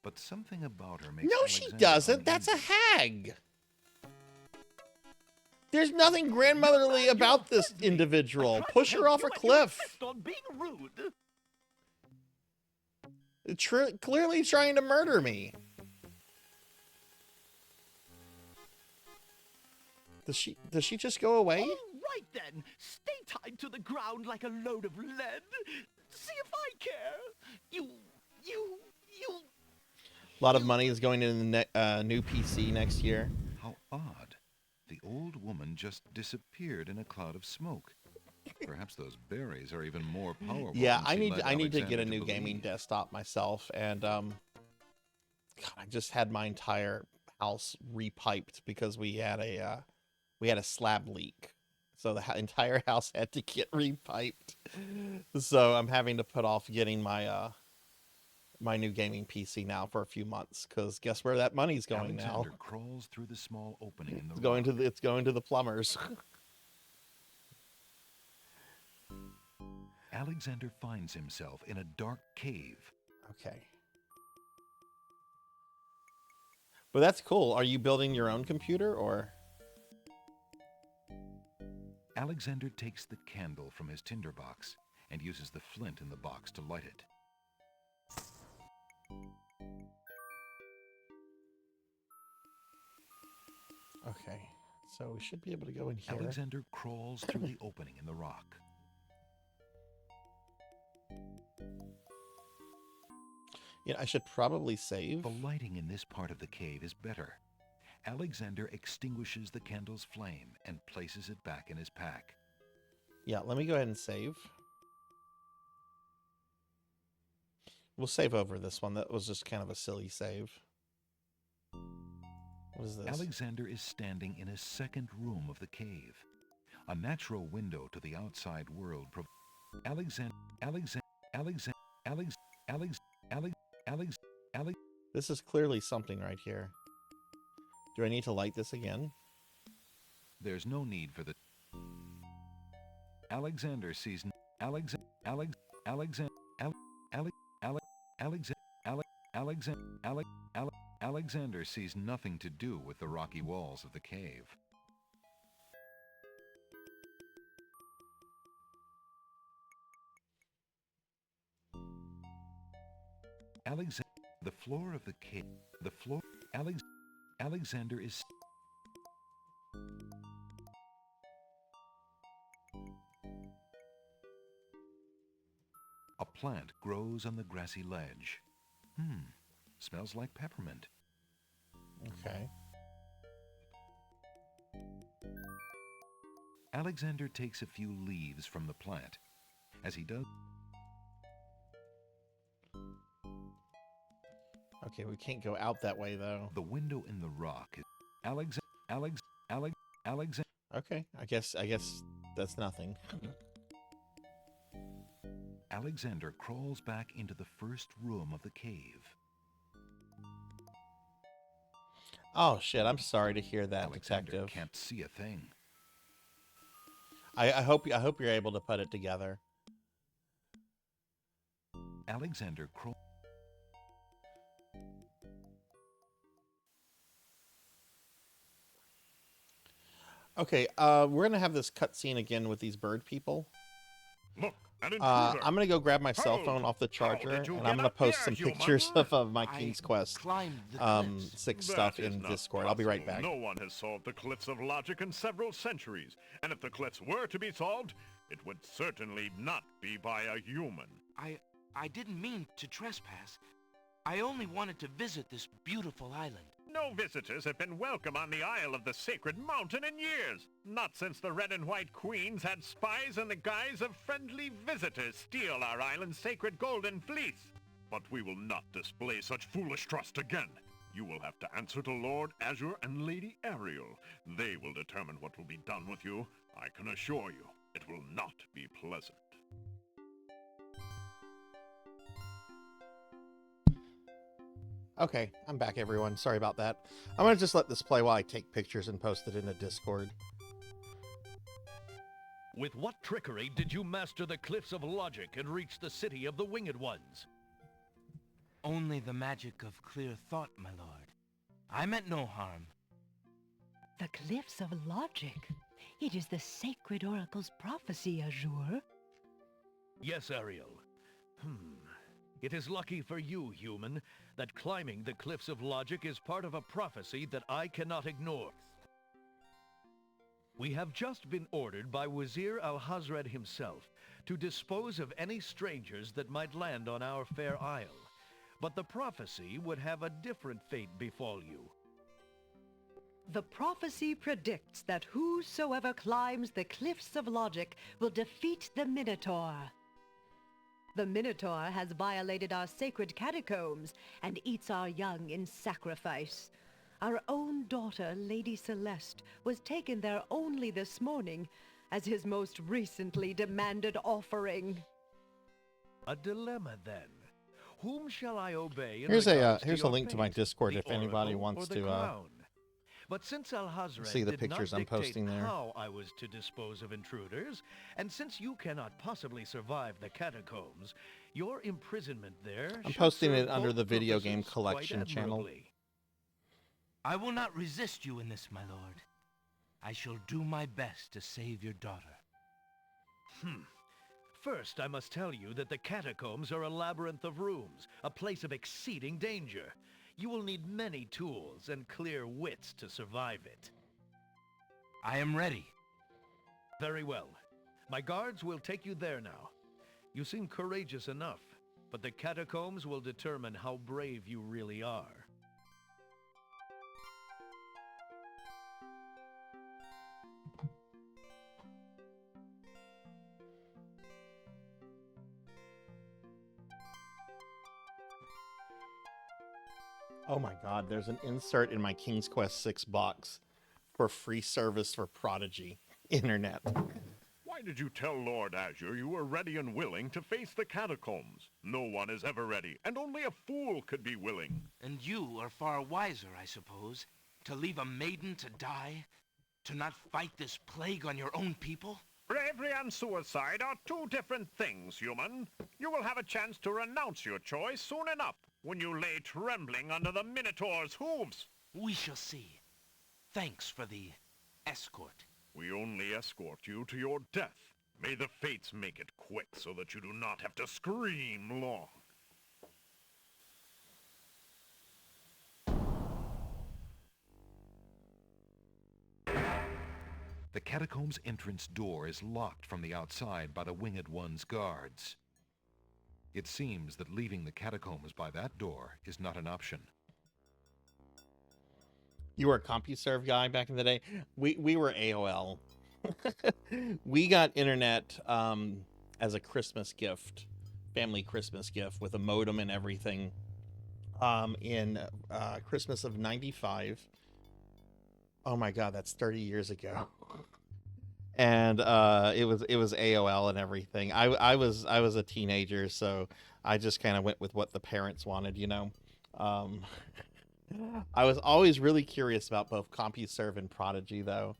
but something about her makes No, she Alexander doesn't. That's a hag. There's nothing grandmotherly about this individual. Push her off a cliff. On being rude. Clearly trying to murder me. Does she just go away? All right then. Stay tied to the ground like a load of lead. See if I care. You. A lot of money is going into the new PC next year. How odd. The old woman just disappeared in a cloud of smoke. Perhaps those berries are even more powerful. Yeah, than I she need led to get Alexander a new believe. gaming desktop myself, and God, I just had my entire house repiped because we had a slab leak. So the entire house had to get repiped. So I'm having to put off getting my my new gaming PC now for a few months, because guess where that money's going Alexander now? crawls through the small opening in the It's going to the plumbers. Alexander finds himself in a dark cave. Okay. But that's cool. Are you building your own computer, or? Alexander takes the candle from his tinderbox and uses the flint in the box to light it. Okay, so we should be able to go in here. Alexander crawls through the opening in the rock. Yeah, I should probably save. The lighting in this part of the cave is better. Alexander extinguishes the candle's flame and places it back in his pack. Yeah, let me go ahead and save. We'll save over this one. That was just kind of a silly save. What is this? Alexander is standing in a second room of the cave. A natural window to the outside world. This is clearly something right here. Do I need to light this again? There's no need for the... Alexander sees... Alexander sees nothing to do with the rocky walls of the cave. The floor of the cave... The floor... Alexander is... A plant grows on the grassy ledge. Smells like peppermint. Okay. Alexander takes a few leaves from the plant. As he does... Okay, we can't go out that way, though. The window in the rock is... Okay, I guess that's nothing. Alexander crawls back into the first room of the cave. Oh shit! I'm sorry to hear that, Alexander detective. Can't see a thing. I hope you're able to put it together. Alexander crawls. Okay, we're gonna have this cutscene again with these bird people. Look, an intruder. I'm gonna go grab my cell How? phone off the charger, How did you and I'm get gonna up post there, some you pictures mother? of my King's Quest climbed the cliffs. 6 That stuff is in not Discord. I'll be right back. possible. No one has solved the cliffs of logic in several centuries, and if the cliffs were to be solved, it would certainly not be by a human. I didn't mean to trespass. I only wanted to visit this beautiful island. No visitors have been welcome on the Isle of the Sacred Mountain in years. Not since the Red and White Queens had spies in the guise of friendly visitors steal our island's sacred golden fleece. But we will not display such foolish trust again. You will have to answer to Lord Azure and Lady Ariel. They will determine what will be done with you. I can assure you, it will not be pleasant. Okay, I'm back, everyone. Sorry about that. I'm gonna just let this play while I take pictures and post it in the Discord. With what trickery did you master the cliffs of logic and reach the city of the Winged Ones? Only the magic of clear thought, my lord. I meant no harm. The cliffs of logic. It is the sacred oracle's prophecy, Azure. Yes, Ariel. It is lucky for you, human, that climbing the cliffs of logic is part of a prophecy that I cannot ignore. We have just been ordered by Wazir Al-Hazred himself to dispose of any strangers that might land on our fair isle. But the prophecy would have a different fate befall you. The prophecy predicts that whosoever climbs the cliffs of logic will defeat the Minotaur. The Minotaur has violated our sacred catacombs and eats our young in sacrifice. Our own daughter, Lady Celeste, was taken there only this morning as his most recently demanded offering. A dilemma, then. Whom shall I obey in Here's regards a to your link to my fate, Discord the if anybody oracle wants or the to crown? But since Alhazred see the did pictures not I'm dictate posting there. how I was to dispose of intruders, and since you cannot possibly survive the catacombs, your imprisonment there I'm should posting serve it under both the video game purposes quite collection channel. admirably. I will not resist you in this, my lord. I shall do my best to save your daughter. First, I must tell you that the catacombs are a labyrinth of rooms, a place of exceeding danger. You will need many tools and clear wits to survive it. I am ready. Very well. My guards will take you there now. You seem courageous enough, but the catacombs will determine how brave you really are. Oh my god, there's an insert in my King's Quest 6 box for free service for Prodigy Internet. Why did you tell Lord Azure you were ready and willing to face the catacombs? No one is ever ready, and only a fool could be willing. And you are far wiser, I suppose, to leave a maiden to die? To not fight this plague on your own people? Bravery and suicide are two different things, human. You will have a chance to renounce your choice soon enough, when you lay trembling under the Minotaur's hooves. We shall see. Thanks for the escort. We only escort you to your death. May the fates make it quick so that you do not have to scream long. The catacomb's entrance door is locked from the outside by the Winged One's guards. It seems that leaving the catacombs by that door is not an option. You were a CompuServe guy back in the day? We were AOL. We got internet as a Christmas gift, family Christmas gift with a modem and everything in Christmas of '95. Oh my god, that's 30 years ago. And it was AOL and everything. I was a teenager, so I just kind of went with what the parents wanted, you know. I was always really curious about both CompuServe and Prodigy, though.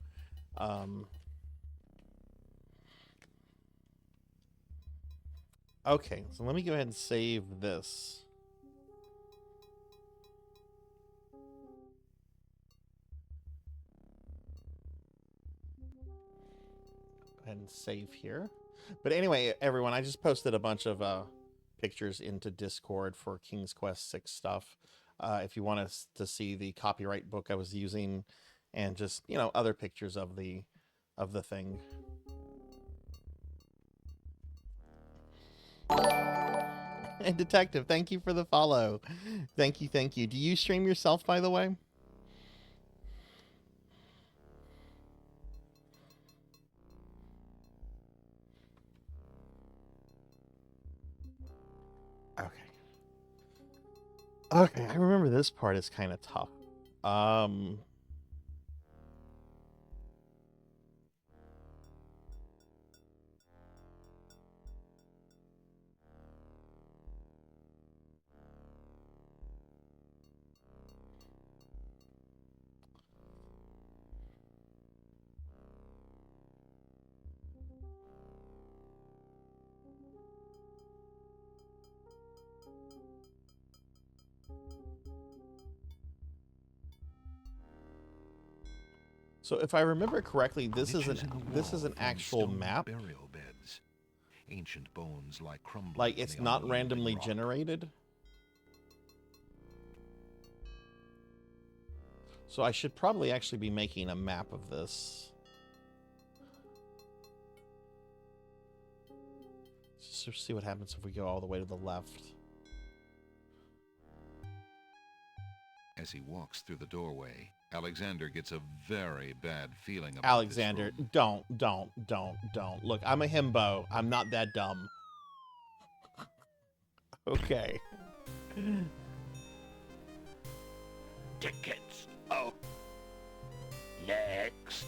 Okay, so let me go ahead and save this. And save here. But anyway, everyone, I just posted a bunch of pictures into Discord for King's Quest 6 stuff. If you want us to see the copyright book I was using and just, you know, other pictures of the thing. And Detective, thank you for the follow. Thank you, thank you. Do you stream yourself, by the way? Okay, I remember this part is kind of tough. So if I remember correctly, this is an actual map. Burial beds. Ancient bones lie crumbling. Like it's not randomly generated. So I should probably actually be making a map of this. Just see what happens if we go all the way to the left. As he walks through the doorway, Alexander gets a very bad feeling about Alexander, this room. don't. Look, I'm a himbo. I'm not that dumb. Okay. Tickets Oh. Next.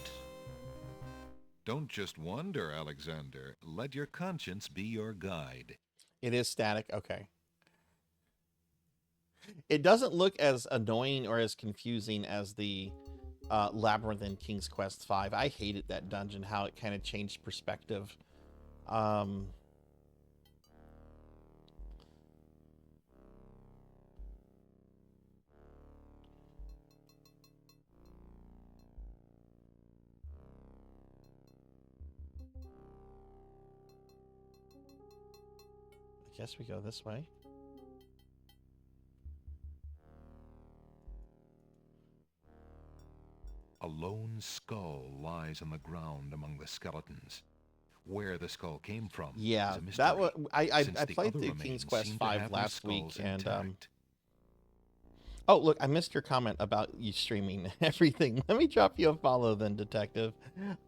Don't just wonder, Alexander. Let your conscience be your guide. It is static. Okay. It doesn't look as annoying or as confusing as the Labyrinth in King's Quest V. I hated that dungeon, how it kind of changed perspective. I guess we go this way. A lone skull lies on the ground among the skeletons. Where the skull came from Yeah, is a mystery, that was I since played other the remains King's Quest seem to V have their last week, skulls and intact. oh look, I missed your comment about you streaming everything. Let me drop you a follow then, Detective.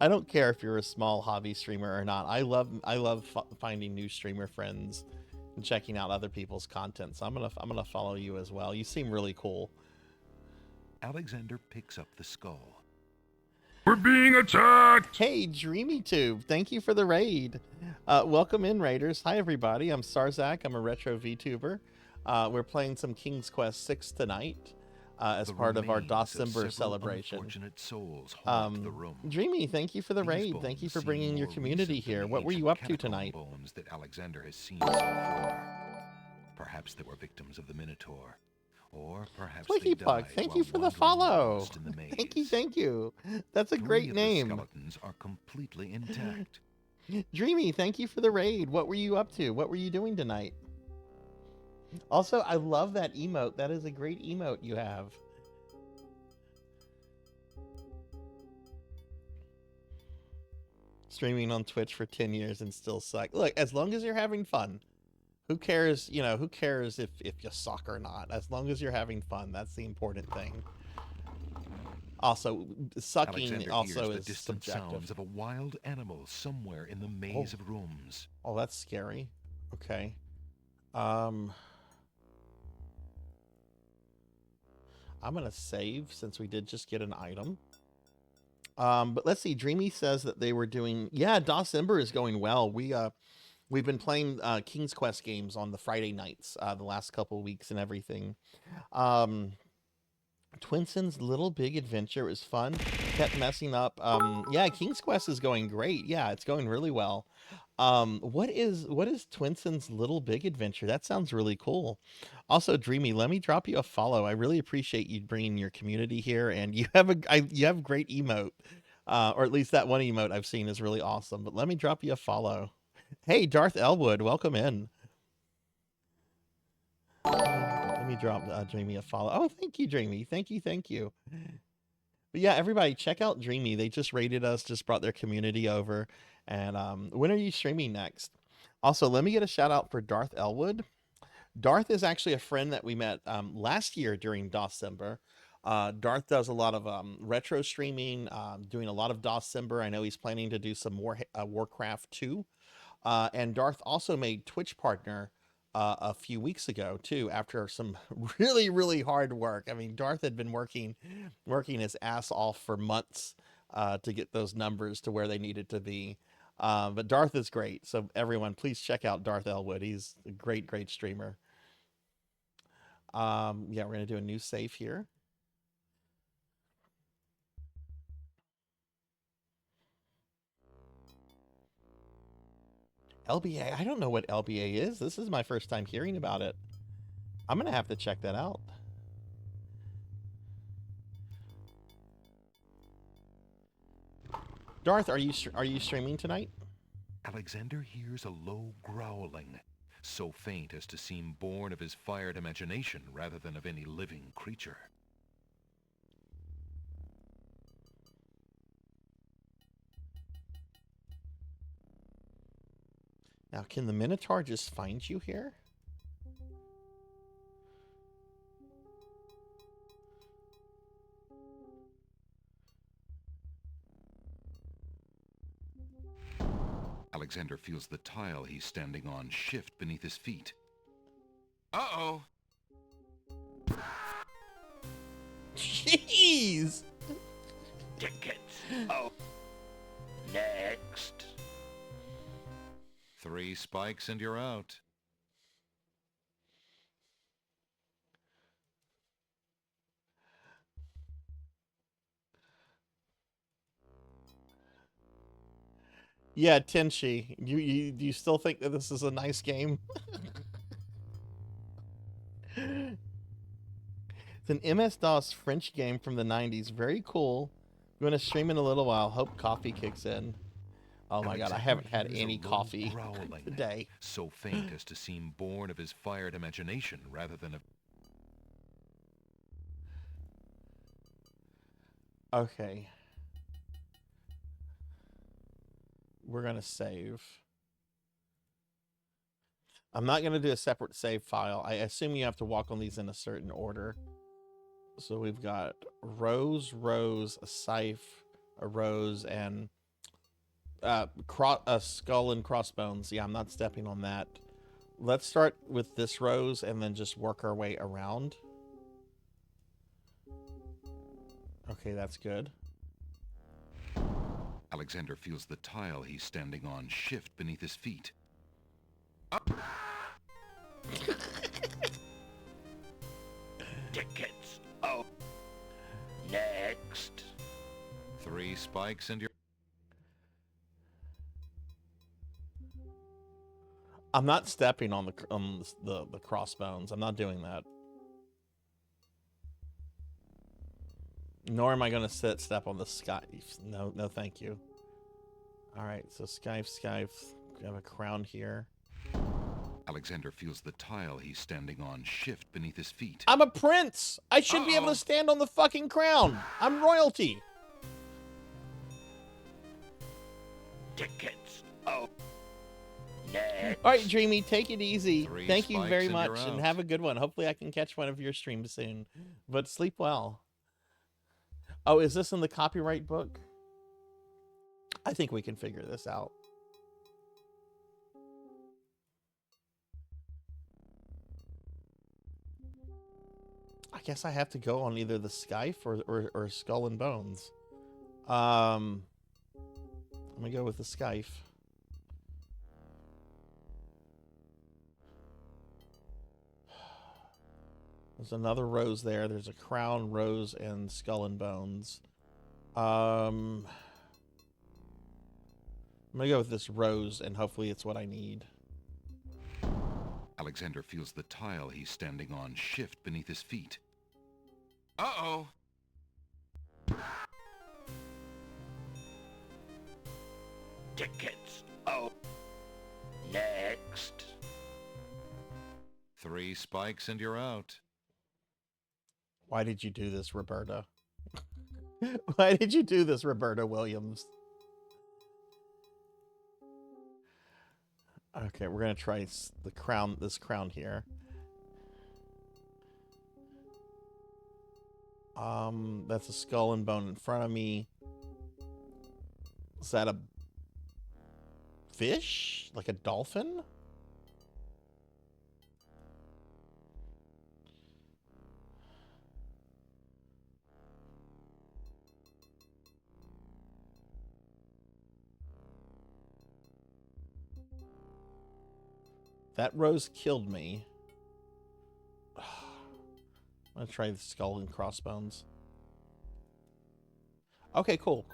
I don't care if you're a small hobby streamer or not. I love finding new streamer friends and checking out other people's content. So I'm gonna follow you as well. You seem really cool. Alexander picks up the skull. We're being attacked! Hey, DreamyTube, thank you for the raid. Welcome in, raiders. Hi, everybody. I'm Sarzac. I'm a retro VTuber. We're playing some King's Quest VI tonight as part of our December celebration. Unfortunate souls haunt the room. Dreamy, thank you for the These raid. Thank you bones for seem bringing your more community recent than here. the What were ancient you up to catacomb tonight? bones that Alexander has seen so far. Perhaps they were victims of the Minotaur. Or perhaps Flicky they Pug, died thank while you for the wandering follow. lost in the maze. Thank you. That's a great Three name. of the skeletons are completely intact. Dreamy, thank you for the raid. What were you up to? What were you doing tonight? Also, I love that emote. That is a great emote you have. Streaming on Twitch for 10 years and still suck. Look, as long as you're having fun. Who cares, you know, who cares if you suck or not? As long as you're having fun, that's the important thing. Also, sucking Alexander also hears the is distant subjective. sounds of a wild animal somewhere in the maze of rooms. Oh, that's scary. Okay. I'm gonna save since we did just get an item. But let's see. Dreamy says that they were doing. Yeah, December is going well. We've been playing King's Quest games on the Friday nights the last couple of weeks and everything. Twinson's Little Big Adventure is fun. Kept messing up. Yeah, King's Quest is going great. Yeah, it's going really well. What is Twinson's Little Big Adventure? That sounds really cool. Also, Dreamy, let me drop you a follow. I really appreciate you bringing your community here, and you have a great emote, or at least that one emote I've seen is really awesome. But let me drop you a follow. Hey, Darth Elwood, welcome in. Let me drop Dreamy a follow. Oh, thank you, Dreamy. Thank you. But yeah, everybody, check out Dreamy. They just raided us, just brought their community over. And when are you streaming next? Also, let me get a shout out for Darth Elwood. Darth is actually a friend that we met last year during December. Darth does a lot of retro streaming, doing a lot of December. I know he's planning to do some more Warcraft 2. And Darth also made Twitch partner a few weeks ago too, after some really hard work. I mean, Darth had been working his ass off for months to get those numbers to where they needed to be. But Darth is great. So everyone, please check out Darth Elwood. He's a great streamer. Yeah, we're going to do a new save here. LBA. I don't know what LBA is. This is my first time hearing about it. I'm going to have to check that out. Darth, are you streaming tonight? Alexander hears a low growling, so faint as to seem born of his fired imagination rather than of any living creature. Now, can the Minotaur just find you here? Alexander feels the tile he's standing on shift beneath his feet. Uh-oh. Jeez. Tickets. Oh. Next. 3 spikes and you're out. Yeah, Tenchi, do you still think that this is a nice game? It's an MS-DOS French game from the 90s. Very cool. I'm going to stream in a little while. Hope coffee kicks in. Oh my god, I haven't had any coffee today. So faint as to seem born of his fired imagination rather than a... Okay. We're going to save. I'm not going to do a separate save file. I assume you have to walk on these in a certain order. So we've got rose, a scythe, a rose, and a skull and crossbones. Yeah, I'm not stepping on that. Let's start with this rose and then just work our way around. Okay, that's good. Alexander feels the tile he's standing on shift beneath his feet. Tickets. Oh. Next. 3 spikes and you're... I'm not stepping on the crossbones. I'm not doing that. Nor am I going to step on the scythe. No, thank you. All right, so scythe. We have a crown here. Alexander feels the tile he's standing on shift beneath his feet. I'm a prince. I should be able to stand on the fucking crown. I'm royalty. Tickets. Oh. Next. All right, Dreamy, take it easy. 3 Thank you very spikes and much, you're and out. have a good one. Hopefully I can catch one of your streams soon. But sleep well. Oh, is this in the copyright book? I think we can figure this out. I guess I have to go on either the scythe or skull and bones. I'm gonna go with the scythe. There's another rose there. There's a crown, rose, and skull and bones. I'm gonna go with this rose, and hopefully it's what I need. Alexander feels the tile he's standing on shift beneath his feet. Uh-oh. Tickets. Oh. Next. 3 spikes and you're out. Why did you do this, Roberta? Why did you do this, Roberta Williams? Okay, we're gonna try the crown. This crown here. That's a skull and bone in front of me. Is that a fish? Like a dolphin? That rose killed me. I'm gonna try the skull and crossbones. Okay, cool.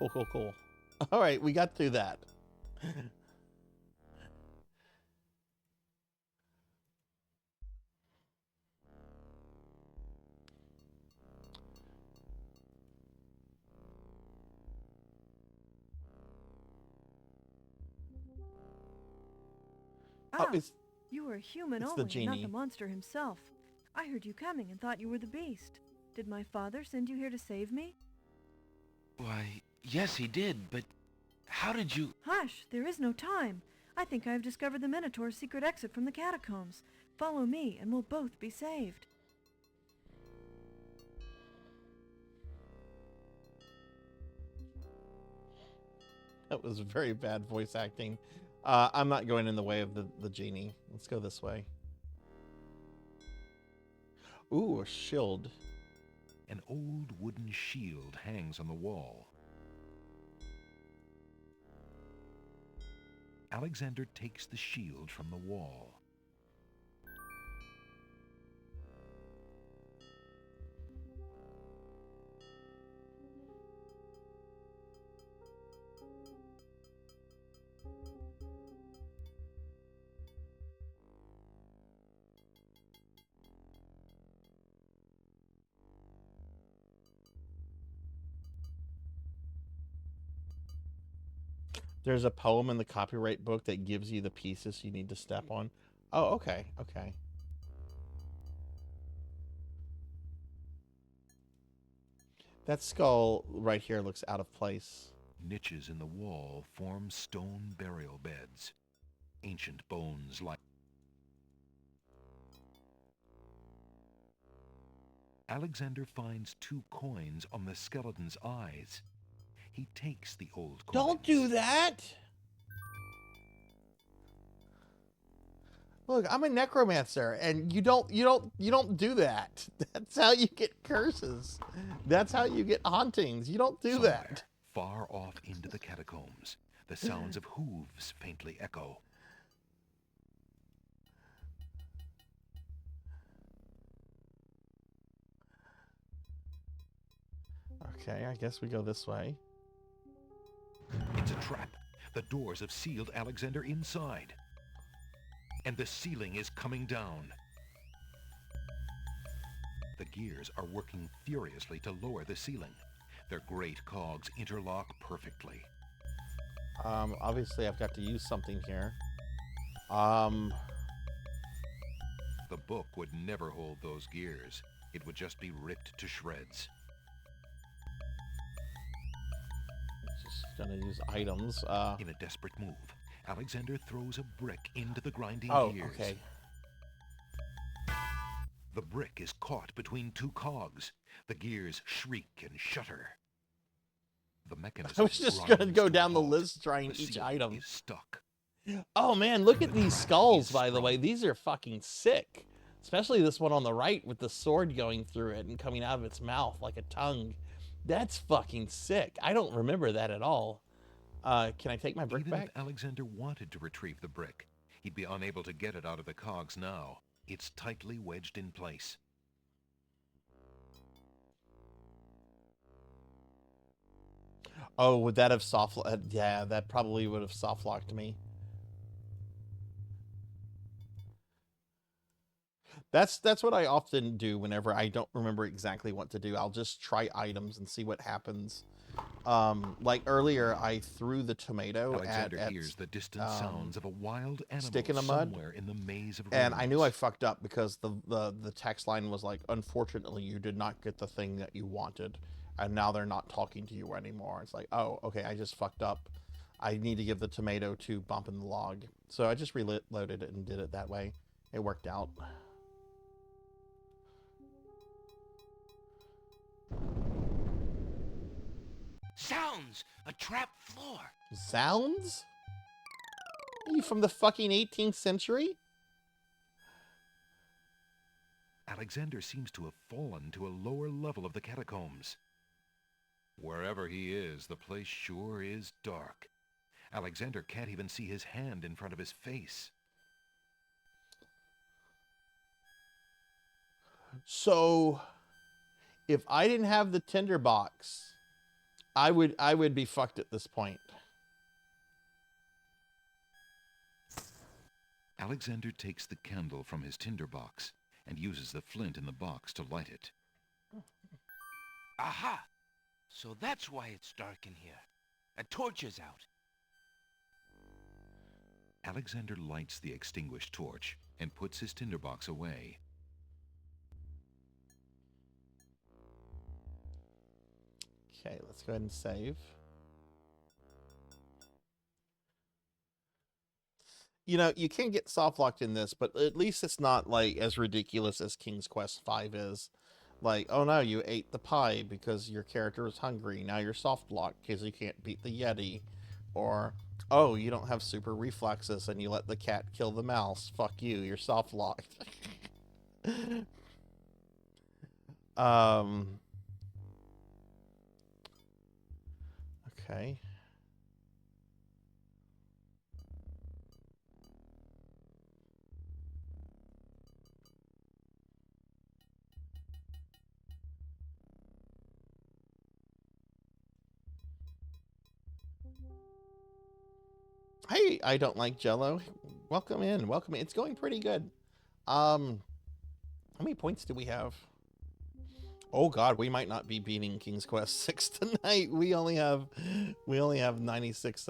All right, we got through that. Ah, it's you were a human the only, not genie. the monster himself. I heard you coming and thought you were the beast. Did my father send you here to save me? Why, yes, he did, but how did you... Hush, there is no time. I think I have discovered the Minotaur's secret exit from the catacombs. Follow me, and we'll both be saved. That was very bad voice acting. I'm not going in the way of the genie. Let's go this way. Ooh, a shield. An old wooden shield hangs on the wall. Alexander takes the shield from the wall. There's a poem in the copyright book that gives you the pieces you need to step on. Oh, okay, okay. That skull right here looks out of place. Niches in the wall form stone burial beds. Ancient bones lie. Alexander finds 2 coins on the skeleton's eyes. He takes the old coins. Don't do that! Look, I'm a necromancer, and you don't do that. That's how you get curses. That's how you get hauntings. You don't do that. Far off into the catacombs, the sounds of hooves faintly echo. Okay, I guess we go this way. It's a trap. The doors have sealed Alexander inside. And the ceiling is coming down. The gears are working furiously to lower the ceiling. Their great cogs interlock perfectly. Obviously I've got to use something here. The book would never hold those gears. It would just be ripped to shreds. Just gonna use items. In a desperate move, Alexander throws a brick into the grinding gears. Okay. The brick is caught between 2 cogs. The gears shriek and shudder. The mechanism I was just gonna go down the list trying each item. Is stuck. Oh man, look at these skulls, by the way. These are fucking sick. Especially this one on the right with the sword going through it and coming out of its mouth like a tongue. That's fucking sick. I don't remember that at all. Can I take my brick back? Even if Alexander wanted to retrieve the brick, he'd be unable to get it out of the cogs now. It's tightly wedged in place. Oh, would that have soft? Yeah, that probably would have soft locked me. That's what I often do whenever I don't remember exactly what to do. I'll just try items and see what happens. Like earlier, I threw the tomato Alexander at hears the distant sounds of a wild animal stick in the mud, somewhere in the maze of and I knew I ruins. fucked up because the text line was like, "Unfortunately, you did not get the thing that you wanted, and now they're not talking to you anymore." It's like, oh, okay, I just fucked up. I need to give the tomato to Bump in the Log, so I just reloaded it and did it that way. It worked out. Sounds! A trap floor! Sounds? Are you from the fucking 18th century? Alexander seems to have fallen to a lower level of the catacombs. Wherever he is, the place sure is dark. Alexander can't even see his hand in front of his face. So, if I didn't have the tinderbox, I would be fucked at this point. Alexander takes the candle from his tinderbox and uses the flint in the box to light it. Aha! So that's why it's dark in here. A torch is out. Alexander lights the extinguished torch and puts his tinderbox away. Okay, let's go ahead and save. You know, you can get soft locked in this, but at least it's not like as ridiculous as King's Quest V is. Like, oh no, you ate the pie because your character was hungry. Now you're soft locked because you can't beat the Yeti. Or, oh, you don't have super reflexes and you let the cat kill the mouse. Fuck you, you're soft locked. Okay. Hey, I don't like Jello. Welcome in. Welcome in. It's going pretty good. How many points do we have? Oh God, we might not be beating King's Quest 6 tonight. We only have 96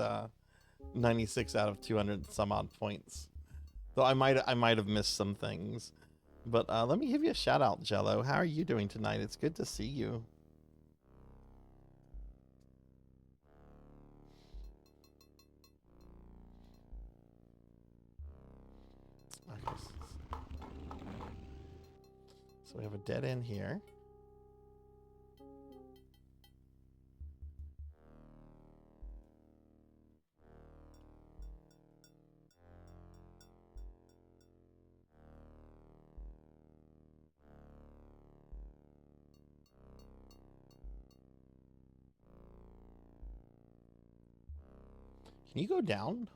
96 out of 200 some odd points. Though I might have missed some things. But let me give you a shout out, Jello. How are you doing tonight? It's good to see you. Okay. So we have a dead end here. Can you go down?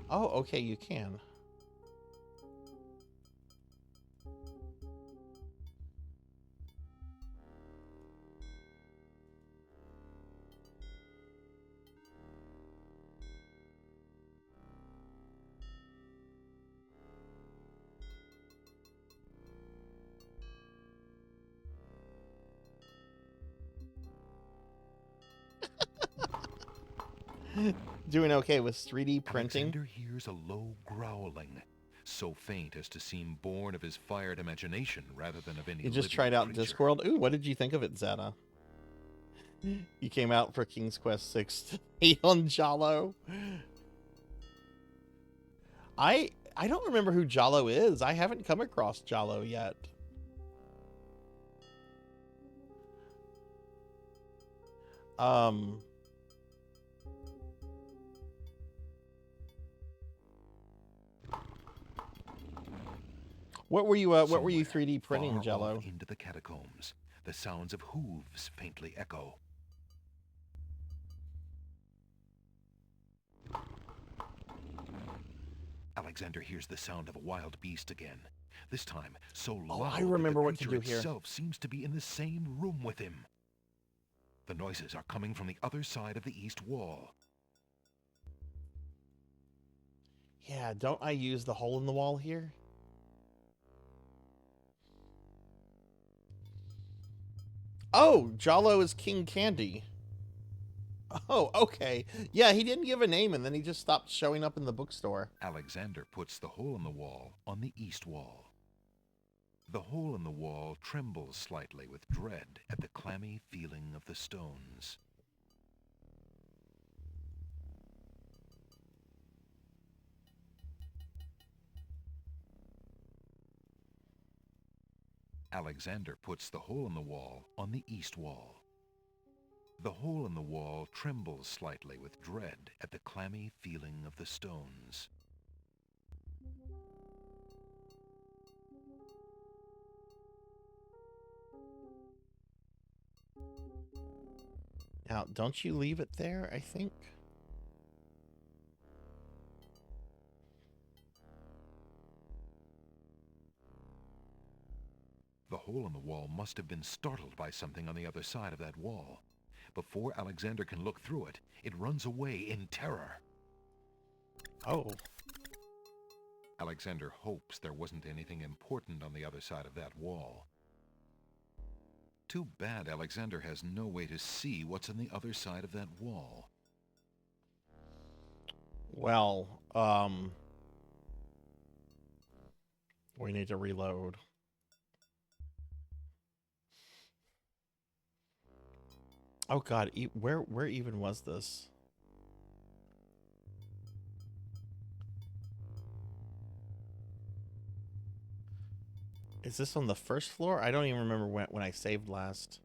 Oh, okay, you can. Doing okay with 3D printing. Alexander hears a low growling, so faint as to seem born of his fired imagination rather than of any You just living tried out creature. Discworld. Ooh, what did you think of it, Zeta? You came out for King's Quest 6 to hate on Jalo. I don't remember who Jalo is. I haven't come across Jalo yet. What were you 3D printing, Far Jello? off into the catacombs, the sounds of hooves faintly echo. Alexander hears the sound of a wild beast again. This time, so loud I remember that the what to creature do here. itself seems to be in the same room with him. The noises are coming from the other side of the east wall. Yeah, don't I use the hole in the wall here? Oh, Jalo is King Candy. Oh, okay. Yeah, he didn't give a name and then he just stopped showing up in the bookstore. Alexander puts the hole in the wall on the east wall. The hole in the wall trembles slightly with dread at the clammy feeling of the stones. Alexander puts the hole in the wall on the east wall. The hole in the wall trembles slightly with dread at the clammy feeling of the stones. Now, don't you leave it there, I think? The hole in the wall must have been startled by something on the other side of that wall. Before Alexander can look through it, it runs away in terror. Oh. Alexander hopes there wasn't anything important on the other side of that wall. Too bad Alexander has no way to see what's on the other side of that wall. Well, we need to reload. Oh God, where even was this? Is this on the first floor? I don't even remember when I saved last.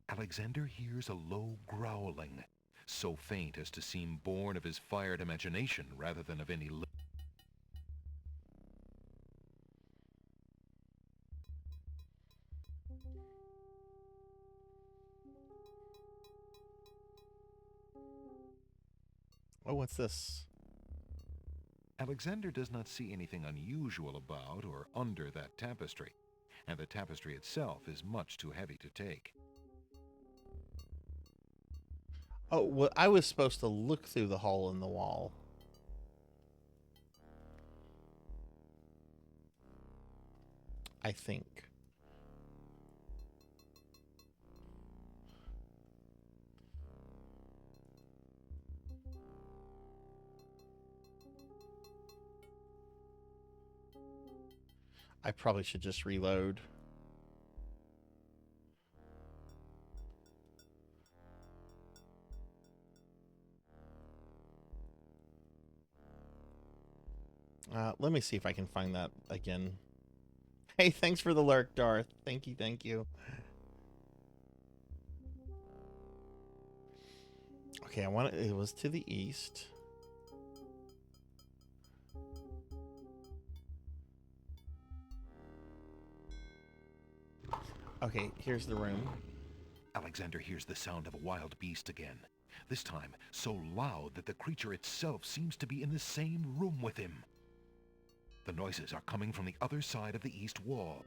Alexander hears a low growling, so faint as to seem born of his fired imagination rather than of any Oh, what's this? Alexander does not see anything unusual about or under that tapestry, and the tapestry itself is much too heavy to take. Oh, well, I was supposed to look through the hole in the wall. I think. I probably should just reload. Let me see if I can find that again. Hey, thanks for the lurk, Darth. Thank you, thank you. Okay, it was to the east. Okay, here's the room. Alexander hears the sound of a wild beast again. This time, so loud that the creature itself seems to be in the same room with him. The noises are coming from the other side of the east wall.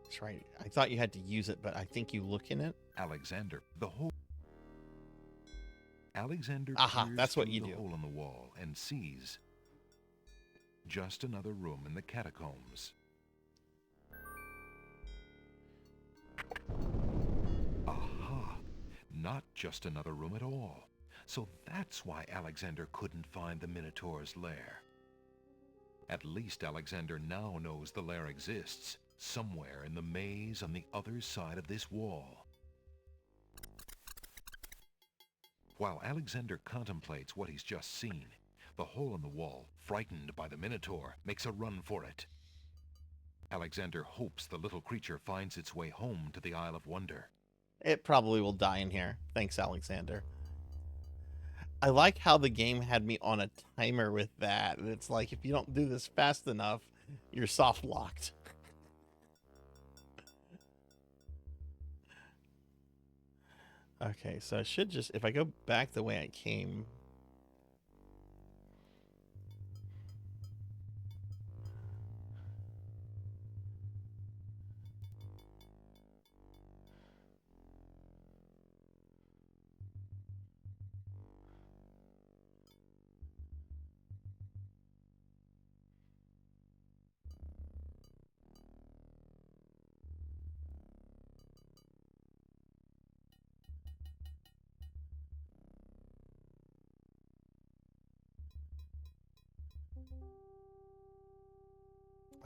That's right. I thought you had to use it, but I think you look in it. Alexander Aha, peers that's what through you the do. hole in the wall and sees just another room in the catacombs. Aha! Not just another room at all. So that's why Alexander couldn't find the Minotaur's lair. At least Alexander now knows the lair exists, somewhere in the maze on the other side of this wall. While Alexander contemplates what he's just seen, the hole in the wall, frightened by the Minotaur, makes a run for it. Alexander hopes the little creature finds its way home to the Isle of Wonder. It probably will die in here. Thanks, Alexander. I like how the game had me on a timer with that. It's like, if you don't do this fast enough, you're soft locked. Okay, so I should just, if I go back the way I came.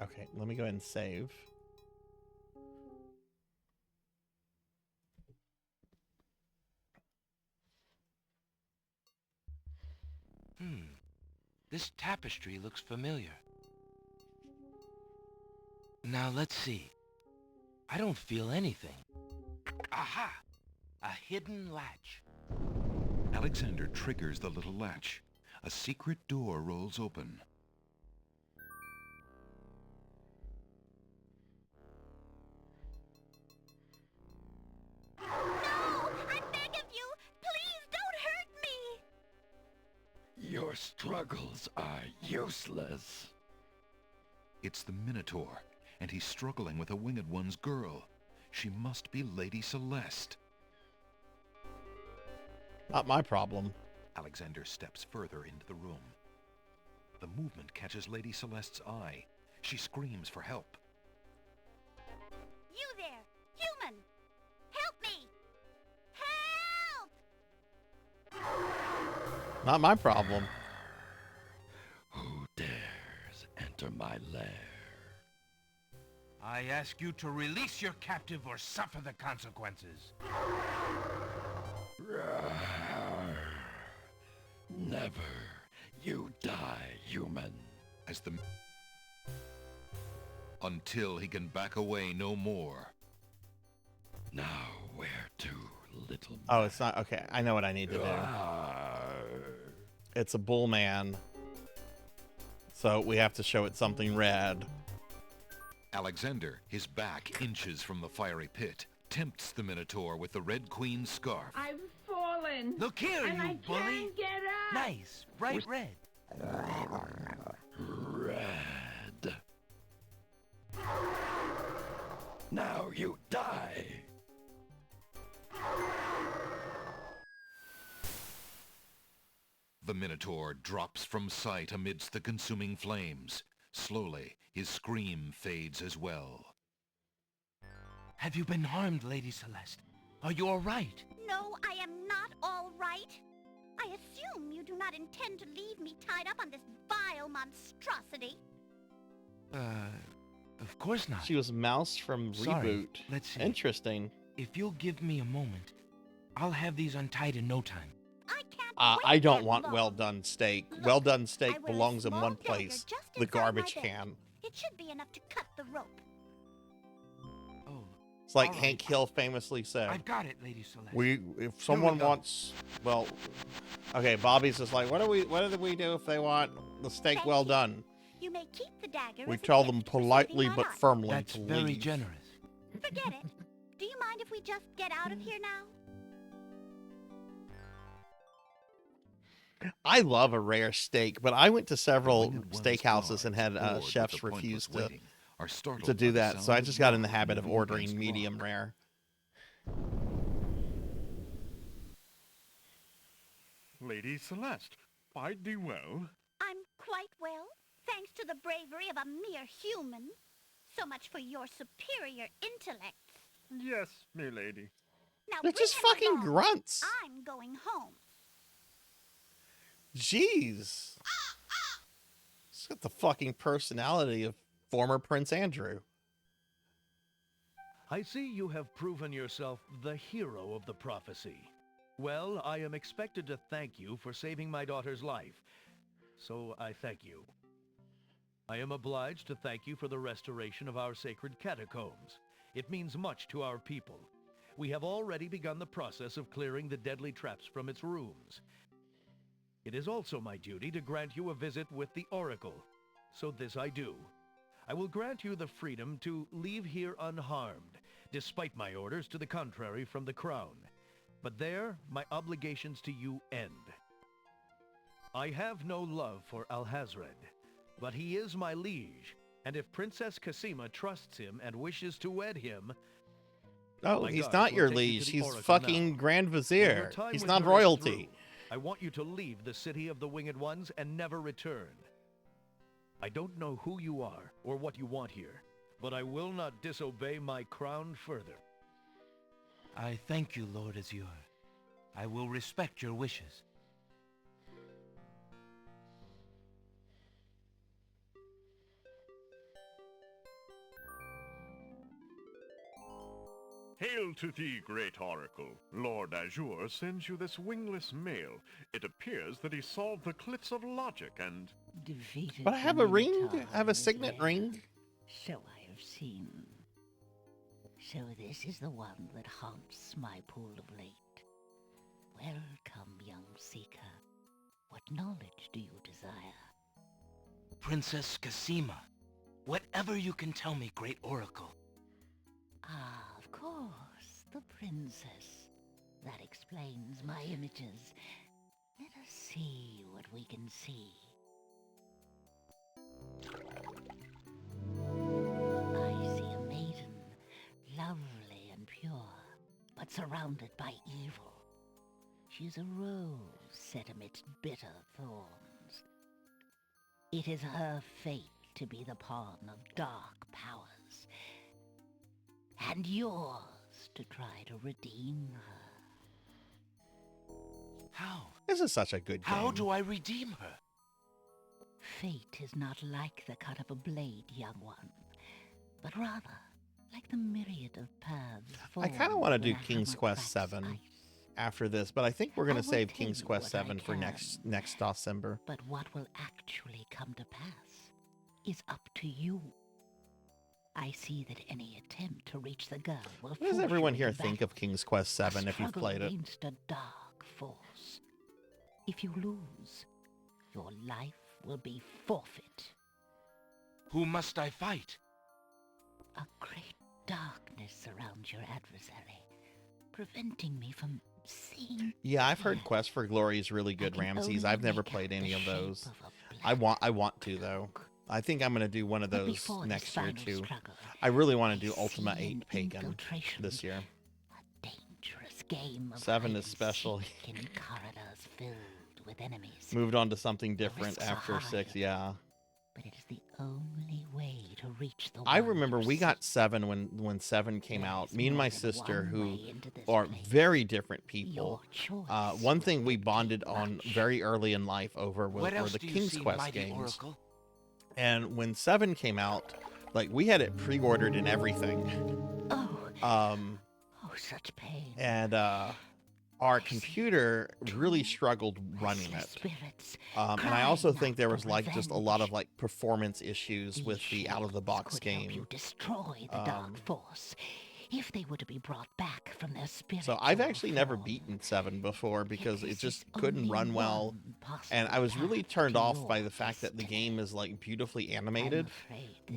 Okay, let me go ahead and save. This tapestry looks familiar. Now let's see. I don't feel anything. Aha! A hidden latch. Alexander triggers the little latch. A secret door rolls open. No! I beg of you! Please don't hurt me! Your struggles are useless. It's the Minotaur, and he's struggling with a Winged One's girl. She must be Lady Celeste. Not my problem. Alexander steps further into the room. The movement catches Lady Celeste's eye. She screams for help. You there, human! Help me! Help! Not my problem. Who dares enter my lair? I ask you to release your captive or suffer the consequences. Never. You die, human. Until he can back away no more. Now where to, little man? Oh, it's not. Okay, I know what I need to do. It's a bull man. So we have to show it something red. Alexander, his back inches from the fiery pit, tempts the Minotaur with the Red Queen's scarf. I'm falling! going. Look here, and you I bully. Can't get up. Nice, bright red. Red. Now you die. The Minotaur drops from sight amidst the consuming flames. Slowly, his scream fades as well. Have you been harmed, Lady Celeste? Are you all right? No, I am not all right. I assume you do not intend to leave me tied up on this vile monstrosity. Of course not. She was Mouse from Sorry. Reboot. Let's see. Interesting. If you'll give me a moment, I'll have these untied in no time. I don't want well done steak. Well done steak belongs in one place. The garbage can. It should be enough to cut the rope. It's like Hank Hill famously said. I've got it, Lady Celeste. If someone wants, well, okay, Bobby's just like, what do we do if they want the steak well done? You may keep the dagger. We as a tell gift them for saving politely my but life. firmly That's to very leave. generous. Forget it. Do you mind if we just get out of here now? I love a rare steak, but I went to several steakhouses and had chefs refuse to do that, so I just got in the habit of ordering medium rare. Lady Celeste, bide thee well. I'm quite well, thanks to the bravery of a mere human. So much for your superior intellect. Yes, me lady. Now They're bring just him fucking along. grunts. I'm going home. Jeez. It's got the fucking personality of former Prince Andrew. I see you have proven yourself the hero of the prophecy. Well, I am expected to thank you for saving my daughter's life, so I thank you. I am obliged to thank you for the restoration of our sacred catacombs. It means much to our people. We have already begun the process of clearing the deadly traps from its rooms. It is also my duty to grant you a visit with the Oracle, so this I do. I will grant you the freedom to leave here unharmed, despite my orders to the contrary from the Crown. But there, my obligations to you end. I have no love for Alhazred, but he is my liege, and if Princess Cassima trusts him and wishes to wed him... Oh, my he's guards not will your take you to liege. the He's Oracle fucking now. Grand When your Vizier. time He's with not her is royalty. through, I want you to leave the city of the Winged Ones and never return. I don't know who you are or what you want here, but I will not disobey my crown further. I thank you, Lord Azure. I will respect your wishes. Hail to thee, great oracle. Lord Azure sends you this wingless mail. It appears that he solved the cliffs of logic and... defeated. But I have the a ring. Minotaur I have a in his signet lair. ring. So I have seen. So this is the one that haunts my pool of late. Welcome, young seeker. What knowledge do you desire? Princess Cassima, whatever you can tell me, great oracle. Ah, of course, the princess. That explains my images. Let us see what we can see. I see a maiden, lovely and pure, but surrounded by evil. She is a rose set amidst bitter thorns. It is her fate to be the pawn of dark powers, and yours to try to redeem her. How? This is such a good game. How do I redeem her? Fate is not like the cut of a blade, young one, but rather like the myriad of paths I kind of formed want to when do a King's hammer Quest cracks 7 ice. after this, but I think we're going I to will save tell King's you Quest what I 7 for can. next December. But what will actually come to pass is up to you. I see that any attempt to reach the girl will What does force everyone you here into think battle. of King's Quest A 7 if you've struggle played it? against a dark force. If you lose, your life will be forfeit. Who must I fight? A great darkness surrounds your adversary, preventing me from Yeah, I've heard Quest for Glory is really good, Ramses. I've never played any of those. I want to, though. I think I'm going to do one of those next year, too. I really want to do Ultima 8 Pagan this year. Game of 7 is special. in corridors filled with enemies. Moved on to something different after 6, yeah. But it is the only way to reach the I remember we got 7 when 7 came out. Me and my sister, who are very different people. One thing we bonded on very early in life over were the King's Quest games. Oracle? And when 7 came out, like, we had it pre-ordered and everything. Such pain. And our computer really struggled running it. And I also think there was like just a lot of like performance issues with the out-of-the-box game. Destroy the dark force if they were to be brought back from their spirit. So I've actually never beaten 7 before because it just couldn't run well. And I was really turned off by the fact that the game is like beautifully animated,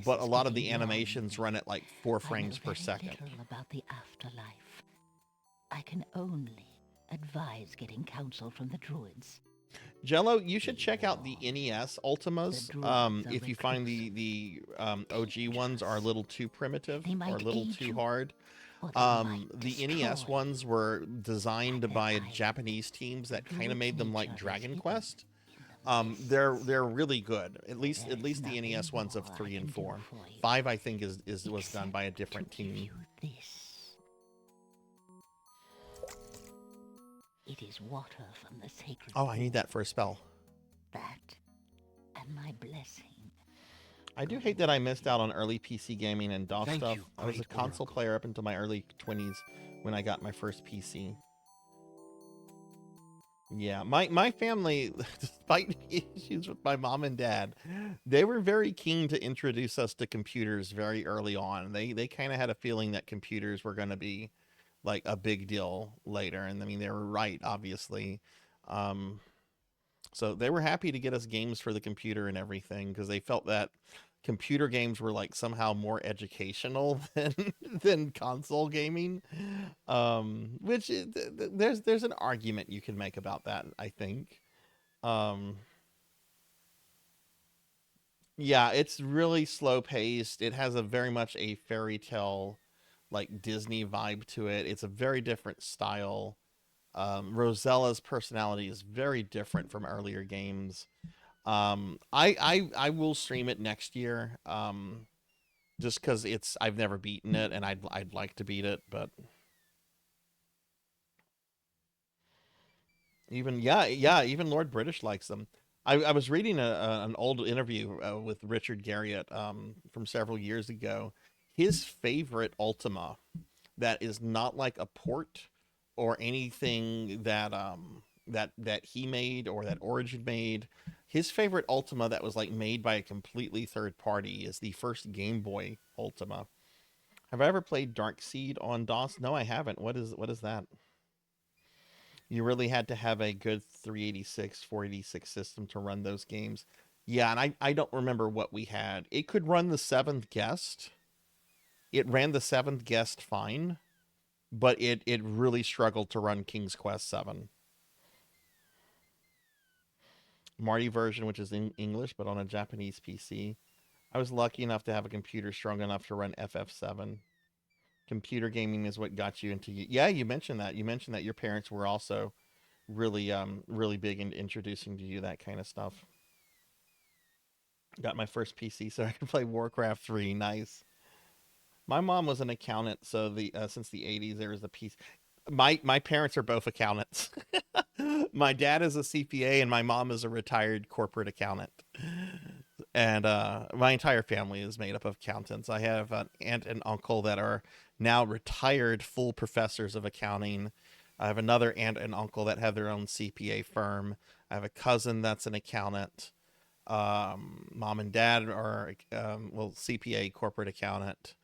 but a lot of the animations run at like 4 frames per second. About the afterlife. I can only advise getting counsel from the druids. Jello, you should check out the NES Ultimas. If you find the OG ones are a little too primitive or a little too hard. The NES ones were designed by Japanese teams that kind of made them like Dragon Quest. They're really good. At least the NES ones of 3 and 4. 5, I think, was done by a different team. It is water from the sacred. Oh, I need that for a spell. That and my blessing. I do hate that I missed out on early PC gaming and DOS Thank stuff. you, I was a Great console Oracle. player up until my early 20s when I got my first PC. Yeah, my family, despite issues with my mom and dad, they were very keen to introduce us to computers very early on. They kind of had a feeling that computers were going to be like a big deal later, and I mean they were right, obviously. So they were happy to get us games for the computer and everything because they felt that computer games were like somehow more educational than console gaming. Which there's an argument you can make about that, I think. Yeah, it's really slow paced. It has a very much a fairy tale like Disney vibe to it. It's a very different style. Rosella's personality is very different from earlier games. I will stream it next year. Just because I've never beaten it and I'd like to beat it, but even Lord British likes them. I was reading an old interview with Richard Garriott from several years ago. His favorite Ultima that is not like a port or anything that that he made or that Origin made. His favorite Ultima that was like made by a completely third party is the first Game Boy Ultima. Have I ever played Darkseid on DOS? No, I haven't. What is that? You really had to have a good 386, 486 system to run those games. Yeah, and I don't remember what we had. It could run the 7th Guest. It ran the 7th Guest fine, but it really struggled to run King's Quest 7. Marty version, which is in English, but on a Japanese PC. I was lucky enough to have a computer strong enough to run FF7. Computer gaming is what got you into... Yeah, you mentioned that. You mentioned that your parents were also really, really big into introducing to you that kind of stuff. Got my first PC so I could play Warcraft 3. Nice. My mom was an accountant, so since the 80s there was a PC. My parents are both accountants. My dad is a CPA and my mom is a retired corporate accountant. And my entire family is made up of accountants. I have an aunt and uncle that are now retired full professors of accounting. I have another aunt and uncle that have their own CPA firm. I have a cousin that's an accountant. Mom and dad are, CPA corporate accountant.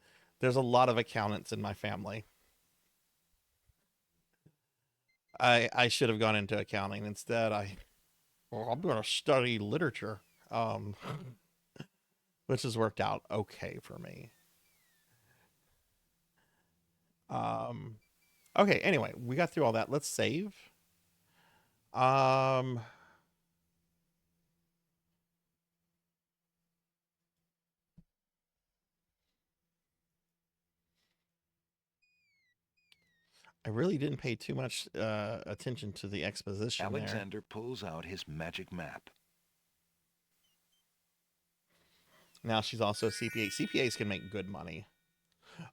There's a lot of accountants in my family. I should have gone into accounting. Instead, I'm going to study literature, which has worked out okay for me. Okay, anyway, we got through all that. Let's save. I really didn't pay too much attention to the exposition Alexander pulls out his magic map. Now she's also a CPA. CPAs can make good money.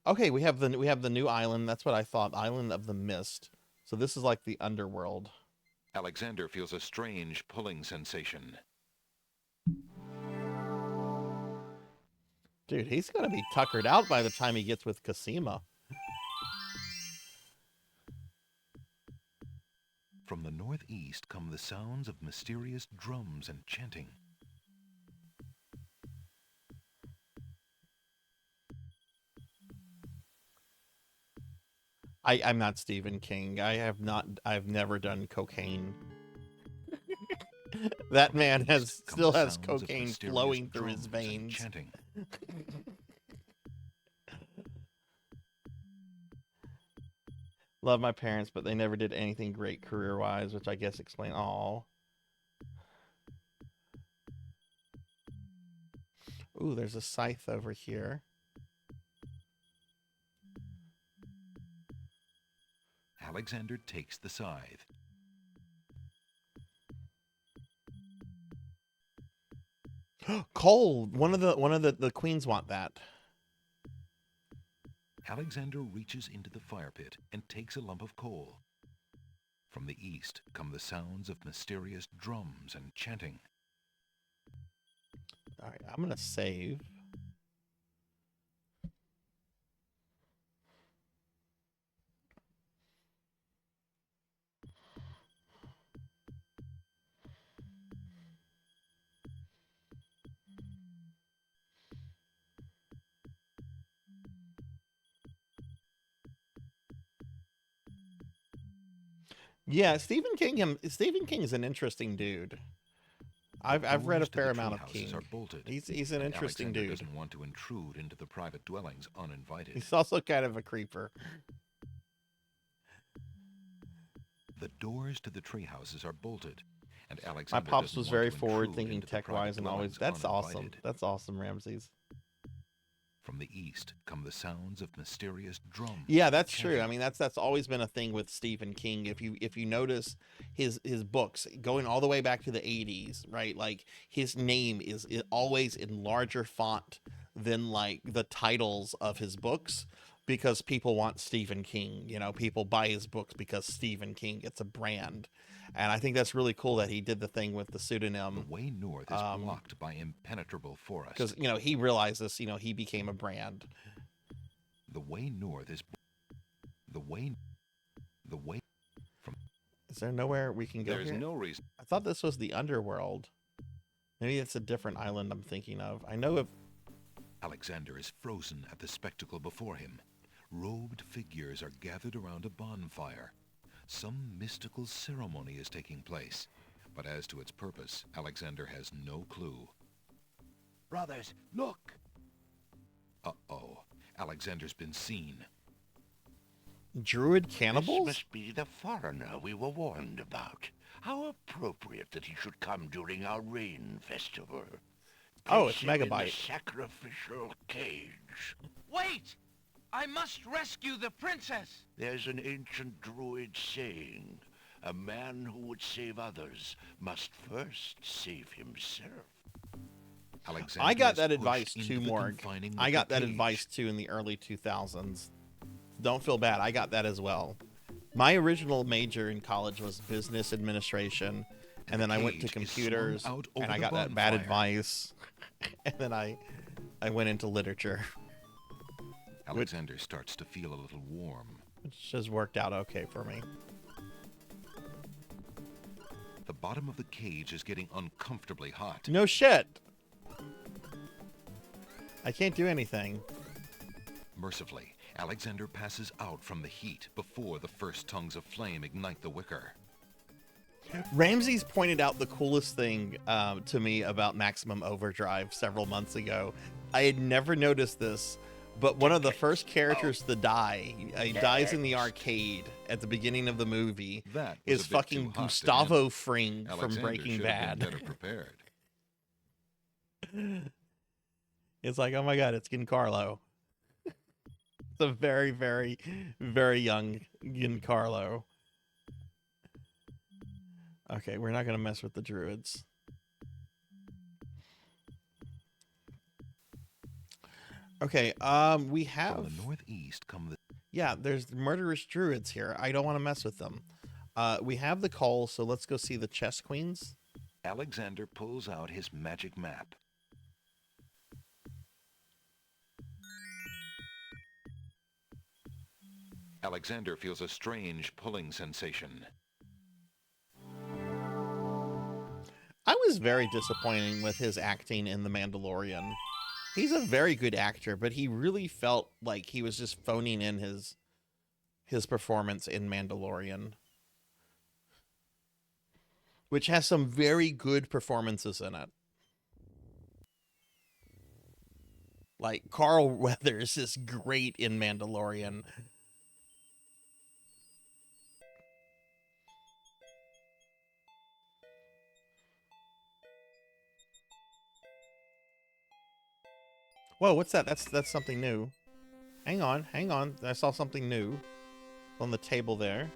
Okay, we have the new island. That's what I thought. Island of the Mist. So this is like the underworld. Alexander feels a strange pulling sensation. Dude, he's gonna be tuckered out by the time he gets with Cosima. From the northeast come the sounds of mysterious drums and chanting. I'm not Stephen King. I've never done cocaine. That man still has cocaine flowing through his veins. Love my parents, but they never did anything great career-wise, which I guess explain all. Ooh, there's a scythe over here. Alexander takes the scythe. Coal. One of the queens want that. Alexander reaches into the fire pit and takes a lump of coal. From the east come the sounds of mysterious drums and chanting. All right, I'm gonna save. Yeah, Stephen King is an interesting dude. I've read a fair amount of King. He's an interesting Alexander dude. doesn't want to intrude into the private dwellings uninvited. He's also kind of a creeper. The doors to the tree houses are bolted, and My Alexander pops doesn't was want very to forward-thinking intrude into the tech-wise private and always. dwellings That's awesome. uninvited. That's awesome, Ramses. From the east come the sounds of mysterious drums. Yeah, that's true. I mean, that's always been a thing with Stephen King. If you notice his books going all the way back to the 80s, right? Like his name is always in larger font than like the titles of his books, because people want Stephen King. You know, people buy his books because Stephen King. It's a brand, and I think that's really cool that he did the thing with the pseudonym. The way north is blocked by impenetrable forest. Because he realized this. He became a brand. The way north is the way from. Is there nowhere we can go? There's here? no reason. I thought this was the underworld. Maybe it's a different island I'm thinking of. I know if Alexander is frozen at the spectacle before him. Robed figures are gathered around a bonfire. Some mystical ceremony is taking place, but as to its purpose, Alexander has no clue. Brothers, look! Uh-oh. Alexander's been seen. Druid cannibals? This must be the foreigner we were warned about. How appropriate that he should come during our rain festival. Oh, it's Place him in the Megabyte. sacrificial cage. Wait! I must rescue the princess! There's an ancient druid saying, a man who would save others must first save himself. Alexander I got is that pushed advice into too, the Morg. confining I got that cage. advice too in the early 2000s. Don't feel bad. I got that as well. My original major in college was business administration, and then I went to cage is computers, swung out and over I the got that bad bonfire. advice, and then I went into literature, Alexander starts to feel a little warm. which just worked out okay for me. The bottom of the cage is getting uncomfortably hot. No shit. I can't do anything. Mercifully, Alexander passes out from the heat before the first tongues of flame ignite the wicker. Ramses pointed out the coolest thing to me about Maximum Overdrive several months ago. I had never noticed this, But one of the first characters to die, he dies in the arcade at the beginning of the movie, That was is a bit fucking too hot to Gustavo handle. Fring from Alexander Breaking should have Bad. been better prepared. It's like, oh my god, it's Giancarlo. It's a very, very, very young Giancarlo. Okay, we're not gonna mess with the druids. Okay, we have... From the northeast come the... Yeah, there's murderous druids here. I don't want to mess with them. We have the call, so let's go see the chess queens. Alexander pulls out his magic map. Alexander feels a strange pulling sensation. I was very disappointed with his acting in The Mandalorian. He's a very good actor, but he really felt like he was just phoning in his performance in Mandalorian, which has some very good performances in it. Like, Carl Weathers is great in Mandalorian. Whoa, what's that? That's something new. Hang on. I saw something new on the table there.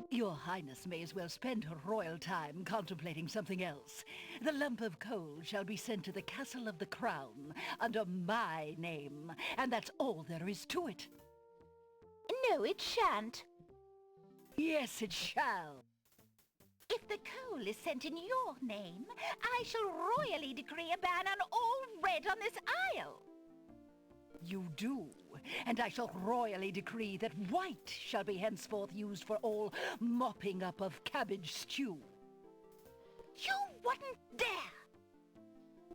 Your Highness may as well spend her royal time contemplating something else. The lump of coal shall be sent to the Castle of the Crown under my name, and that's all there is to it. No, it shan't. Yes, it shall. If the coal is sent in your name, I shall royally decree a ban on all red on this isle. You do, and I shall royally decree that white shall be henceforth used for all mopping up of cabbage stew. You wouldn't dare!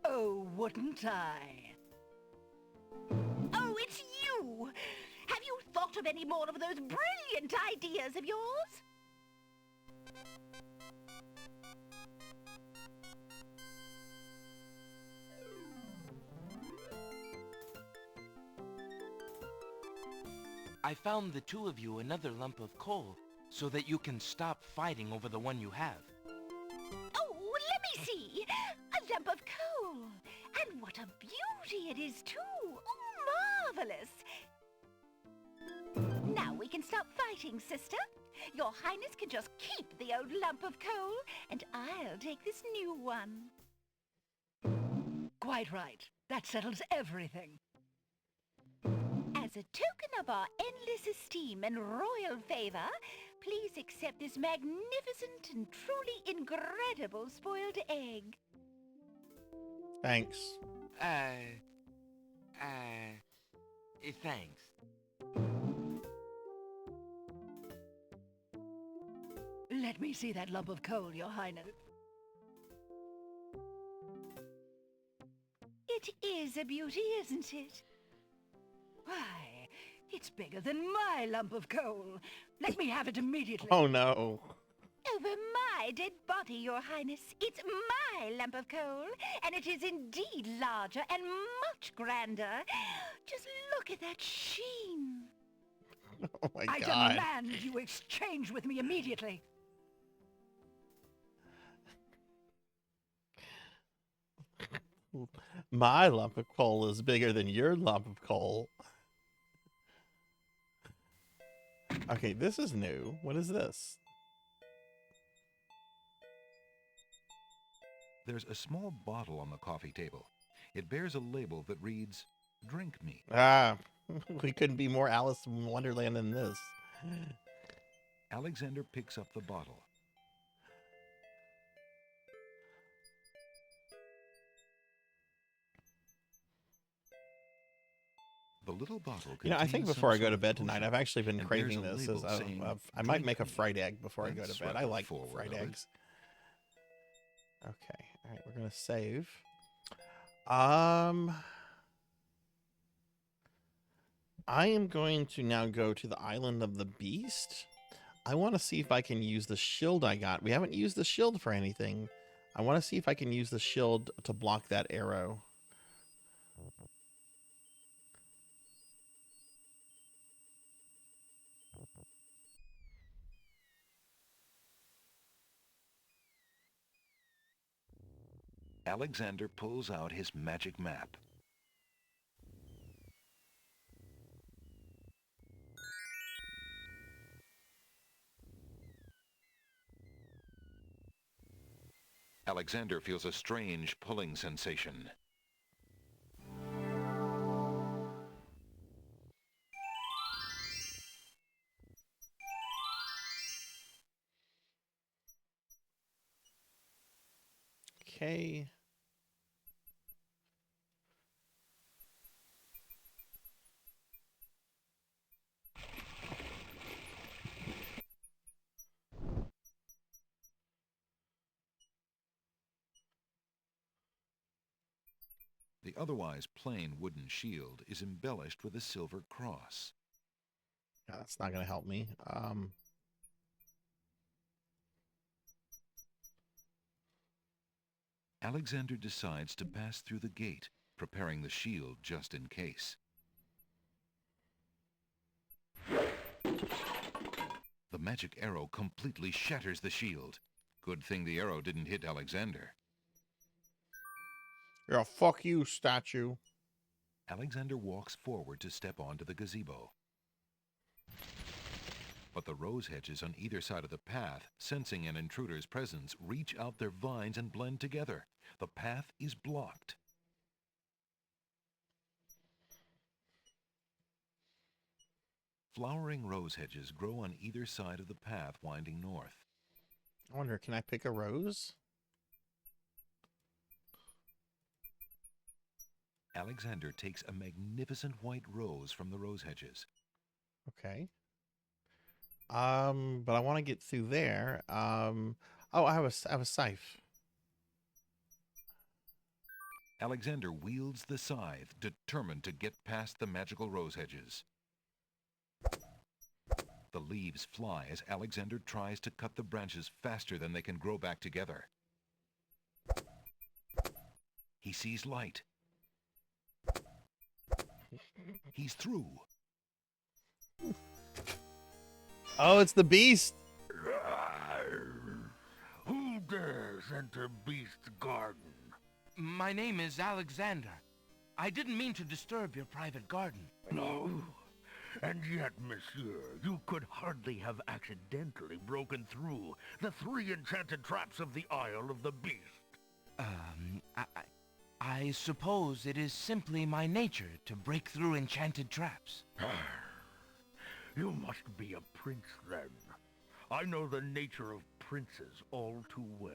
Oh, wouldn't I? Oh, it's you! Have you thought of any more of those brilliant ideas of yours? I found the two of you another lump of coal so that you can stop fighting over the one you have. Oh, let me see! A lump of coal! And what a beauty it is, too! Oh, marvelous! Now we can stop fighting, sister. Your Highness can just keep the old lump of coal, and I'll take this new one. Quite right. That settles everything. As a token of our endless esteem and royal favor, please accept this magnificent and truly incredible spoiled egg. Thanks. Thanks. Let me see that lump of coal, Your Highness. It is a beauty, isn't it? Why, it's bigger than my lump of coal. Let me have it immediately. Oh, no. Over my dead body, Your Highness. It's my lump of coal, and it is indeed larger and much grander. Just look at that sheen. Oh, my I God. demand you exchange with me immediately. My lump of coal is bigger than your lump of coal. Okay, this is new. What is this? There's a small bottle on the coffee table. It bears a label that reads, "Drink me." Ah, we couldn't be more Alice in Wonderland than this. Alexander picks up the bottle. The little bottle. You know, I think contains before I some go sort to of bed tonight, potion, I've actually been and craving there's a this. label As saying, I might "Drink make a me." fried egg before I go to That's bed. I rather like forward fried of it. eggs. Okay, all right, we're gonna save. I am going to now go to the island of the beast. I want to see if I can use the shield I got. We haven't used the shield for anything. I want to see if I can use the shield to block that arrow. Alexander pulls out his magic map. Alexander feels a strange pulling sensation. Okay. The otherwise plain wooden shield is embellished with a silver cross. Yeah, that's not going to help me. Alexander decides to pass through the gate, preparing the shield just in case. The magic arrow completely shatters the shield. Good thing the arrow didn't hit Alexander. You're a fuck you, statue. Alexander walks forward to step onto the gazebo. But the rose hedges on either side of the path, sensing an intruder's presence, reach out their vines and blend together. The path is blocked. Flowering rose hedges grow on either side of the path winding north. I wonder, can I pick a rose? Alexander takes a magnificent white rose from the rose hedges. Okay. But I want to get through there. Oh, I have a scythe. Alexander wields the scythe, determined to get past the magical rose hedges. The leaves fly as Alexander tries to cut the branches faster than they can grow back together. He sees light. He's through. Oh, it's the beast. Who dares enter Beast's garden? My name is Alexander. I didn't mean to disturb your private garden. No. And yet, monsieur, you could hardly have accidentally broken through the 3 enchanted traps of the Isle of the Beast. I suppose it is simply my nature to break through enchanted traps. You must be a prince, then. I know the nature of princes all too well.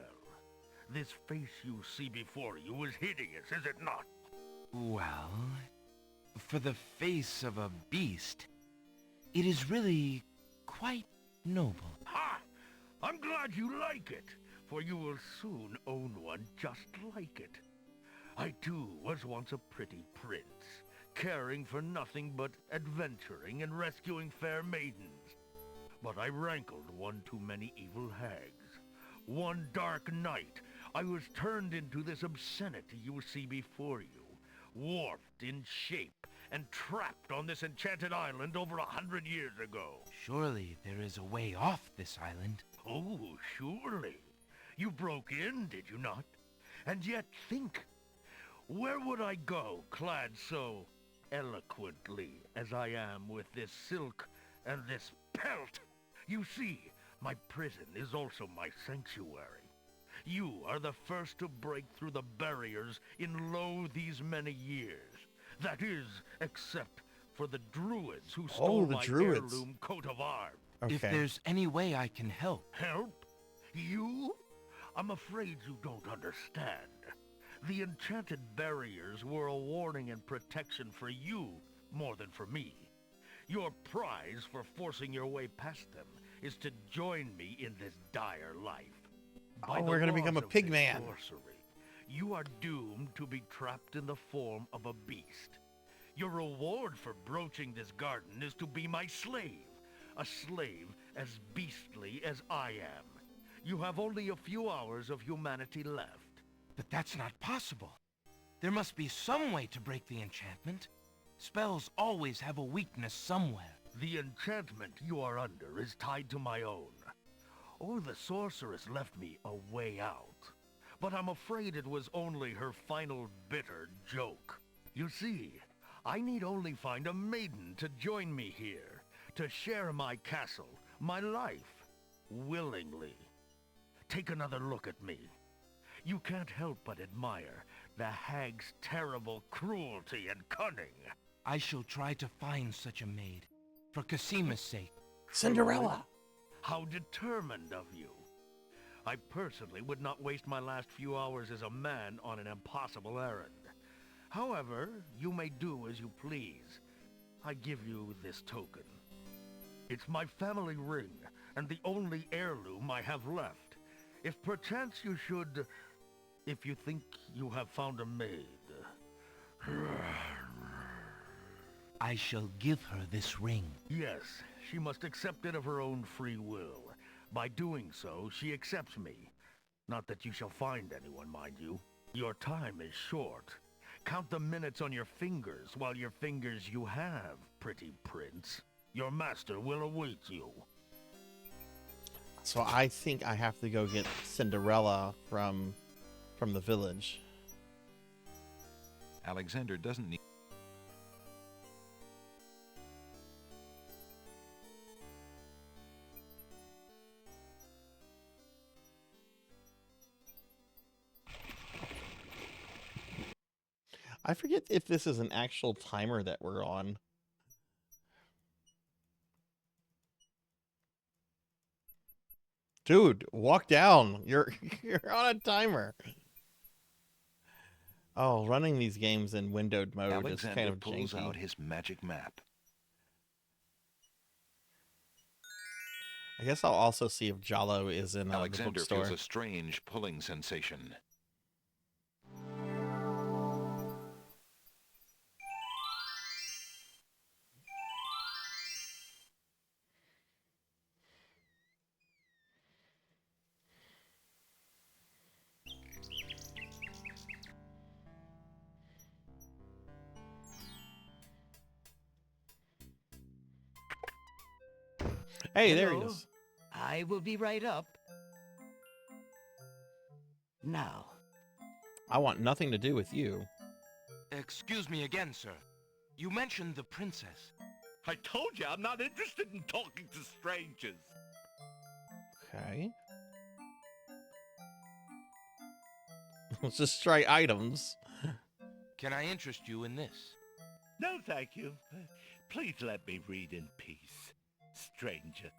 This face you see before you is hideous, is it not? Well, for the face of a beast, it is really quite noble. Ha! I'm glad you like it, for you will soon own one just like it. I too was once a pretty prince, caring for nothing but adventuring and rescuing fair maidens. But I rankled one too many evil hags. One dark night, I was turned into this obscenity you see before you, warped in shape and trapped on this enchanted island over 100 years ago. Surely there is a way off this island. Oh, surely. You broke in, did you not? And yet think, where would I go clad so eloquently as I am with this silk and this pelt? You see, my prison is also my sanctuary. You are the first to break through the barriers in lo these many years. That is, except for the druids who stole my heirloom coat of arms. Okay. If there's any way I can help. Help? You? I'm afraid you don't understand. The enchanted barriers were a warning and protection for you more than for me. Your prize for forcing your way past them is to join me in this dire life. Oh, we're gonna become a pig man. Sorcery, you are doomed to be trapped in the form of a beast. Your reward for broaching this garden is to be my slave. A slave as beastly as I am. You have only a few hours of humanity left. But that's not possible. There must be some way to break the enchantment. Spells always have a weakness somewhere. The enchantment you are under is tied to my own. Oh, the sorceress left me a way out. But I'm afraid it was only her final bitter joke. You see, I need only find a maiden to join me here, to share my castle, my life, willingly. Take another look at me. You can't help but admire the hag's terrible cruelty and cunning. I shall try to find such a maid, for Casima's sake. Cinderella! How determined of you. I personally would not waste my last few hours as a man on an impossible errand. However, you may do as you please. I give you this token. It's my family ring, and the only heirloom I have left. If perchance you should... if you think you have found a maid... I shall give her this ring. Yes, she must accept it of her own free will. By doing so, she accepts me. Not that you shall find anyone, mind you. Your time is short. Count the minutes on your fingers while your fingers you have, pretty prince. Your master will await you. So I think I have to go get Cinderella from the village. Alexander doesn't need... I forget if this is an actual timer that we're on. Dude, walk down. You're on a timer. Oh, running these games in windowed mode Alexander is kind of pulls janky. out his magic map. I guess I'll also see if Jalo is in the Alexander bookstore. feels a strange pulling sensation. Hey, there he Hello? is. I will be right up. Now. I want nothing to do with you. Excuse me again, sir. You mentioned the princess. I told you I'm not interested in talking to strangers. Okay. Let's just try items. Can I interest you in this? No, thank you. Please let me read in peace, stranger.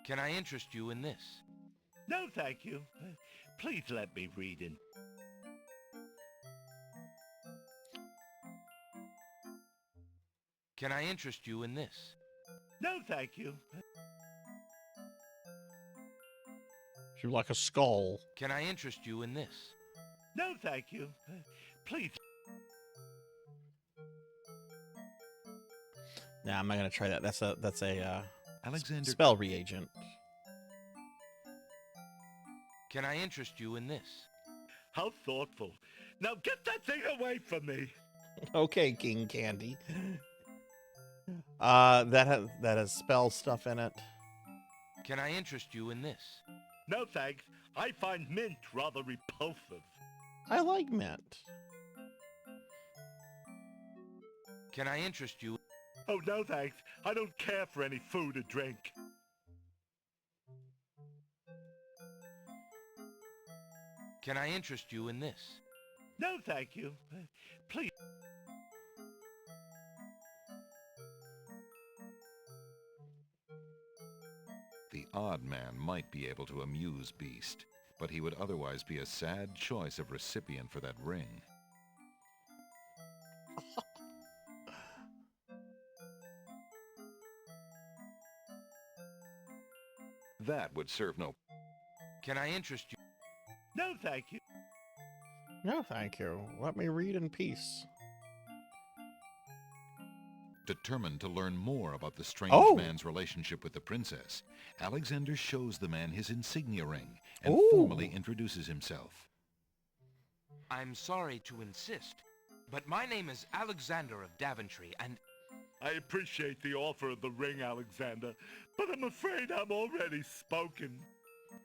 Can I interest you in this? No, thank you. Please let me read in... Can I interest you in this? No, thank you. You like a skull. Can I interest you in this? No, thank you. Please... Nah, I'm not gonna try that. That's a Alexander spell reagent. Can I interest you in this? How thoughtful. Now get that thing away from me. Okay, King Candy. That has spell stuff in it. Can I interest you in this? No, thanks. I find mint rather repulsive. I like mint. Can I interest you? Oh, no, thanks. I don't care for any food or drink. Can I interest you in this? No, thank you. Please... The odd man might be able to amuse Beast, but he would otherwise be a sad choice of recipient for that ring. That would serve no... Can I interest you? No, thank you. No, thank you. Let me read in peace. Determined to learn more about the strange Oh! man's relationship with the princess, Alexander shows the man his insignia ring and Ooh. formally introduces himself. I'm sorry to insist, but my name is Alexander of Daventry, and... I appreciate the offer of the ring, Alexander, but I'm afraid I'm already spoken.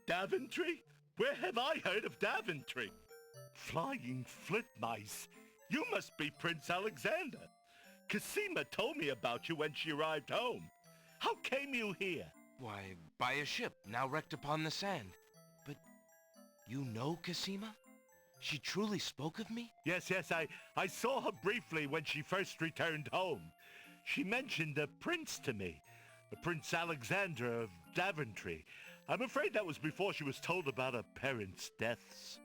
Daventry? Where have I heard of Daventry? Flying flit mice. You must be Prince Alexander. Cosima told me about you when she arrived home. How came you here? Why, by a ship, now wrecked upon the sand. But you know Cosima? She truly spoke of me? Yes, I saw her briefly when she first returned home. She mentioned a prince to me, Prince Alexander of Daventry. I'm afraid that was before she was told about her parents' deaths.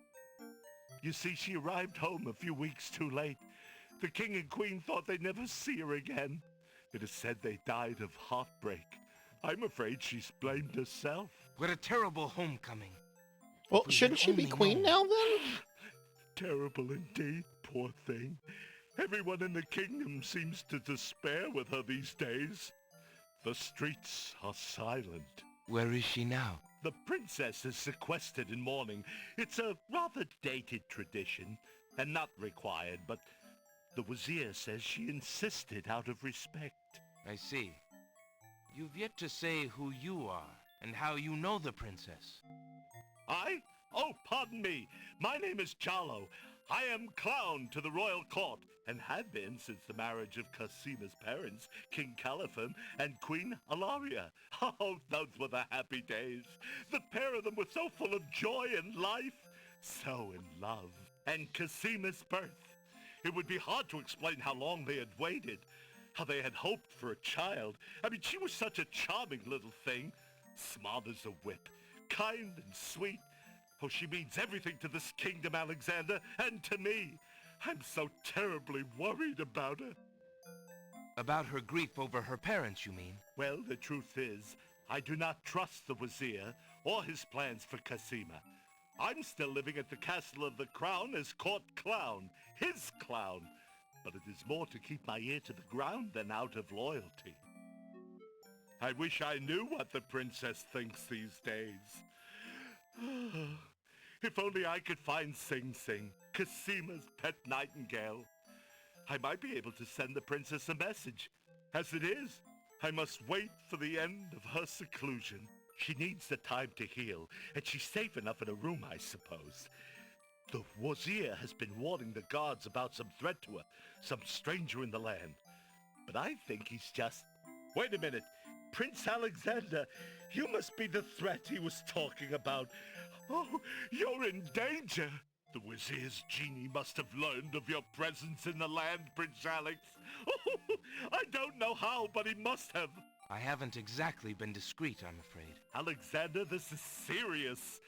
You see, she arrived home a few weeks too late. The king and queen thought they'd never see her again. It is said they died of heartbreak. I'm afraid she's blamed herself. What a terrible homecoming. Well, shouldn't she be queen now, then? Terrible indeed, poor thing. Everyone in the kingdom seems to despair with her these days. The streets are silent. Where is she now? The princess is sequestered in mourning. It's a rather dated tradition, and not required, but the Wazir says she insisted out of respect. I see. You've yet to say who you are, and how you know the princess. I? Oh, pardon me. My name is Charlo. I am clown to the royal court, and have been since the marriage of Cosima's parents, King Caliphon and Queen Alaria. Oh, those were the happy days. The pair of them were so full of joy and life, so in love. And Cosima's birth. It would be hard to explain how long they had waited, how they had hoped for a child. I mean, she was such a charming little thing, smart as a whip, kind and sweet. Oh, she means everything to this kingdom, Alexander, and to me. I'm so terribly worried about her. About her grief over her parents, you mean? Well, the truth is, I do not trust the Wazir or his plans for Cosima. I'm still living at the Castle of the Crown as court clown, his clown. But it is more to keep my ear to the ground than out of loyalty. I wish I knew what the princess thinks these days. If only I could find Sing Sing, Cosima's pet nightingale. I might be able to send the princess a message. As it is, I must wait for the end of her seclusion. She needs the time to heal, and she's safe enough in a room, I suppose. The Wazir has been warning the guards about some threat to her, some stranger in the land. But I think he's just... Wait a minute. Prince Alexander, you must be the threat he was talking about. Oh, you're in danger. The Wazir's genie must have learned of your presence in the land, Prince Alex. Oh, I don't know how, but he must have. I haven't exactly been discreet, I'm afraid. Alexander, this is serious.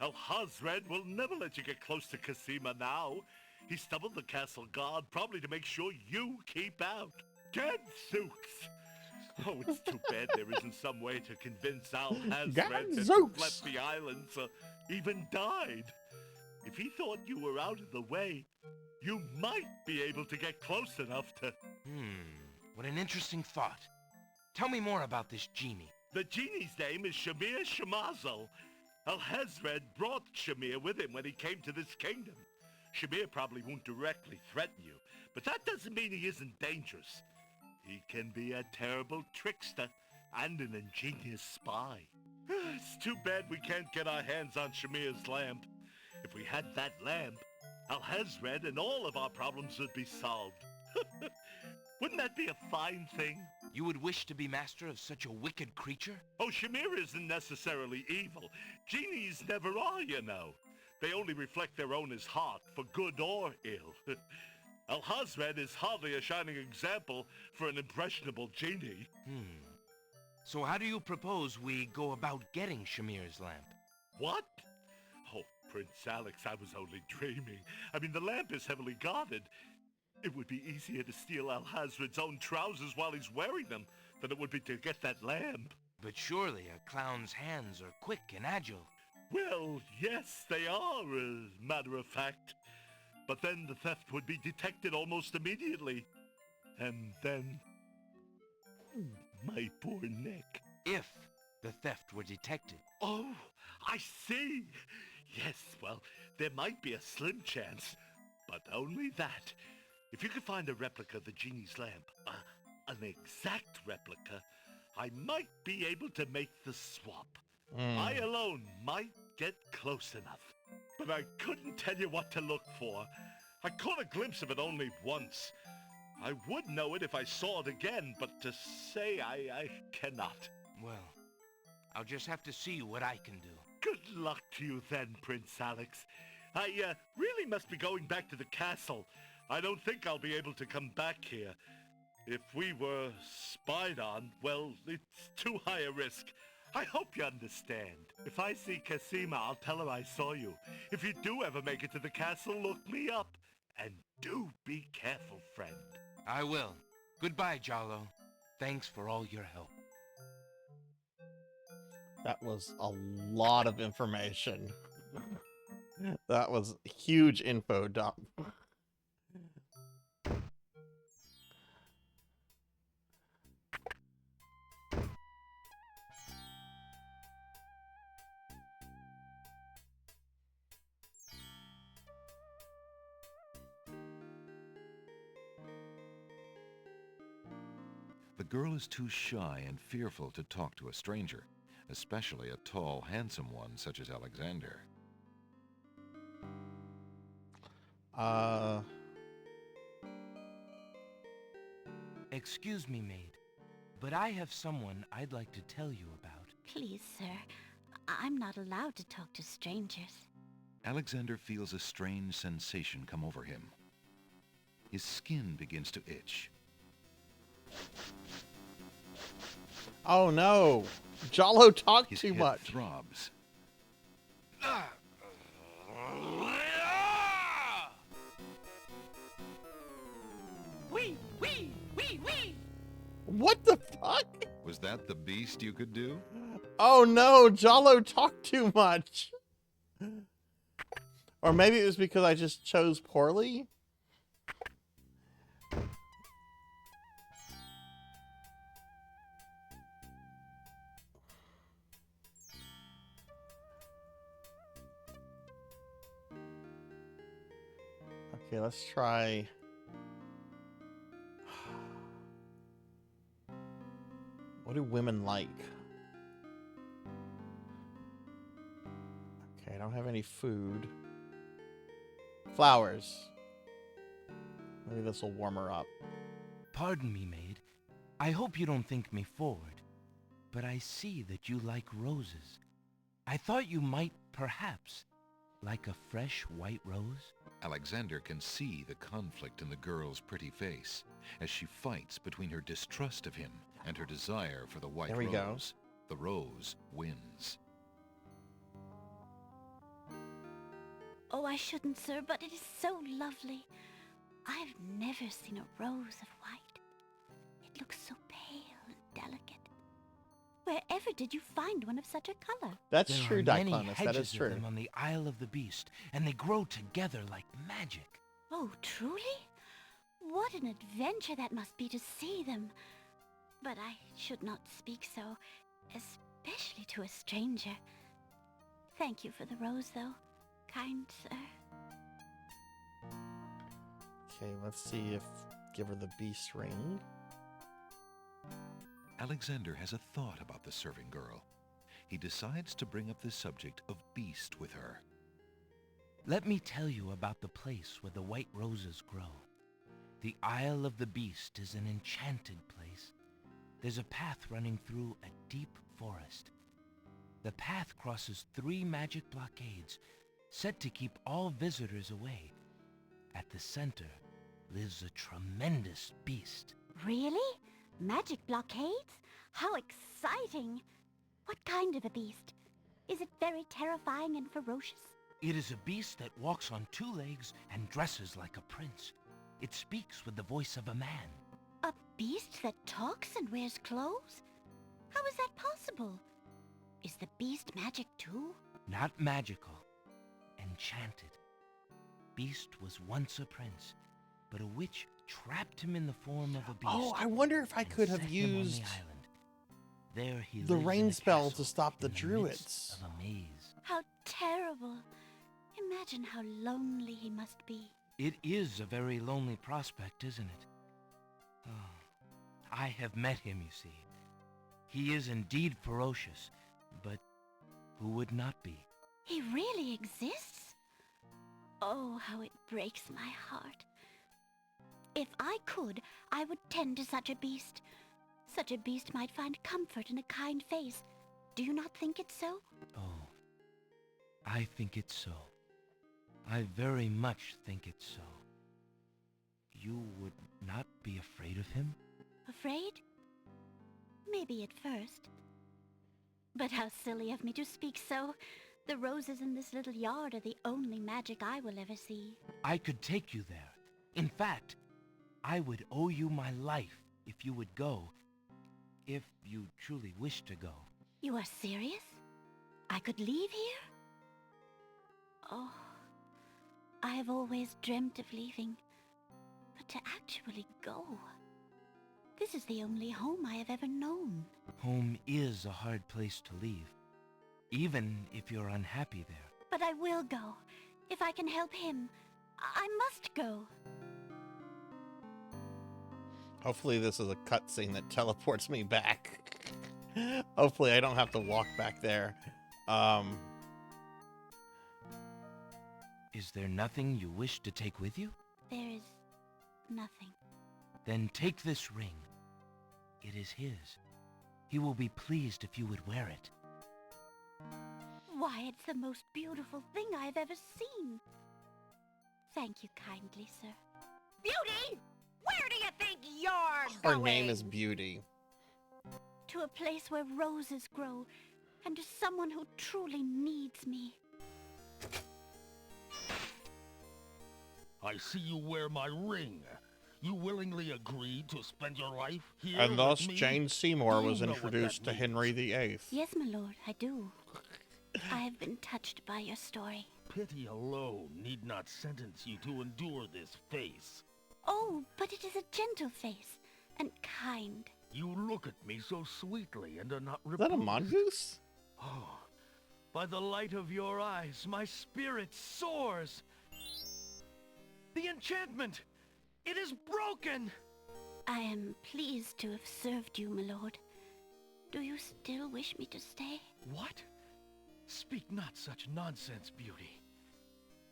Alhazred will never let you get close to Cosima now. He stumbled the castle guard, probably to make sure you keep out. Gadzooks! Oh, it's too bad there isn't some way to convince Alhazred that you left the islands or even died. If he thought you were out of the way, you might be able to get close enough to... What an interesting thought. Tell me more about this genie. The genie's name is Shamir Shamazel. Alhazred brought Shamir with him when he came to this kingdom. Shamir probably won't directly threaten you, but that doesn't mean he isn't dangerous. He can be a terrible trickster and an ingenious spy. It's too bad we can't get our hands on Shamir's lamp. If we had that lamp, Alhazred and all of our problems would be solved. Wouldn't that be a fine thing? You would wish to be master of such a wicked creature? Oh, Shamir isn't necessarily evil. Genies never are, you know. They only reflect their owner's heart, for good or ill. Alhazred is hardly a shining example for an impressionable genie. So how do you propose we go about getting Shamir's lamp? What? Oh, Prince Alex, I was only dreaming. I mean, the lamp is heavily guarded. It would be easier to steal Alhazred's own trousers while he's wearing them than it would be to get that lamp. But surely a clown's hands are quick and agile. Well, yes, they are, as a matter of fact. But then the theft would be detected almost immediately. And then... my poor neck. If the theft were detected. Oh, I see. Yes, well, there might be a slim chance, but only that. If you could find a replica of the genie's lamp, an exact replica, I might be able to make the swap. I alone might get close enough, but I couldn't tell you what to look for. I caught a glimpse of it only once. I would know it if I saw it again, but to say I cannot. Well, I'll just have to see what I can do. Good luck to you then, Prince Alex. I really must be going back to the castle. I don't think I'll be able to come back here. If we were spied on, well, it's too high a risk. I hope you understand. If I see Cassima, I'll tell her I saw you. If you do ever make it to the castle, look me up. And do be careful, friend. I will. Goodbye, Jollo. Thanks for all your help. That was a lot of information. That was huge info dump. The girl is too shy and fearful to talk to a stranger, especially a tall, handsome one such as Alexander. Excuse me, maid, but I have someone I'd like to tell you about. Please, sir. I'm not allowed to talk to strangers. Alexander feels a strange sensation come over him. His skin begins to itch. Oh no! Jollo talked His too head much. Throbs. Wee, wee, wee, wee! What the fuck? Was that the beast you could do? Oh no, Jollo talked too much. Or maybe it was because I just chose poorly? Okay, let's try... What do women like? Okay, I don't have any food. Flowers. Maybe this will warm her up. Pardon me, maid. I hope you don't think me forward, but I see that you like roses. I thought you might, perhaps, like a fresh white rose? Alexander can see the conflict in the girl's pretty face as she fights between her distrust of him and her desire for the white There we rose. go. The rose wins. Oh, I shouldn't, sir, but it is so lovely. I've never seen a rose of white. It looks so pale and delicate. Wherever did you find one of such a color? That's true, There are many Diclonus. That hedges is true. of them on the Isle of the Beast, and they grow together like magic. Oh, truly? What an adventure that must be to see them. But I should not speak so, especially to a stranger. Thank you for the rose, though, kind sir. Okay, let's see if... Give her the beast ring. Alexander has a thought about the serving girl. He decides to bring up the subject of beast with her. Let me tell you about the place where the white roses grow. The Isle of the Beast is an enchanted place. There's a path running through a deep forest. The path crosses 3 magic blockades, set to keep all visitors away. At the center lives a tremendous beast. Really? Magic blockades? How exciting! What kind of a beast? Is it very terrifying and ferocious? It is a beast that walks on 2 legs and dresses like a prince. It speaks with the voice of a man. A beast that talks and wears clothes? How is that possible? Is the beast magic too? not magical, enchanted. Beast was once a prince, but a witch trapped him in the form of a beast. Oh, I wonder if I could have set him on used the island. There he the lives in rain a spell castle to stop the in midst druids. of a maze. How terrible. Imagine how lonely he must be. It is a very lonely prospect, isn't it? Oh, I have met him, you see. He is indeed ferocious, but who would not be? He really exists? Oh, how it breaks my heart. If I could, I would tend to such a beast. Such a beast might find comfort in a kind face. Do you not think it so? Oh, I think it's so. I very much think it's so. You would not be afraid of him? Afraid? Maybe at first. But how silly of me to speak so. The roses in this little yard are the only magic I will ever see. I could take you there. In fact, I would owe you my life if you would go. If you truly wish to go. You are serious? I could leave here? Oh, I have always dreamt of leaving. But to actually go... This is the only home I have ever known. Home is a hard place to leave, even if you're unhappy there. But I will go. If I can help him, I must go. Hopefully this is a cutscene that teleports me back. Hopefully I don't have to walk back there. Is there nothing you wish to take with you? There is nothing. Then take this ring. It is his. He will be pleased if you would wear it. Why, it's the most beautiful thing I've ever seen. Thank you kindly, sir. Beauty! Where do you think you're Her going? name is Beauty. To a place where roses grow, and to someone who truly needs me. I see you wear my ring. You willingly agreed to spend your life here And thus with me? Jane Seymour You was know what introduced that to Henry means. VIII. Yes, my lord, I do. I have been touched by your story. Pity alone need not sentence you to endure this face. Oh, but it is a gentle face, and kind. You look at me so sweetly and are not Is that a reproved. mongoose? Oh, by the light of your eyes, my spirit soars. The enchantment! It is broken! I am pleased to have served you, my lord. Do you still wish me to stay? What? Speak not such nonsense, Beauty.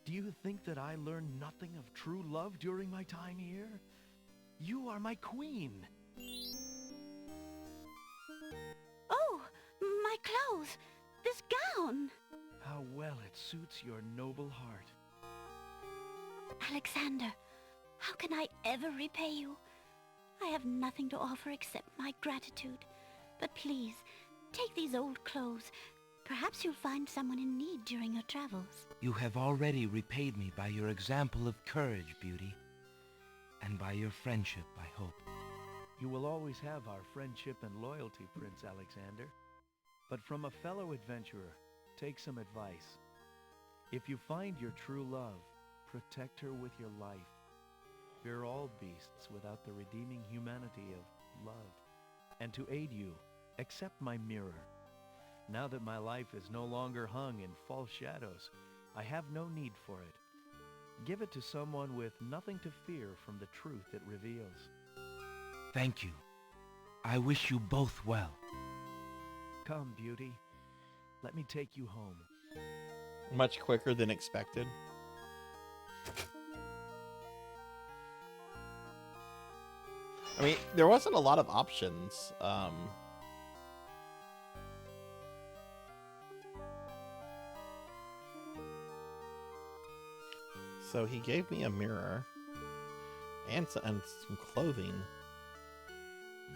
Do you think that I learned nothing of true love during my time here? You are my queen. Oh, my clothes! This gown! How well it suits your noble heart. Alexander, how can I ever repay you? I have nothing to offer except my gratitude. But please, take these old clothes. Perhaps you'll find someone in need during your travels. You have already repaid me by your example of courage, Beauty. And by your friendship, I hope. You will always have our friendship and loyalty, Prince Alexander. But from a fellow adventurer, take some advice. If you find your true love, protect her with your life. Fear all beasts without the redeeming humanity of love. And to aid you, accept my mirror. Now that my life is no longer hung in false shadows, I have no need for it. Give it to someone with nothing to fear from the truth it reveals. Thank you. I wish you both well. Come, Beauty. Let me take you home. Much quicker than expected. I mean, there wasn't a lot of options. So he gave me a mirror and some clothing.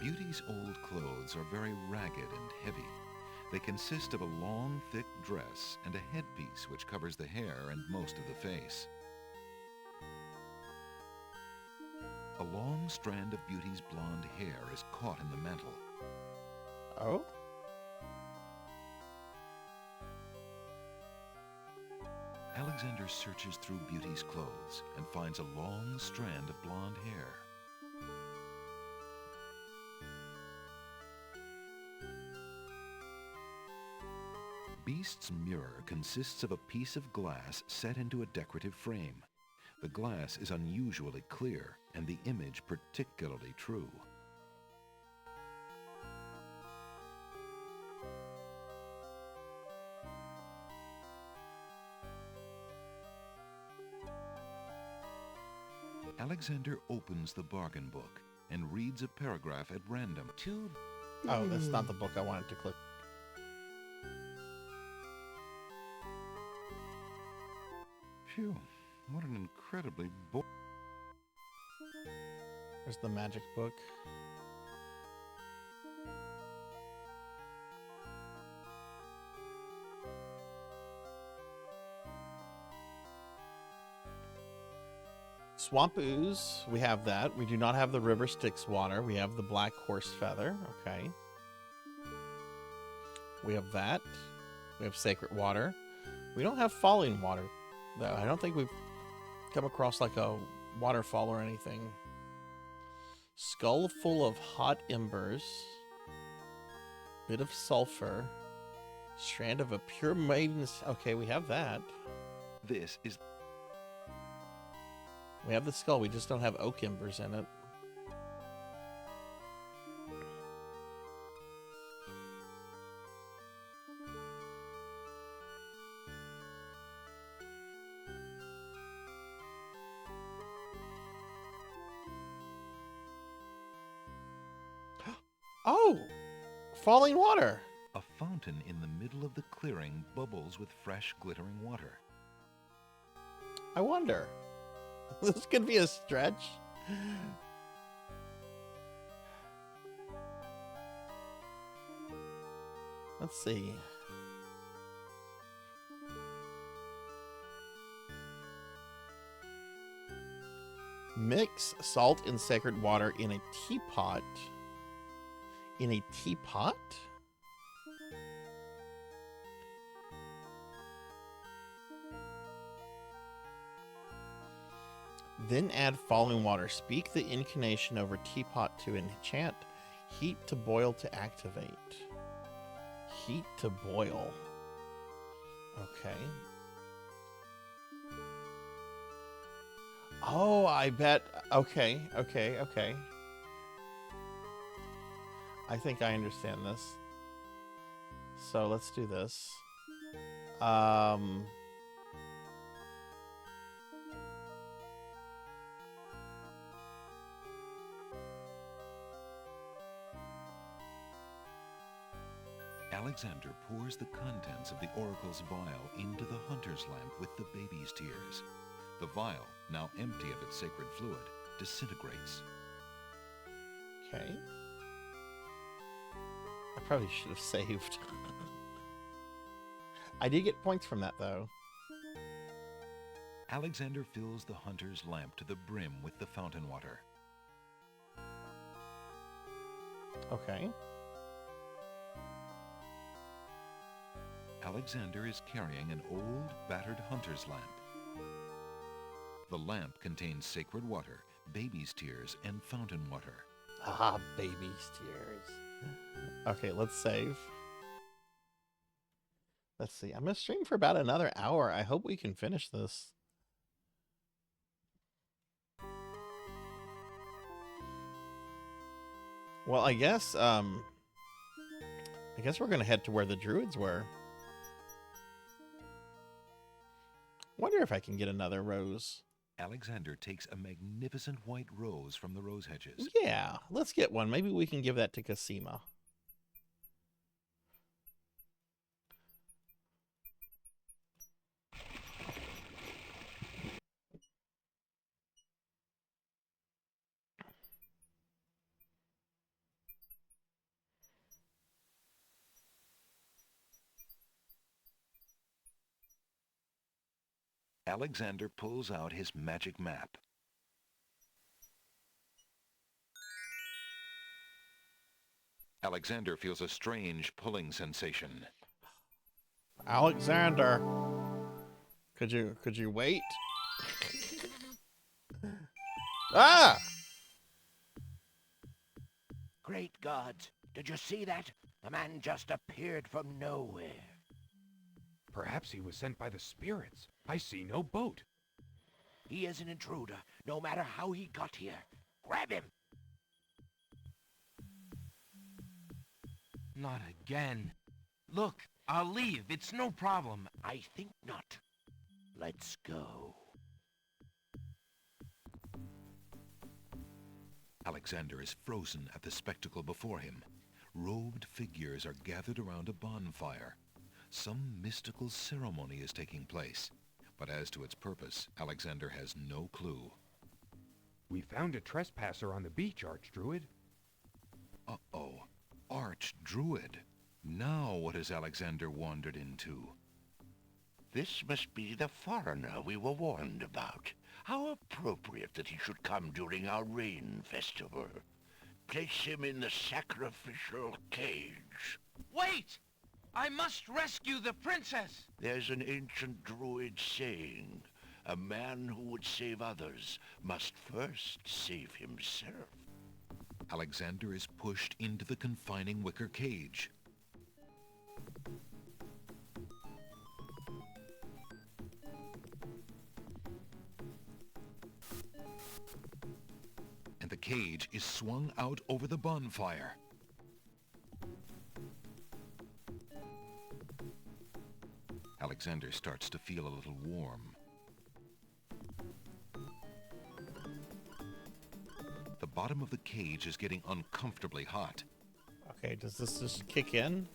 Beauty's old clothes are very ragged and heavy. They consist of a long, thick dress and a headpiece which covers the hair and most of the face. A long strand of Beauty's blonde hair is caught in the mantle. Oh? Alexander searches through Beauty's clothes and finds a long strand of blonde hair. Beast's mirror consists of a piece of glass set into a decorative frame. The glass is unusually clear, and the image particularly true. Alexander opens the bargain book and reads a paragraph at random. Oh, that's not the book I wanted to click. Phew, what an incredibly There's the magic book. Swamp ooze, we have that. We do not have the river Styx water. We have the black horse feather. Okay. We have that. We have sacred water. We don't have falling water, though. I don't think we've come across like a waterfall or anything. Skull full of hot embers. Bit of sulfur. Strand of a pure maiden's... Okay, we have that. This is... We have the skull, we just don't have oak embers in it. Oh! Falling water! A fountain in the middle of the clearing bubbles with fresh, glittering water. I wonder. This could be a stretch. Let's see. Mix salt and sacred water in a teapot. In a teapot? Then add falling water. Speak the incantation over teapot to enchant. Heat to boil to activate. Heat to boil. Okay. Oh, I bet. Okay. I think I understand this. So let's do this. Alexander pours the contents of the oracle's vial into the hunter's lamp with the baby's tears. The vial, now empty of its sacred fluid, disintegrates. Okay. I probably should have saved. I did get points from that, though. Alexander fills the hunter's lamp to the brim with the fountain water. Okay. Alexander is carrying an old, battered hunter's lamp. The lamp contains sacred water, baby's tears, and fountain water. Ah, baby's tears. Okay, let's save. Let's see. I'm going to stream for about another hour. I hope we can finish this. Well, I guess we're going to head to where the druids were. Wonder if I can get another rose. Alexander takes a magnificent white rose from the rose hedges. Yeah, let's get one. Maybe we can give that to Cosima. Alexander pulls out his magic map. Alexander feels a strange pulling sensation. Alexander, Could you wait? Ah! Great gods, did you see that? The man just appeared from nowhere. Perhaps he was sent by the spirits. I see no boat. He is an intruder, no matter how he got here. Grab him! Not again. Look, I'll leave. It's no problem. I think not. Let's go. Alexander is frozen at the spectacle before him. Robed figures are gathered around a bonfire. Some mystical ceremony is taking place, but as to its purpose, Alexander has no clue. We found a trespasser on the beach, Archdruid. Uh-oh. Archdruid. Now what has Alexander wandered into? This must be the foreigner we were warned about. How appropriate that he should come during our rain festival. Place him in the sacrificial cage. Wait! I must rescue the princess! There's an ancient druid saying, a man who would save others must first save himself. Alexander is pushed into the confining wicker cage. And the cage is swung out over the bonfire. Alexander starts to feel a little warm. The bottom of the cage is getting uncomfortably hot. Okay, does this just kick in?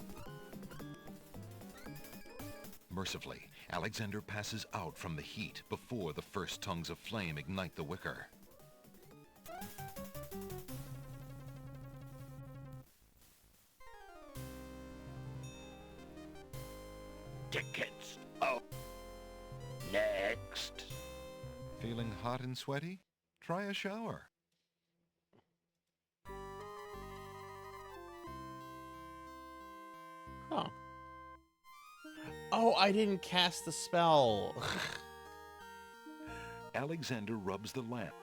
Mercifully, Alexander passes out from the heat before the first tongues of flame ignite the wicker. Tickets. Oh. Next. Feeling hot and sweaty? Try a shower. Huh. Oh, I didn't cast the spell. Alexander rubs the lamp.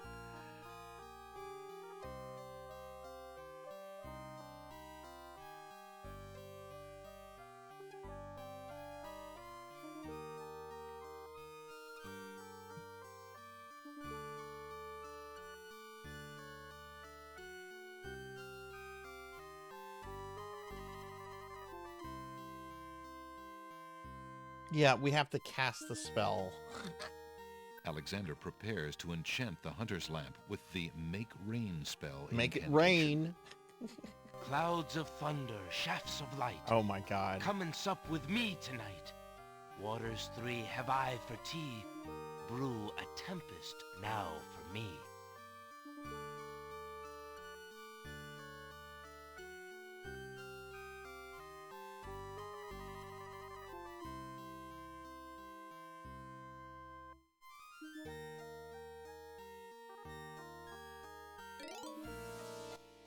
Yeah, we have to cast the spell. Alexander prepares to enchant the hunter's lamp with the Make Rain spell. Make it incantation. rain. Clouds of thunder, shafts of light. Oh my god. Come and sup with me tonight. Waters 3 have I for tea. Brew a tempest now for me.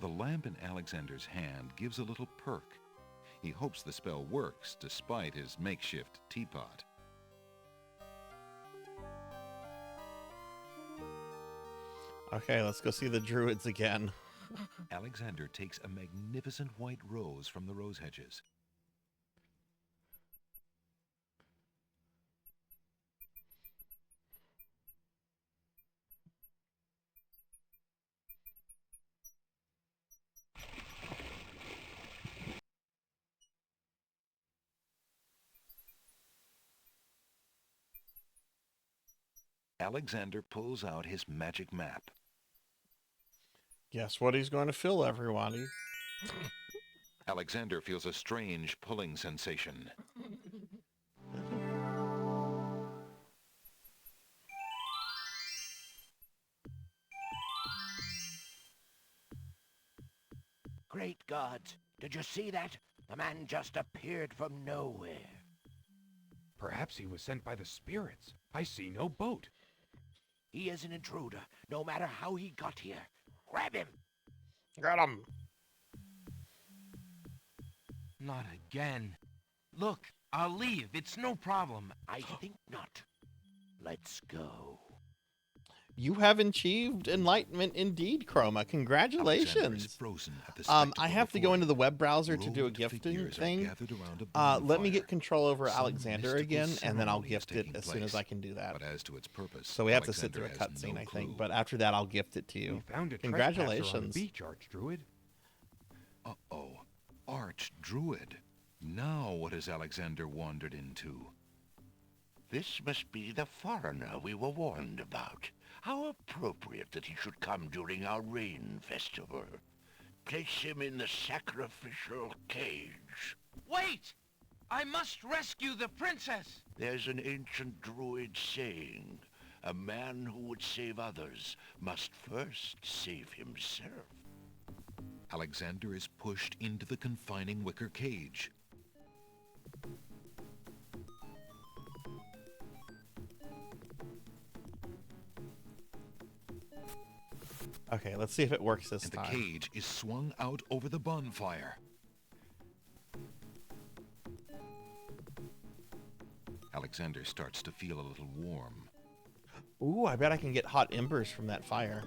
The lamp in Alexander's hand gives a little perk. He hopes the spell works despite his makeshift teapot. Okay, let's go see the druids again. Alexander takes a magnificent white rose from the rose hedges. Alexander pulls out his magic map. Guess what he's going to fill, everybody? Alexander feels a strange pulling sensation. Great gods, did you see that? The man just appeared from nowhere. Perhaps he was sent by the spirits. I see no boat. He is an intruder, no matter how he got here. Grab him! Got him! Not again. Look, I'll leave. It's no problem. I think not. Let's go. You have achieved enlightenment indeed, Chroma. Congratulations. Frozen at the I have to go into the web browser to do a gifting thing. Let me get control over Alexander again, and then I'll gift it as soon as I can do that. But as to its purpose, So we have to sit through a cutscene, I think. But after that, I'll gift it to you. We found a Congratulations. on the beach, Archdruid. Uh-oh. Archdruid. Now what has Alexander wandered into? This must be the foreigner we were warned about. How appropriate that he should come during our rain festival. Place him in the sacrificial cage. Wait! I must rescue the princess! There's an ancient druid saying, a man who would save others must first save himself. Alexander is pushed into the confining wicker cage. Okay, let's see if it works this time. And the cage is swung out over the bonfire. Alexander starts to feel a little warm. Ooh, I bet I can get hot embers from that fire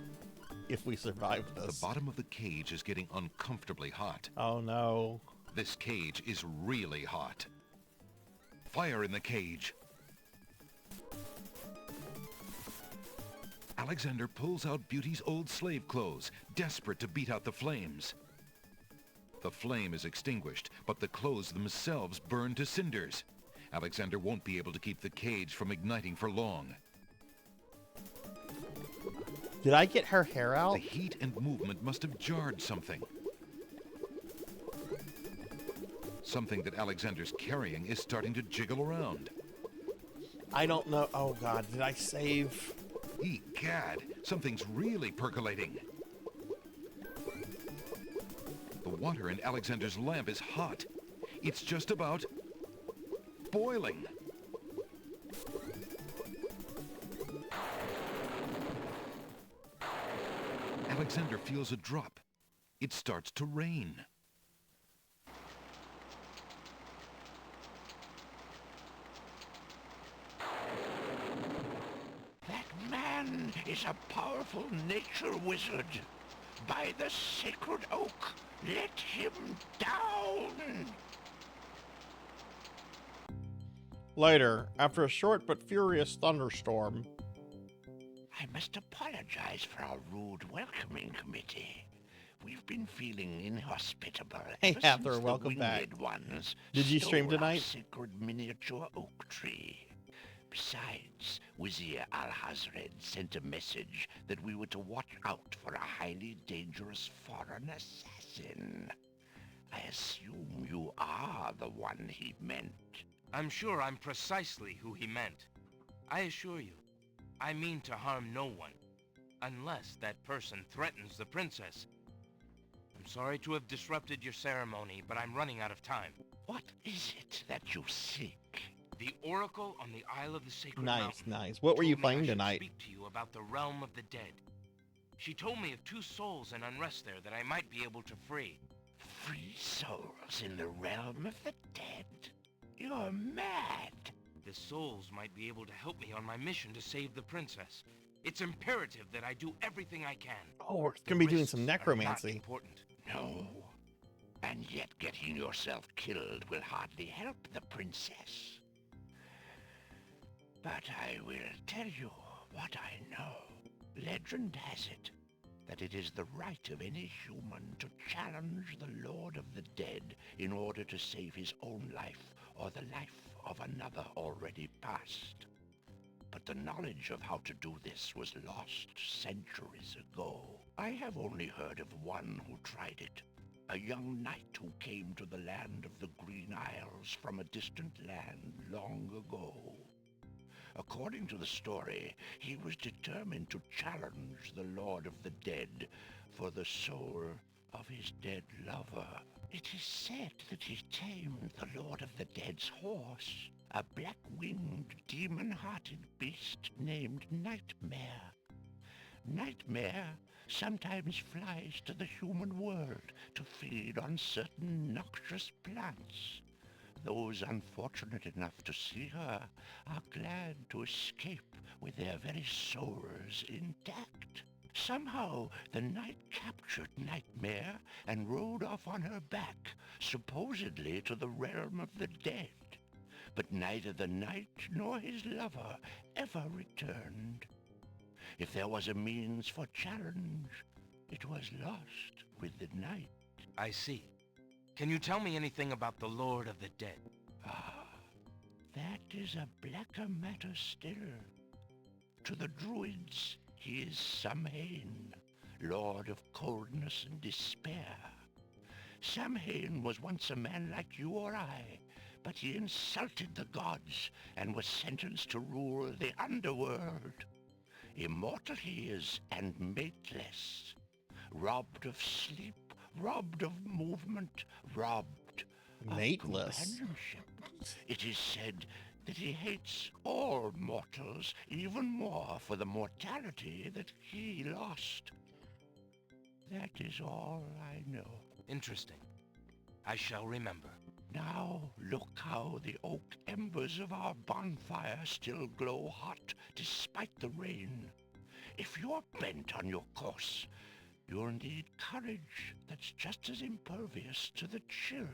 if we survive this. The bottom of the cage is getting uncomfortably hot. Oh no. This cage is really hot. Fire in the cage. Alexander pulls out Beauty's old slave clothes, desperate to beat out the flames. The flame is extinguished, but the clothes themselves burn to cinders. Alexander won't be able to keep the cage from igniting for long. Did I get her hair out? The heat and movement must have jarred something. Something that Alexander's carrying is starting to jiggle around. I don't know. Oh god, did I save? Egad, something's really percolating. The water in Alexander's lamp is hot. It's just about boiling. Alexander feels a drop. It starts to rain. That man is a powerful nature wizard. By the sacred oak, let him down! Later, after a short but furious thunderstorm. I must apologize for our rude welcoming committee. We've been feeling inhospitable Hey, ever Hathor, since welcome the back. winged ones Did you stream stole our tonight? sacred miniature oak tree. Besides, Wazir Al-Hazred sent a message that we were to watch out for a highly dangerous foreign assassin. I assume you are the one he meant. I'm sure I'm precisely who he meant. I assure you, I mean to harm no one, unless that person threatens the princess. I'm sorry to have disrupted your ceremony, but I'm running out of time. What is it that you seek? The Oracle on the Isle of the Sacred Nice, Mountain nice. What were you told me I playing should tonight? Speak to you about the realm of the dead. She told me of 2 souls in unrest there that I might be able to free. Free souls in the realm of the dead? You're mad. The souls might be able to help me on my mission to save the princess. It's imperative that I do everything I can. Oh, we're gonna be doing some Risks are not necromancy. important. No. And yet getting yourself killed will hardly help the princess. But I will tell you what I know. Legend has it that it is the right of any human to challenge the Lord of the Dead in order to save his own life or the life of another already past. But the knowledge of how to do this was lost centuries ago. I have only heard of one who tried it. A young knight who came to the land of the Green Isles from a distant land long ago. According to the story, he was determined to challenge the Lord of the Dead for the soul of his dead lover. It is said that he tamed the Lord of the Dead's horse, a black-winged, demon-hearted beast named Nightmare. Nightmare sometimes flies to the human world to feed on certain noxious plants. those unfortunate enough to see her are glad to escape with their very souls intact. Somehow the night captured Nightmare and rode off on her back, supposedly to the realm of the dead. But neither the knight nor his lover ever returned. If there was a means for challenge, it was lost with the night. I see. Can you tell me anything about the Lord of the Dead? That is a blacker matter still. To the druids, he is Samhain, lord of coldness and despair. Samhain was once a man like you or I, but he insulted the gods and was sentenced to rule the underworld. Immortal he is and mateless, robbed of sleep, robbed of movement, robbed Mateless. of companionship. It is said that he hates all mortals even more for the mortality that he lost. That is all I know. Interesting. I shall remember. Now look how the oak embers of our bonfire still glow hot despite the rain. If you're bent on your course, you'll need courage that's just as impervious to the chill.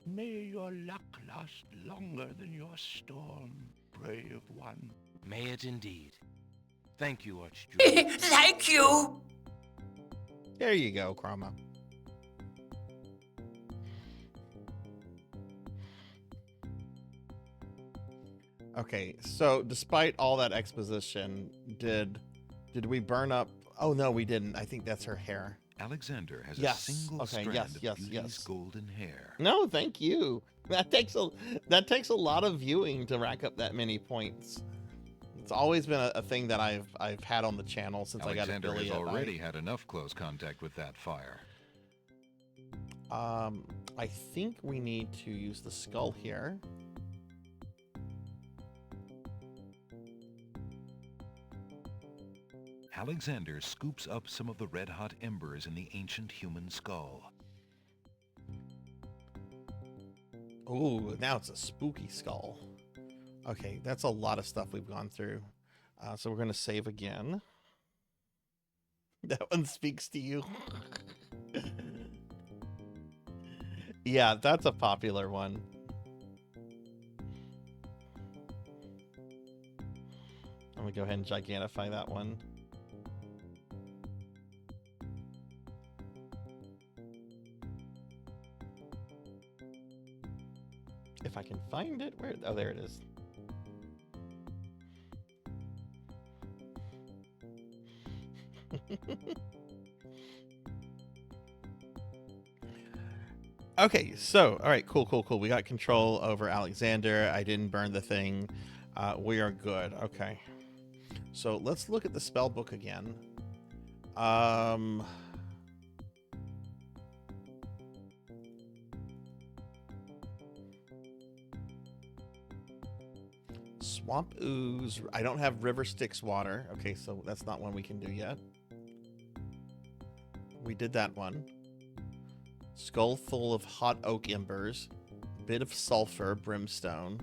May your luck last longer than your storm, brave one. May it indeed. Thank you, Archduke. Thank you! There you go, Chroma. Okay, so despite all that exposition, did we burn up? Oh no, we didn't. I think that's her hair. Alexander has Yes. a single Okay, strand yes, of yes, beauty's yes. golden hair. No, thank you. That takes a lot of viewing to rack up that many points. It's always been a thing that I've had on the channel since Alexander I got has affiliate. already had enough close contact with that fire. I think we need to use the skull here. Alexander scoops up some of the red-hot embers in the ancient human skull. Ooh, now it's a spooky skull. Okay, that's a lot of stuff we've gone through. So we're going to save again. That one speaks to you. Yeah, that's a popular one. I'm going to go ahead and gigantify that one. If I can find it, where? Oh, there it is. Okay, so all right, cool. We got control over Alexander. I didn't burn the thing. We are good. Okay, so let's look at the spell book again. Swamp ooze. I don't have river Styx water. Okay, so that's not one we can do yet. We did that one. Skull full of hot oak embers. Bit of sulfur, brimstone.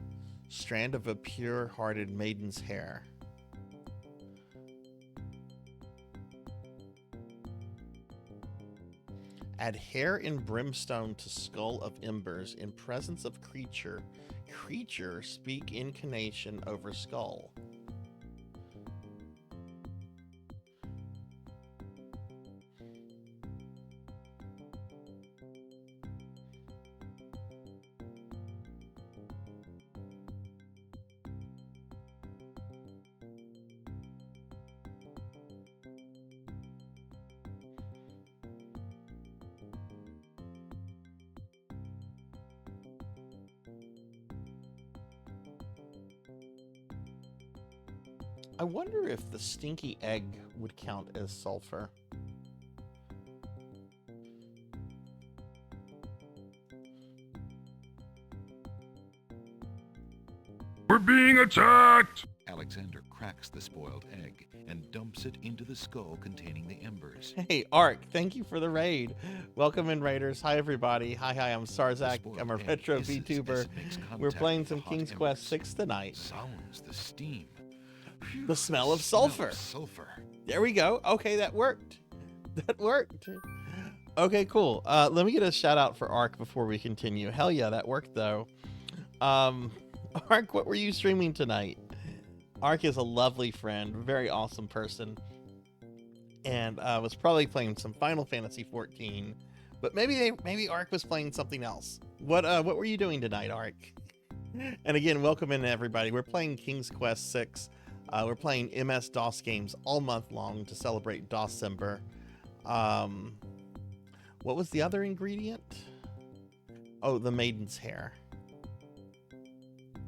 Strand of a pure-hearted maiden's hair. Add hair and brimstone to skull of embers in presence of creature. Creature speak incantation over skull. I wonder if the stinky egg would count as sulfur. We're being attacked! Alexander cracks the spoiled egg and dumps it into the skull containing the embers. Hey, Ark, thank you for the raid. Welcome in, raiders. Hi, everybody. Hi, I'm Sarzac. I'm a retro VTuber. We're playing some King's Quest 6 tonight. Sounds the steam. Phew, the smell of sulfur. There we go. Okay, that worked. That worked. Okay, cool. Let me get a shout out for Ark before we continue. Hell yeah, that worked though. Ark, what were you streaming tonight? Ark is a lovely friend, very awesome person, and was probably playing some Final Fantasy 14, but maybe Ark was playing something else. What were you doing tonight, Ark? And again, welcome in everybody. We're playing King's Quest 6. We're playing MS-DOS games all month long to celebrate DOScember. What was the other ingredient? Oh, the maiden's hair.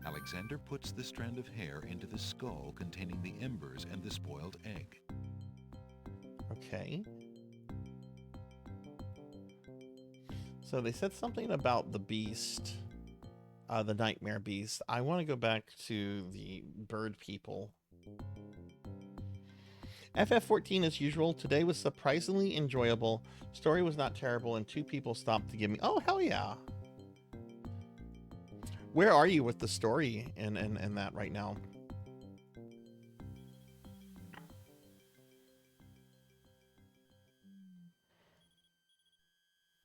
Alexander puts the strand of hair into the skull containing the embers and the spoiled egg. Okay. So they said something about the beast, the nightmare beast. I want to go back to the bird people. FF14 as usual. Today was surprisingly enjoyable. Story was not terrible, and 2 people stopped to give me... Oh, hell yeah. Where are you with the story and that right now?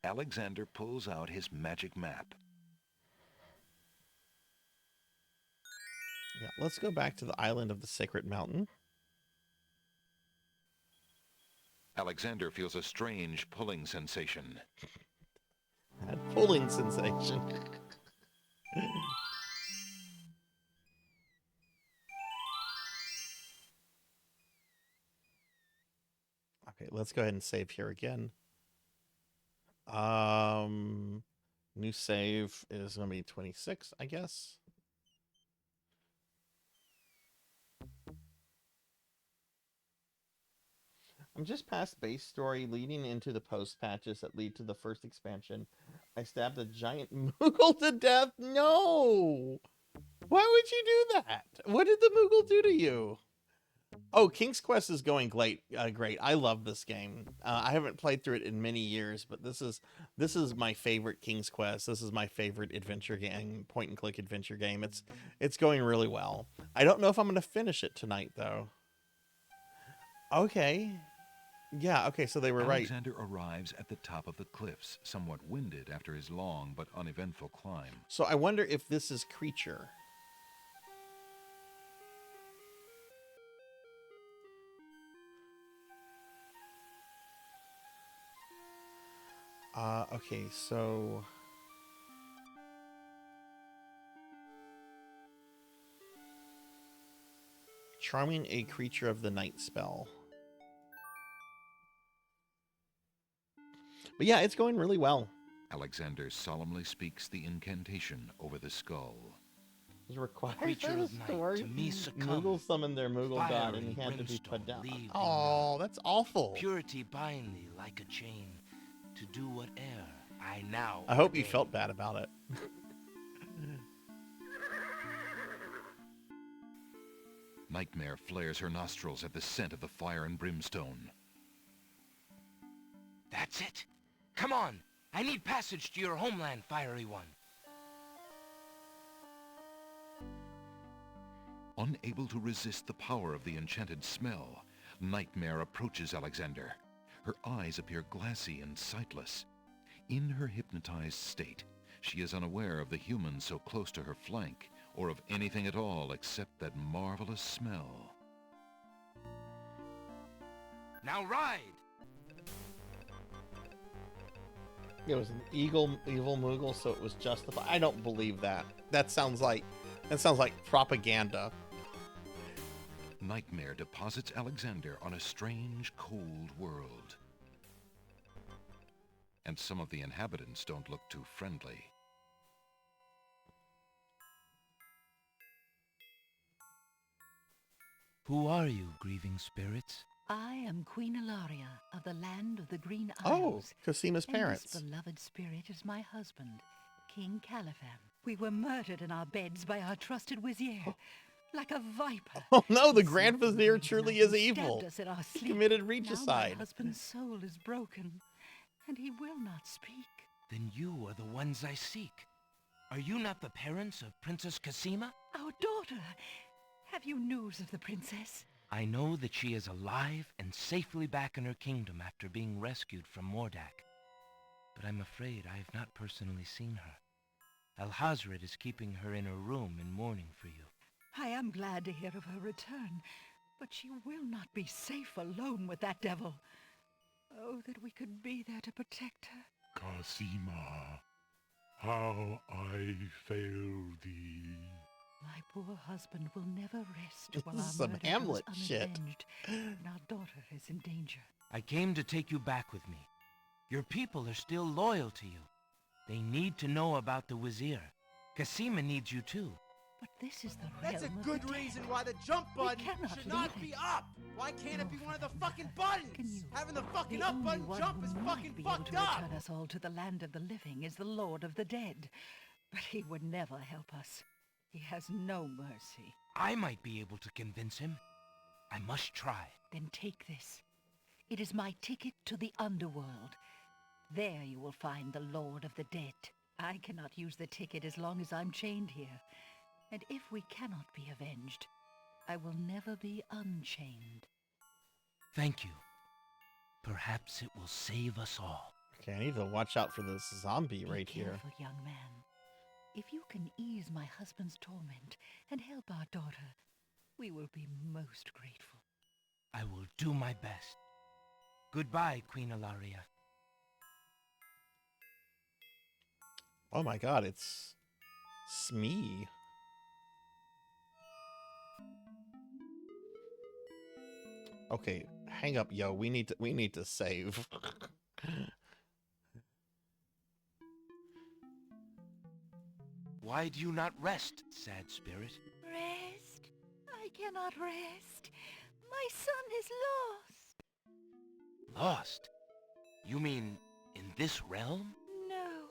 Alexander pulls out his magic map. Yeah, let's go back to the island of the Sacred Mountain. Alexander feels a strange pulling sensation. That pulling sensation. Okay, let's go ahead and save here again. New save is going to be 26, I guess. I'm just past base story leading into the post patches that lead to the first expansion. I stabbed a giant Moogle to death. No! Why would you do that? What did the Moogle do to you? Oh, King's Quest is going great. Great. I love this game. I haven't played through it in many years, but this is my favorite King's Quest. This is my favorite adventure game, point and click adventure game. It's going really well. I don't know if I'm going to finish it tonight though. Okay. Yeah, okay, so they were right. Alexander arrives at the top of the cliffs, somewhat winded after his long but uneventful climb. So I wonder if this is Creature. Okay, so... Charming a creature of the night spell. But yeah, it's going really well. Alexander solemnly speaks the incantation over the skull. It was required Creature by the of night, story. to me succumb. Moogle summoned their Moogle god and he had to be put down. Oh, that's awful. Purity bind thee like a chain, to do whate'er I now I hope you ordain. felt bad about it. Nightmare flares her nostrils at the scent of the fire and brimstone. That's it. Come on. I need passage to your homeland, fiery one. Unable to resist the power of the enchanted smell, Nightmare approaches Alexander. Her eyes appear glassy and sightless. In her hypnotized state, she is unaware of the humans so close to her flank, or of anything at all except that marvelous smell. Now ride! It was an evil Moogle, so it was justified. I don't believe that. That sounds like propaganda. Nightmare deposits Alexander on a strange, cold world. And some of the inhabitants don't look too friendly. Who are you, grieving spirits? I am Queen Ilaria of the land of the Green Oh, Isles. Cosima's parents. And this beloved spirit is my husband, King Califan. We were murdered in our beds by our trusted vizier. like a viper. Oh no, the He Grand slept Vizier late truly enough is and evil. stabbed us in our He sleep. committed Now regicide. my husband's soul is broken, and he will not speak. Then you are the ones I seek. Are you not the parents of Princess Cosima? Our daughter! Have you news of the princess? I know that she is alive and safely back in her kingdom after being rescued from Mordak. But I'm afraid I have not personally seen her. Alhazred is keeping her in her room in mourning for you. I am glad to hear of her return, but she will not be safe alone with that devil. Oh, that we could be there to protect her. Cosima, how I fail thee. My poor husband will never rest while This our is some murder Hamlet goes shit. unavenged, and our daughter is in danger. I came to take you back with me. Your people are still loyal to you. They need to know about the Wazir. Cosima needs you too. But this is the That's a realm of good the dead. reason why the jump button cannot should not leave be it. up. Why can't it be one of the fucking buttons? Having the fucking The up only button one jump who is might fucking be able fucked to up. return us all to the land of the living is the Lord of the Dead. But he would never help us. He has no mercy. I might be able to convince him. I must try. Then take this. It is my ticket to the underworld. There you will find the Lord of the Dead. I cannot use the ticket as long as I'm chained here. And if we cannot be avenged, I will never be unchained. Thank you. Perhaps it will save us all. Okay, I need to watch out for this zombie Be right here. careful, young man. If you can ease my husband's torment and help our daughter, we will be most grateful. I will do my best. Goodbye, Queen Ilaria. Oh my god, it's Smee. Okay, hang up, yo. We need to save. Why do you not rest, sad spirit? Rest? I cannot rest. My son is lost. Lost? You mean in this realm? No.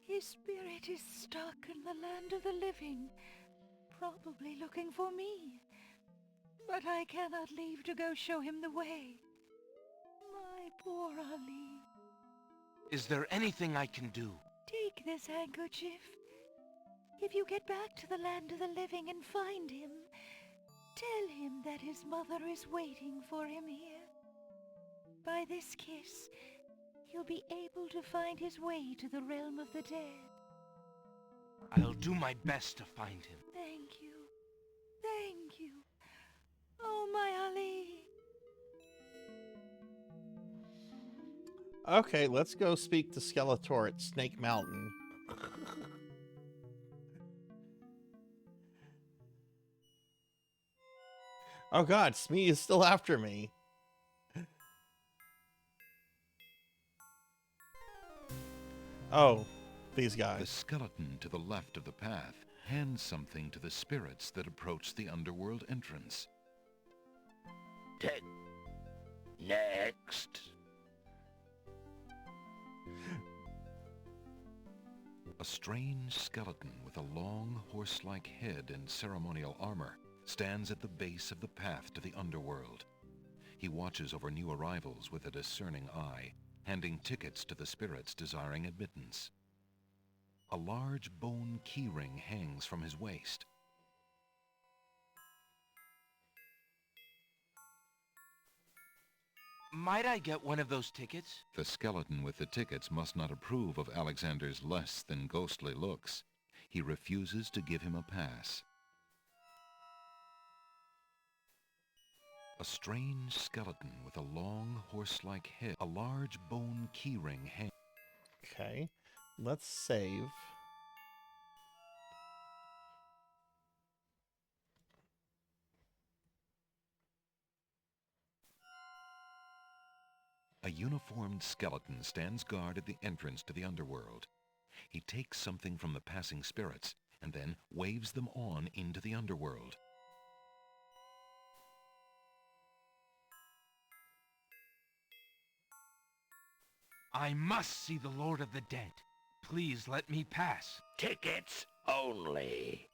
His spirit is stuck in the land of the living, probably looking for me. But I cannot leave to go show him the way. My poor Ali. Is there anything I can do? Take this handkerchief. If you get back to the land of the living and find him, tell him that his mother is waiting for him here. By this kiss, he'll be able to find his way to the realm of the dead. I'll do my best to find him. Thank you. Thank you. Oh, my Ali. Okay, let's go speak to Skeletor at Snake Mountain. Oh god, Smee is still after me. Oh, these guys. The skeleton to the left of the path hands something to the spirits that approach the underworld entrance. Next. A strange skeleton with a long horse-like head and ceremonial armor stands at the base of the path to the underworld. He watches over new arrivals with a discerning eye, handing tickets to the spirits desiring admittance. A large bone keyring hangs from his waist. Might I get one of those tickets? The skeleton with the tickets must not approve of Alexander's less than ghostly looks. He refuses to give him a pass. A strange skeleton with a long horse-like head, a large bone keyring hangs. Okay, let's save. A uniformed skeleton stands guard at the entrance to the underworld. He takes something from the passing spirits and then waves them on into the underworld. I must see the Lord of the Dead. Please let me pass. Tickets only.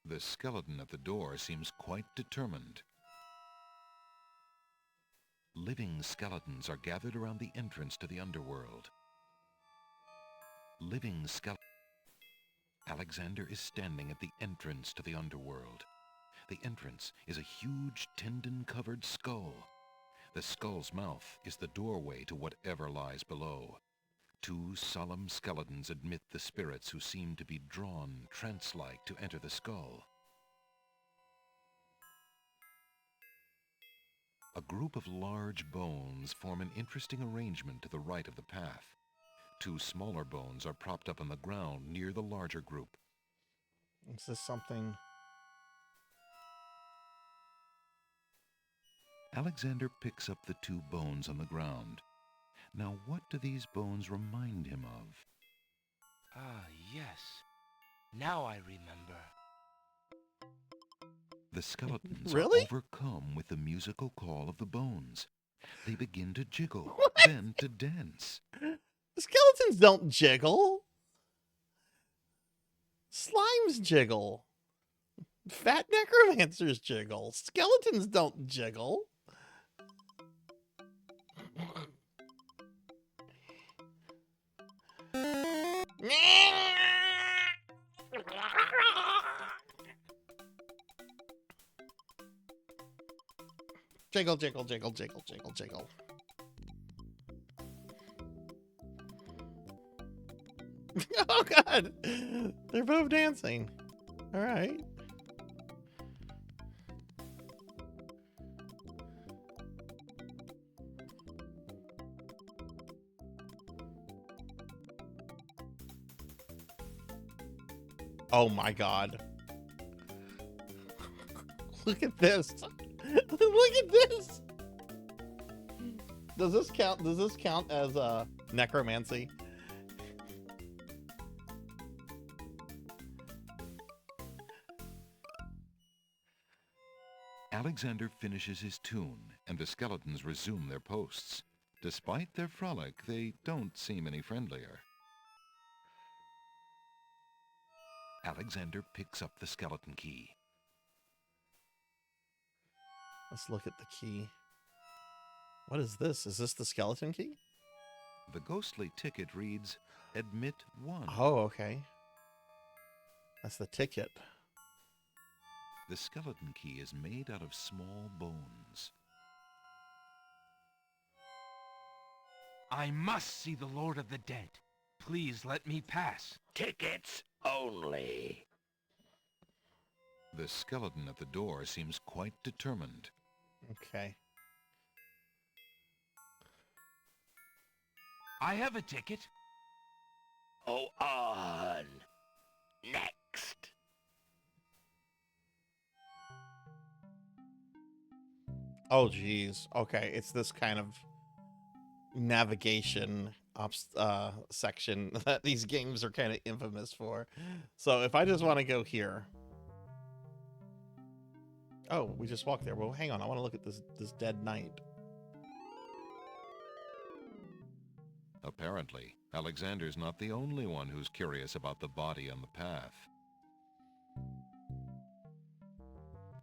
The skeleton at the door seems quite determined. Living skeletons are gathered around the entrance to the underworld. Living skeleton. Alexander is standing at the entrance to the underworld. The entrance is a huge tendon-covered skull. The skull's mouth is the doorway to whatever lies below. Two solemn skeletons admit the spirits who seem to be drawn trance-like to enter the skull. A group of large bones form an interesting arrangement to the right of the path. Two smaller bones are propped up on the ground near the larger group. Is this something? Alexander picks up the two bones on the ground. Now, what do these bones remind him of? Ah, yes. Now I remember. The skeletons Really? are overcome with the musical call of the bones. They begin to jiggle, then to dance. The skeletons don't jiggle. Slimes jiggle. Fat necromancers jiggle. Skeletons don't jiggle. Jiggle, jiggle, jiggle, jiggle, jiggle, jiggle. Oh, God. They're both dancing. All right. Oh, my God. Look at this. Look at this. Does this count? Does this count as necromancy? Alexander finishes his tune, and the skeletons resume their posts. Despite their frolic, they don't seem any friendlier. Alexander picks up the skeleton key. Let's look at the key. What is this? Is this the skeleton key? The ghostly ticket reads, "Admit 1." Oh, okay. That's the ticket. The skeleton key is made out of small bones. I must see the Lord of the Dead. Please let me pass. Tickets only. The skeleton at the door seems quite determined. Okay. I have a ticket. Oh, on. Next. Oh, geez. Okay, it's this kind of navigation section that these games are kind of infamous for. So if I just want to go here. Oh, we just walked there. Well, hang on. I want to look at this dead knight. Apparently, Alexander's not the only one who's curious about the body on the path.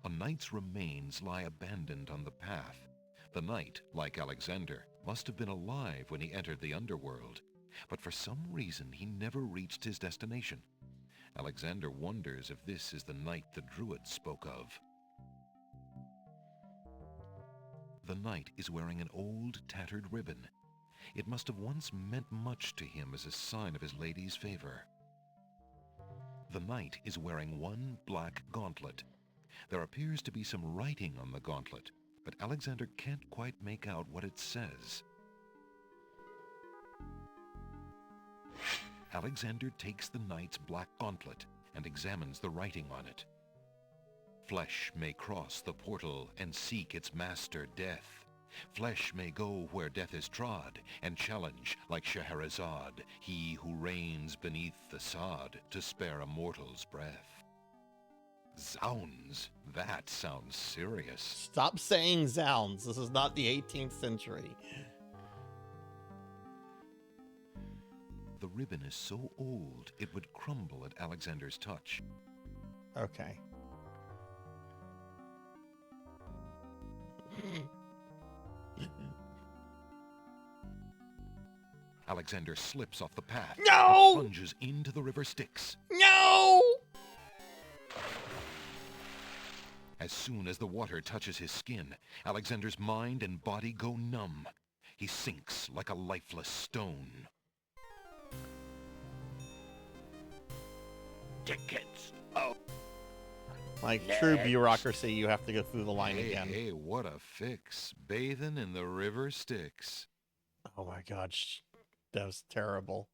A knight's remains lie abandoned on the path. The knight, like Alexander, must have been alive when he entered the underworld, but for some reason he never reached his destination. Alexander wonders if this is the knight the druids spoke of. The knight is wearing an old, tattered ribbon. It must have once meant much to him as a sign of his lady's favor. The knight is wearing one black gauntlet. There appears to be some writing on the gauntlet, but Alexander can't quite make out what it says. Alexander takes the knight's black gauntlet and examines the writing on it. Flesh may cross the portal and seek its master, death. Flesh may go where death is trod, and challenge, like Scheherazade, he who reigns beneath the sod, to spare a mortal's breath. Zounds, that sounds serious. Stop saying zounds. This is not the 18th century. The ribbon is so old, it would crumble at Alexander's touch. Okay. Alexander slips off the path No! and plunges into the river Styx. No! As soon as the water touches his skin, Alexander's mind and body go numb. He sinks like a lifeless stone. Tickets. Oh. Like true bureaucracy, you have to go through the line Hey, again. hey, what a fix. Bathing in the river Styx. Oh my god, that was terrible.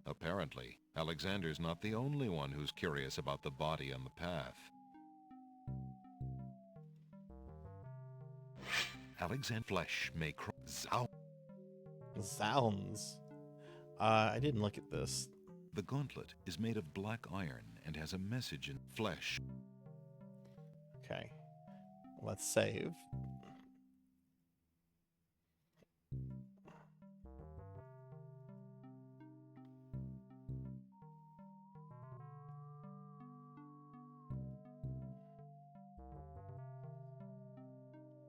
Apparently, Alexander's not the only one who's curious about the body on the path. Alexander's flesh may crawl. Zounds. I didn't look at this. The gauntlet is made of black iron and has a message in flesh. Okay. Let's save.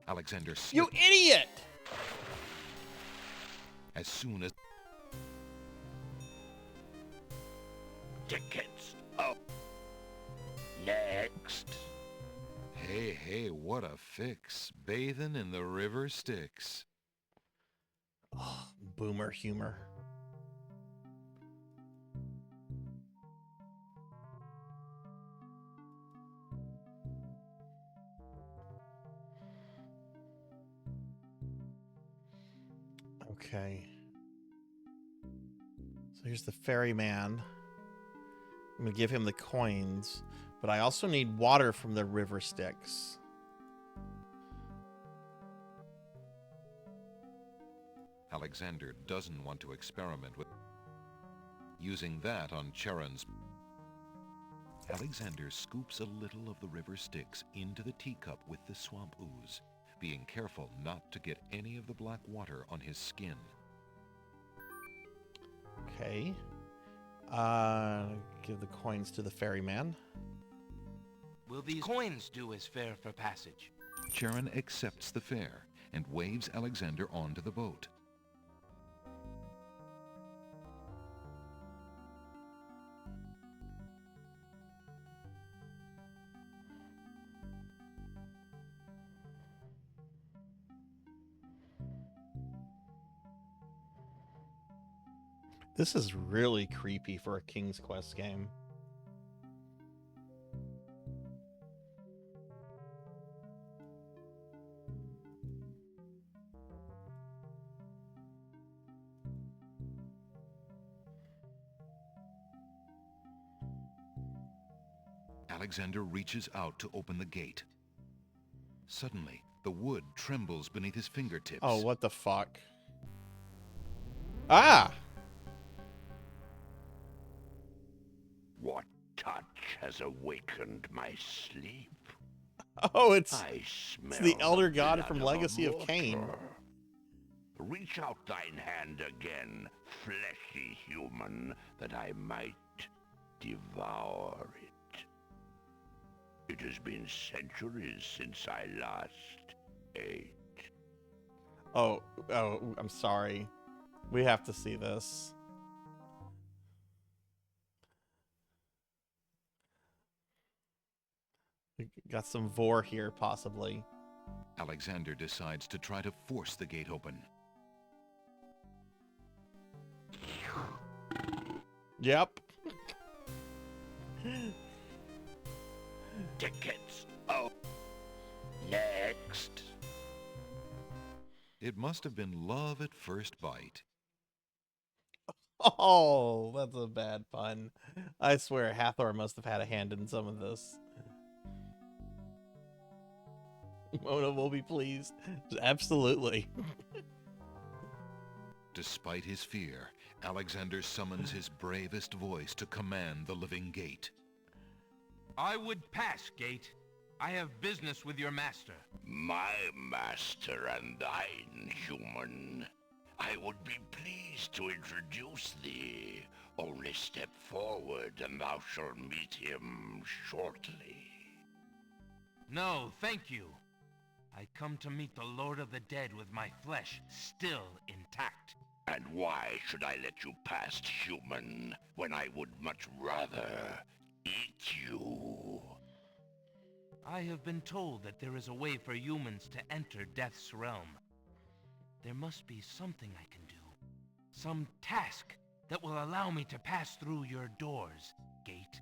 Alexander You slipped idiot! as soon as Tickets. Oh. Next. Hey, hey, what a fix. Bathing in the river Styx. Oh, boomer humor. Okay. So here's the ferryman. I'm going to give him the coins, but I also need water from the river Styx. Alexander doesn't want to experiment with using that on Charon's. Alexander scoops a little of the river Styx into the teacup with the swamp ooze, being careful not to get any of the black water on his skin. Okay. Give the coins to the ferryman. Will these coins do as fare for passage? Charon accepts the fare and waves Alexander onto the boat. This is really creepy for a King's Quest game. Alexander reaches out to open the gate. Suddenly, the wood trembles beneath his fingertips. Oh, what the fuck? Ah! What touch has awakened my sleep? Oh, it's smell the elder the god blood from of a Legacy of Cain. mortar. Reach out thine hand again, fleshy human, that I might devour it. It has been centuries since I last ate. Oh, I'm sorry. We have to see this. We got some vor here, possibly. Alexander decides to try to force the gate open. Yep. Tickets. Oh. Next. It must have been love at first bite. Oh, that's a bad pun. I swear Hathor must have had a hand in some of this. Mona will be pleased. Absolutely. Despite his fear, Alexander summons his bravest voice to command the living gate. I would pass, Gate. I have business with your master. My master and thine, human. I would be pleased to introduce thee. Only step forward and thou shalt meet him shortly. No, thank you. I come to meet the Lord of the Dead with my flesh still intact. And why should I let you past, human, when I would much rather eat you? I have been told that there is a way for humans to enter Death's realm. There must be something I can do. Some task that will allow me to pass through your doors, Gate.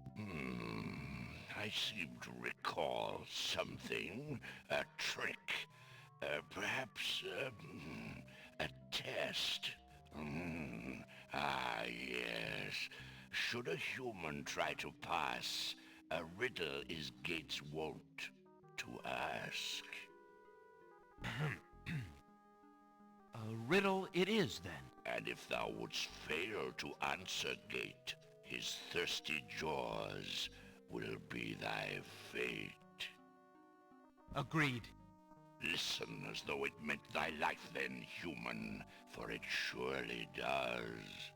I seem to recall something. A trick. Perhaps, a test. Yes. Should a human try to pass, a riddle is Gate's wont to ask. A riddle it is, then. And if thou wouldst fail to answer, Gate, his thirsty jaws will be thy fate. Agreed. Listen as though it meant thy life then, human, for it surely does.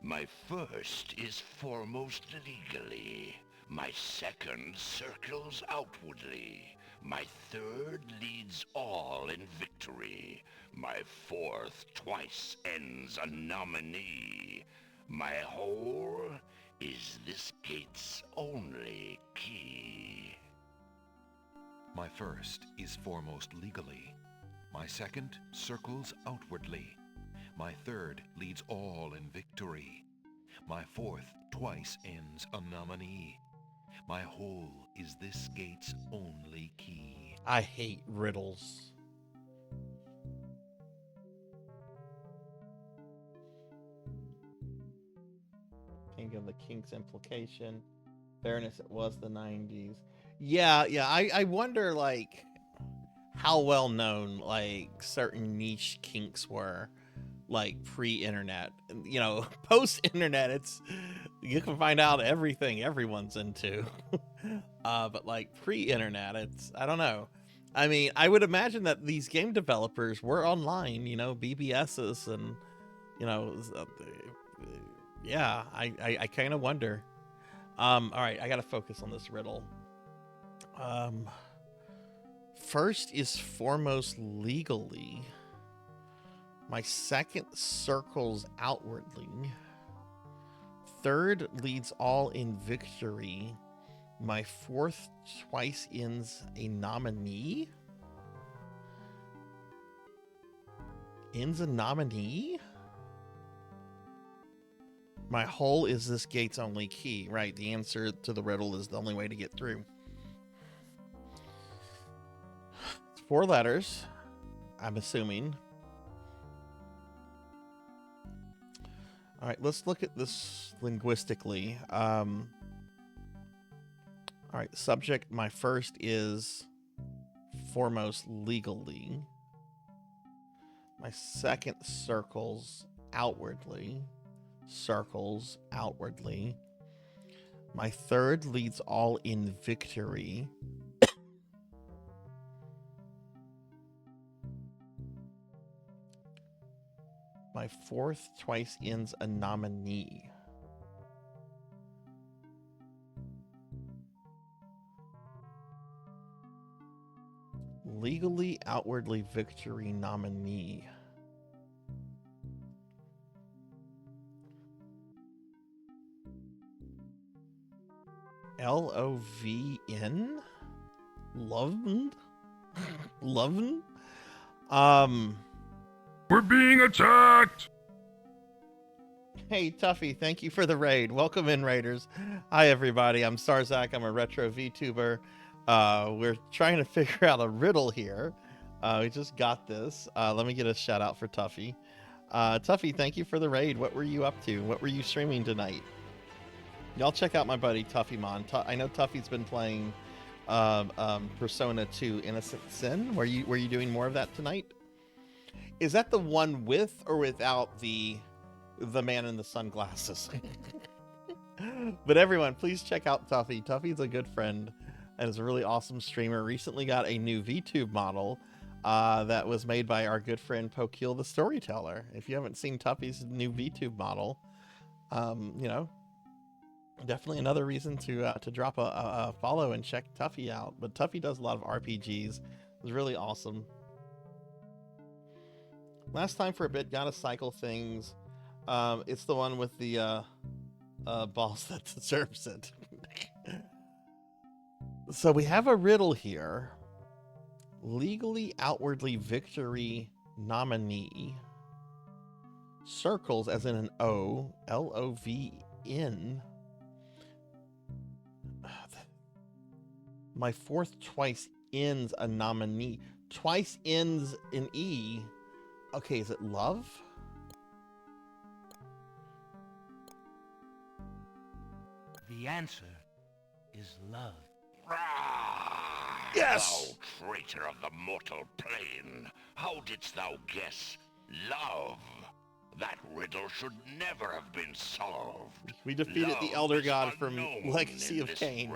My first is foremost legally. My second circles outwardly. My third leads all in victory. My fourth twice ends a nominee. My whole is this gate's only key. My first is foremost legally. My second circles outwardly. My third leads all in victory. My fourth twice ends a nominee. My whole is this gate's only key. I hate riddles. Think of the King's implication. Fairness, it was the 90s. Yeah, I wonder, like, how well known, like, certain niche kinks were, like, pre-internet. You know, post-internet, you can find out everything everyone's into. But, like, pre-internet, I don't know. I mean, I would imagine that these game developers were online, you know, BBSs and, you know, yeah, I kind of wonder. All right, I gotta focus on this riddle. First is foremost legally. My second circles outwardly. Third leads all in victory. My fourth twice ends a nominee? Ends a nominee? My whole is this gate's only key. Right, the answer to the riddle is the only way to get through. It's 4 letters, I'm assuming. All right, let's look at this linguistically. All right, subject, my first is foremost legally. My second circles outwardly. Circles outwardly. My third leads all in victory. My fourth twice ends a nominee. Legally, outwardly, victory, nominee. L-O-V-N? Loven? Loven? We're being attacked! Hey, Tuffy, thank you for the raid. Welcome in, raiders. Hi, everybody. I'm Sarzac. I'm a retro VTuber. We're trying to figure out a riddle here. We just got this. Let me get a shout out for Tuffy. Tuffy, thank you for the raid. What were you up to? What were you streaming tonight? Y'all check out my buddy Tuffymon. I know Tuffy's been playing Persona 2 Innocent Sin. Were you doing more of that tonight? Is that the one with or without the man in the sunglasses? But everyone, please check out Tuffy. Tuffy's a good friend and is a really awesome streamer. Recently got a new VTube model. that was made by our good friend Pokeel the Storyteller. If you haven't seen Tuffy's new VTube model, you know, definitely another reason to drop a follow and check Tuffy out. But Tuffy does a lot of RPGs. It's really awesome. Last time for a bit, gotta cycle things. It's the one with the boss that deserves it. So we have a riddle here. Legally outwardly victory nominee. Circles as in an O. L-O-V-N. My fourth twice ends a nominee. Twice ends in E. Okay, is it love? The answer is love. Yes! Thou traitor of the mortal plane, how didst thou guess love? That riddle should never have been solved. We defeated the Elder God from Legacy of Kain.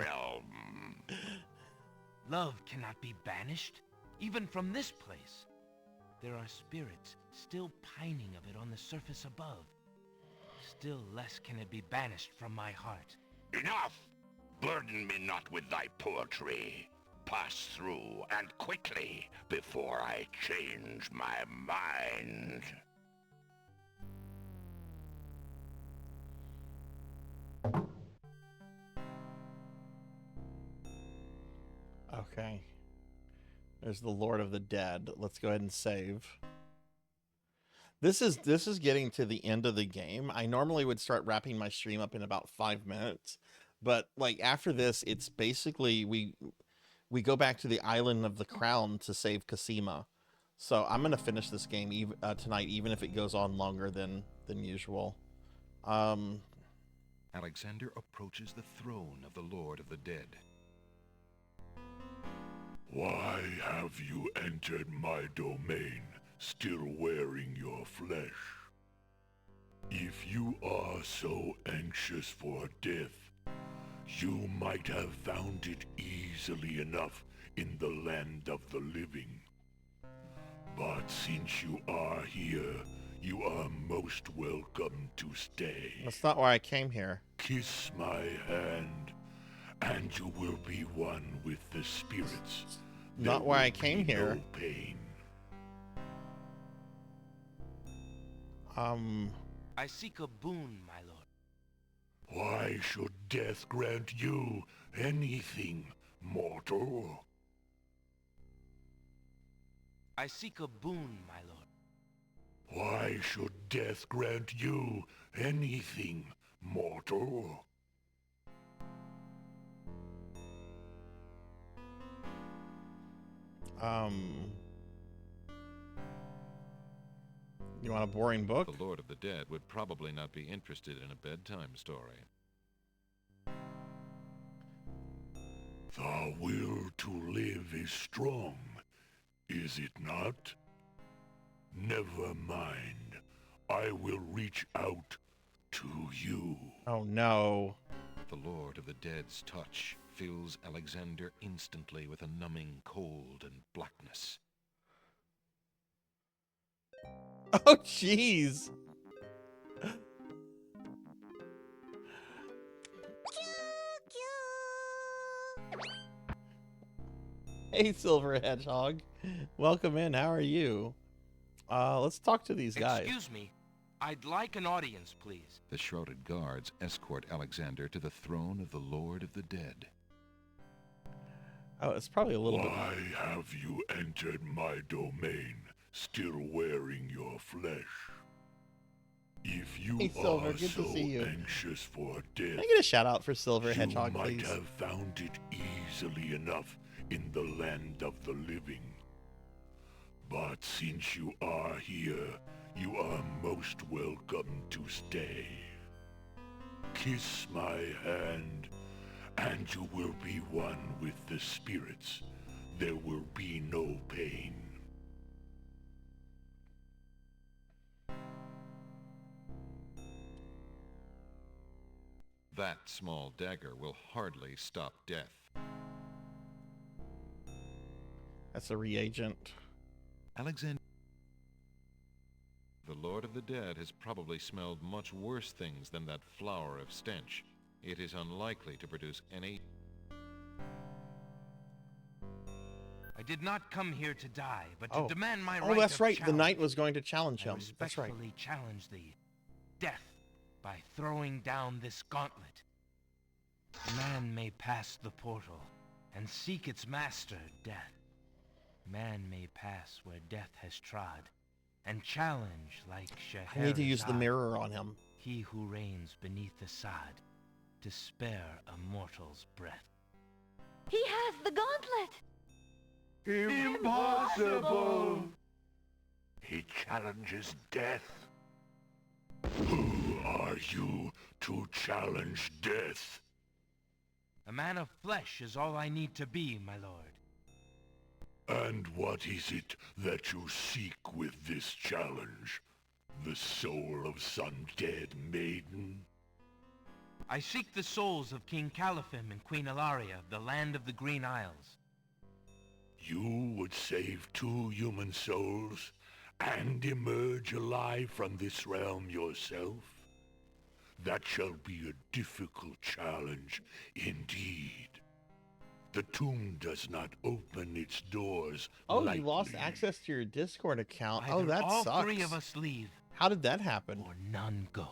Love cannot be banished, even from this place. There are spirits still pining of it on the surface above. Still less can it be banished from my heart. Enough! Burden me not with thy poetry. Pass through, and quickly, before I change my mind. Okay. There's the Lord of the Dead. Let's go ahead and save. This is getting to the end of the game. I normally would start wrapping my stream up in about 5 minutes, but like after this, it's basically we go back to the Island of the Crown to save Cosima. So I'm gonna finish this game tonight, even if it goes on longer than usual. Alexander approaches the throne of the Lord of the Dead. Why have you entered my domain, still wearing your flesh? If you are so anxious for death, you might have found it easily enough in the land of the living. But since you are here, you are most welcome to stay. That's not why I came here. Kiss my hand, and you will be one with the spirits. Not why I came here. No pain. I seek a boon, my lord. Why should death grant you anything, mortal? I seek a boon, my lord. Why should death grant you anything, mortal? You want a boring book? The Lord of the Dead would probably not be interested in a bedtime story. The will to live is strong, is it not? Never mind. I will reach out to you. Oh no. The Lord of the Dead's touch fills Alexander instantly with a numbing cold and blackness. Oh, jeez. Hey, Silver Hedgehog. Welcome in. How are you? Let's talk to these guys. Excuse me. I'd like an audience, please. The shrouded guards escort Alexander to the throne of the Lord of the Dead. Oh, it's probably a little bit... Why have you entered my domain, still wearing your flesh? If you Hey, Silver, are good so to see you. anxious for death, Can I get a shout out for Silver Hedgehog, you might please? have found it easily enough in the land of the living. But since you are here, you are most welcome to stay. Kiss my hand, and you will be one with the spirits. There will be no pain. That small dagger will hardly stop death. That's a reagent. Alexander, the Lord of the Dead, has probably smelled much worse things than that flower of stench. It is unlikely to produce any... I did not come here to die, but to demand my right. Oh, that's right. Challenge. The knight was going to challenge him. That's right. I respectfully challenge thee, death, by throwing down this gauntlet. Man may pass the portal and seek its master, death. Man may pass where death has trod, and challenge like Scheherazade. I need to use the mirror on him. He who reigns beneath the sod, to spare a mortal's breath. He has the gauntlet! Impossible! He challenges death. Who are you to challenge death? A man of flesh is all I need to be, my lord. And what is it that you seek with this challenge? The soul of some dead maiden? I seek the souls of King Califim and Queen Ilaria of the land of the Green Isles. You would save 2 human souls and emerge alive from this realm yourself? That shall be a difficult challenge indeed. The tomb does not open its doors lightly. You lost access to your Discord account. Either That all sucks. 3 of us leave, How did that happen? or none go.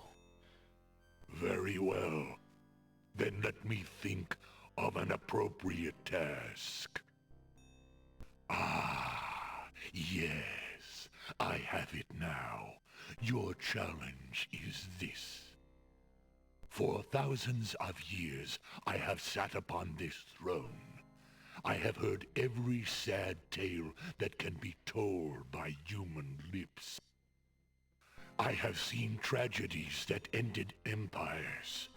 Very well. Then let me think of an appropriate task. Ah, yes, I have it now. Your challenge is this. For thousands of years, I have sat upon this throne. I have heard every sad tale that can be told by human lips. I have seen tragedies that ended empires,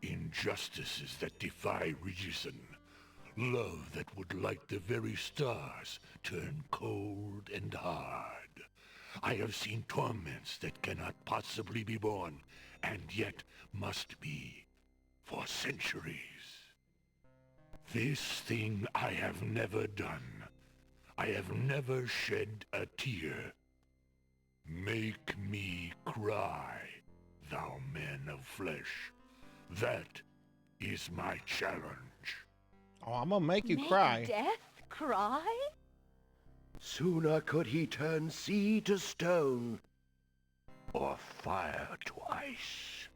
injustices that defy reason, love that would light the very stars turn cold and hard. I have seen torments that cannot possibly be borne, and yet must be for centuries. This thing I have never done. I have never shed a tear. Make me cry, thou man of flesh. That is my challenge. Oh, I'm gonna make you Make cry. Death cry? Sooner could he turn sea to stone, or fire to ice.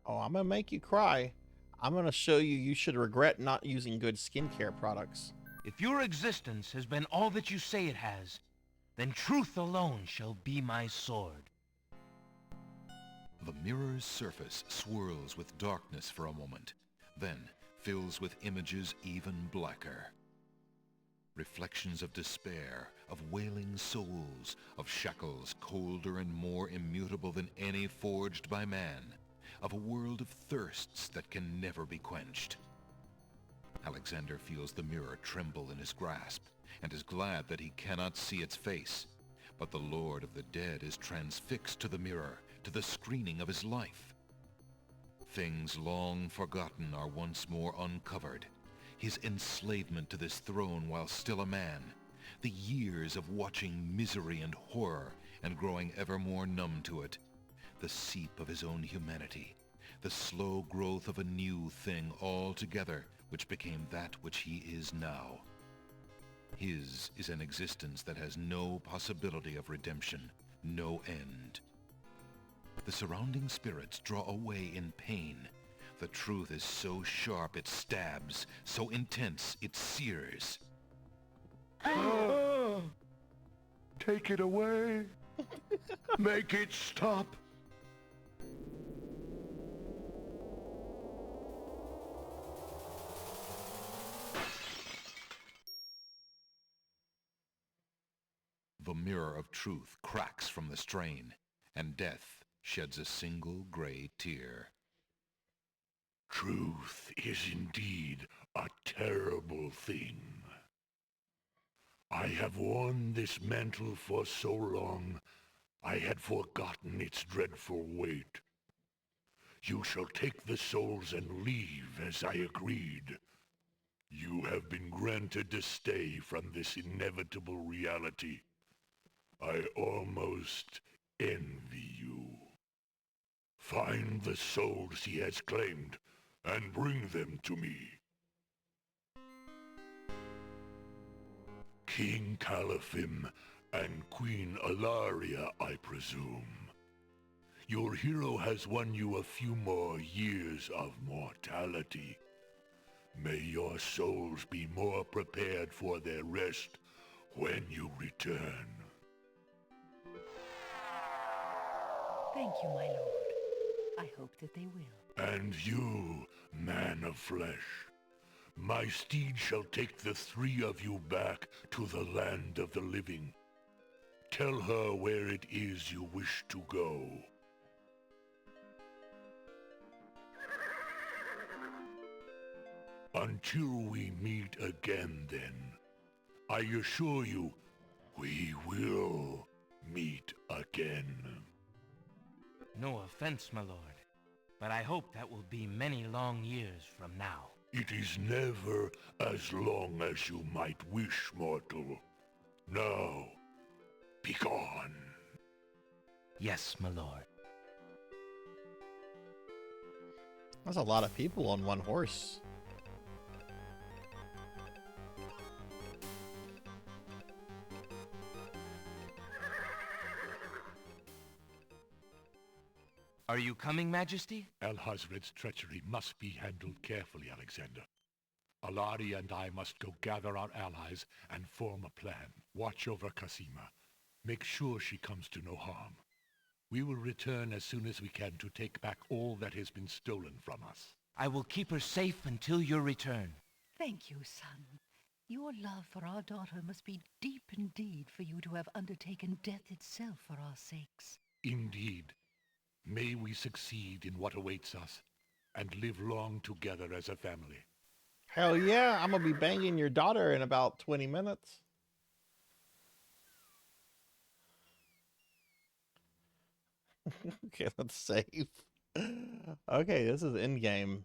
Oh, I'm gonna make you cry. I'm gonna show you you should regret not using good skincare products. If your existence has been all that you say it has, then truth alone shall be my sword. The mirror's surface swirls with darkness for a moment, then fills with images even blacker. Reflections of despair, of wailing souls, of shackles colder and more immutable than any forged by man, of a world of thirsts that can never be quenched. Alexander feels the mirror tremble in his grasp, and is glad that he cannot see its face. But the Lord of the Dead is transfixed to the mirror, to the screening of his life. Things long forgotten are once more uncovered. His enslavement to this throne while still a man, the years of watching misery and horror and growing ever more numb to it, the seep of his own humanity, the slow growth of a new thing altogether which became that which he is now. His is an existence that has no possibility of redemption, no end. The surrounding spirits draw away in pain. The truth is so sharp it stabs, so intense it sears. Take it away. Make it stop. The mirror of truth cracks from the strain, and death sheds a single gray tear. Truth is indeed a terrible thing. I have worn this mantle for so long, I had forgotten its dreadful weight. You shall take the souls and leave as I agreed. You have been granted to stay from this inevitable reality. I almost envy you. Find the souls he has claimed, and bring them to me. King Caliphim and Queen Alaria, I presume. Your hero has won you a few more years of mortality. May your souls be more prepared for their rest when you return. Thank you, my lord. I hope that they will. And you, man of flesh, my steed shall take the three of you back to the land of the living. Tell her where it is you wish to go. Until we meet again, then, I assure you, we will meet again. No offense, my lord, but I hope that will be many long years from now. It is never as long as you might wish, mortal. Now, begone. Yes, my lord. That's a lot of people on one horse. Are you coming, Majesty? Alhazred's treachery must be handled carefully, Alexander. Alari and I must go gather our allies and form a plan. Watch over Casima. Make sure she comes to no harm. We will return as soon as we can to take back all that has been stolen from us. I will keep her safe until your return. Thank you, son. Your love for our daughter must be deep indeed for you to have undertaken death itself for our sakes. Indeed. May we succeed in what awaits us, and live long together as a family. Hell yeah, I'm gonna be banging your daughter in about 20 minutes. Okay, let's save. Okay, this is endgame.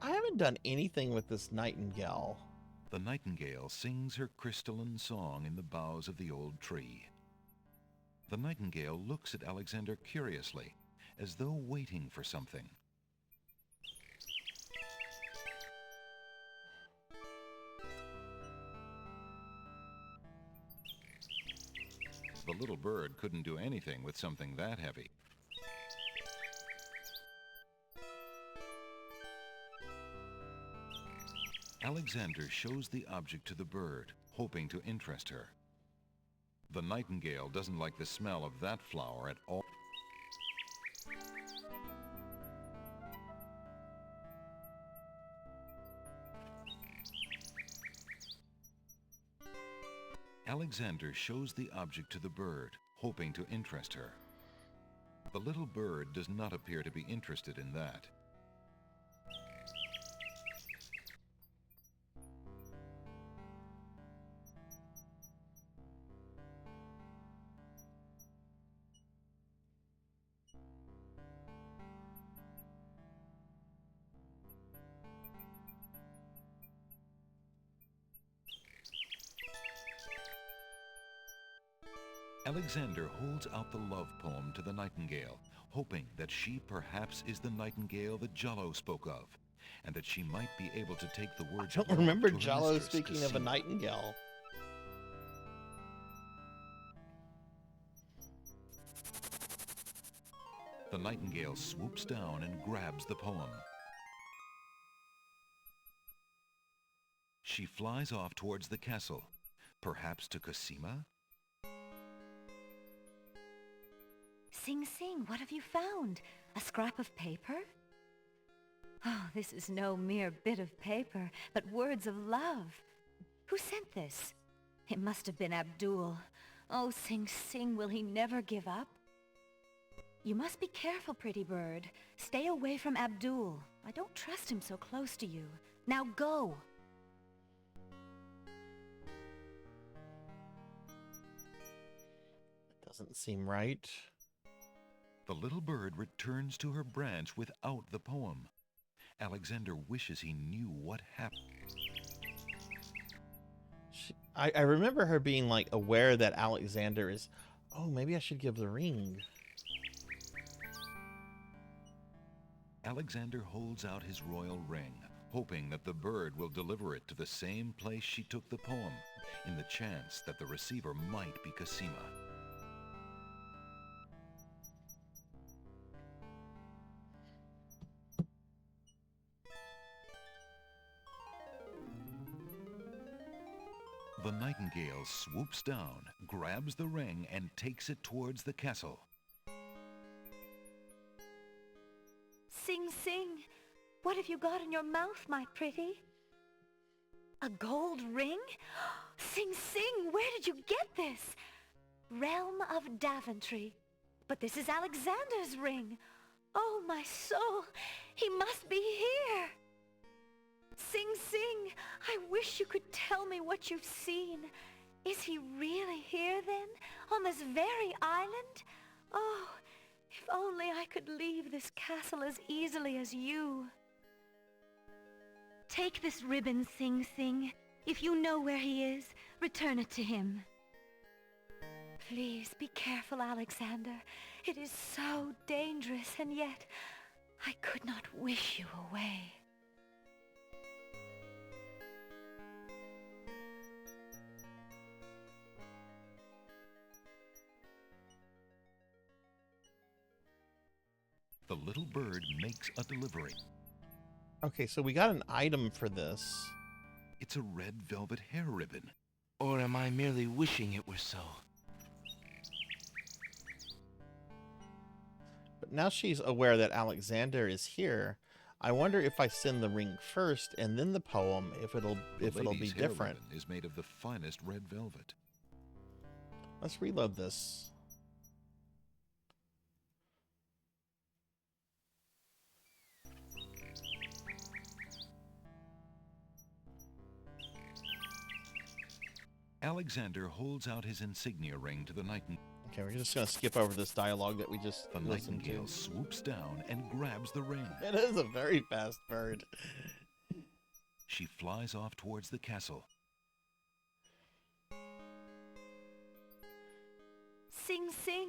I haven't done anything with this nightingale. The nightingale sings her crystalline song in the boughs of the old tree. The nightingale looks at Alexander curiously, as though waiting for something. The little bird couldn't do anything with something that heavy. Alexander shows the object to the bird, hoping to interest her. The nightingale doesn't like the smell of that flower at all. Alexander shows the object to the bird, hoping to interest her. The little bird does not appear to be interested in that. Alexander holds out the love poem to the nightingale, hoping that she perhaps is the nightingale that Jallo spoke of, and that she might be able to take the words. I don't remember Jallo speaking of a nightingale. The nightingale swoops down and grabs the poem. She flies off towards the castle, perhaps to Casima? Sing Sing, what have you found? A scrap of paper? Oh, this is no mere bit of paper, but words of love. Who sent this? It must have been Abdul. Oh, Sing Sing, will he never give up? You must be careful, pretty bird. Stay away from Abdul. I don't trust him so close to you. Now go! Doesn't seem right. The little bird returns to her branch without the poem. Alexander wishes he knew what happened. I remember her being like aware that Alexander is, oh, maybe I should give the ring. Alexander holds out his royal ring, hoping that the bird will deliver it to the same place she took the poem, in the chance that the receiver might be Cosima. The nightingale swoops down, grabs the ring, and takes it towards the castle. Sing Sing, what have you got in your mouth, my pretty? A gold ring? Sing Sing, where did you get this? Realm of Daventry. But this is Alexander's ring. Oh, my soul, he must be here. Sing Sing, I wish you could tell me what you've seen. Is he really here then, on this very island? Oh, if only I could leave this castle as easily as you. Take this ribbon, Sing Sing. If you know where he is, return it to him. Please be careful, Alexander. It is so dangerous, and yet I could not wish you away. The little bird makes a delivery. Okay, so we got an item for this. It's a red velvet hair ribbon. Or am I merely wishing it were so? But now she's aware that Alexander is here. I wonder if I send the ring first and then the poem, if it'll be different. Ribbon is made of the finest red velvet. Let's reload this. Alexander holds out his insignia ring to the nightingale. Okay, we're just going to skip over this dialogue that we just The listened nightingale to. swoops down and grabs the ring. It is a very fast bird. She flies off towards the castle. Sing Sing,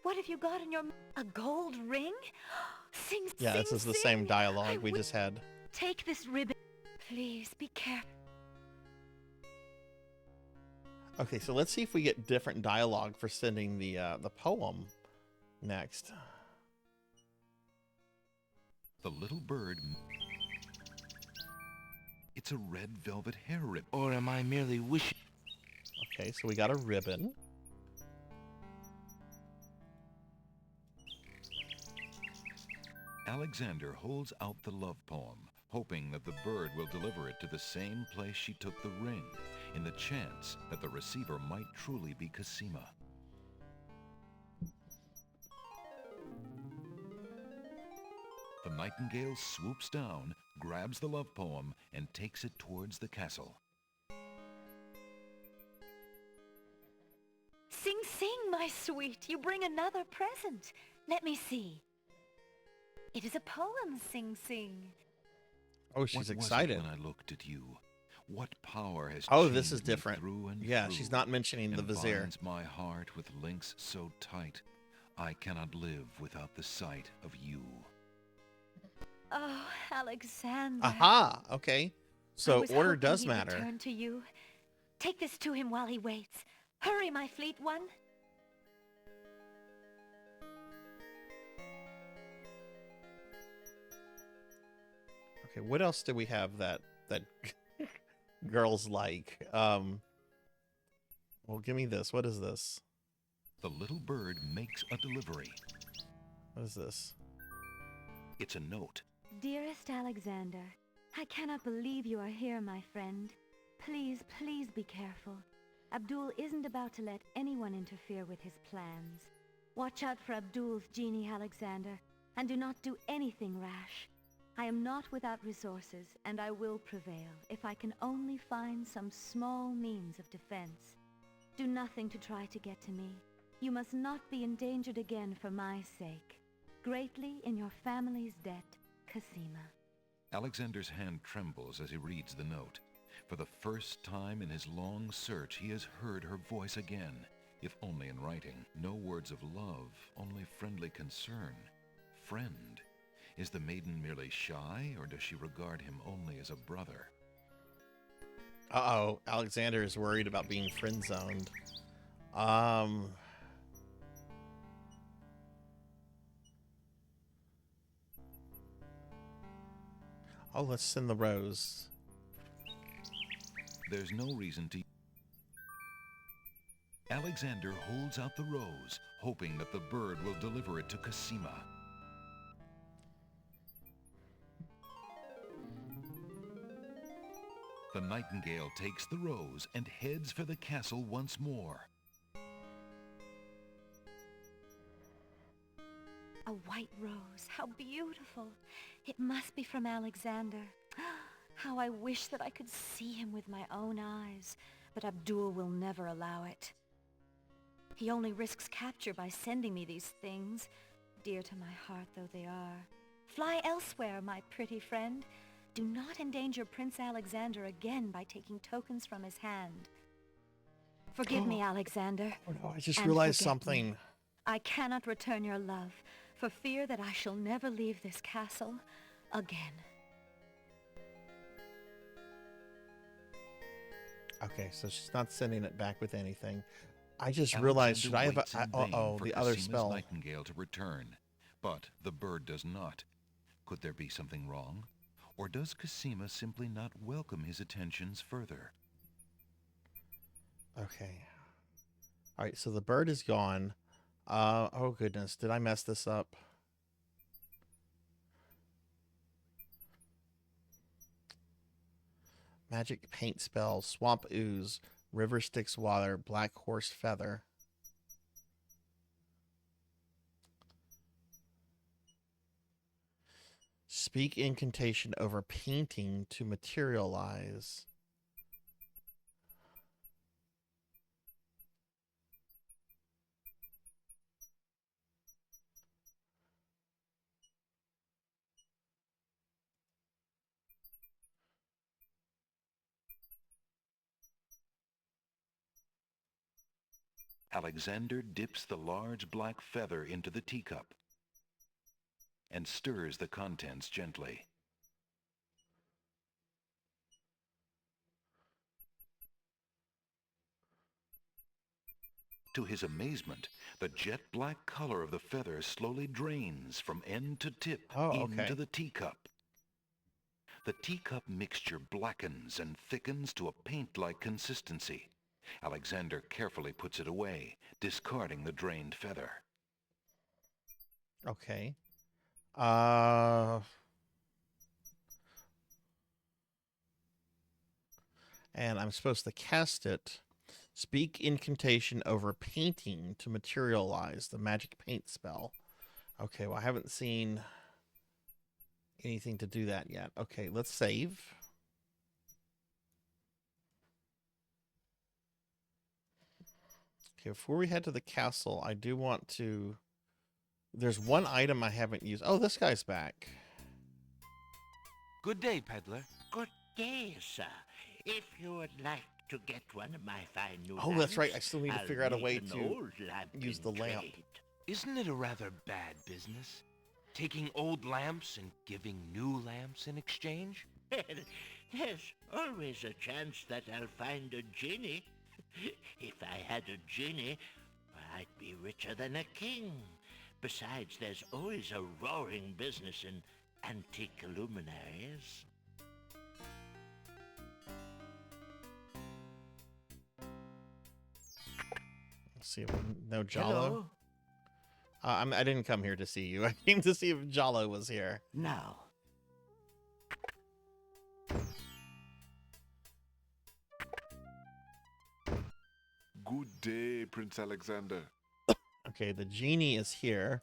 what have you got in your... A gold ring? Sing Sing, Yeah, this is the same dialogue we just had. Take this ribbon. Please be careful. Okay, so let's see if we get different dialogue for sending the poem next. The little bird... It's a red velvet hair ribbon. Or am I merely wishing... Okay, so we got a ribbon. Alexander holds out the love poem, hoping that the bird will deliver it to the same place she took the ring, in the chance that the receiver might truly be Cosima. The nightingale swoops down, grabs the love poem, and takes it towards the castle. Sing Sing, my sweet, you bring another present. Let me see. It is a poem, Sing Sing. Oh, she's excited. When I looked at you, what power has Oh, this is chained me different. through and Yeah, through, she's not mentioning the and vizier. binds my heart with links so tight, I cannot live without the sight of you. Oh, Alexander. Aha! Okay. I So was order hoping does he'd matter. return to you. Take this to him while he waits. Hurry, my fleet one. Okay, what else do we have that girls like? Well, give me this. What is this? The little bird makes a delivery. What is this? It's a note. Dearest Alexander, I cannot believe you are here, my friend. Please, please be careful. Abdul isn't about to let anyone interfere with his plans. Watch out for Abdul's genie, Alexander, and do not do anything rash. I am not without resources, and I will prevail if I can only find some small means of defense. Do nothing to try to get to me. You must not be endangered again for my sake. Greatly in your family's debt, Cosima. Alexander's hand trembles as he reads the note. For the first time in his long search, he has heard her voice again, if only in writing. No words of love, only friendly concern. Friend. Is the maiden merely shy, or does she regard him only as a brother? Uh-oh, Alexander is worried about being friend-zoned. Oh, let's send the rose. There's no reason to... Alexander holds out the rose, hoping that the bird will deliver it to Cosima. The nightingale takes the rose and heads for the castle once more. A white rose. How beautiful. It must be from Alexander. How I wish that I could see him with my own eyes, but Abdul will never allow it. He only risks capture by sending me these things, dear to my heart though they are. Fly elsewhere, my pretty friend. Do not endanger Prince Alexander again by taking tokens from his hand. Forgive me, Alexander. Oh no, I just realized something. Me. I cannot return your love, for fear that I shall never leave this castle again. Okay, so she's not sending it back with anything. I just realized, should I have the other spell? Nightingale to return, but the bird does not. Could there be something wrong? Or does Cosima simply not welcome his attentions further? Okay. All right, so the bird is gone. Oh goodness, did I mess this up? Magic paint spell, swamp ooze, river Styx water, black horse feather. Speak incantation over painting to materialize. Alexander dips the large black feather into the teacup and stirs the contents gently. To his amazement, the jet black color of the feather slowly drains from end to tip into the teacup. The teacup mixture blackens and thickens to a paint-like consistency. Alexander carefully puts it away, discarding the drained feather. Okay. And I'm supposed to cast it. Speak incantation over painting to materialize the magic paint spell. Okay, well, I haven't seen anything to do that yet. Okay, let's save. Okay, before we head to the castle, I do want to... There's one item I haven't used. Oh, this guy's back. Good day, peddler. Good day, sir. If you would like to get one of my fine new Oh, that's right. I lamps, still need to I'll figure out a make way an to old lamp use the in lamp. trade. Isn't it a rather bad business? Taking old lamps and giving new lamps in exchange? There's always a chance that I'll find a genie. If I had a genie, I'd be richer than a king. Besides, there's always a roaring business in antique luminaries. Let's see if no Jalo. I didn't come here to see you. I came to see if Jalo was here. Now. Good day, Prince Alexander. Okay, the genie is here.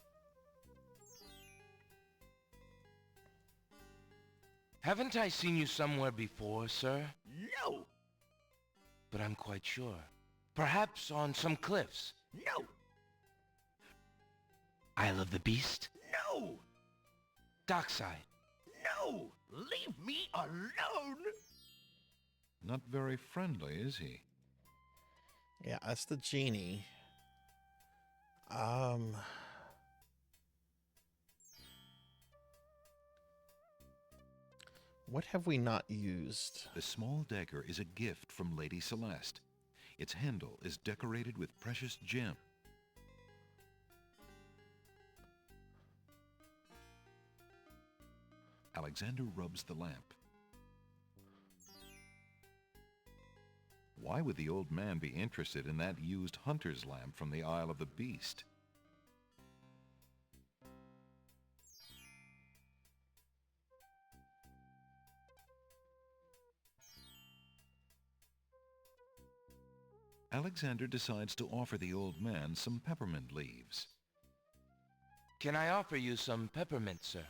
Haven't I seen you somewhere before, sir? No! But I'm quite sure. Perhaps on some cliffs. No! Isle of the Beast? No! Dockside? No! Leave me alone! Not very friendly, is he? Yeah, that's the genie. What have we not used? The small dagger is a gift from Lady Celeste. Its handle is decorated with precious gems. Alexander rubs the lamp. Why would the old man be interested in that used hunter's lamp from the Isle of the Beast? Alexander decides to offer the old man some peppermint leaves. Can I offer you some peppermint, sir?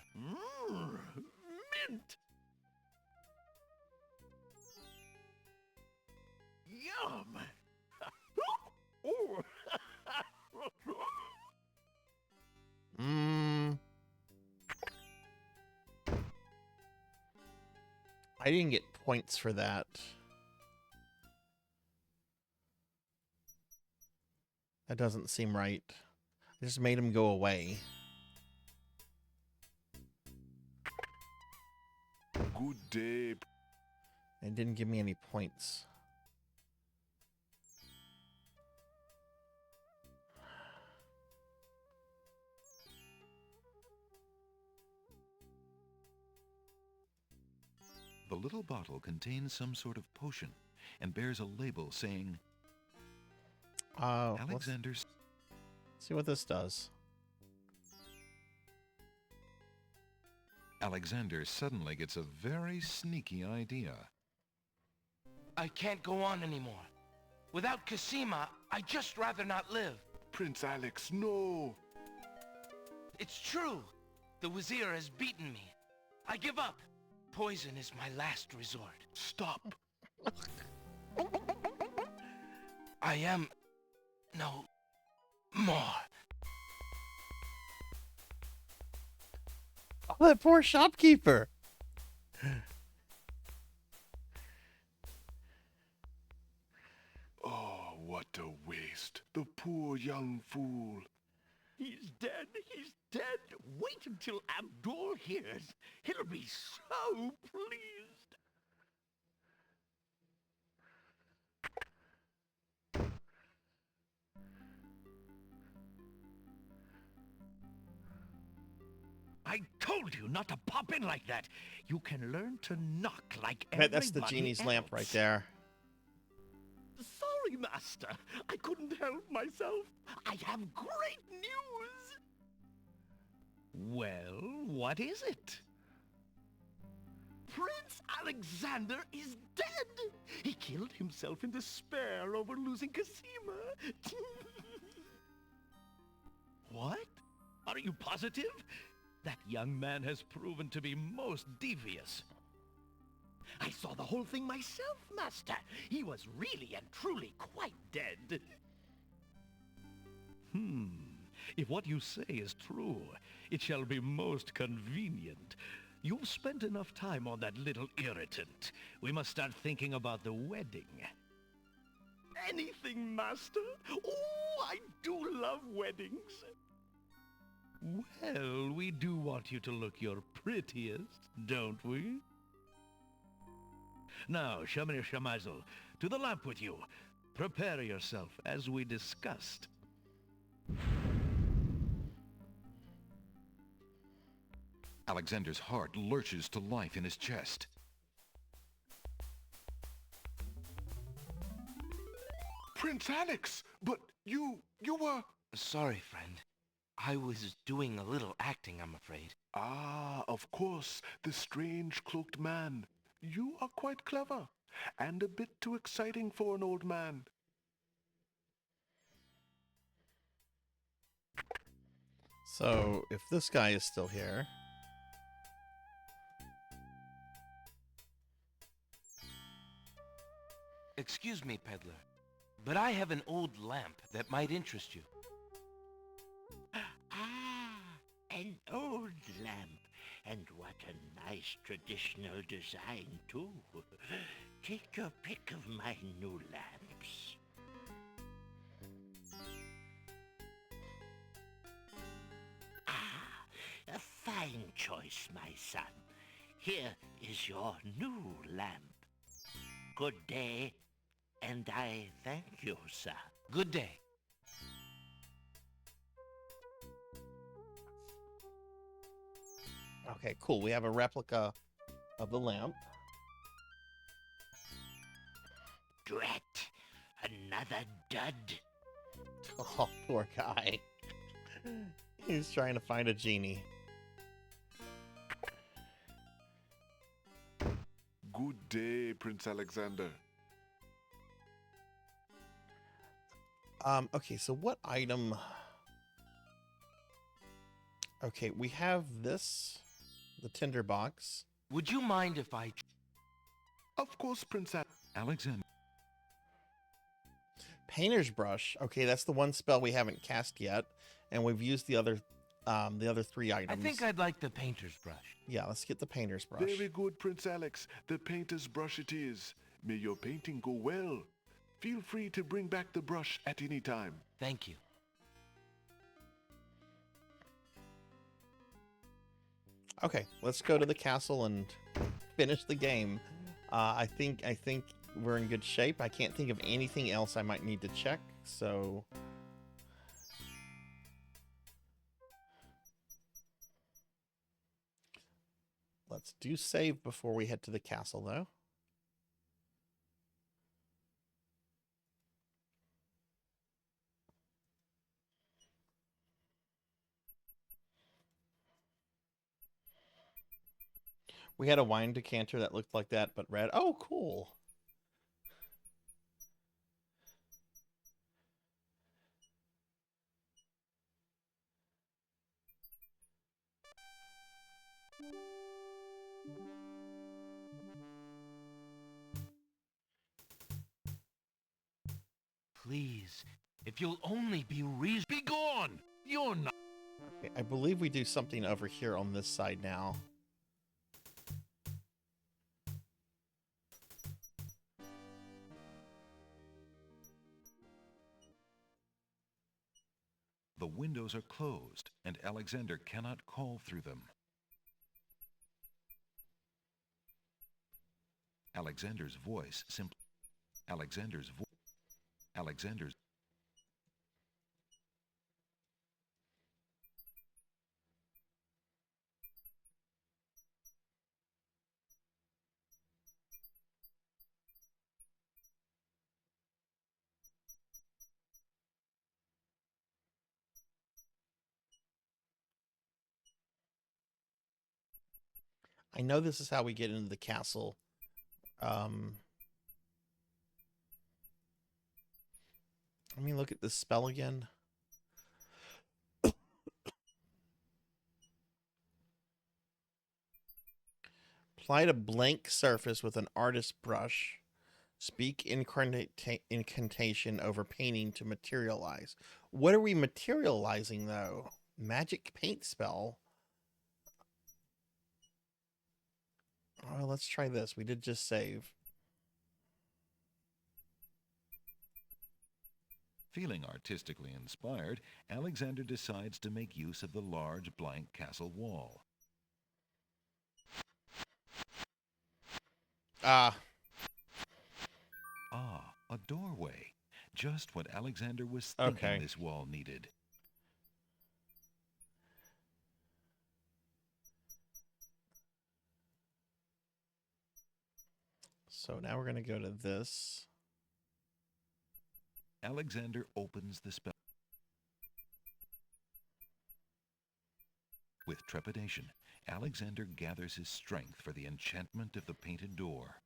Mint! Yum! I didn't get points for that. That doesn't seem right. I just made him go away. Good day. It didn't give me any points. The little bottle contains some sort of potion and bears a label saying, Alexander's... Let's see what this does. Alexander suddenly gets a very sneaky idea. I can't go on anymore. Without Cosima, I'd just rather not live. Prince Alex, no! It's true. The Wazir has beaten me. I give up. Poison is my last resort. Stop. I am no more. Oh, that poor shopkeeper. Oh, what a waste. The poor young fool. He's dead. He's dead. Wait until Abdul hears. He'll be so pleased. I told you not to pop in like that. You can learn to knock like I bet that's the everybody genie's lamp else. right there. Sorry, Master. I couldn't help myself. I have great news. Well, what is it? Prince Alexander is dead. He killed himself in despair over losing Cosima. What? Are you positive? That young man has proven to be most devious. I saw the whole thing myself, Master. He was really and truly quite dead. If what you say is true, it shall be most convenient. You've spent enough time on that little irritant. We must start thinking about the wedding. Anything, Master? Oh, I do love weddings. Well, we do want you to look your prettiest, don't we? Now, Shamir Shamazel, to the lamp with you. Prepare yourself, as we discussed. Alexander's heart lurches to life in his chest. Prince Alex, but you were... Sorry, friend. I was doing a little acting, I'm afraid. Ah, of course, the strange cloaked man. You are quite clever, and a bit too exciting for an old man. So, if this guy is still here... Excuse me, peddler, but I have an old lamp that might interest you. An old lamp. And what a nice traditional design, too. Take your pick of my new lamps. Ah, a fine choice, my son. Here is your new lamp. Good day, and I thank you, sir. Good day. Okay, cool. We have a replica of the lamp. Drat, another dud. Oh, poor guy. He's trying to find a genie. Good day, Prince Alexander. Okay, so what item? Okay, we have this, the tinderbox. Would you mind if I... Of course, Prince Alexander. Painter's brush. Okay, that's the one spell we haven't cast yet, and we've used the other 3 items. I think I'd like the painter's brush. Yeah, let's get the painter's brush. Very good, Prince Alex. The painter's brush it is. May your painting go well. Feel free to bring back the brush at any time. Thank you. Okay, let's go to the castle and finish the game. I think we're in good shape. I can't think of anything else I might need to check, so... Let's do save before we head to the castle, though. We had a wine decanter that looked like that, but red. Oh, cool. Please, if you'll only be reasonable. Be gone! You're not... Okay, I believe we do something over here on this side now. The windows are closed, and Alexander cannot call through them. Alexander's voice simply... Alexander's... I know this is how we get into the castle. Let me look at this spell again. Apply a blank surface with an artist's brush. Speak incantation over painting to materialize. What are we materializing, though? Magic paint spell? Oh, let's try this. We did just save. Feeling artistically inspired, Alexander decides to make use of the large blank castle wall. Ah, a doorway. Just what Alexander was thinking this wall needed. So now we're going to go to this. Alexander opens the spell. With trepidation, Alexander gathers his strength for the enchantment of the painted door.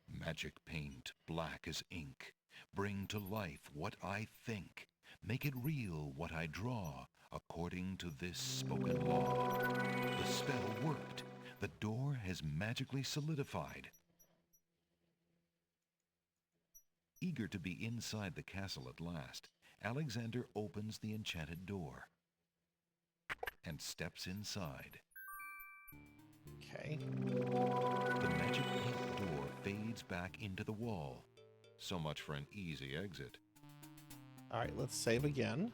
Magic paint, black as ink, bring to life what I think, make it real what I draw, according to this spoken law. The spell worked. The door has magically solidified. Eager to be inside the castle at last, Alexander opens the enchanted door and steps inside. Okay. The magic paint door fades leads back into the wall. So much for an easy exit. All right, let's save again.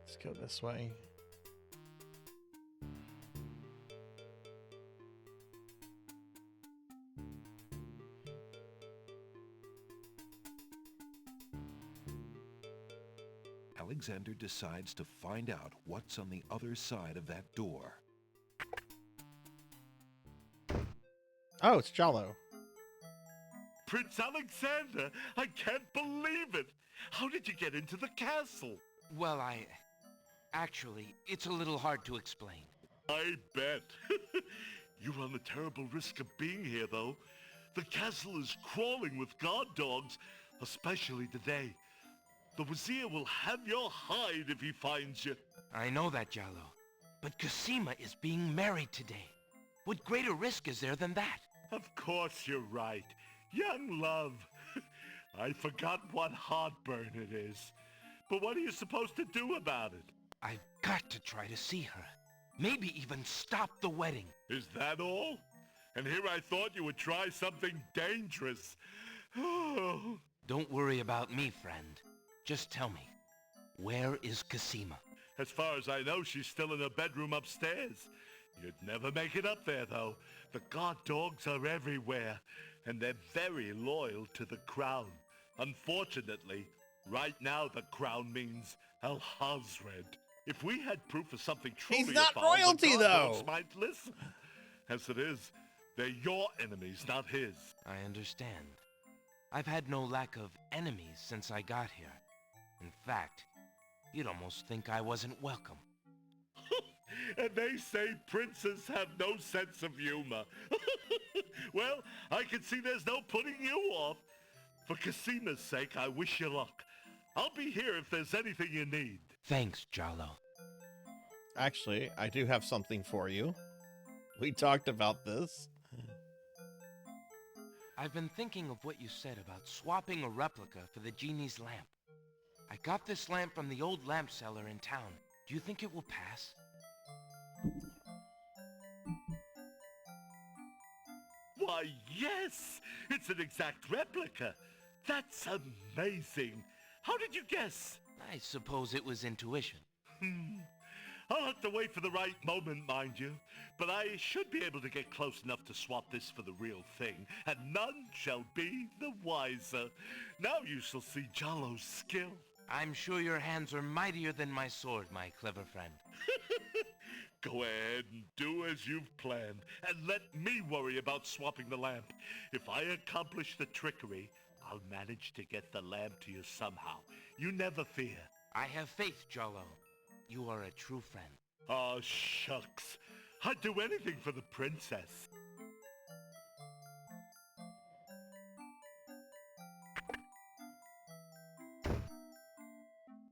Let's go this way. Alexander decides to find out what's on the other side of that door. Oh, it's Jalo. Prince Alexander, I can't believe it. How did you get into the castle? Well, actually, it's a little hard to explain. I bet. You run the terrible risk of being here, though. The castle is crawling with guard dogs, especially today. The Wazir will have your hide if he finds you. I know that, Jalo. But Cosima is being married today. What greater risk is there than that? Of course you're right. Young love. I forgot what heartburn it is. But what are you supposed to do about it? I've got to try to see her. Maybe even stop the wedding. Is that all? And here I thought you would try something dangerous. Don't worry about me, friend. Just tell me, where is Cosima? As far as I know, she's still in her bedroom upstairs. You'd never make it up there, though. The guard dogs are everywhere, and they're very loyal to the crown. Unfortunately, right now the crown means Al-Hazred. If we had proof of something truly He's not foul, royalty, the guard though. dogs might listen. As it is, they're your enemies, not his. I understand. I've had no lack of enemies since I got here. In fact, you'd almost think I wasn't welcome. And they say princes have no sense of humor. Well, I can see there's no putting you off. For Cosima's sake, I wish you luck. I'll be here if there's anything you need. Thanks, Jalo. Actually, I do have something for you. We talked about this. I've been thinking of what you said about swapping a replica for the genie's lamp. I got this lamp from the old lamp seller in town. Do you think it will pass? Why, yes! It's an exact replica. That's amazing. How did you guess? I suppose it was intuition. I'll have to wait for the right moment, mind you. But I should be able to get close enough to swap this for the real thing, and none shall be the wiser. Now you shall see Jalo's skill. I'm sure your hands are mightier than my sword, my clever friend. Go ahead and do as you've planned, and let me worry about swapping the lamp. If I accomplish the trickery, I'll manage to get the lamp to you somehow. You never fear. I have faith, Jalo. You are a true friend. Oh, shucks. I'd do anything for the princess.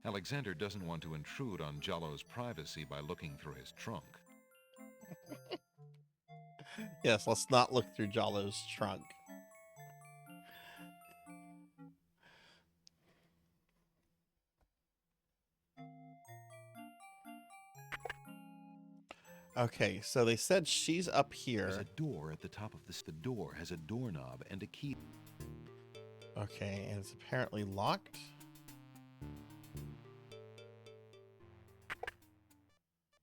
Alexander doesn't want to intrude on Jalo's privacy by looking through his trunk. Yes, let's not look through Jalo's trunk. Okay, so they said she's up here. There's a door at the top of this. The door has a doorknob and a key. Okay, and it's apparently locked.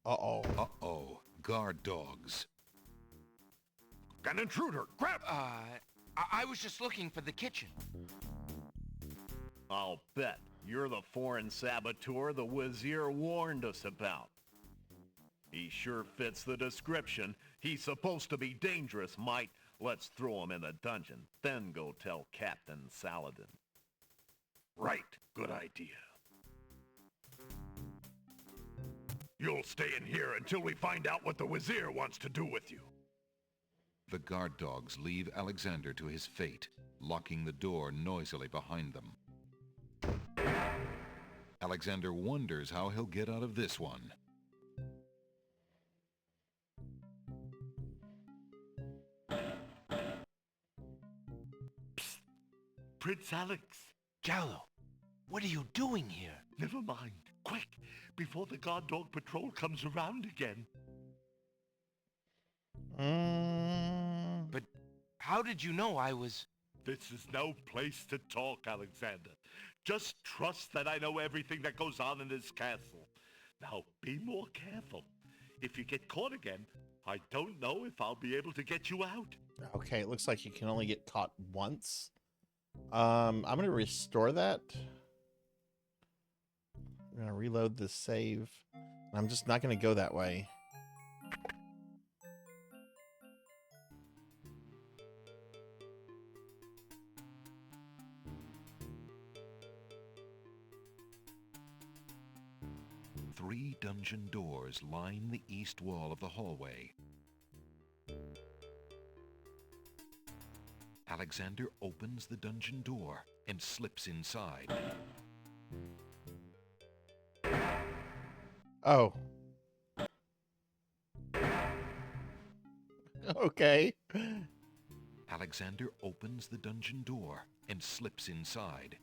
Uh-oh. Uh-oh. Guard dogs. An intruder! Grab! I was just looking for the kitchen. I'll bet you're the foreign saboteur the Wazir warned us about. He sure fits the description. He's supposed to be dangerous, might. Let's throw him in the dungeon, then go tell Captain Saladin. Right, good idea. You'll stay in here until we find out what the Wazir wants to do with you. The guard dogs leave Alexander to his fate, locking the door noisily behind them. Alexander wonders how he'll get out of this one. Prince Alex. Jallo, what are you doing here? Never mind. Quick, before the guard dog patrol comes around again. But how did you know I was... This is no place to talk, Alexander. Just trust that I know everything that goes on in this castle. Now, be more careful. If you get caught again, I don't know if I'll be able to get you out. Okay, it looks like you can only get caught once. I'm going to restore that. I'm going to reload the save. I'm just not going to go that way. Three dungeon doors line the east wall of the hallway. Alexander opens the dungeon door and slips inside. Oh. Okay. Alexander opens the dungeon door and slips inside.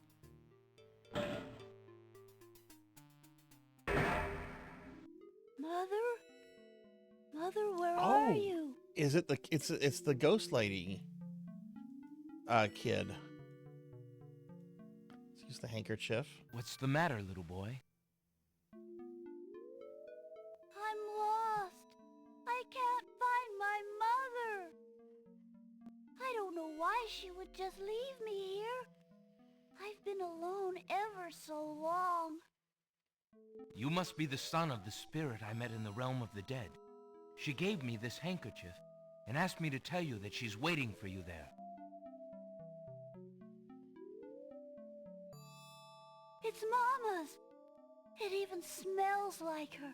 Mother, where are you? Is it it's the ghost lady kid. Let's use the handkerchief. What's the matter, little boy? I'm lost. I can't find my mother. I don't know why she would just leave me here. I've been alone ever so long. You must be the son of the spirit I met in the realm of the dead. She gave me this handkerchief and asked me to tell you that she's waiting for you there. It's Mama's. It even smells like her.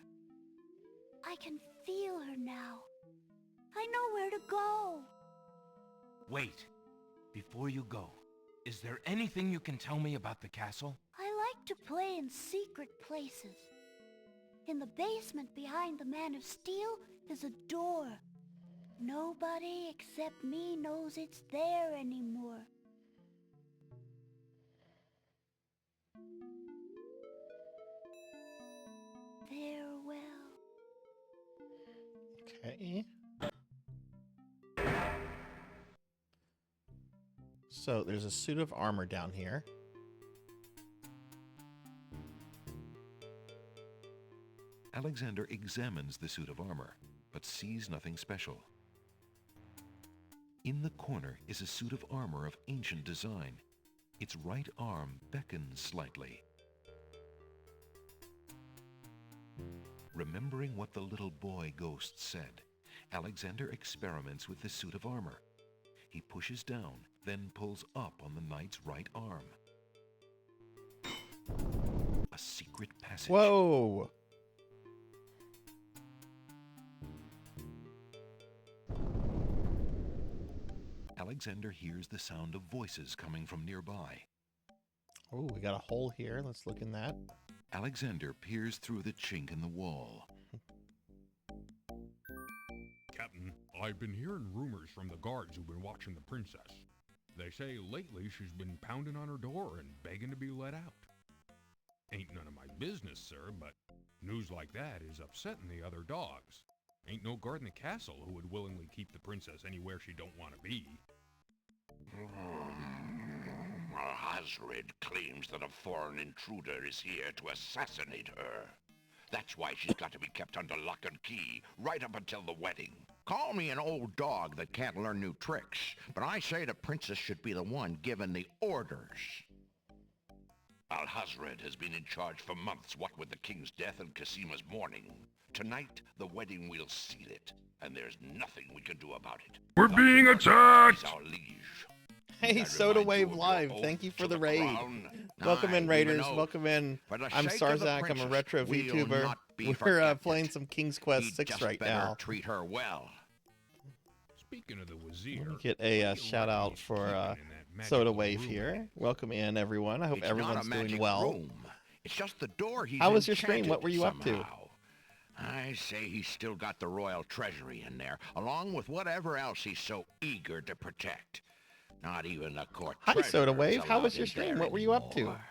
I can feel her now. I know where to go. Wait. Before you go, is there anything you can tell me about the castle? I like to play in secret places. In the basement behind the Man of Steel is a door. Nobody except me knows it's there anymore. Farewell. Okay. So there's a suit of armor down here. Alexander examines the suit of armor, but sees nothing special. In the corner is a suit of armor of ancient design. Its right arm beckons slightly. Remembering what the little boy ghost said, Alexander experiments with the suit of armor. He pushes down, then pulls up on the knight's right arm. A secret passage. Whoa! Alexander hears the sound of voices coming from nearby. Oh, we got a hole here. Let's look in that. Alexander peers through the chink in the wall. Captain, I've been hearing rumors from the guards who've been watching the princess. They say lately she's been pounding on her door and begging to be let out. Ain't none of my business, sir, but news like that is upsetting the other dogs. Ain't no guard in the castle who would willingly keep the princess anywhere she don't want to be. Hazred claims that a foreign intruder is here to assassinate her. That's why she's got to be kept under lock and key, right up until the wedding. Call me an old dog that can't learn new tricks, but I say the princess should be the one given the orders. Alhazred has been in charge for months, what with the king's death and Casima's mourning. Tonight, the wedding will seal it, and there's nothing we can do about it. We're being attacked! Our liege. Hey, Soda Wave Live, thank you for the raid. Welcome in, Raiders. Welcome in. I'm Sarzac. I'm a retro VTuber. We're playing some King's Quest 6 right now. Treat her well. Speaking of the Wazir, Get a shout out for Soda Wave here. Welcome in, everyone. I hope everyone's doing well. It's just the door he's How was your stream? What were you up to? I say he's still got the royal treasury in there, along with whatever else he's so eager to protect. Not even the court. Hi, Soda Wave. treasurer's How was allowed your in stream? there What were you up to? anymore.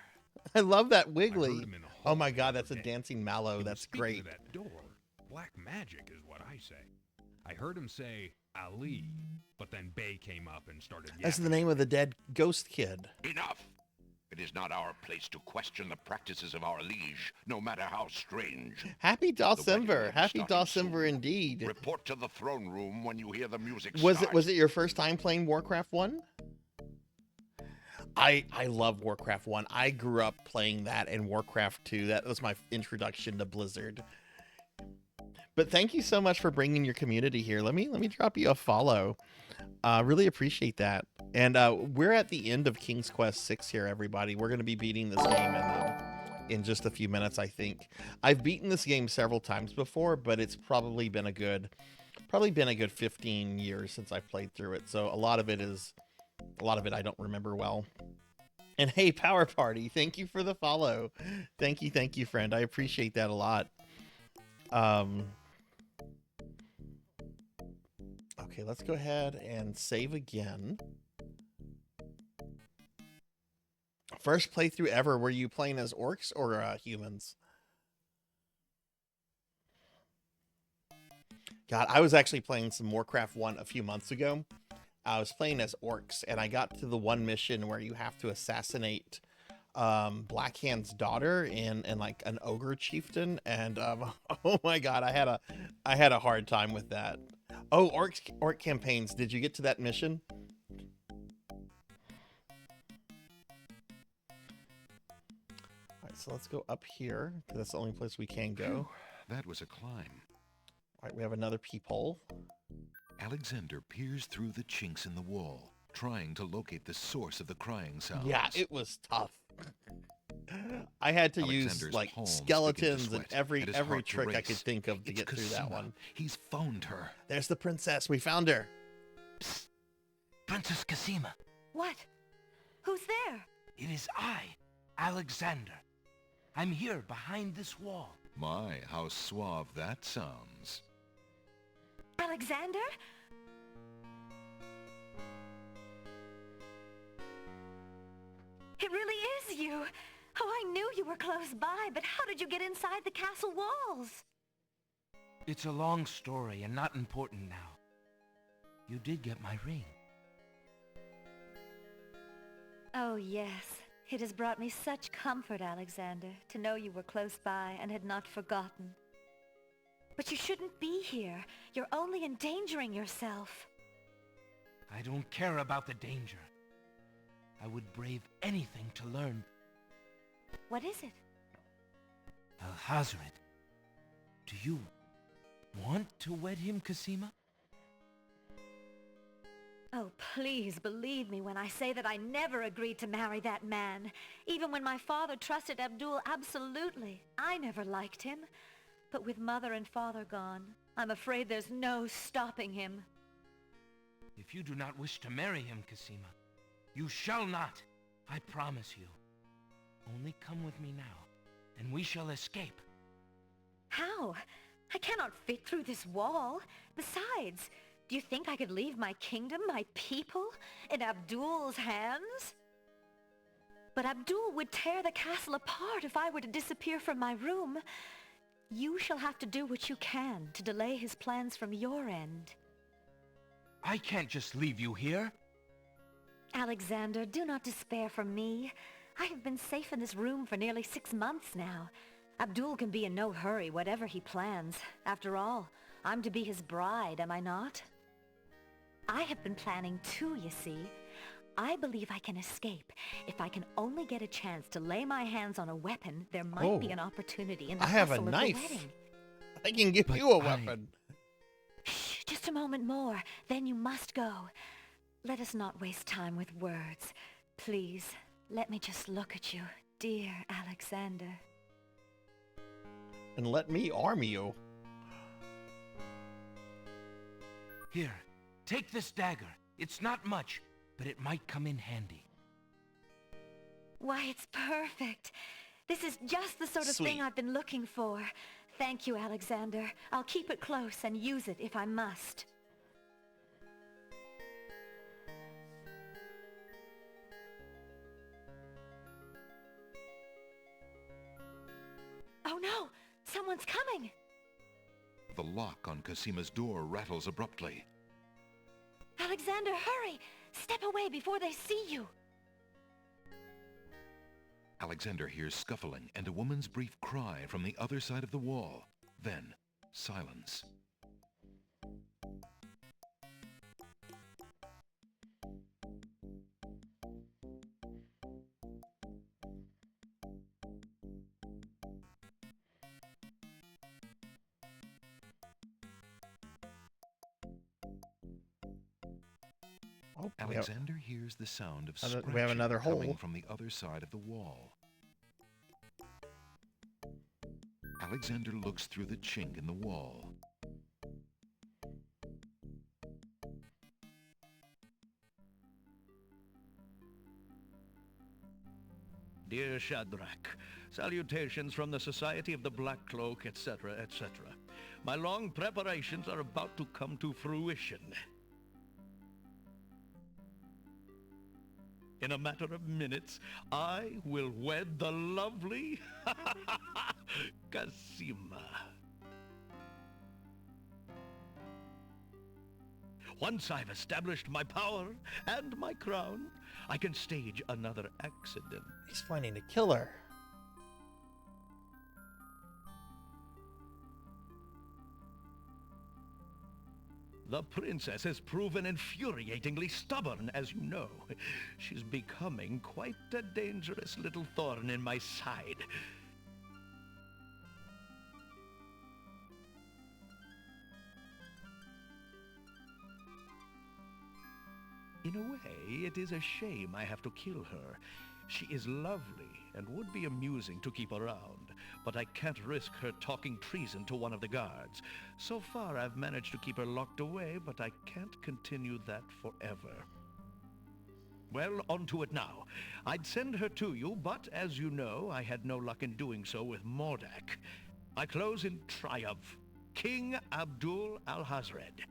I love that Wiggly. him in the Oh my hall god, the that's a other day. dancing mallow. He was That's speaking great. to that door. Black magic is what I say. I heard him say Ali, but then Bay came up and started That's the yapping. name of the dead ghost kid. Enough! It is not our place to question the practices of our liege, no matter how strange. Happy The wedding December. will be Happy starting December soon. indeed. Report to the throne room when you hear the music Was start. it your first time playing Warcraft 1? I love Warcraft 1. I grew up playing that and Warcraft 2. That was my introduction to Blizzard. But thank you so much for bringing your community here. Let me drop you a follow. Really appreciate that. And we're at the end of King's Quest 6 here, everybody. We're going to be beating this game in just a few minutes, I think. I've beaten this game several times before, but it's probably been a good 15 years since I've played through it. So a lot of it I don't remember well. And hey, Power Party, thank you for the follow. Thank you, friend. I appreciate that a lot. Okay, let's go ahead and save again. First playthrough ever. Were you playing as orcs or humans? God, I was actually playing some Warcraft 1 a few months ago. I was playing as orcs, and I got to the one mission where you have to assassinate Blackhand's daughter and like an ogre chieftain, and oh my god, I had a hard time with that. Oh, orc campaigns. Did you get to that mission? All right, so let's go up here because that's the only place we can go. That was a climb. All right, we have another peephole. Alexander peers through the chinks in the wall, trying to locate the source of the crying sounds. Yeah, it was tough. I had to Alexander's use like palms skeletons begin and to sweat, every and his heart to trick I race. could think of to It's get through that Cosima. one. He's found her. There's the princess. We found her. Princess Cosima, What? Who's there? it is I, Alexander. I'm here behind this wall. My, how suave that sounds. Alexander? It really is you. Oh, I knew you were close by, but how did you get inside the castle walls? It's a long story and not important now. You did get my ring. Oh, yes. It has brought me such comfort, Alexander, to know you were close by and had not forgotten. But you shouldn't be here. You're only endangering yourself. I don't care about the danger. I would brave anything to learn. What is it? Alhazred, do you want to wed him, Cosima? Oh, please believe me when I say that I never agreed to marry that man. Even when my father trusted Abdul absolutely. I never liked him. But with mother and father gone, I'm afraid there's no stopping him. If you do not wish to marry him, Cosima, you shall not. I promise you. Only come with me now, and we shall escape. How? I cannot fit through this wall. Besides, do you think I could leave my kingdom, my people, in Abdul's hands? But Abdul would tear the castle apart if I were to disappear from my room. You shall have to do what you can to delay his plans from your end. I can't just leave you here. Alexander, do not despair for me. I have been safe in this room for nearly 6 months now. Abdul can be in no hurry, whatever he plans. After all, I'm to be his bride, am I not? I have been planning too, you see. I believe I can escape. If I can only get a chance to lay my hands on a weapon, there might be an opportunity in the I have a hustle of the knife. wedding. I can give you a weapon. Shh, just a moment more, then you must go. Let us not waste time with words. Please, let me just look at you, dear Alexander. And let me arm you. Here, take this dagger. It's not much, but it might come in handy. Why, it's perfect. This is just the sort of Sweet. thing I've been looking for. Thank you, Alexander. I'll keep it close and use it if I must. no! Someone's coming! The lock on Cosima's door rattles abruptly. Alexander, hurry! Step away before they see you! Alexander hears scuffling and a woman's brief cry from the other side of the wall. Then, silence. Oh, Alexander hears the sound of scratching we have another coming hole from the other side of the wall. Alexander looks through the chink in the wall. Dear Shadrach, salutations from the Society of the Black Cloak, etc., etc. My long preparations are about to come to fruition. In a matter of minutes, I will wed the lovely Cosima. Once I've established my power and my crown, I can stage another accident. He's planning to kill her. The princess has proven infuriatingly stubborn, as you know. She's becoming quite a dangerous little thorn in my side. In a way, it is a shame I have to kill her. She is lovely and would be amusing to keep around, but I can't risk her talking treason to one of the guards. So far, I've managed to keep her locked away, but I can't continue that forever. Well, on to it now. I'd send her to you, but as you know, I had no luck in doing so with Mordak. I close in triumph. King Abdul al-Hazred.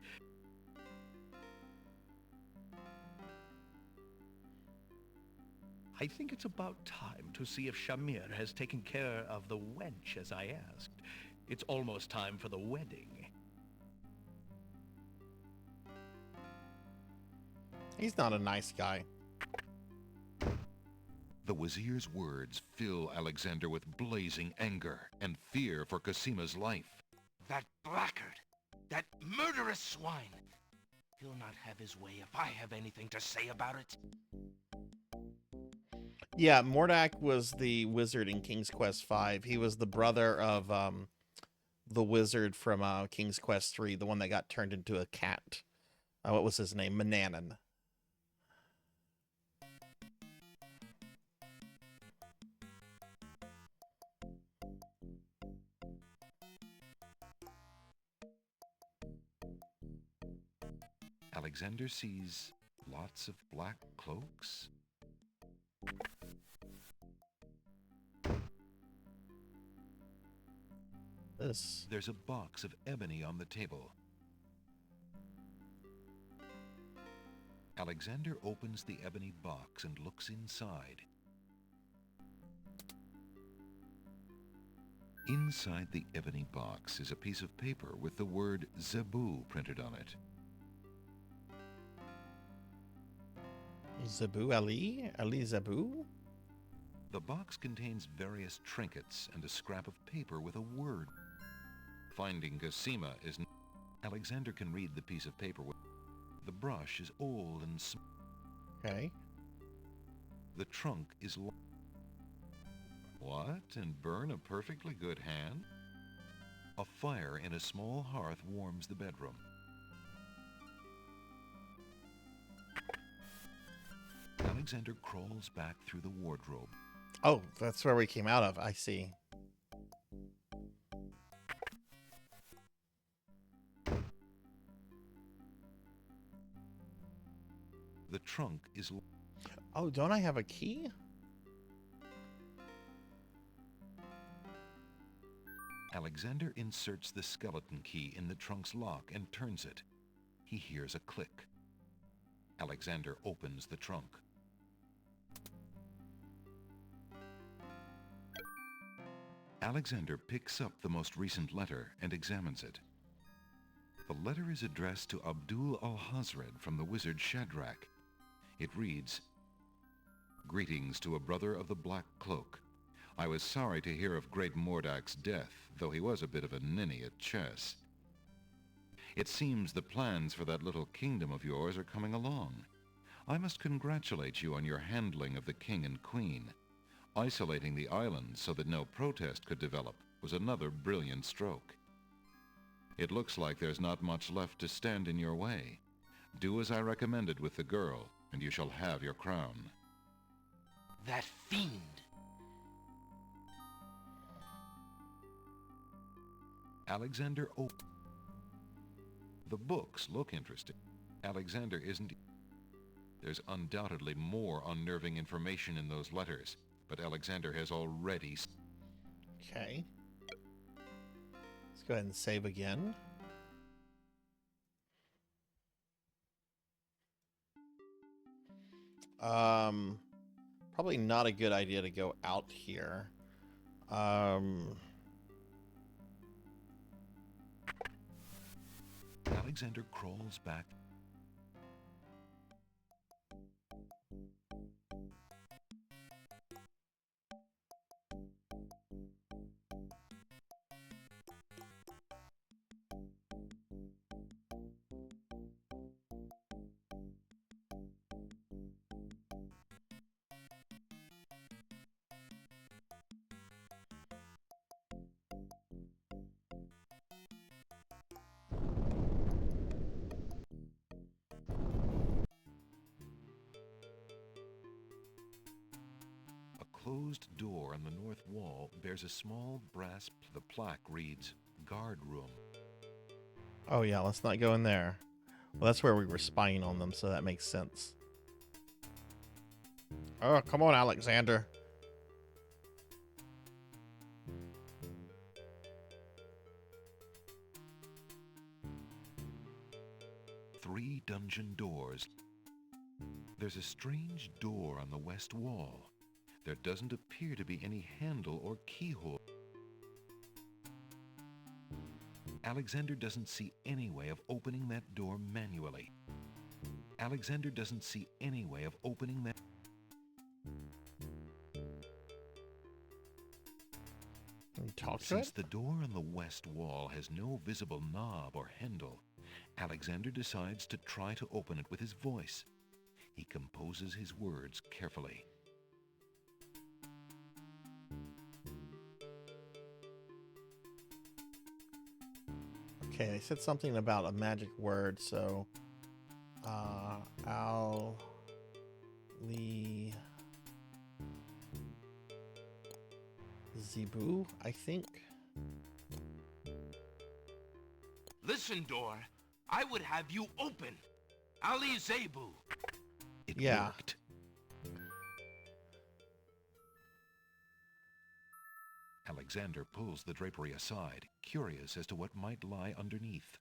I think it's about time to see if Shamir has taken care of the wench as I asked. It's almost time for the wedding. He's not a nice guy. The Wazir's words fill Alexander with blazing anger and fear for Cosima's life. That blackguard! That murderous swine! He'll not have his way if I have anything to say about it. Yeah, Mordak was the wizard in King's Quest V. He was the brother of the wizard from King's Quest III, the one that got turned into a cat. What was his name? Mananan. Alexander sees lots of black cloaks. There's a box of ebony on the table. Alexander opens the ebony box and looks inside. Inside the ebony box is a piece of paper with the word Zebu printed on it. Zebu Ali? Ali Zebu? The box contains various trinkets and a scrap of paper with a word. Finding Cosima is... Alexander can read the piece of paper. The brush is old and small. Okay. The trunk is... What? And burn a perfectly good hand? A fire in a small hearth warms the bedroom. Alexander crawls back through the wardrobe. Oh, that's where we came out of. I see. The trunk is... Oh, don't I have a key? Alexander inserts the skeleton key in the trunk's lock and turns it. He hears a click. Alexander opens the trunk. Alexander picks up the most recent letter and examines it. The letter is addressed to Abdul al-Hazred from the wizard Shadrach. It reads, "Greetings to a brother of the Black Cloak. I was sorry to hear of great Mordak's death, though he was a bit of a ninny at chess. It seems the plans for that little kingdom of yours are coming along. I must congratulate you on your handling of the king and queen. Isolating the island so that no protest could develop was another brilliant stroke. It looks like there's not much left to stand in your way. Do as I recommended with the girl, and you shall have your crown." That fiend! Alexander The books look interesting. Alexander isn't... There's undoubtedly more unnerving information in those letters, but Alexander has already... Okay. Let's go ahead and save again. Probably not a good idea to go out here. Alexander crawls back. Closed door on the north wall bears a small brass... The plaque reads, "Guard Room." Oh yeah, let's not go in there. Well, that's where we were spying on them, so that makes sense. Oh, come on, Alexander. Three dungeon doors. There's a strange door on the west wall. There doesn't appear to be any handle or keyhole. Alexander doesn't see any way of opening that door manually. Alexander doesn't see any way of opening that... Since the door on the west wall has no visible knob or handle, Alexander decides to try to open it with his voice. He composes his words carefully. Okay, they said something about a magic word, so Zebu, I think. Listen, door. I would have you open. Ali Zebu. It worked. Alexander pulls the drapery aside, curious as to what might lie underneath.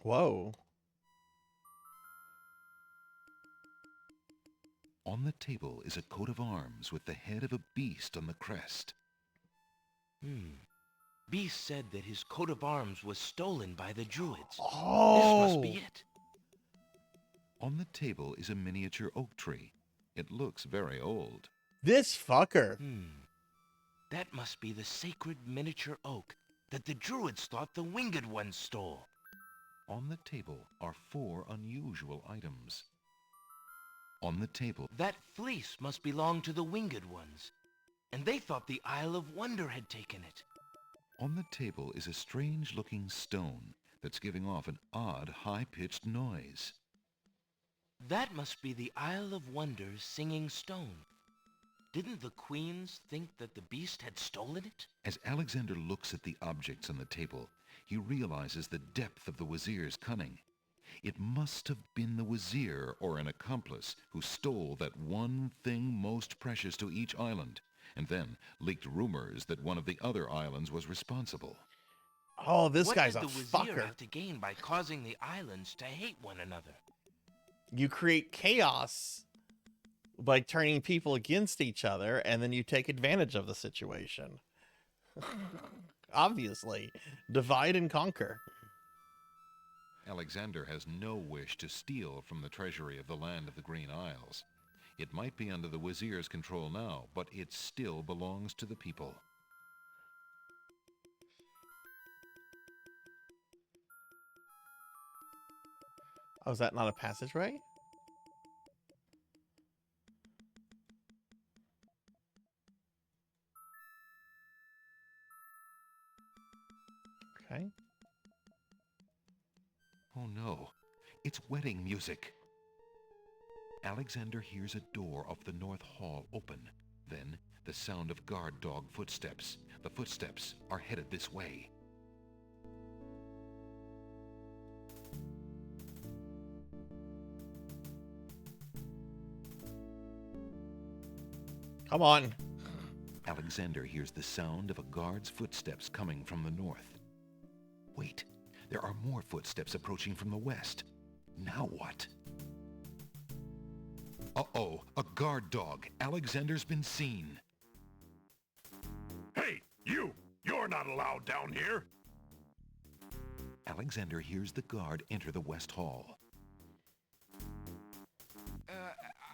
Whoa. On the table is a coat of arms with the head of a beast on the crest. Beast said that his coat of arms was stolen by the druids. Oh! This must be it. On the table is a miniature oak tree. It looks very old. This fucker. That must be the sacred miniature oak that the druids thought the winged ones stole. On the table are 4 unusual items. On the table... That fleece must belong to the winged ones, and they thought the Isle of Wonder had taken it. On the table is a strange-looking stone that's giving off an odd, high-pitched noise. That must be the Isle of Wonder's singing stone. Didn't the queens think that the beast had stolen it? As Alexander looks at the objects on the table, he realizes the depth of the Wazir's cunning. It must have been the Wazir or an accomplice who stole that one thing most precious to each island, and then leaked rumors that one of the other islands was responsible. Oh, this guy's a fucker. What did the Wazir fucker. have to gain by causing the islands to hate one another? You create chaos by turning people against each other, and then you take advantage of the situation. Obviously, divide and conquer. Alexander has no wish to steal from the treasury of the land of the Green Isles. It might be under the Wazir's control now, but it still belongs to the people. Oh, is that not a passageway? Okay. Oh no, it's wedding music. Alexander hears a door of the North Hall open. Then, the sound of guard dog footsteps. The footsteps are headed this way. Come on. Alexander hears the sound of a guard's footsteps coming from the north. Wait, there are more footsteps approaching from the west. Now what? Uh-oh, a guard dog. Alexander's been seen. Hey, you! You're not allowed down here! Alexander hears the guard enter the West Hall.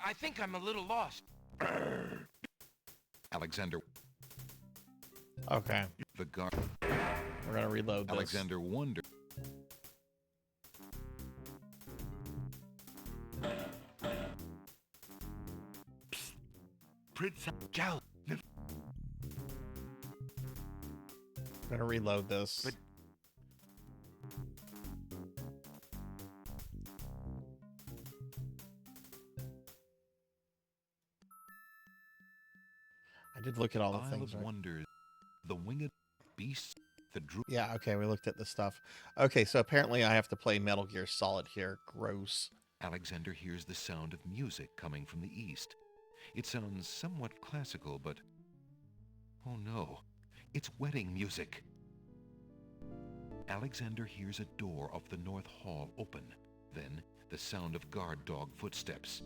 I think I'm a little lost. Alexander... Okay. The guard... We're gonna reload this. Alexander wonders... Prince Jal... I'm gonna reload this. But... I did look at all the Isle things, of right? Wonders, the winged beasts, the Yeah, okay, we looked at the stuff. Okay, so apparently I have to play Metal Gear Solid here. Gross. Alexander hears the sound of music coming from the east. It sounds somewhat classical, but... Oh no, it's wedding music. Alexander hears a door of the North Hall open. Then, the sound of guard dog footsteps.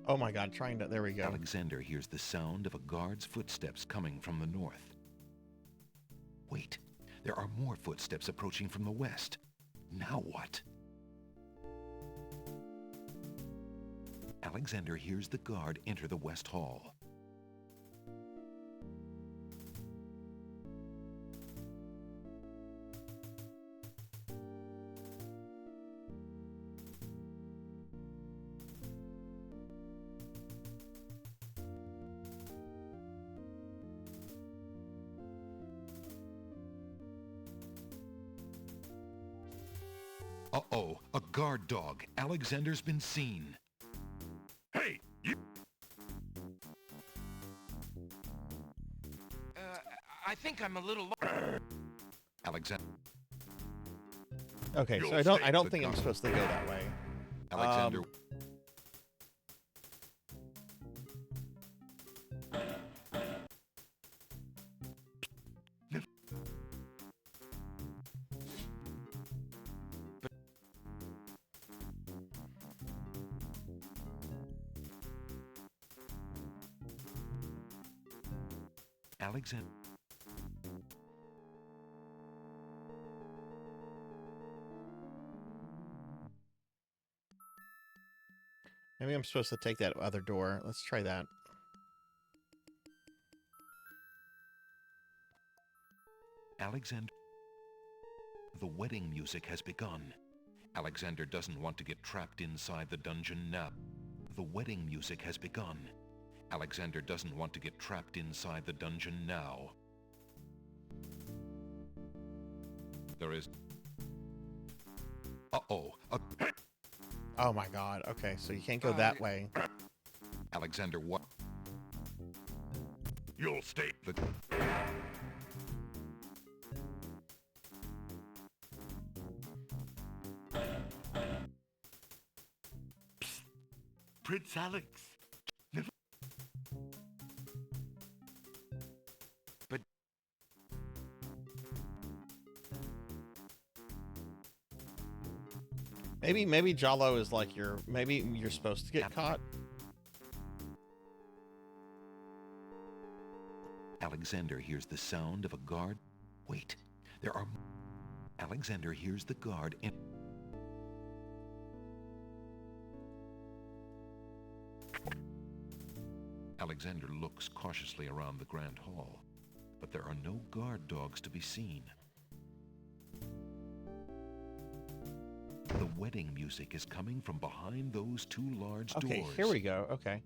Oh my god, trying to... There we go. Alexander hears the sound of a guard's footsteps coming from the north. Wait, there are more footsteps approaching from the west. Now what? Alexander hears the guard enter the West Hall. Uh-oh, a guard dog. Alexander's been seen. Hey, you... I think I'm a little Alexander... Okay, so I don't think I'm supposed to go that way. Alexander... Alexander... Maybe I'm supposed to take that other door. Let's try that. Alexander... The wedding music has begun. Alexander doesn't want to get trapped inside the dungeon now. The wedding music has begun. Alexander doesn't want to get trapped inside the dungeon now. There is... Uh-oh. Oh my god. Okay, so you can't go that way. Alexander, what? You'll stay... Prince Alex. But... Maybe Jalo is like maybe you're supposed to get caught. Alexander hears the sound of a guard. Wait, there are... Alexander hears the guard and... Alexander looks cautiously around the grand hall, but there are no guard dogs to be seen. The wedding music is coming from behind those two large doors. Okay, here we go. Okay.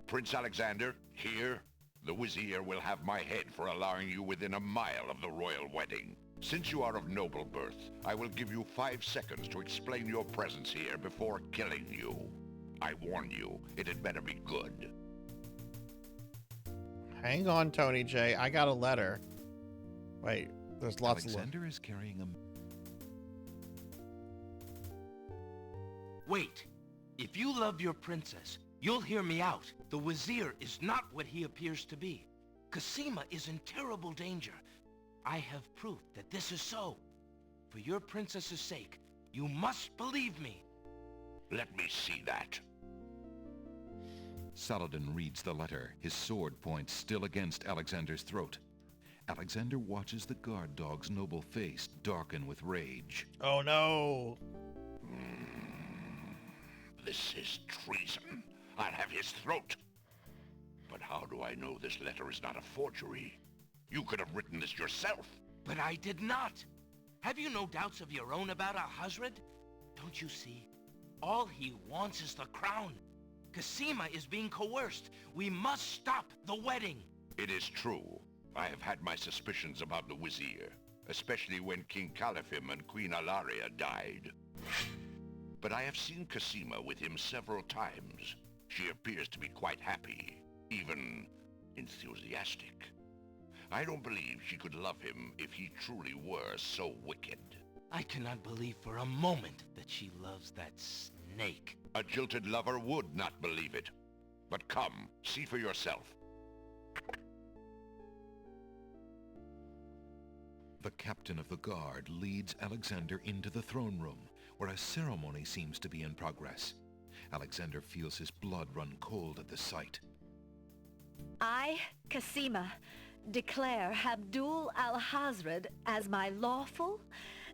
Prince Alexander, here, the Vizier will have my head for allowing you within a mile of the royal wedding. Since you are of noble birth, I will give you 5 seconds to explain your presence here before killing you. I warn you, it had better be good. Hang on, Tony J. I got a letter. Wait, there's lots Alexander is carrying a... Wait. If you love your princess, you'll hear me out. The Vizier is not what he appears to be. Cosima is in terrible danger. I have proof that this is so. For your princess's sake, you must believe me. Let me see that. Saladin reads the letter, his sword point still against Alexander's throat. Alexander watches the guard dog's noble face darken with rage. Oh no! This is treason. I'll have his throat. But how do I know this letter is not a forgery? You could have written this yourself. But I did not. Have you no doubts of your own about Al-Hazred? Don't you see? All he wants is the crown. Cosima is being coerced. We must stop the wedding. It is true. I have had my suspicions about the Vizier, especially when King Califim and Queen Alaria died. But I have seen Cosima with him several times. She appears to be quite happy, even enthusiastic. I don't believe she could love him if he truly were so wicked. I cannot believe for a moment that she loves that snake. A jilted lover would not believe it. But come, see for yourself. The captain of the guard leads Alexander into the throne room, where a ceremony seems to be in progress. Alexander feels his blood run cold at the sight. I, Cosima, declare Abdul al-Hazred as my lawful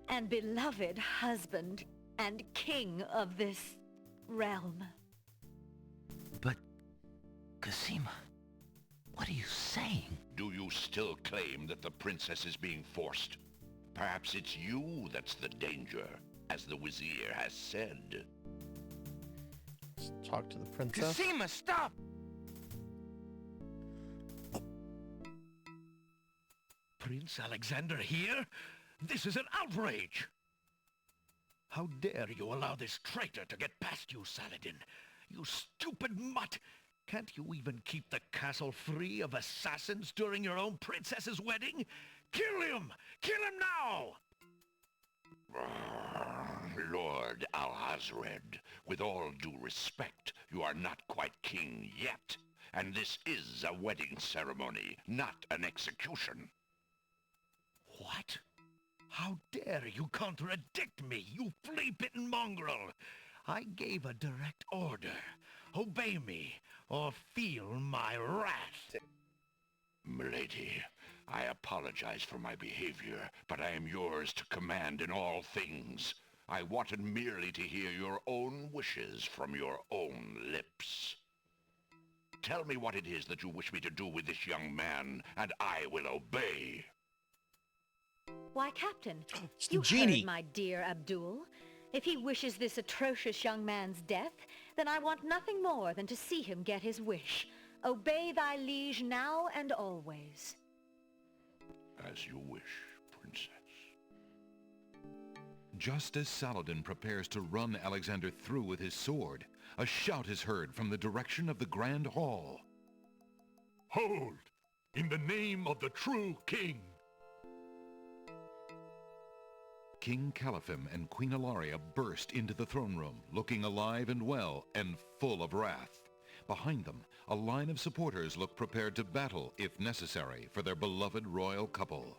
and beloved husband and king of this realm. But, Cosima, what are you saying? Do you still claim that the princess is being forced? Perhaps it's you that's the danger, as the Vizier has said. Let's talk to the princess. Cosima, stop! Prince Alexander here? This is an outrage! How dare you allow this traitor to get past you, Saladin? You stupid mutt! Can't you even keep the castle free of assassins during your own princess's wedding? Kill him! Kill him now! Lord Al-Hazred, with all due respect, you are not quite king yet. And this is a wedding ceremony, not an execution. What? How dare you contradict me, you flea-bitten mongrel! I gave a direct order. Obey me, or feel my wrath. Milady, I apologize for my behavior, but I am yours to command in all things. I wanted merely to hear your own wishes from your own lips. Tell me what it is that you wish me to do with this young man, and I will obey. Why, Captain, It's the you genie. heard my dear Abdul. If he wishes this atrocious young man's death, then I want nothing more than to see him get his wish. Obey thy liege now and always. As you wish, Princess. Just as Saladin prepares to run Alexander through with his sword, a shout is heard from the direction of the Grand Hall. Hold! In the name of the true king! King Califim and Queen Alaria burst into the throne room, looking alive and well and full of wrath. Behind them, a line of supporters look prepared to battle, if necessary, for their beloved royal couple.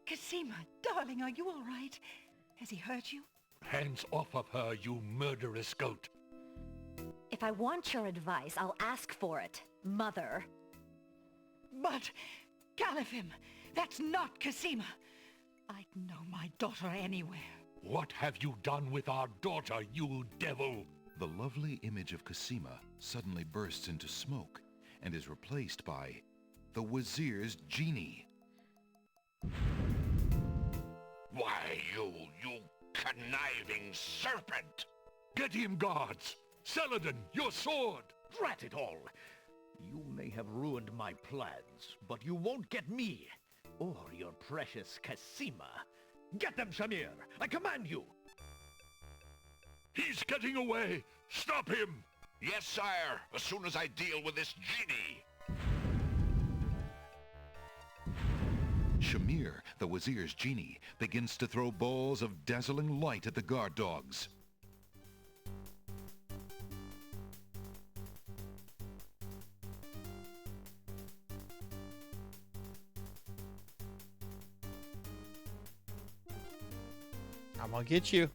Cosima, darling, are you all right? Has he hurt you? Hands off of her, you murderous goat. If I want your advice, I'll ask for it, Mother. But, Califim, that's not Cosima. I'd know my daughter anywhere. What have you done with our daughter, you devil? The lovely image of Cosima suddenly bursts into smoke and is replaced by the Wazir's genie. Why, you conniving serpent! Get him, guards! Saladin, your sword! Drat it all! You may have ruined my plans, but you won't get me, or your precious Cosima. Get them, Shamir! I command you! He's getting away! Stop him! Yes, sire, as soon as I deal with this genie. Shamir, the Wazir's genie, begins to throw balls of dazzling light at the guard dogs. I'm gonna get you.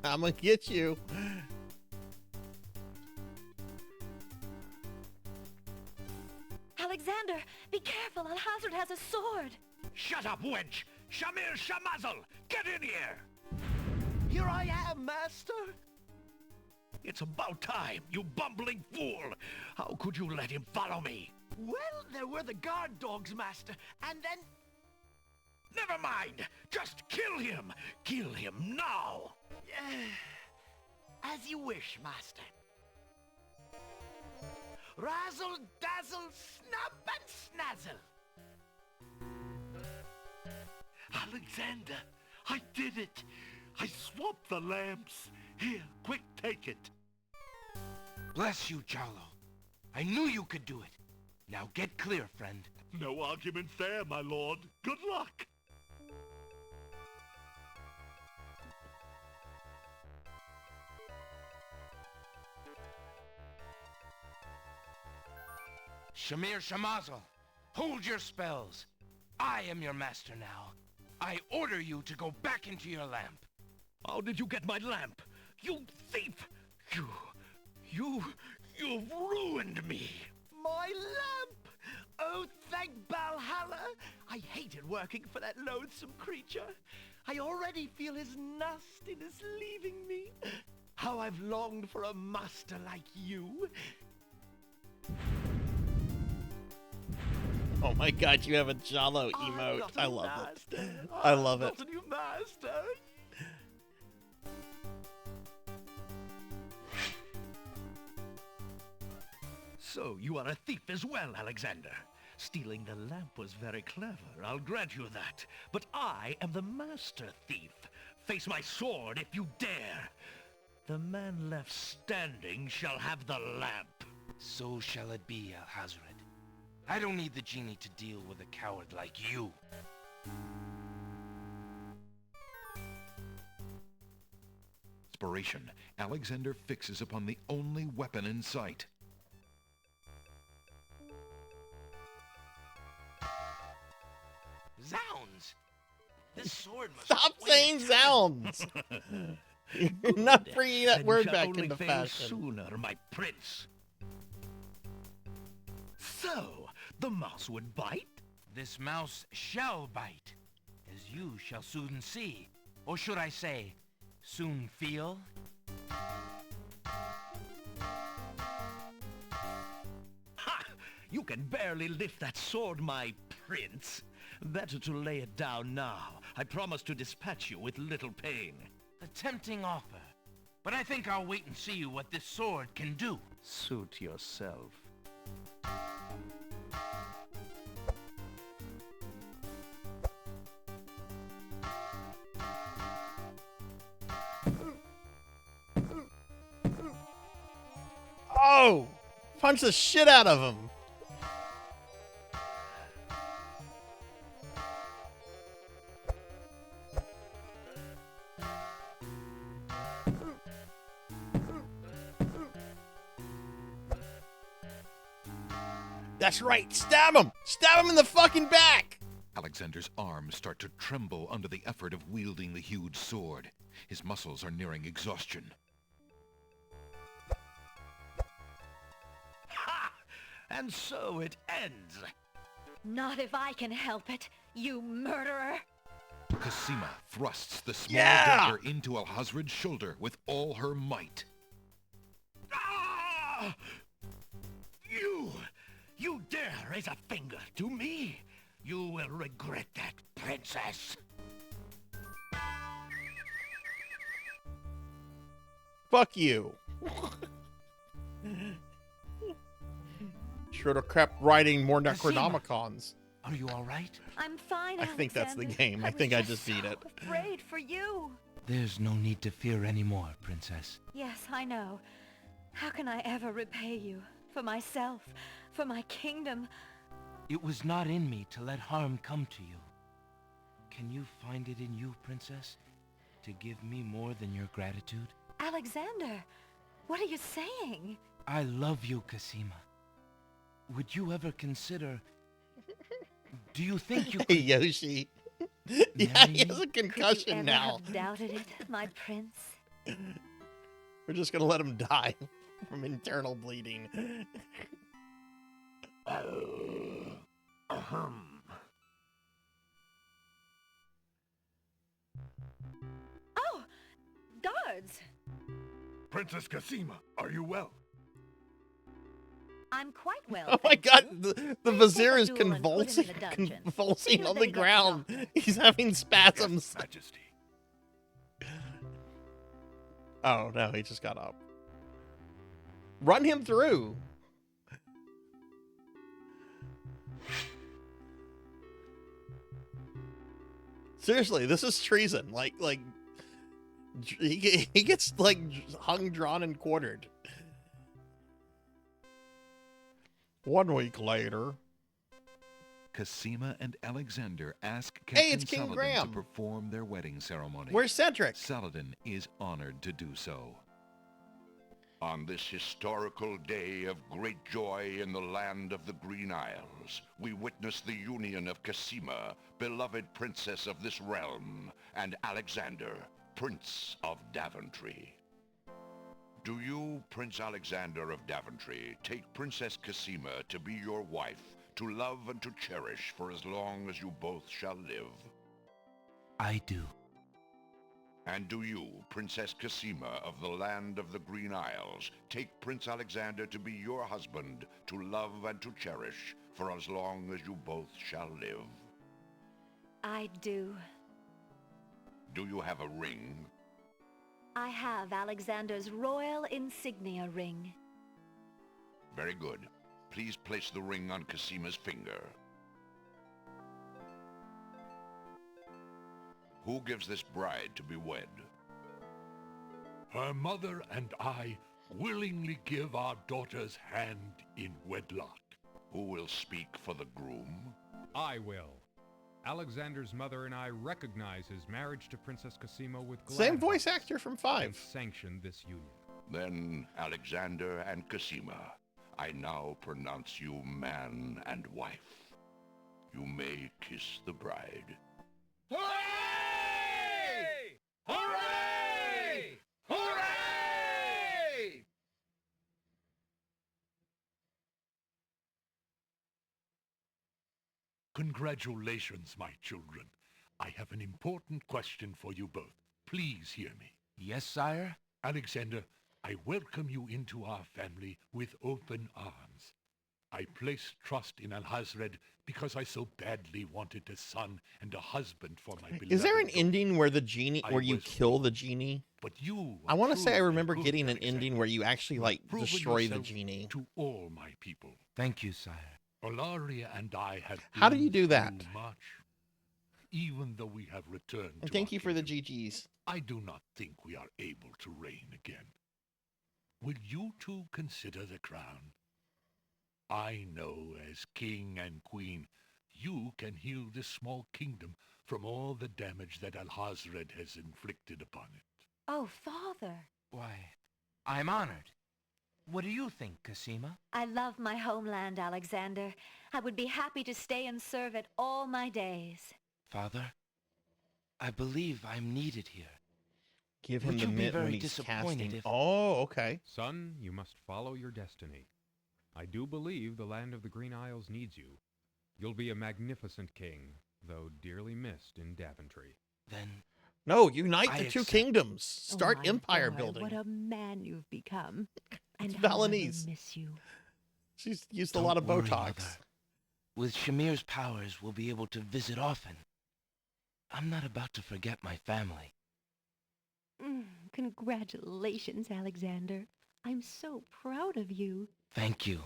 I'm gonna get you. Alexander, be careful. Alhazred has a sword. Shut up, wench! Shamir Shamazel! Get in here! Here I am, Master! It's about time, you bumbling fool! How could you let him follow me? Well, there were the guard dogs, Master, and then... Never mind! Just kill him! Kill him now! As you wish, Master. Razzle, dazzle, snap and snazzle! Alexander, I did it! I swapped the lamps! Here, quick, take it! Bless you, Jalo. I knew you could do it. Now get clear, friend. No argument there, my lord. Good luck! Shamir Shamazel, hold your spells. I am your master now. I order you to go back into your lamp. How did you get my lamp? You thief! You've ruined me! My lamp! Oh, thank Valhalla! I hated working for that loathsome creature. I already feel his nastiness leaving me. How I've longed for a master like you. Oh my god, you have a Jalo emote. I love it. I love it. Not a new master. So you are a thief as well, Alexander. Stealing the lamp was very clever, I'll grant you that. But I am the master thief. Face my sword if you dare. The man left standing shall have the lamp. So shall it be, Alhazred. I don't need the genie to deal with a coward like you. Inspiration, Alexander fixes upon the only weapon in sight. Zounds! This sword must Stop saying zounds! You're not bringing that word back into fashion. Sooner, my prince. So, the mouse would bite? This mouse shall bite, as you shall soon see. Or should I say, soon feel? Ha! You can barely lift that sword, my prince. Better to lay it down now. I promise to dispatch you with little pain. A tempting offer. But I think I'll wait and see what this sword can do. Suit yourself. Oh! Punch the shit out of him! That's right. Stab him. Stab him in the fucking back. Alexander's arms start to tremble under the effort of wielding the huge sword. His muscles are nearing exhaustion. Ha! And so it ends. Not if I can help it, you murderer. Cosima thrusts the small dagger into Alhazred's shoulder with all her might. Ah! You dare raise a finger to me? You will regret that, princess. Fuck you. Should have kept writing more Necronomicons. Are you all right? I'm fine, I think that's the Alexander. game. I think I just beat it. Afraid for you. There's no need to fear anymore, Princess. Yes, I know. How can I ever repay you? For myself, for my kingdom. It was not in me to let harm come to you. Can you find it in you, Princess, to give me more than your gratitude? Alexander, what are you saying? I love you, Cosima. Would you ever consider... Do you think you could... Hey, Yoshi. Yeah, he has a concussion Could you ever now. have doubted it, my prince? We're just gonna let him die from internal bleeding. Oh, guards! Princess Cosima, are you well? I'm quite well. Oh my thank god, you. the Please vizier take is a duel and put him in convulsing, the dungeon. convulsing He on was the able to ground. He's having spasms. Yes, Majesty. Oh no, he just got up. Run him through. Seriously, this is treason. Like he gets like hung, drawn, and quartered. 1 week later. Cosima and Alexander ask Hey, Captain it's King Saladin Graham. to perform their wedding ceremony. Where's Cedric? Saladin is honored to do so. On this historical day of great joy in the land of the Green Isles, we witness the union of Cosima, beloved princess of this realm, and Alexander, Prince of Daventry. Do you, Prince Alexander of Daventry, take Princess Cosima to be your wife, to love and to cherish for as long as you both shall live? I do. And do you, Princess Cosima of the land of the Green Isles, take Prince Alexander to be your husband, to love and to cherish for as long as you both shall live? I do. Do you have a ring? I have Alexander's royal insignia ring. Very good. Please place the ring on Cosima's finger. Who gives this bride to be wed? Her mother and I willingly give our daughter's hand in wedlock. Who will speak for the groom? I will. Alexander's mother and I recognize his marriage to Princess Cosima with Same gladness voice actor from 5. and sanction this union. Then, Alexander and Cosima, I now pronounce you man and wife. You may kiss the bride. Hooray! Hooray! Hooray! Congratulations, my children. I have an important question for you both. Please hear me. Yes, sire? Alexander, I welcome you into our family with open arms. I place trust in Alhazred because I so badly wanted a son and a husband for my beloved. Is there an daughter. ending where the genie, I where you was kill the genie? But you I want to say I truly remember good, getting an Alexander. ending where you actually like Proven destroy the yourself genie. to all my people. Thank you, sire. Olaria and I have How do been you do that? through much. Even though we have returned And to thank our you for the kingdom, GGs. I do not think we are able to reign again. Will you two consider the crown? I know as king and queen, you can heal this small kingdom from all the damage that Alhazred has inflicted upon it. Oh, father. Why, I'm honored. What do you think, Cassima? I love my homeland, Alexander. I would be happy to stay and serve it all my days. Father, I believe I'm needed here. Give him Would the you be mitt when very he's disappointed casting. if... Oh, okay. Son, you must follow your destiny. I do believe the land of the Green Isles needs you. You'll be a magnificent king, though dearly missed in Daventry. Then... No, unite I the two accept. kingdoms. Start Oh, my empire boy, building. What a man you've become. And It's how I will Balinese. miss you. She's used a Don't lot of worry, Botox. Mother. With Shamir's powers, we'll be able to visit often. I'm not about to forget my family. Congratulations, Alexander. I'm so proud of you. Thank you,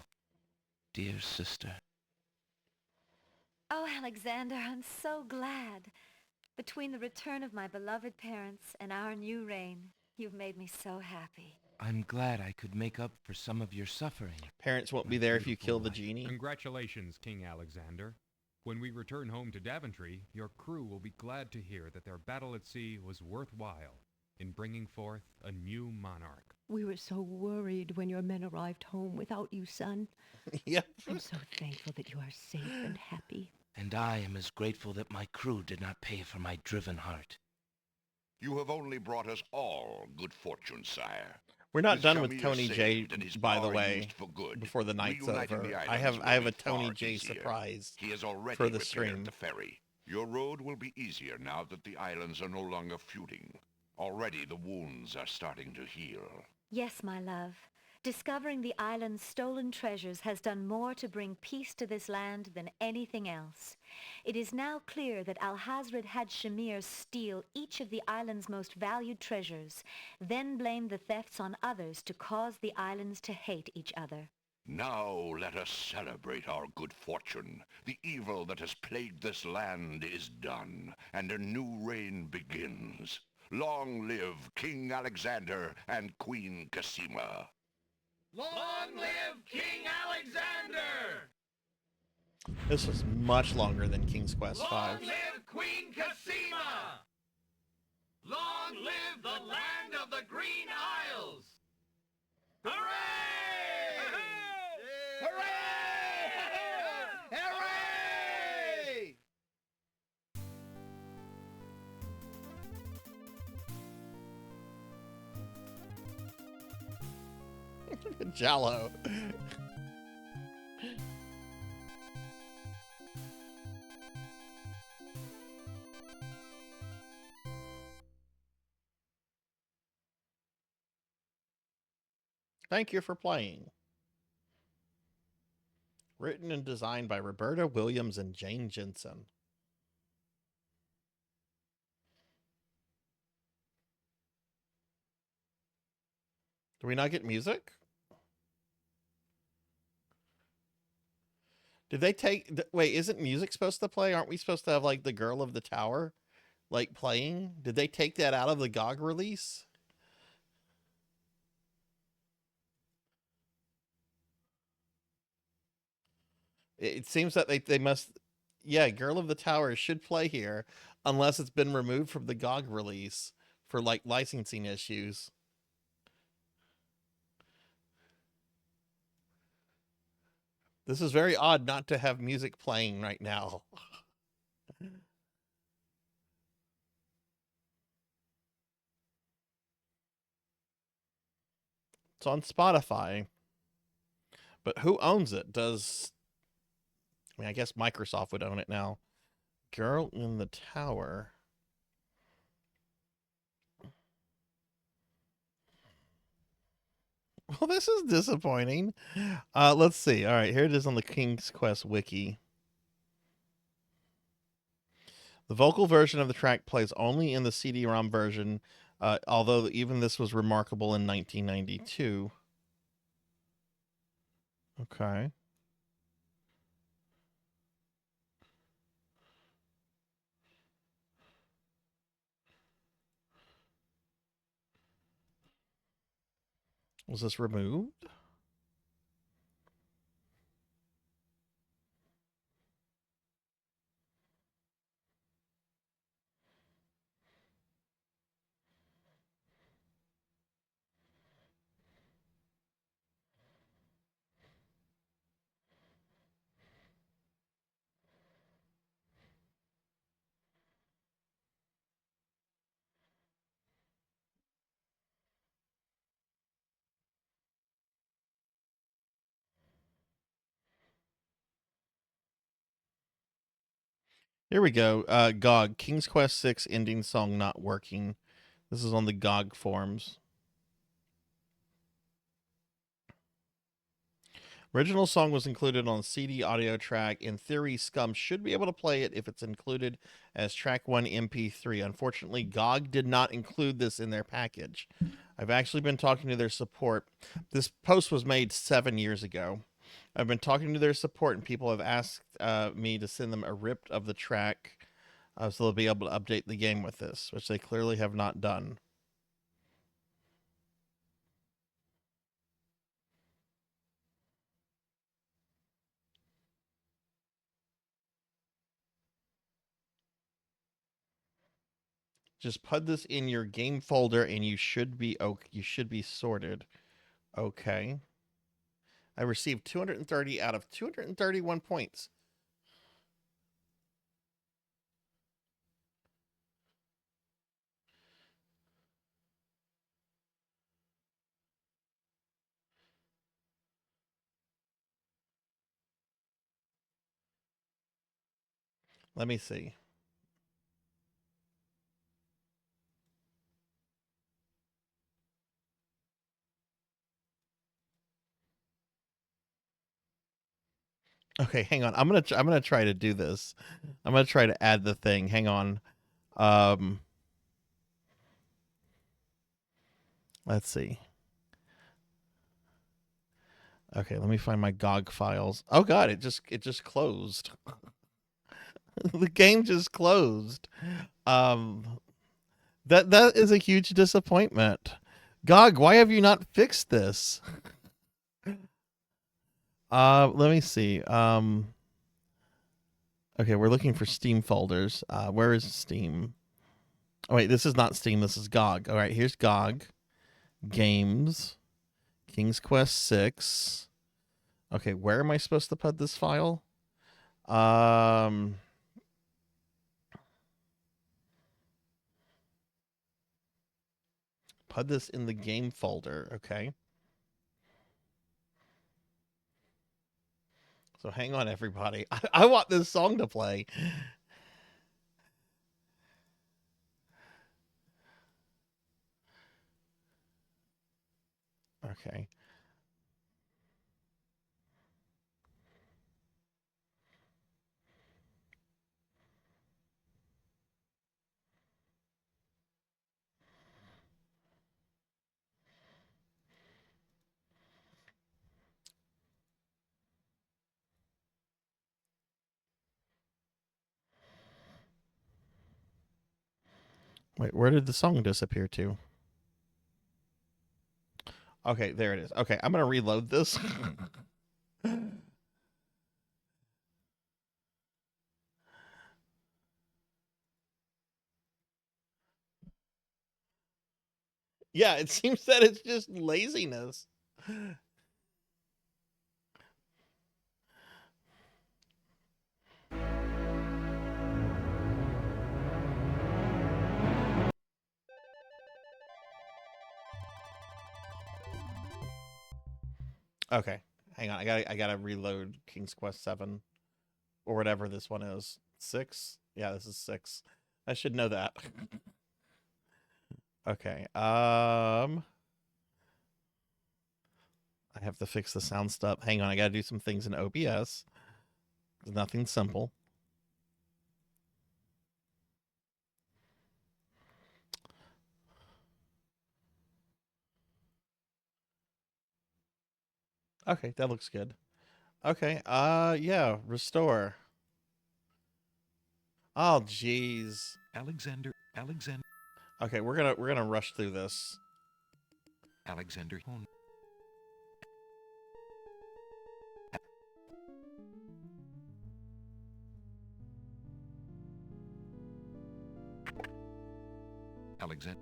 dear sister. Oh, Alexander, I'm so glad. Between the return of my beloved parents and our new reign, you've made me so happy. I'm glad I could make up for some of your suffering. Parents won't be there if you kill the genie. Congratulations, King Alexander. When we return home to Daventry, your crew will be glad to hear that their battle at sea was worthwhile in bringing forth a new monarch. We were so worried when your men arrived home without you, son. Yep. I'm so thankful that you are safe and happy. And I am as grateful that my crew did not pay for my driven heart. You have only brought us all good fortune, sire. We're not With done with Shamir Tony J, saved and his by the power way, used for good, before the night's reuniting over. the I islands have will a be Tony far J easier. surprise He has already for the repaired stream. the ferry. Your road will be easier now that the islands are no longer feuding. Already the wounds are starting to heal. Yes, my love. Discovering the island's stolen treasures has done more to bring peace to this land than anything else. It is now clear that Alhazred had Shamir steal each of the island's most valued treasures, then blame the thefts on others to cause the islands to hate each other. Now let us celebrate our good fortune. The evil that has plagued this land is done, and a new reign begins. Long live King Alexander and Queen Cassima. Long live King Alexander! This was much longer than King's Quest V. Long live Queen Cassima! Long live the land of the Green Isles! Hooray! Hooray! Hooray! Jallo. Thank you for playing. Written and designed by Roberta Williams and Jane Jensen. Do we not get music? Did they take... Wait, isn't music supposed to play? Aren't we supposed to have, like, the Girl of the Tower, like, playing? Did they take that out of the GOG release? It seems that they must... Yeah, Girl of the Tower should play here, unless it's been removed from the GOG release for, like, licensing issues. This is very odd not to have music playing right now. It's on Spotify. But who owns it? I mean, I guess Microsoft would own it now. Girl in the Tower. Well, this is disappointing. Let's see. All right, here it is on the King's Quest wiki. The vocal version of the track plays only in the CD-ROM version, although even this was remarkable in 1992. Okay. Was this removed? Here we go. GOG. King's Quest 6 ending song not working. This is on the GOG forums. Original song was included on CD audio track. In theory, Scum should be able to play it if it's included as track 1 MP3. Unfortunately, GOG did not include this in their package. I've actually been talking to their support. This post was made 7 years ago. I've been talking to their support, and people have asked me to send them a rip of the track so they'll be able to update the game with this, which they clearly have not done. Just put this in your game folder, and you should be sorted. Okay. I received 230 out of 231 points. Let me see. Okay, hang on. I'm gonna try to do this. I'm gonna try to add the thing. Hang on. Let's see. Okay, let me find my GOG files. Oh god, it just closed. The game just closed. That is a huge disappointment. GOG, why have you not fixed this? Let me see. Okay, we're looking for Steam folders. Where is Steam? Oh wait, this is not Steam, this is GOG. All right, here's GOG. Games. King's Quest 6. Okay, where am I supposed to put this file? Put this in the game folder, okay? So hang on, everybody. I want this song to play. Okay. Wait, where did the song disappear to? Okay, there it is. Okay, I'm going to reload this. Yeah, it seems that it's just laziness. Okay, hang on. I gotta reload King's Quest 7 or whatever this one is. 6? Yeah, this is 6. I should know that. Okay. I have to fix the sound stuff. Hang on, I gotta do some things in OBS. Nothing simple. Okay, that looks good. Okay, yeah, restore. Oh, jeez. Alexander. Okay, we're gonna rush through this. Alexander. Alexander.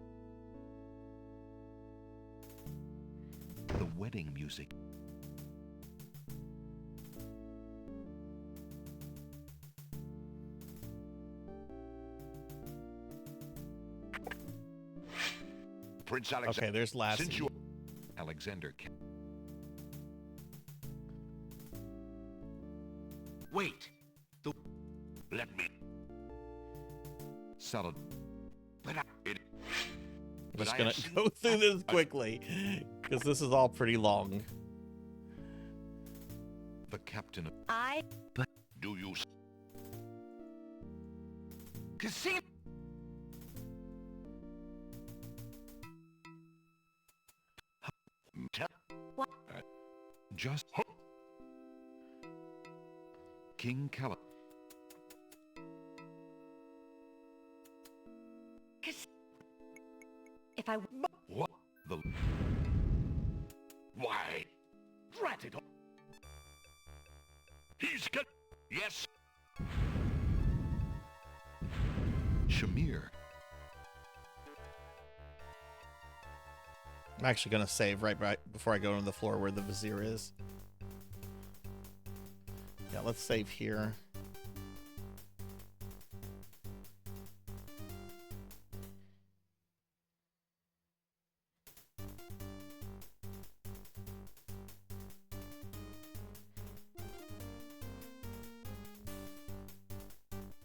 The wedding music. Prince Alexander. Okay, there's Lassie. Since you... Alexander. Wait. Let me... salad. I'm just gonna go through this quickly, because this is all pretty long. The captain of... But do you... Casino. What? Just... King Cala... If I... What? The... Why? Drat it all. He's got... Yes. Shamir. I'm actually gonna save right before I go to the floor where the vizier is. Yeah, let's save here.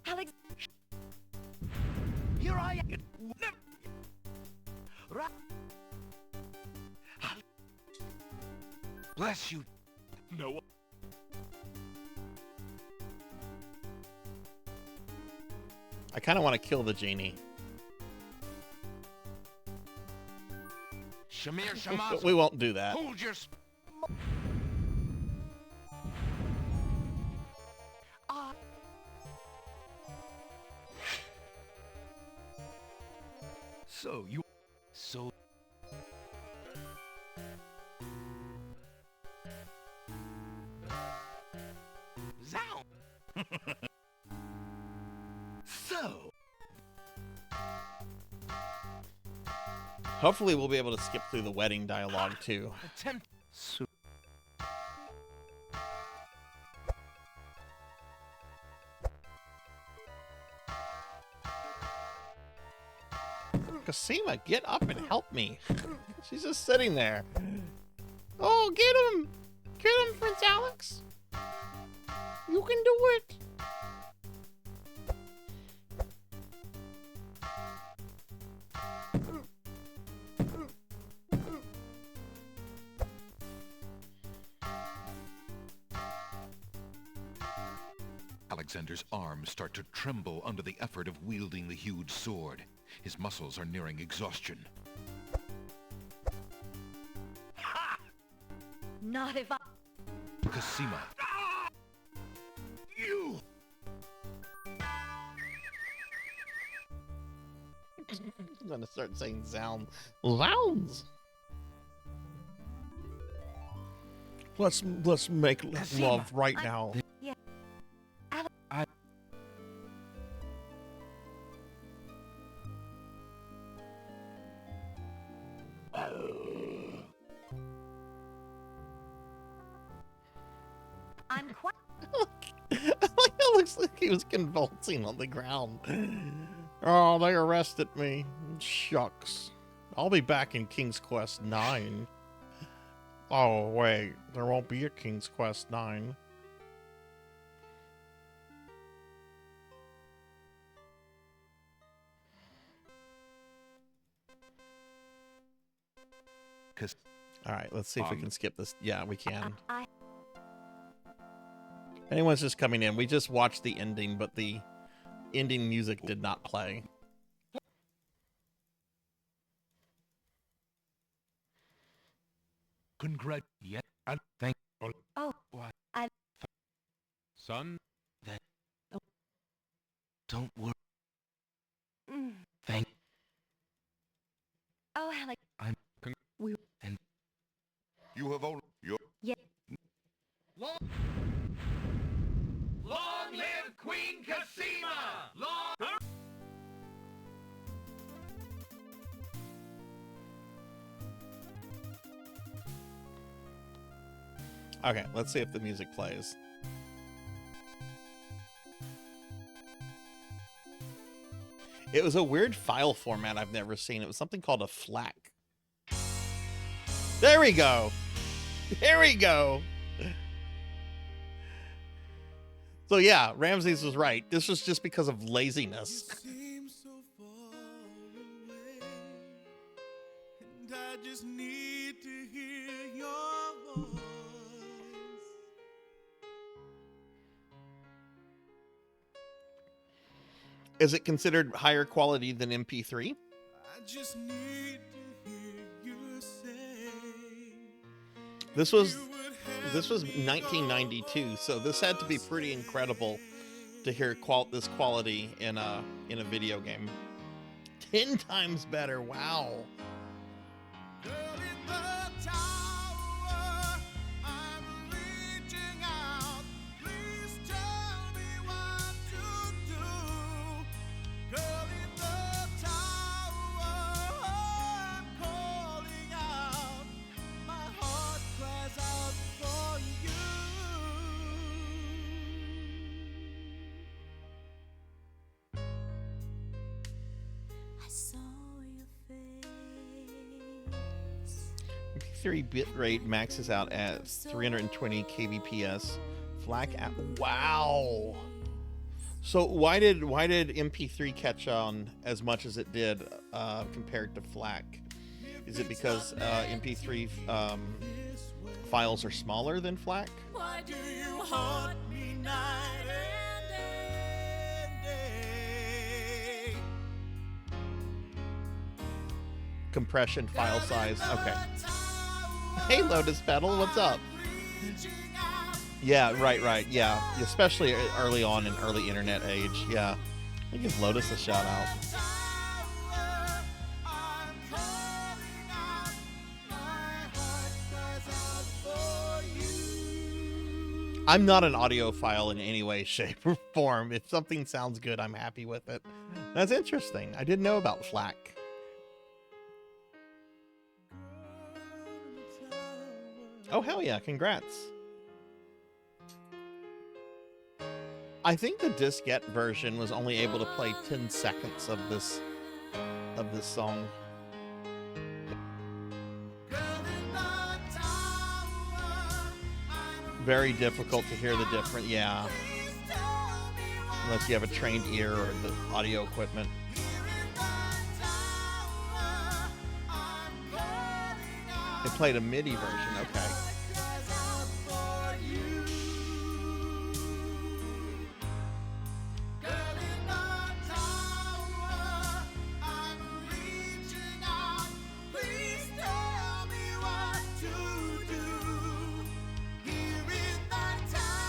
Alex... Here I am. Right. Bless you. No. I kind of want to kill the genie. Shamir Shamaz. We won't do that. Hold your... So you... So... Zow. So... Hopefully we'll be able to skip through the wedding dialogue too. Attempt... Cosima, get up and help me. She's just sitting there. Oh, get him! Get him, Prince Alex! You can do it! Alexander's arms start to tremble under the effort of wielding the huge sword. His muscles are nearing exhaustion. Not if I... Cosima. You! I'm gonna start saying zounds. Zounds! Let's make love right now. Yeah. I'm quite... It looks like he was convulsing on the ground. Oh, they arrested me. Shucks. I'll be back in King's Quest 9. Oh, wait. There won't be a King's Quest 9. Alright, let's see if we can skip this. Yeah, we can. Anyone's just coming in. We just watched the ending, but the ending music did not play. Congrat. Yeah. And thank... Oh, what? Son? That... Don't worry. Mm. Thank... Oh, Alex... We... And... You have only... Your... Yeah. Long live Queen Cosima! Long... Okay, let's see if the music plays. It was a weird file format I've never seen. It was something called a FLAC. There we go. There we go. So yeah, Ramses was right. This was just because of laziness. I just need to hear your voice. Is it considered higher quality than MP3? I just need to hear you say. This was 1992, so this had to be pretty incredible to hear this quality in a video game. 10 times better. Wow. MP3 bitrate maxes out at 320 kbps. FLAC app. Wow. So why did MP3 catch on as much as it did compared to FLAC? Is it because MP3 files are smaller than FLAC? Why do you haunt me night and day? Compression, file size. Okay. Hey, Lotus Petal, what's up? Yeah, right. Yeah, especially early on in early internet age. Yeah, I give Lotus a shout out. I'm not an audiophile in any way, shape, or form. If something sounds good, I'm happy with it. That's interesting. I didn't know about FLAC. Oh, hell yeah. Congrats. I think the diskette version was only able to play 10 seconds of this song. Very difficult to hear the difference. Yeah. Unless you have a trained ear or the audio equipment. They played a MIDI version, okay.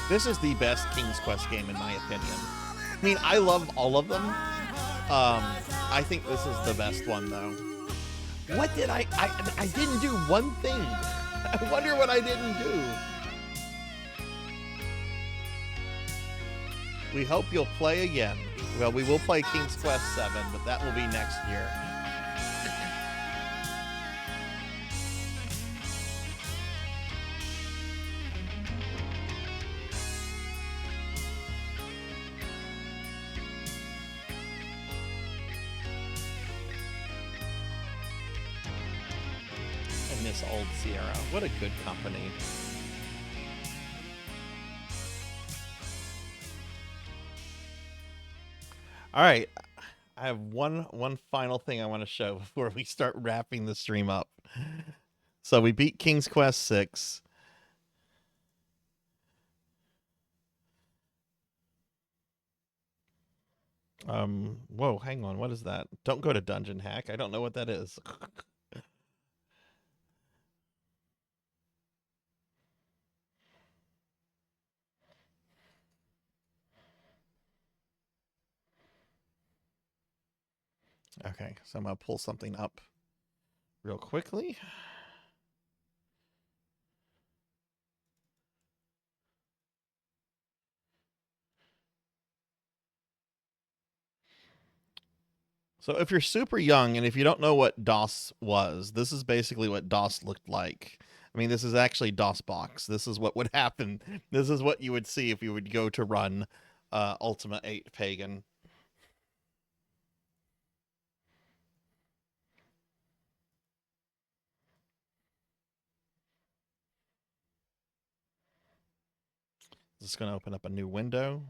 This is the best King's Quest game in my opinion. I mean, I love all of them. I think this is the best one though. What did I didn't do one thing. I wonder what I didn't do. We hope you'll play again. Well, we will play King's Quest 7, but that will be next year. Old Sierra. What a good company. All right. I have one final thing I want to show before we start wrapping the stream up. So we beat King's Quest 6. Whoa, hang on. What is that? Don't go to Dungeon Hack. I don't know what that is. Okay, so I'm going to pull something up real quickly. So if you're super young and if you don't know what DOS was, this is basically what DOS looked like. I mean, this is actually DOSBox. This is what would happen. This is what you would see if you would go to run Ultima 8 Pagan. Just going to open up a new window.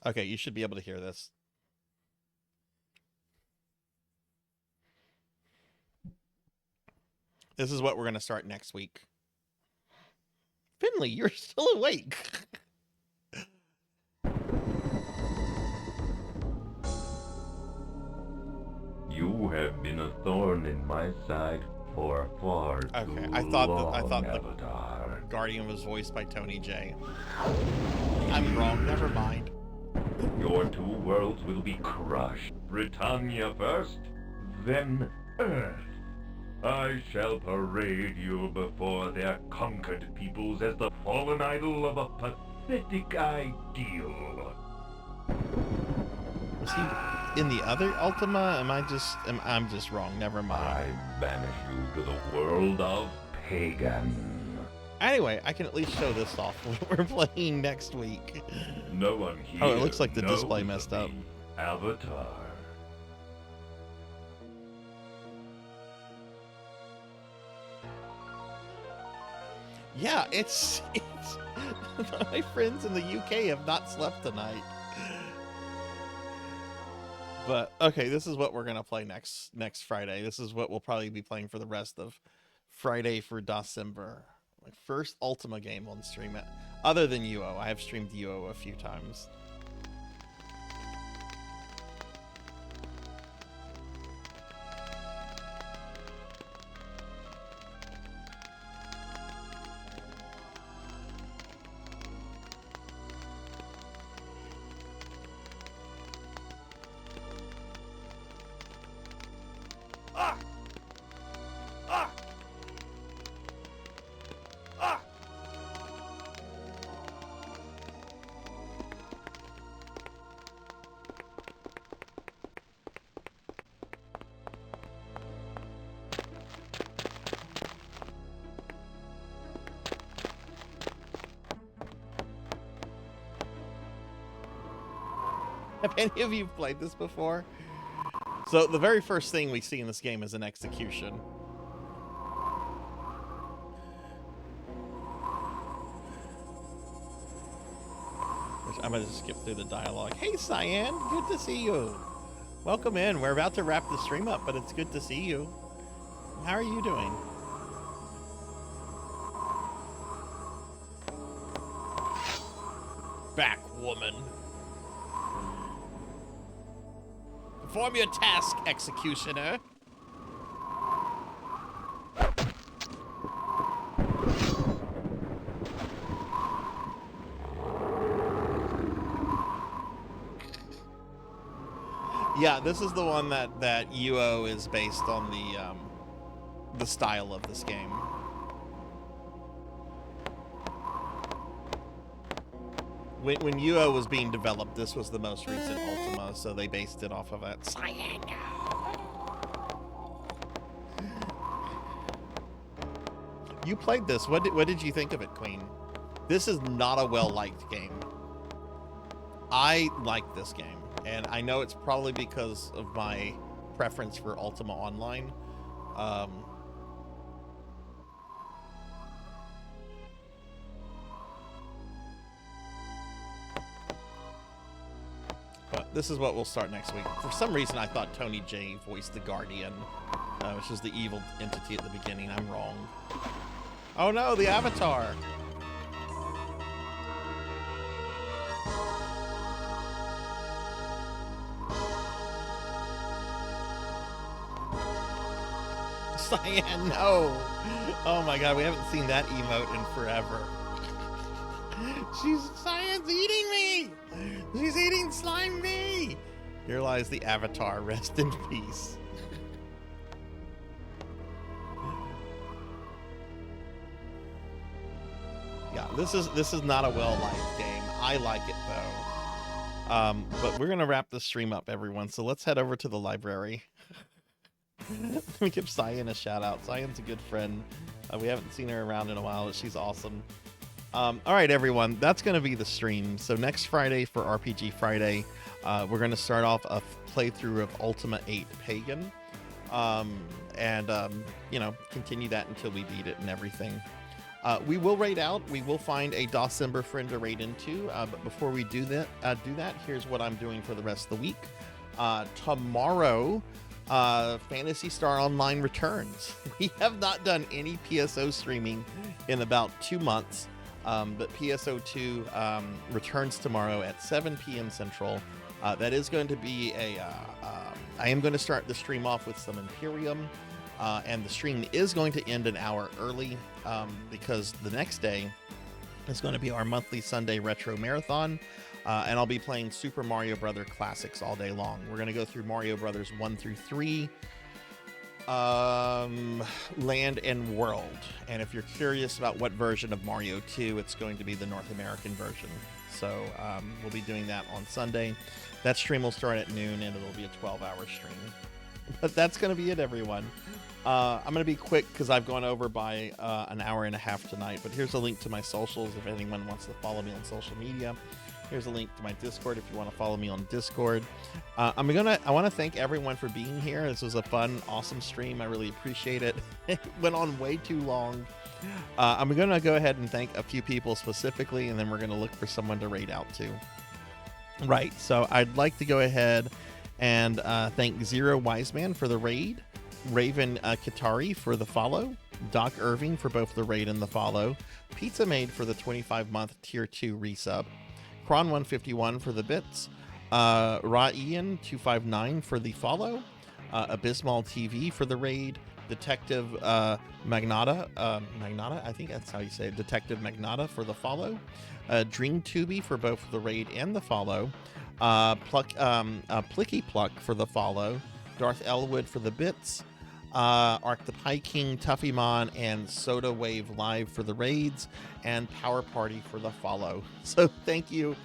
Okay, you should be able to hear this. This is what we're going to start next week. Finley, you're still awake. You have been a thorn in my side for far too long, I thought Avatar. the Guardian was voiced by Tony J. I'm wrong. Never mind. Your two worlds will be crushed. Britannia first, then Earth. I shall parade you before their conquered peoples as the fallen idol of a pathetic ideal. Was he in the other Ultima? I'm just wrong. Never mind. I banish you to the world of Pagan. Anyway, I can at least show this off when we're playing next week. No one here. Oh, it looks like the display messed up. Avatar. Yeah, it's my friends in the UK have not slept tonight. But okay, this is what we're gonna play next Friday. This is what we'll probably be playing for the rest of Friday for December. My first Ultima game on stream, other than UO. I have streamed UO a few times. Have any of you played this before? So the very first thing we see in this game is an execution. Which I'm gonna just skip through the dialogue. Hey Cyan, good to see you. Welcome in. We're about to wrap the stream up, but it's good to see you. How are you doing? Back, woman. Perform your task, executioner. Yeah, this is the one that UO is based on the style of this game. When UO was being developed, this was the most recent Ultima, so they based it off of it. You played this. What did you think of it, Queen? This is not a well-liked game. I like this game, and I know it's probably because of my preference for Ultima Online. But this is what we'll start next week. For some reason, I thought Tony J voiced the Guardian, which is the evil entity at the beginning. I'm wrong. Oh no, the Avatar! Cyan, no! Oh my god, we haven't seen that emote in forever. Cyan's eating me! She's eating slime me! Here lies the Avatar, rest in peace. Yeah, this is not a well-liked game. I like it though. But we're gonna wrap this stream up, everyone, so let's head over to the library. Let me give Cyan a shout out. Cyan's a good friend. We haven't seen her around in a while, but she's awesome. All right, everyone, that's going to be the stream. So next Friday for RPG Friday, we're going to start off a playthrough of Ultima 8 Pagan, and you know, continue that until we beat it and everything. We will raid out. We will find a Dawsember friend to raid into. But before we do that, here's what I'm doing for the rest of the week. Tomorrow, Phantasy Star Online returns. We have not done any PSO streaming in about 2 months, but PSO2 returns tomorrow at 7 p.m. Central. That is going to be I am going to start the stream off with some Imperium, and the stream is going to end an hour early because the next day is going to be our monthly Sunday Retro Marathon. And I'll be playing Super Mario Brother Classics all day long. We're going to go through Mario Brothers 1 through 3, Land and World. And if you're curious about what version of Mario 2, it's going to be the North American version. So we'll be doing that on Sunday. That stream will start at noon, and it'll be a 12-hour stream. But that's going to be it, everyone. I'm going to be quick because I've gone over by an hour and a half tonight. But here's a link to my socials if anyone wants to follow me on social media. Here's a link to my Discord if you want to follow me on Discord. I want to thank everyone for being here. This was a fun, awesome stream. I really appreciate it. It went on way too long. I'm going to go ahead and thank a few people specifically, and then we're going to look for someone to raid out to. Right, so I'd like to go ahead and thank Zero Wiseman for the raid, Raven Katari for the follow, Doc Irving for both the raid and the follow, Pizza Maid for the 25-month Tier 2 resub, Kron151 for the bits, Ra-Ian259 for the follow, Abysmal TV for the raid, Detective Magnata, I think that's how you say it, Detective Magnata for the follow, Dream Tubi for both the raid and the follow, Plicky Pluck for the follow, Darth Elwood for the bits, Arc the Pie King, Tuffymon, and Soda Wave Live for the raids, and Power Party for the follow. So thank you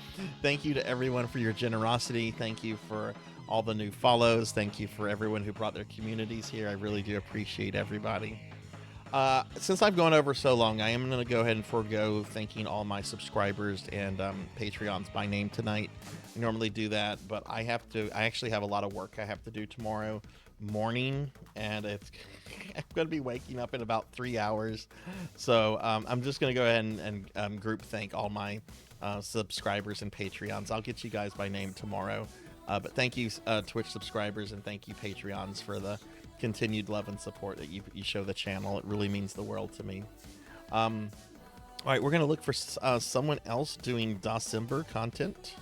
to everyone for your generosity. Thank you for all the new follows. Thank you for everyone who brought their communities here. I really do appreciate everybody. Since I've gone over so long, I am going to go ahead and forego thanking all my subscribers and Patreons by name tonight. I normally do that, but I actually have a lot of work I have to do tomorrow morning, and I'm going to be waking up in about 3 hours. So I'm just going to go ahead and group thank all my subscribers and Patreons. I'll get you guys by name tomorrow. But thank you, Twitch subscribers, and thank you, Patreons, for the continued love and support that you show the channel. It really means the world to me. All right, we're going to look for someone else doing Dawsember content.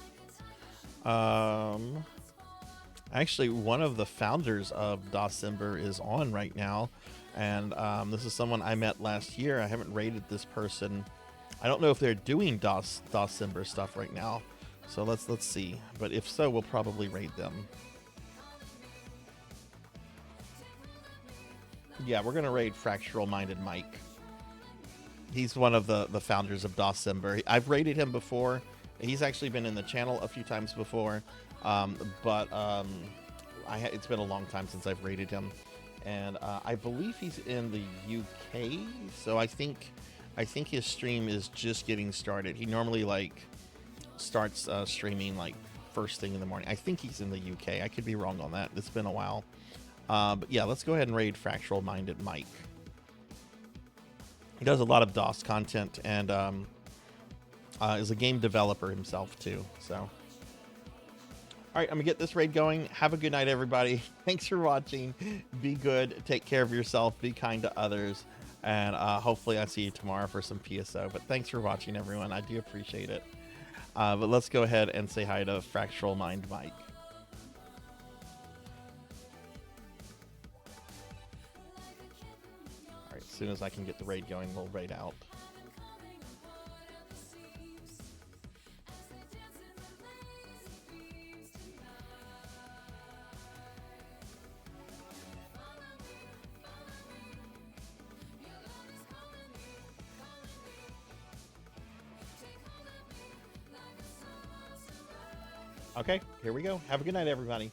Actually, one of the founders of Dawsember is on right now, and this is someone I met last year. I haven't rated this person. I don't know if they're doing Dawsember stuff right now, so let's see. But if so, we'll probably raid them. Yeah, we're gonna raid Fractural Minded Mike. He's one of the founders of Dawsember. I've raided him before. He's actually been in the channel a few times before. It's been a long time since I've rated him, and I believe he's in the UK. So I think his stream is just getting started. He normally starts streaming first thing in the morning. I think he's in the UK. I could be wrong on that. It's been a while. But yeah, let's go ahead and raid Fractural Minded Mike. He does a lot of DOS content and is a game developer himself too. So, all right, I'm gonna get this raid going. Have a good night, everybody. Thanks for watching. Be good. Take care of yourself. Be kind to others. And hopefully I see you tomorrow for some PSO. But thanks for watching, everyone. I do appreciate it. But let's go ahead and say hi to Fractural Mind Mike. All right, as soon as I can get the raid going, we'll raid out. Okay, here we go. Have a good night, everybody.